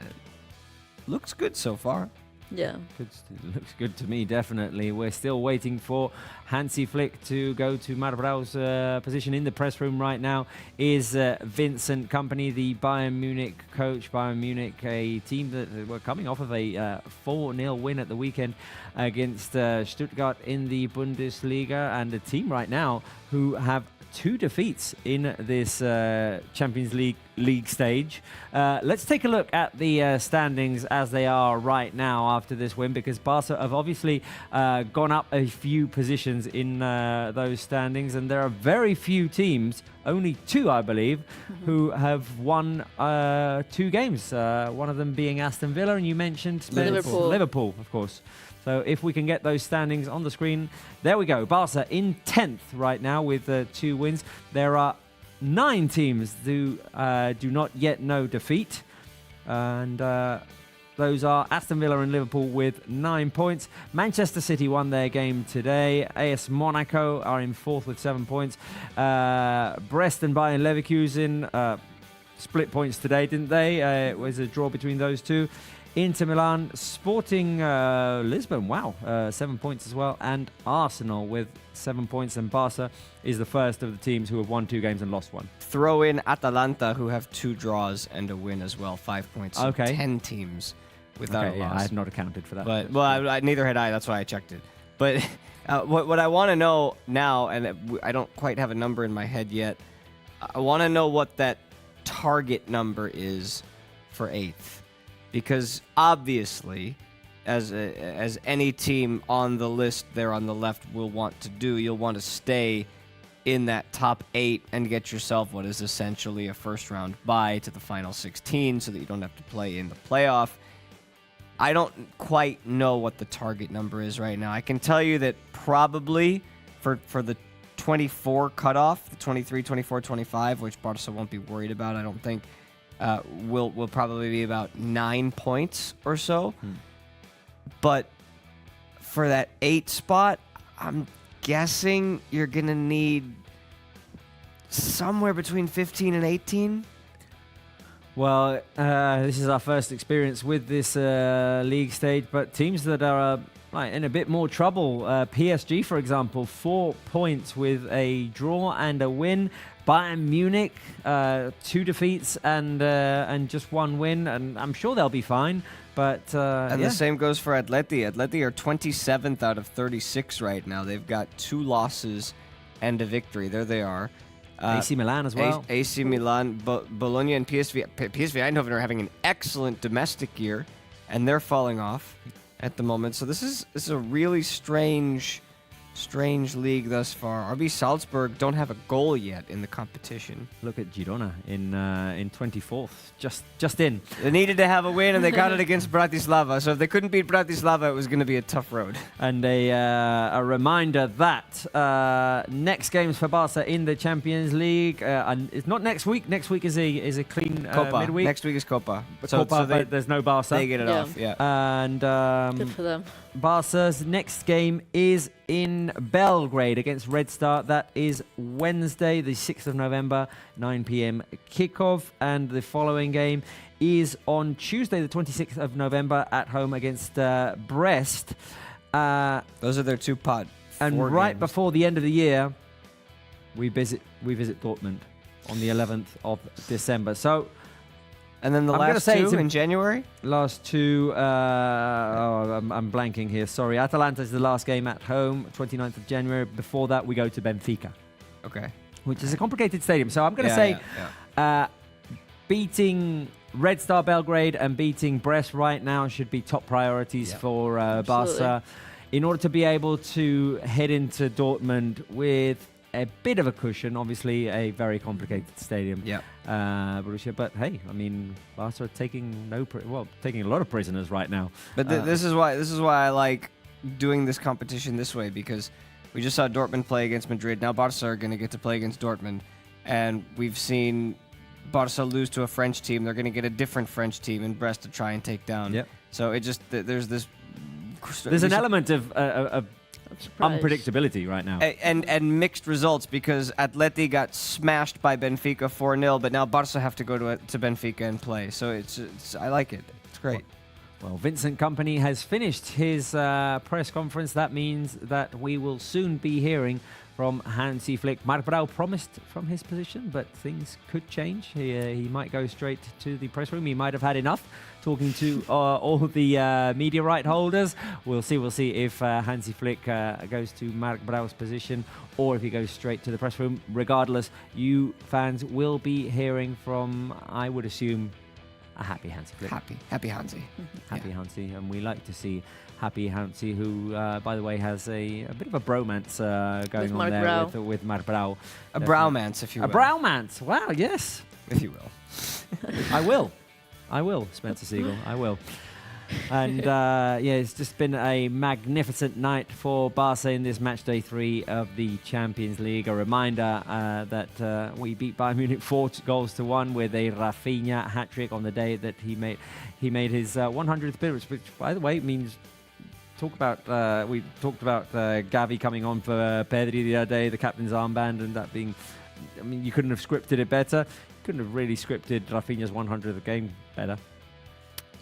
Speaker 3: Looks good so far.
Speaker 4: Yeah.
Speaker 1: Looks good to me, definitely. We're still waiting for Hansi Flick to go to Marbrau's position in the press room right now. Is Vincent Kompany, the Bayern Munich coach. Bayern Munich, a team that were coming off of a 4-0 win at the weekend against Stuttgart in the Bundesliga, and a team right now who have 2 defeats in this Champions League stage. Let's take a look at the standings as they are right now after this win, because Barca have obviously gone up a few positions in those standings, and there are very few teams, only 2 I believe, who have won 2 games, one of them being Aston Villa, and you mentioned Liverpool, of course. So if we can get those standings on the screen, there we go. Barca in 10th right now with 2 wins. There are 9 teams who do not yet know defeat. And those are Aston Villa and Liverpool with 9 points. Manchester City won their game today. AS Monaco are in 4th with 7 points. Brest and Bayern Leverkusen split points today, didn't they? It was a draw between those 2. Inter Milan, Sporting Lisbon, wow, 7 points as well, and Arsenal with 7 points, and Barca is the first of the teams who have won 2 games and lost 1.
Speaker 3: Throw in Atalanta, who have 2 draws and a win as well, 5 points. So
Speaker 1: okay.
Speaker 3: 10 teams without a loss.
Speaker 1: Yeah, I had not accounted for that.
Speaker 3: But well, neither had I. That's why I checked it. But what I want to know now, and I don't quite have a number in my head yet, I want to know what that target number is for 8th. Because obviously, as any team on the list there on the left will want to do, you'll want to stay in that top 8 and get yourself what is essentially a first-round bye to the final 16 so that you don't have to play in the playoff. I don't quite know what the target number is right now. I can tell you that probably for the 24 cutoff, the 23, 24, 25, which Barca won't be worried about, I don't think, will probably be about 9 points or so. But for that 8 spot, I'm guessing you're going to need somewhere between 15 and 18.
Speaker 1: Well, this is our first experience with this league stage, but teams that are in a bit more trouble. PSG, for example, 4 points with a draw and a win. Bayern Munich, 2 defeats and just 1 win, and I'm sure they'll be fine. But
Speaker 3: the same goes for Atleti. Atleti are 27th out of 36 right now. They've got 2 losses and a victory. There they are.
Speaker 1: AC Milan as well.
Speaker 3: AC Milan, Bologna, and PSV. PSV Eindhoven are having an excellent domestic year, and they're falling off at the moment. So this is a really strange Strange league thus far. RB Salzburg don't have a goal yet in the competition.
Speaker 1: Look at Girona in 24th, just in.
Speaker 3: They needed to have a win, and they got it against Bratislava. So if they couldn't beat Bratislava, it was going to be a tough road.
Speaker 1: And a reminder that next games for Barca in the Champions League, and it's not next week. Next week is a clean
Speaker 3: Copa.
Speaker 1: midweek.
Speaker 3: Next week is Copa.
Speaker 1: Copa, but there's no Barca.
Speaker 3: They get it off. Yeah.
Speaker 1: And
Speaker 4: Good for them.
Speaker 1: Barca's next game is in Belgrade against Red Star. That is Wednesday, the 6th of November, 9 p.m. kickoff. And the following game is on Tuesday, the 26th of November, at home against Brest.
Speaker 3: Those are their two pot.
Speaker 1: And right before the end of the year, we visit Dortmund on the 11th of December. So.
Speaker 3: And then the last two in January?
Speaker 1: Last two, I'm blanking here, sorry. Atalanta is the last game at home, 29th of January. Before that, we go to Benfica.
Speaker 3: Okay.
Speaker 1: Which is a complicated stadium. So I'm going to say beating Red Star Belgrade and beating Brest right now should be top priorities for Barca. In order to be able to head into Dortmund with a bit of a cushion, obviously a very complicated stadium.
Speaker 3: Yeah.
Speaker 1: Borussia, but hey, I mean, Barca are taking taking a lot of prisoners right now.
Speaker 3: But this is why I like doing this competition this way, because we just saw Dortmund play against Madrid. Now Barca are going to get to play against Dortmund, and we've seen Barca lose to a French team. They're going to get a different French team in Brest to try and take down.
Speaker 1: Yep.
Speaker 3: So it just there's
Speaker 1: an element of unpredictability right now.
Speaker 3: And mixed results, because Atleti got smashed by Benfica 4-0, but now Barca have to go to Benfica and play. So it's I like it. It's great.
Speaker 1: Well, Vincent Kompany has finished his press conference. That means that we will soon be hearing from Hansi Flick. Mark Brau promised from his position, but things could change. He might go straight to the press room. He might have had enough talking to all the media right holders. We'll see if Hansi Flick goes to Mark Brau's position or if he goes straight to the press room. Regardless, you fans will be hearing from, I would assume, a happy Hansi Flick.
Speaker 3: Happy Hansi.
Speaker 1: Happy Hansi, and we like to see happy Hansi, who, by the way, has a bit of a bromance going on there with Mark Brau.
Speaker 3: A bromance, if you will.
Speaker 1: A bromance, wow, yes.
Speaker 3: If you will.
Speaker 1: I will, Spencer Siegel, I will. And it's just been a magnificent night for Barca in this match day 3 of the Champions League. A reminder that we beat Bayern Munich 4-1 with a Rafinha hat-trick on the day that he made his 100th appearance, which, by the way, means we talked about Gavi coming on for Pedri the other day, the captain's armband, and that being, I mean, you couldn't have scripted it better. You couldn't have really scripted Rafinha's 100th game better.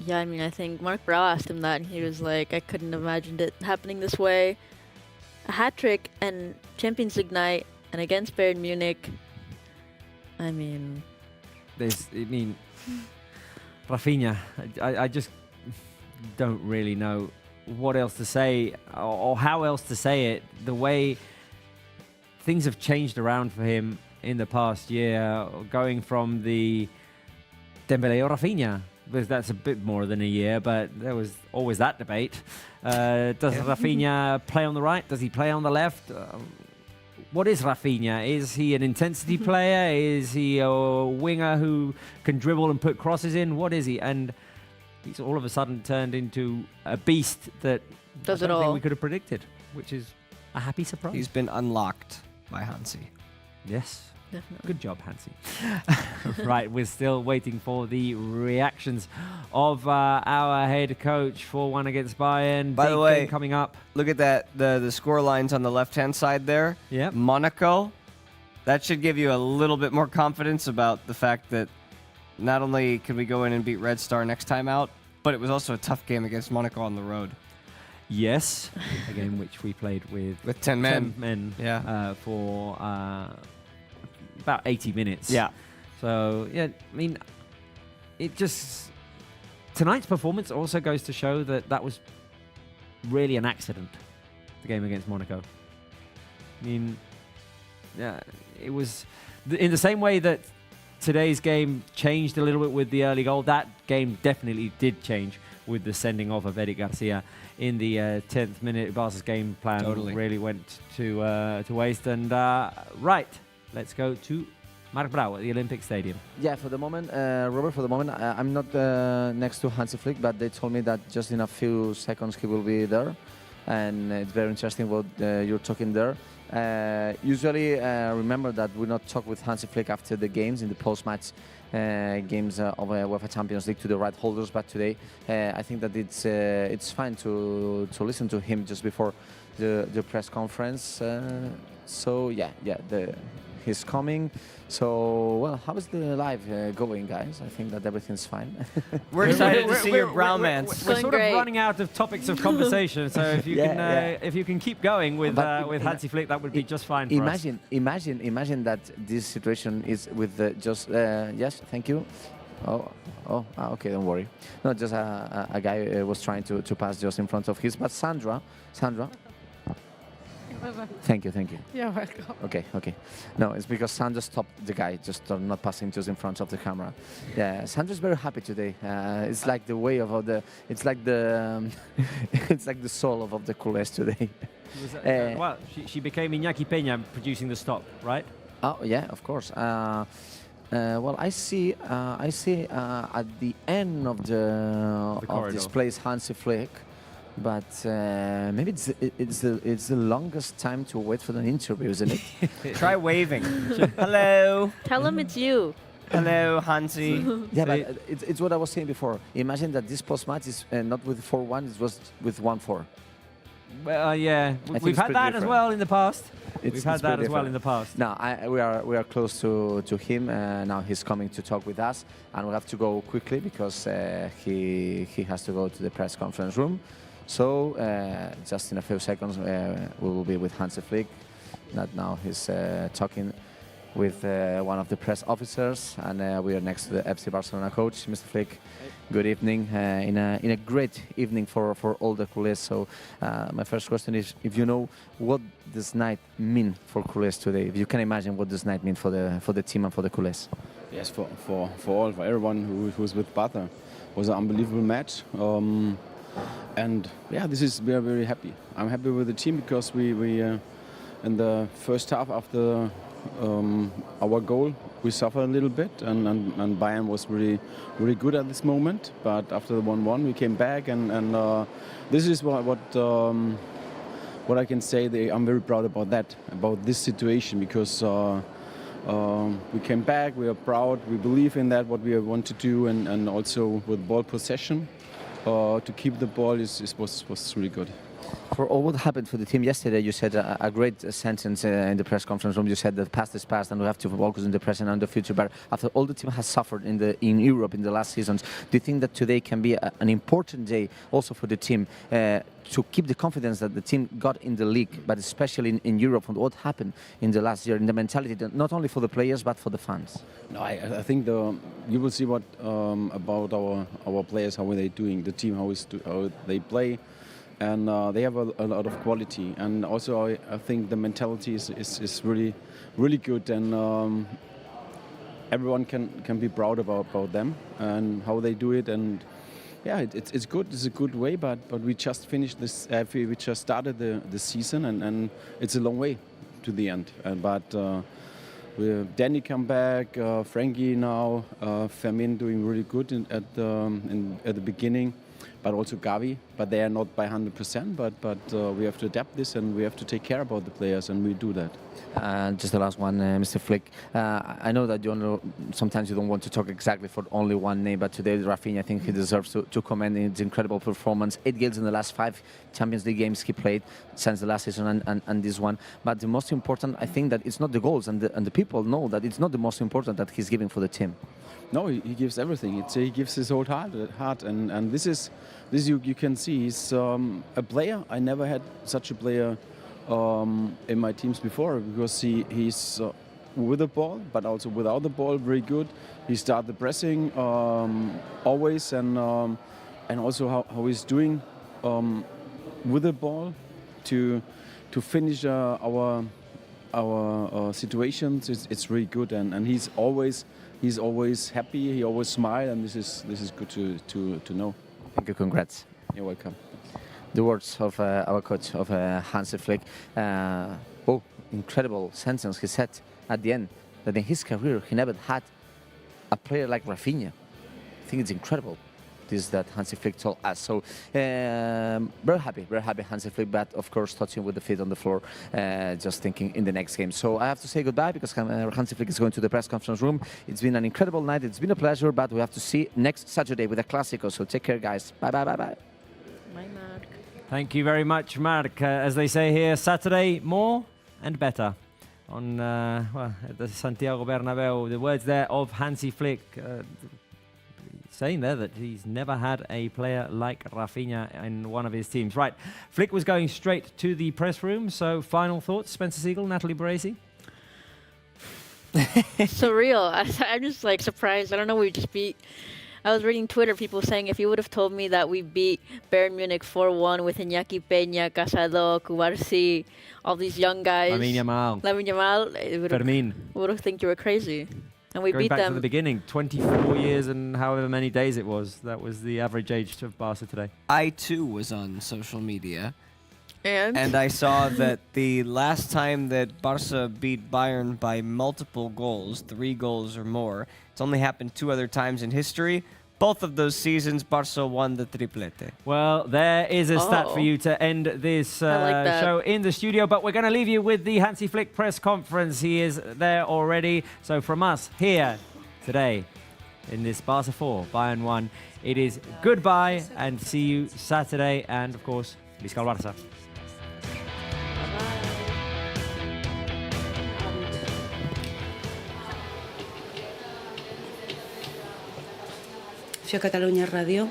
Speaker 4: Yeah, I mean, I think Mark Brau asked him that, and he was like, I couldn't have imagined it happening this way. A hat-trick and Champions League night, and against Bayern Munich. I mean...
Speaker 1: Rafinha, I just don't really know what else to say or how else to say it. The way things have changed around for him in the past year, going from the Dembele or Rafinha, because that's a bit more than a year, but there was always that debate. Does Rafinha play on the right? Does he play on the left? What is Rafinha? Is he an intensity player? Is he a winger who can dribble and put crosses in? What is he? And he's all of a sudden turned into a beast that
Speaker 4: does
Speaker 1: I
Speaker 4: it
Speaker 1: don't think
Speaker 4: all.
Speaker 1: we could have predicted, which is a happy surprise.
Speaker 3: He's been unlocked by Hansi.
Speaker 1: Yes.
Speaker 4: Definitely.
Speaker 1: Good job, Hansi. Right, we're still waiting for the reactions of our head coach for 1 against Bayern.
Speaker 3: By the way,
Speaker 1: coming up.
Speaker 3: Look at that, the score lines on the left-hand side there.
Speaker 1: Yep.
Speaker 3: Monaco. That should give you a little bit more confidence about the fact that not only can we go in and beat Red Star next time out, but it was also a tough game against Monaco on the road.
Speaker 1: Yes, a game which we played with
Speaker 3: 10 men.
Speaker 1: 10 men
Speaker 3: Yeah.
Speaker 1: For about 80 minutes.
Speaker 3: Yeah.
Speaker 1: So, yeah, I mean, it just... Tonight's performance also goes to show that that was really an accident, the game against Monaco. I mean, yeah, it was... In the same way that today's game changed a little bit with the early goal, that game definitely did change with the sending off of Eric Garcia in the 10th minute. Barca's game plan really went to waste. And right, let's go to Mark Brau at the Olympic Stadium.
Speaker 2: Yeah, for the moment, Robert, I'm not next to Hansi Flick, but they told me that just in a few seconds he will be there. And it's very interesting what you're talking there. Usually, remember that we not talk with Hansi Flick after the games, in the post-match games of UEFA Champions League to the right holders. But today, I think that it's fine to listen to him just before the press conference. So yeah, he's coming. So, well, how is the live going, guys? I think that everything's fine.
Speaker 3: We're excited to see your bromance.
Speaker 1: We're sort of running out of topics of conversation, so if you can keep going with Hansi Flick, that would be just fine for us.
Speaker 2: Imagine that this situation is with just yes, thank you. Okay, don't worry. No, just a guy was trying to pass just in front of his, but Sandra. Thank you.
Speaker 13: You're welcome.
Speaker 2: Okay. No, it's because Sandra stopped the guy, just not passing just in front of the camera. Yeah, Sandra's very happy today. It's like the way of it's like the soul of the Culés today.
Speaker 1: Well, she became Iñaki Peña producing the stop, right?
Speaker 2: Oh yeah, of course. Well, I see at the end of this place Hansi Flick. But maybe it's the longest time to wait for an interview, isn't it?
Speaker 3: Try waving. Hello.
Speaker 4: Tell him it's you.
Speaker 3: Hello, Hansi.
Speaker 2: Yeah, but it's what I was saying before. Imagine that this post-match is not with 4-1, it was with 1-4.
Speaker 1: Well, yeah, we've had that as well in the past. We've had that as well in the past.
Speaker 2: Now we are close to him. Now he's coming to talk with us, and we have to go quickly because he has to go to the press conference room. So just in a few seconds we will be with Hansi Flick. Now he's talking with one of the press officers, and we are next to the FC Barcelona coach, Mr. Flick. Good evening, in a great evening for all the Culés. So my first question is, if you know what this night mean for Culés today, if you can imagine what this night mean for the team and for the Culés.
Speaker 14: Yes, for everyone who's with Barca. It was an unbelievable match. And yeah, we are very happy. I'm happy with the team because we in the first half after our goal we suffered a little bit, and Bayern was really good at this moment. But after the 1-1 we came back, and this is what I can say. I'm very proud about this situation, because we came back, we are proud, we believe in that what we want to do, and also with ball possession. To keep the ball was really good.
Speaker 2: For all what happened for the team yesterday, you said a great sentence in the press conference room. You said the past is past and we have to focus on the present and the future. But after all the team has suffered in Europe in the last seasons, do you think that today can be an important day also for the team to keep the confidence that the team got in the league, but especially in Europe, from what happened in the last year, in the mentality, not only for the players but for the fans?
Speaker 14: No, I think you will see what about our players, how are they doing, the team, how they play, and they have a lot of quality, and also I think the mentality is really good, and everyone can be proud about them and how they do it. And yeah, it's good. It's a good way, but we just finished this. We just started the season, and it's a long way to the end. But Danny come back, Frankie now, Fermin doing really good at the beginning, but also Gavi. But they are not by 100%. But we have to adapt this, and we have to take care about the players, and we do that.
Speaker 2: Just the last one, Mr. Flick. I know that sometimes you don't want to talk exactly for only one name, but today Rafinha, I think he deserves to commend his incredible performance. 8 goals in the last 5 Champions League games he played since the last season and this one. But the most important, I think, that it's not the goals, and the people know that it's not the most important that he's giving for the team.
Speaker 14: No, he gives everything. He gives his whole heart, and this you can see. He's a player. I never had such a player in my teams before, because he's with the ball, but also without the ball, very good. He starts the pressing always, and also how he's doing with the ball to finish our situations. It's really good, and he's always happy. He always smiles, and this is good to know.
Speaker 2: Thank you, congrats.
Speaker 14: You're welcome.
Speaker 2: The words of our coach, of Hansi Flick. Incredible sentence he said at the end, that in his career he never had a player like Rafinha. I think it's incredible, this that Hansi Flick told us. So very happy Hansi Flick, but of course touching with the feet on the floor, just thinking in the next game. So I have to say goodbye because Hansi Flick is going to the press conference room. It's been an incredible night, it's been a pleasure, but we have to see next Saturday with a Clásico. So take care, guys. Bye.
Speaker 4: Bye, Mark.
Speaker 1: Thank you very much, Mark. As they say here, Saturday, more and better. On at the Santiago Bernabeu, the words there of Hansi Flick, saying there that he's never had a player like Rafinha in one of his teams. Right, Flick was going straight to the press room, so final thoughts, Spencer Siegel, Natalie Baresi?
Speaker 4: Surreal. I'm just like surprised. I don't know, we just beat... I was reading Twitter, people saying if you would have told me that we beat Bayern Munich 4-1 with Iñaki Peña, Casado, Cubarsí, all these young guys. Lamine Yamal.
Speaker 1: Fermin.
Speaker 4: Would have think you were crazy. And we
Speaker 1: Going
Speaker 4: beat
Speaker 1: back
Speaker 4: them.
Speaker 1: to the beginning, 24 years and however many days it was. That was the average age of Barca today.
Speaker 3: I too was on social media.
Speaker 4: And
Speaker 3: I saw that the last time that Barca beat Bayern by multiple goals, 3 goals or more, it's only happened 2 other times in history. Both of those seasons, Barça won the triplete.
Speaker 1: Well, there is a stat for you to end this show in the studio, but we're going to leave you with the Hansi Flick press conference. He is there already. So from us here today in this Barça 4, Bayern 1, it is goodbye and see you Saturday. And of course, Visca el Barça.
Speaker 13: a Catalunya Ràdio.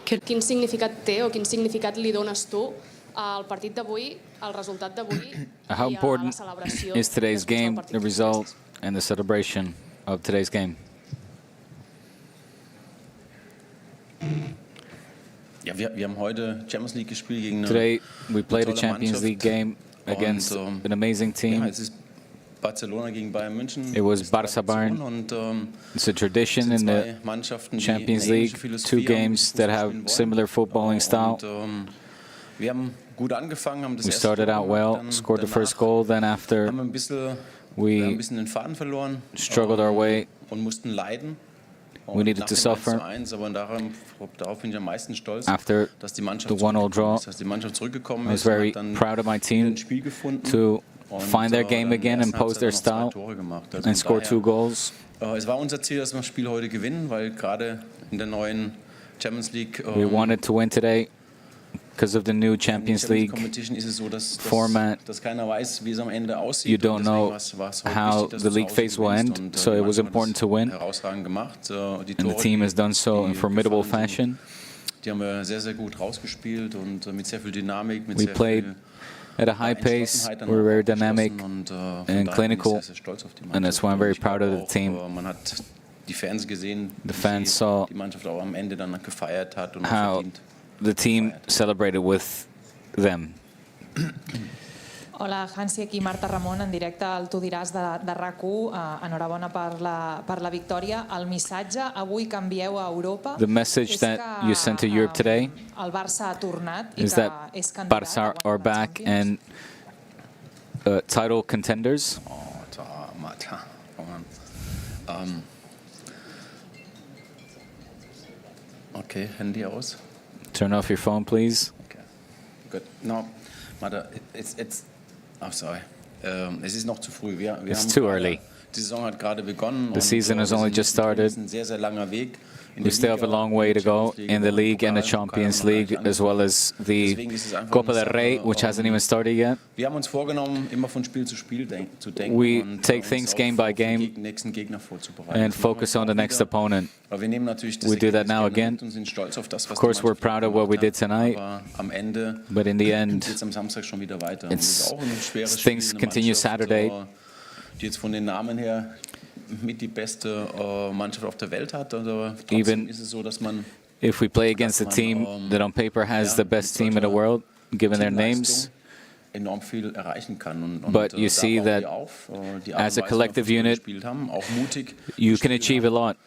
Speaker 15: Quin significat té o quin significat li dones tu al partit d'avui, al resultat d'avui
Speaker 6: How important is today's game, the result, and the celebration of today's game?
Speaker 14: Ja, wir haben heute Champions League gespielt gegen eine
Speaker 6: Today we played a Champions League game against an amazing team.
Speaker 14: Barcelona gegen Bayern München.
Speaker 6: It was Barça Bayern. It's a tradition in the Champions League, 2 games that have similar footballing style.
Speaker 14: Wir haben gut angefangen, haben das
Speaker 6: We started out well, scored the first goal, then after we struggled our way.
Speaker 14: Und mussten leiden.
Speaker 6: We needed to suffer. After the 1-0 draw, I was very proud of my team to find their game again and pose their style and score 2 goals.
Speaker 14: Es war unser Ziel, dass wir das Spiel heute gewinnen, weil gerade in der neuen Champions League
Speaker 6: we wanted to win today because of the new Champions League format. You don't know how the league phase will end, so it was important to win. And the team has done so in formidable fashion. We played at a high pace, we're very dynamic and clinical, and that's why I'm very proud of the team. The fans saw how the team celebrated with them.
Speaker 16: Hola, Hansi, aquí Marta Ramon, en directe al Tu diràs de RAC1. Enhorabona per la victòria. El missatge, avui canvieu a Europa.
Speaker 6: The message that you sent to Europe today
Speaker 16: el Barça ha tornat i
Speaker 6: is
Speaker 16: que
Speaker 6: that
Speaker 16: és candidat
Speaker 6: Barça are back and title contenders.
Speaker 14: Okay, Handy aus.
Speaker 6: Turn off your phone, please.
Speaker 14: Okay, good. No, Marta, it's. I'm sorry. Es ist noch zu früh.
Speaker 6: It's too early.
Speaker 14: Die Saison hat gerade begonnen.
Speaker 6: The season has only just started.
Speaker 14: Es ist ein sehr, sehr langer Weg.
Speaker 6: We still have a long way to go in the league and the Champions League, as well as the Copa del Rey, which hasn't even started yet.
Speaker 14: Wir haben uns vorgenommen, immer von Spiel zu Spiel zu denken.
Speaker 6: We take things game by game and focus on the next opponent. We do that now again. Of course, we're proud of what we did tonight, but in the end, things continue Saturday.
Speaker 14: Mit die beste Mannschaft auf der Welt hat, oder
Speaker 6: even
Speaker 14: ist es so, dass man
Speaker 6: if we play against a team that on paper has the best team in the world, given their names,
Speaker 14: enorm viel erreichen kann.
Speaker 6: But you see that as a collective unit, you can achieve a lot.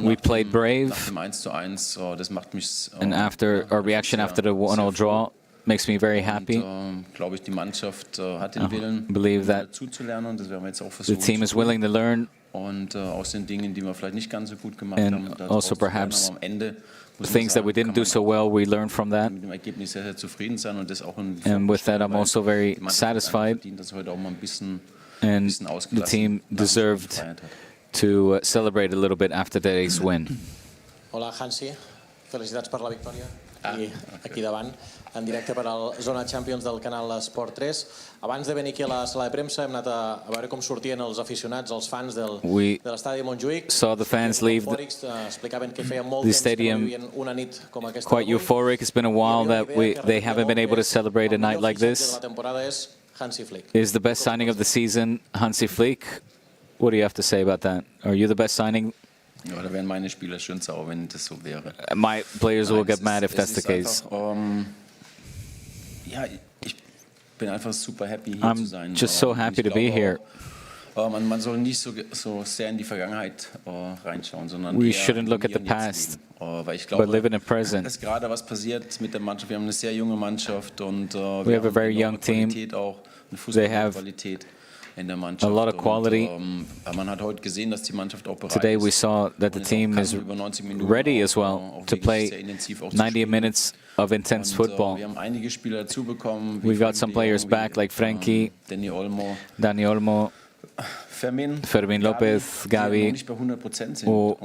Speaker 6: We played brave, and after our reaction after the 1-0 draw makes me very happy. I believe that the team is willing to learn, and also perhaps the things that we didn't do so well, we learned from that. And with that, I'm also very satisfied, and the team deserved to celebrate a little bit after today's win.
Speaker 10: Hola, Hansi. Felicitats per la victòria. I aquí davant, en directe per al Zona Champions del canal Esport 3. Abans de venir aquí a la sala de premsa hem anat a veure com sortien els aficionats, els fans de l'estadi de Montjuïc.
Speaker 6: Saw the fans leave
Speaker 10: explicaven que feia molt
Speaker 6: the
Speaker 10: temps que no
Speaker 6: stadium
Speaker 10: vivien una nit com aquesta.
Speaker 6: quite euphoric. It's been a while that they haven't been able to celebrate a night like this.
Speaker 10: La temporada és Hansi Flick.
Speaker 6: Is the best signing of the season Hansi Flick? What do you have to say about that? Are you the best signing?
Speaker 14: Ja, da wären meine Spieler schön sauer, wenn das so wäre.
Speaker 6: My players will get mad if that's the case.
Speaker 14: Ja, ich bin einfach super happy hier zu sein.
Speaker 6: I'm just so happy to be here.
Speaker 14: Man soll nicht so sehr in die Vergangenheit reinschauen, sondern
Speaker 6: we shouldn't look at the past, but live in the present.
Speaker 14: Es gerade was passiert mit der Mannschaft. Wir haben eine sehr junge Mannschaft und
Speaker 6: we have a very young team. They have a lot of quality. Today we saw that the team is ready as well to play 90 minutes of intense football. We've got some players back like Frenkie, Dani Olmo, Fermín López, Gavi, who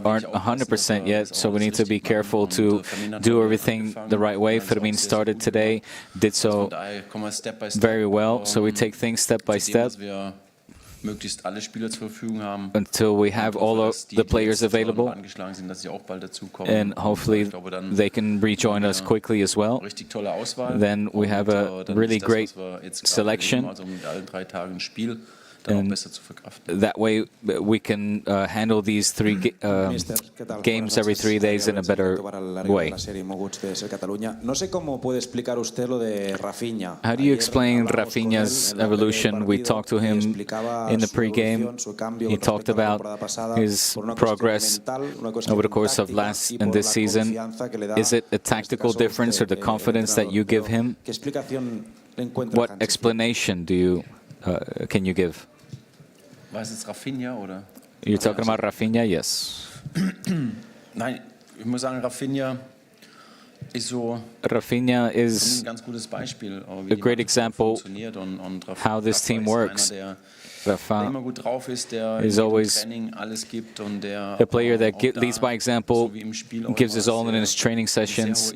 Speaker 6: aren't 100% yet, so we need to be careful to do everything the right way. Fermín started today, did so very well, so we take things step by step until we have all of the players available, and hopefully they can rejoin us quickly as well. Then we have a really great selection, and that way we can handle these three games every 3 days in a better way. How do you explain Rafinha's evolution? We talked to him in the pre-game. He talked about his progress over the course of last and this season. Is it a tactical difference or the confidence that you give him? What explanation do you can you give? You're talking about Rafinha, yes.
Speaker 14: Nein, ich muss sagen, Rafinha is
Speaker 6: a great example of how this team works. Rafa is always a player that leads by example, gives his all in his training sessions,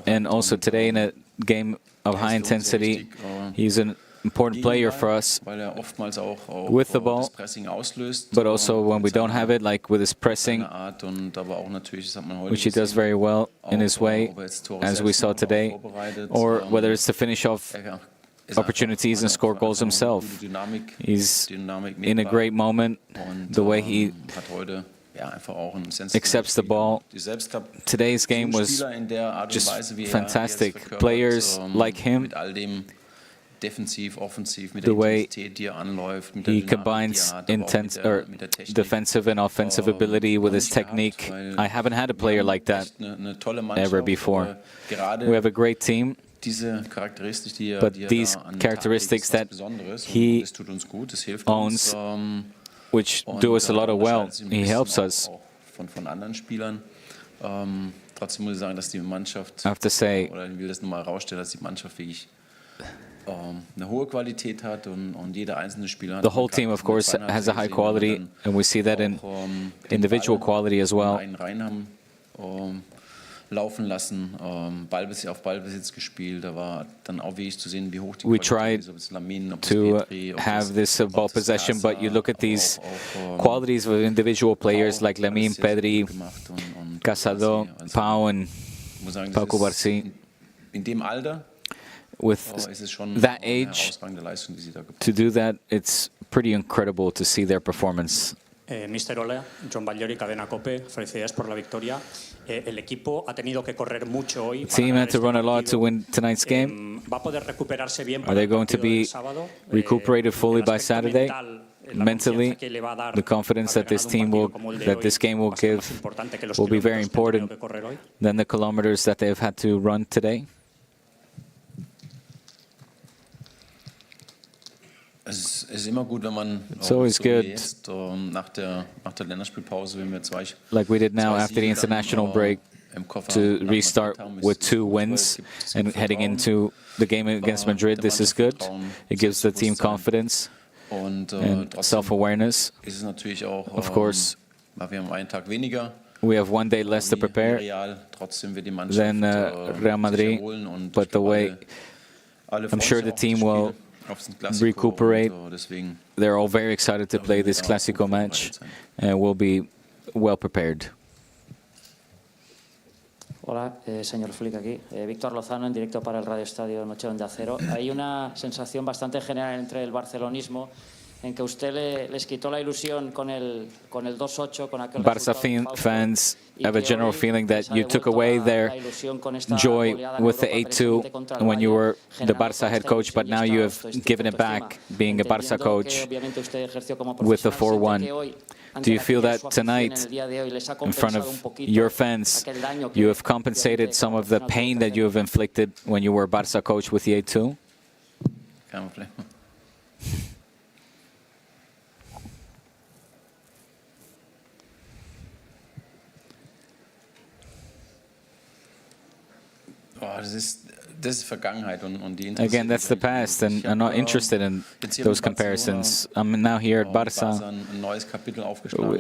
Speaker 6: and also today in a game of high intensity, he's an important player for us with the ball, but also when we don't have it, like with his pressing, which he does very well in his way, as we saw today, or whether it's to finish off opportunities and score goals himself. He's in a great moment, the way he accepts the ball. Today's game was just fantastic. Players like him, the way he combines intense defensive and offensive ability with his technique. I haven't had a player like that ever before. We have a great team, but these characteristics that he owns, which do us a lot of well, he helps us. I have to say, the whole team, of course, has a high quality, and we see that in individual quality as well. We tried to have this ball possession, but you look at these qualities of individual players like Lamine, Pedri, Casado, Pau, and Pau Cubarsí. With that age, to do that, it's pretty incredible to see their performance.
Speaker 13: Mr. Ole, John Bagliori, Cadena Cope, felicidades por la victoria. El equipo ha tenido que correr mucho hoy.
Speaker 6: The team had to run a lot to win tonight's game.
Speaker 13: Va a poder recuperarse bien.
Speaker 6: Are they going to be recuperated fully by Saturday? mentally, the confidence that this team this game will give will be very important than the kilometers that they've had to run today. It's always good, like we did now after the international break, to restart with 2 wins and heading into the game against Madrid. This is good. It gives the team confidence and self-awareness. Of course, we have 1 day less to prepare than Real Madrid, but the way I'm sure the team will recuperate. They're all very excited to play this Clásico match and will be well prepared.
Speaker 17: Hola, señor Flick aquí. Víctor Lozano en directo para el Radio Estadio Noche Onda Cero. Hay una sensación bastante general entre el barcelonismo en que usted les quitó la ilusión con el 2-8, con aquel
Speaker 6: Barça fans have a general feeling that you took away their joy with the 8-2 when you were the Barça head coach, but now you have given it back being a Barça coach with the 4-1. Do you feel that tonight, in front of your fans, you have compensated some of the pain that you have inflicted when you were Barça coach with the 8-2? Again, that's the past, and I'm not interested in those comparisons. I'm now here at Barça,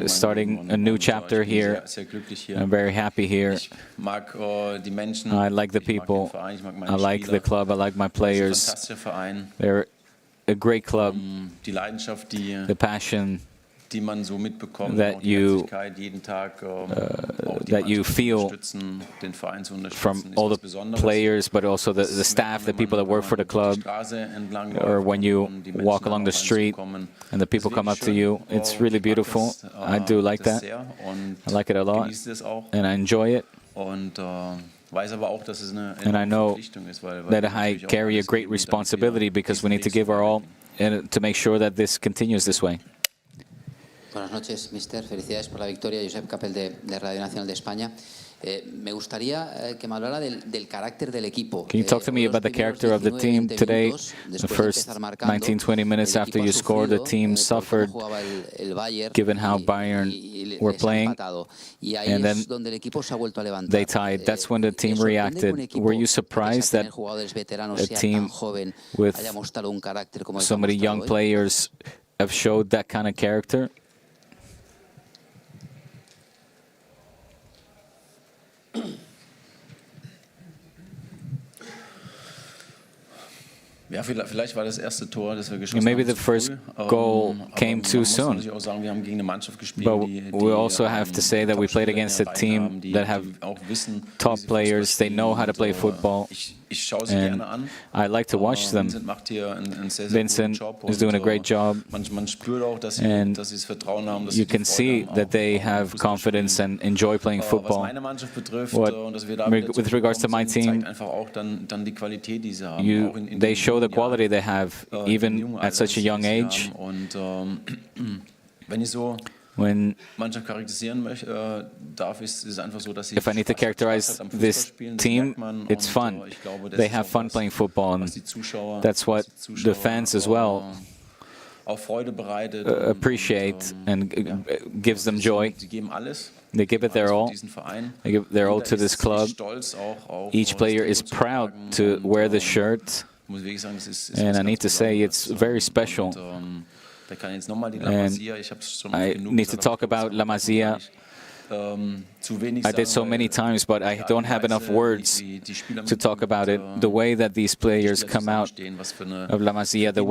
Speaker 6: starting a new chapter here. I'm very happy here. I like the people, I like the club, I like my players. They're a great club. The passion that you feel from all the players, but also the staff, the people that work for the club, or when you walk along the street and the people come up to you. It's really beautiful. I do like that. I like it a lot, and I enjoy it. And I know that I carry a great responsibility because we need to give our all and to make sure that this continues this way.
Speaker 18: Buenas noches, mister. Felicidades por la victoria. Josep Capel de Radio Nacional de España. Me gustaría que me hablara del carácter del equipo.
Speaker 6: Can you talk to me about the character of the team today? The first 19-20 minutes after you scored, the team suffered, given how Bayern were playing, and then they tied. That's when the team reacted. Were you surprised that a team with so many young players have showed that kind of character?
Speaker 14: Maybe
Speaker 6: the first goal came too soon. But we also have to say that we played against a team that have top players. They know how to play football. And I like to watch them. Vincent is doing a great job, and you can see that they have confidence and enjoy playing football. With regards to my team, they show the quality they have, even at such a young age. If I need to characterize this team, it's fun. They have fun playing football, and that's what the fans as well appreciate and gives them joy. They give it their all. They give their all to this club. Each player is proud to wear the shirt, and I need to say it's very special. And I need to talk about La Masia. I did so many times, but I don't have enough words to talk about it. The way that these players come out of La Masia, the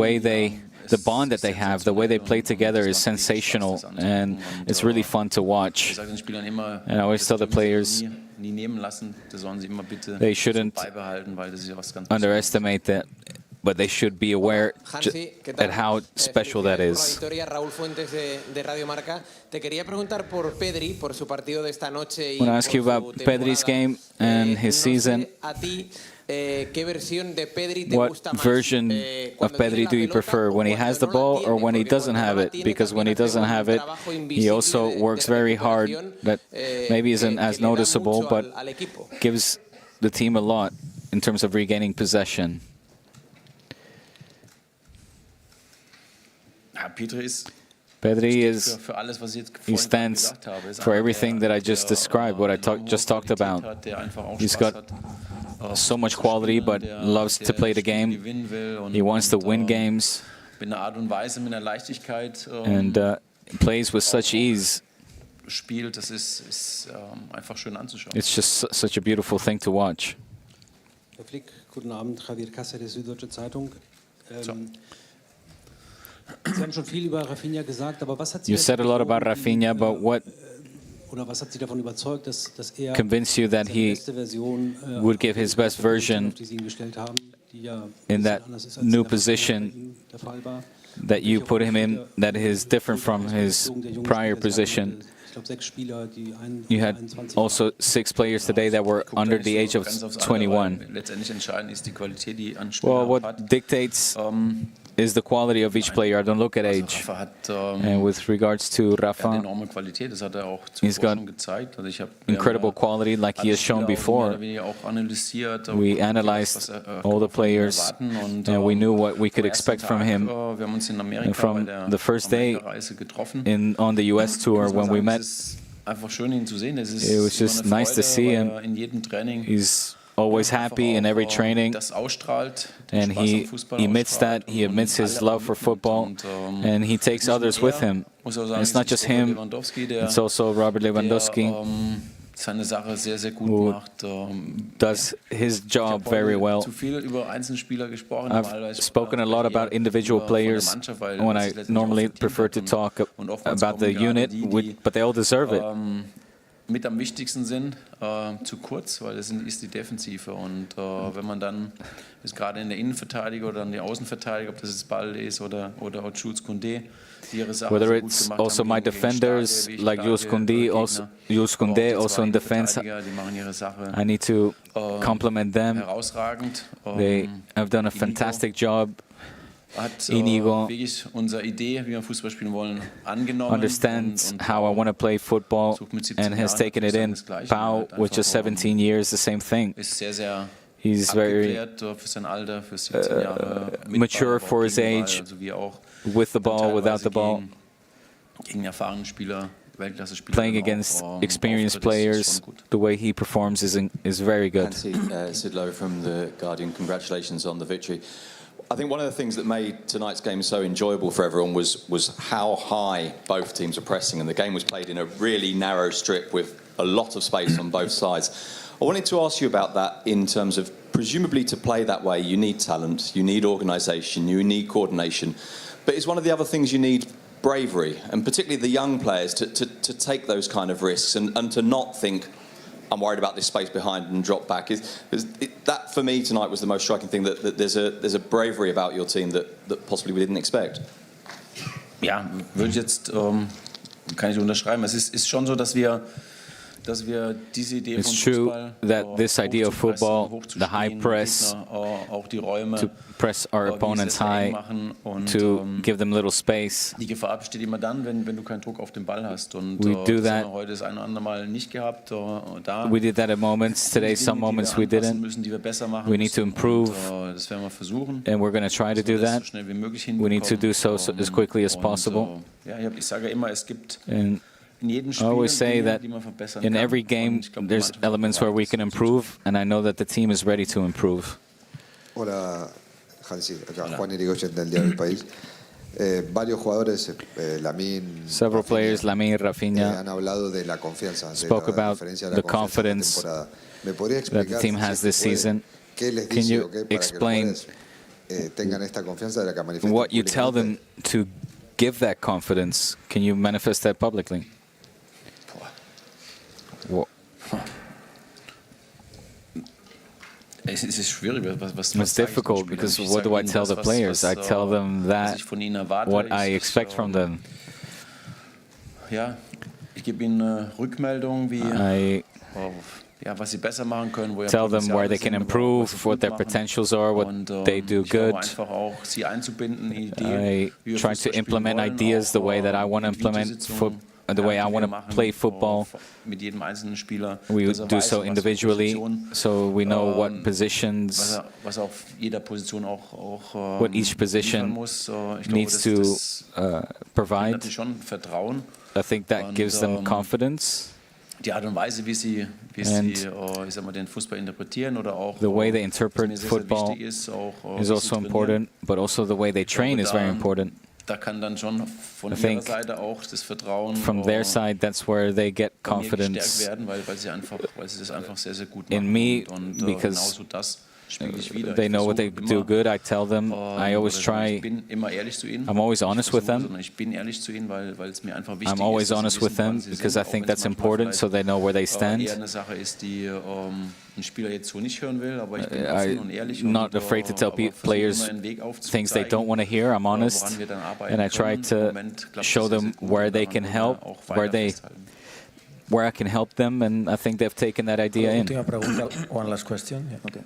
Speaker 6: bond that they have, the way they play together is sensational, and it's really fun to watch. And I always tell the players they shouldn't underestimate that, but they should be aware at how special that is. I want to ask you about Pedri's game and his season. What version of Pedri do you prefer, when he has the ball or when he doesn't have it? Because when he doesn't have it, he also works very hard, that maybe isn't as noticeable, but gives the team a lot in terms of regaining possession. Pedri he stands for everything that I just described, what I just talked about. He's got so much quality, but loves to play the game. He wants to win games and plays with such ease. It's just such a beautiful thing to watch.
Speaker 19: Herr Flick, guten Abend, Javier Cáceres, Süddeutsche Zeitung. Sie haben schon viel über Rafinha gesagt, aber was hat Sie
Speaker 6: You said a lot about Rafinha, but what convinced you that he would give his best version in that new position that you put him in, that is different from his prior position? You had also 6 players today that were under the age of 21. Well, what dictates is the quality of each player. I don't look at age. And with regards to Rafa, he's got incredible quality, like he has shown before. We analyzed all the players, and we knew what we could expect from him. And from the first day on the US tour, when we met, it was just nice to see him. He's always happy in every training, and he emits that. He admits his love for football, and he takes others with him. And it's not just him, it's also Robert Lewandowski, who does his job very well. I've spoken a lot about individual players when I normally prefer to talk about the unit, but they all deserve it.
Speaker 14: Mit am wichtigsten sind, zu kurz, weil das ist die Defensive. Und wenn man dann, ist gerade in der Innenverteidigung oder in der Außenverteidigung, ob das jetzt Balde ist oder auch Jules Koundé, die ihre Sache
Speaker 6: whether it's also my defenders, like Jules Koundé, also in defense, I need to compliment them. They have done a fantastic job. Inigo understands how I want to play football and has taken it in. Pau, with just 17 years, the same thing. He's very mature for his age, with the ball, without the ball. Playing against experienced players, the way he performs is very good.
Speaker 20: Hansi Sidlow from The Guardian, congratulations on the victory. I think one of the things that made tonight's game so enjoyable for everyone was how high both teams were pressing, and the game was played in a really narrow strip with a lot of space on both sides. I wanted to ask you about that in terms of, presumably to play that way you need talent, you need organisation, you need coordination, but is one of the other things you need bravery, and particularly the young players to take those kind of risks and to not think, I'm worried about this space behind and drop back. That for me tonight was the most striking thing, that there's a bravery about your team that possibly we didn't expect.
Speaker 14: Ja, würde ich jetzt, kann ich unterschreiben. Es ist schon so, dass wir diese Idee
Speaker 6: It's true that this idea of football, the high press, to press our opponents high, to give them little space.
Speaker 14: Die Gefahr besteht immer dann, wenn du keinen Druck auf den Ball hast. Und
Speaker 6: we do
Speaker 14: das
Speaker 6: that.
Speaker 14: haben wir heute das eine oder andere Mal nicht gehabt.
Speaker 6: We did that at moments. Today, some moments we didn't. We need to improve,
Speaker 14: das werden wir versuchen.
Speaker 6: and we're going to try to do that. We need to do so as quickly as possible.
Speaker 14: Ja, ich sage immer, es gibt
Speaker 6: And I always say that in every game there's elements where we can improve, and I know that the team is ready to improve.
Speaker 21: Hola, Hansi, acá Juan Irigoyen del Diario El País. Varios jugadores, Lamine,
Speaker 6: Several players, Lamine, Rafinha,
Speaker 21: han hablado de la confianza,
Speaker 6: spoke about the confidence that the team has this season. Can you explain what you tell them to give that confidence? Can you manifest that publicly? It's difficult because what do I tell the players? I tell them that what I expect from them.
Speaker 14: Ja, ich gebe ihnen Rückmeldung, wie
Speaker 6: tell them where they can improve, what their potentials are, what they do good. I try to implement ideas the way that I want to implement the way I want to play football. We do so individually, so we know what positions, what each position needs to provide. I think that gives them confidence. And the way they interpret football is also important, but also the way they train is very important. I think from their side, that's where they get confidence in me, because they know what they do good. I tell them. I always try. I'm always honest with them. I'm always honest with them because I think that's important, so they know where they stand. I'm not afraid to tell players things they don't want to hear. I'm honest, and I try to show them where they can help, where I can help them, and I think they've taken that idea in.
Speaker 5: One last question. Yeah. Okay.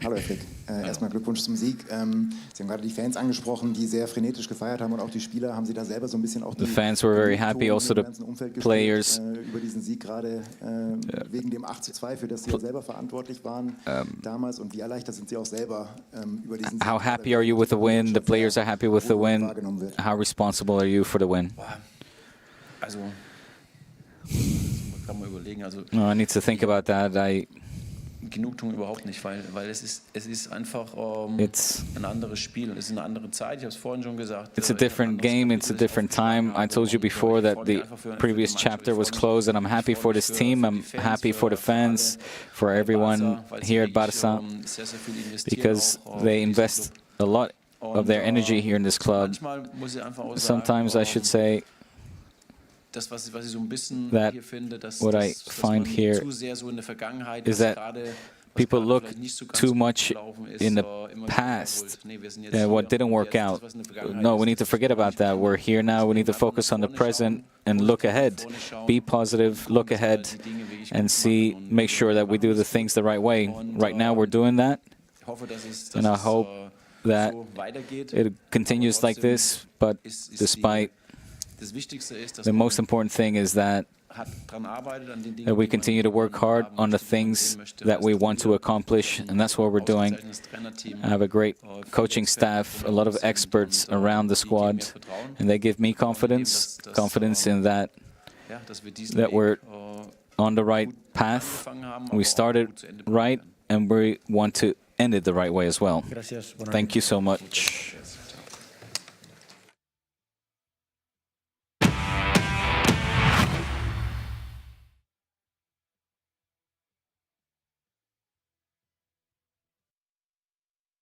Speaker 5: Hallo Herr Flick, erstmal Glückwunsch zum Sieg. Sie haben gerade die Fans angesprochen, die sehr frenetisch gefeiert haben, und auch die Spieler. Haben Sie da selber so ein bisschen auch
Speaker 6: the fans were very happy, also the players
Speaker 5: über diesen Sieg gerade wegen dem 8:2, für das Sie ja selber verantwortlich waren damals, und wie erleichtert sind Sie auch selber über diesen Sieg?
Speaker 6: How happy are you with the win? The players are happy with the win. How responsible are you for the win?
Speaker 14: Also, kann man überlegen. Also,
Speaker 6: no, I need to think about that.
Speaker 14: Genugtuung überhaupt nicht, weil es ist einfach ein anderes Spiel, es ist eine andere Zeit. Ich habe es vorhin schon gesagt.
Speaker 6: It's a different game, it's a different time. I told you before that the previous chapter was closed, and I'm happy for this team. I'm happy for the fans, for everyone here at Barça, because they invest a lot of their energy here in this club. Sometimes I should say that what I find here is that people look too much in the past and what didn't work out. No, we need to forget about that. We're here now. We need to focus on the present and look ahead. Be positive, look ahead, and make sure that we do the things the right way. Right now we're doing that, and I hope that it continues like this, but despite the most important thing is that we continue to work hard on the things that we want to accomplish, and that's what we're doing. I have a great coaching staff, a lot of experts around the squad, and they give me confidence in that we're on the right path. We started right, and we want to end it the right way as well. Thank you so much.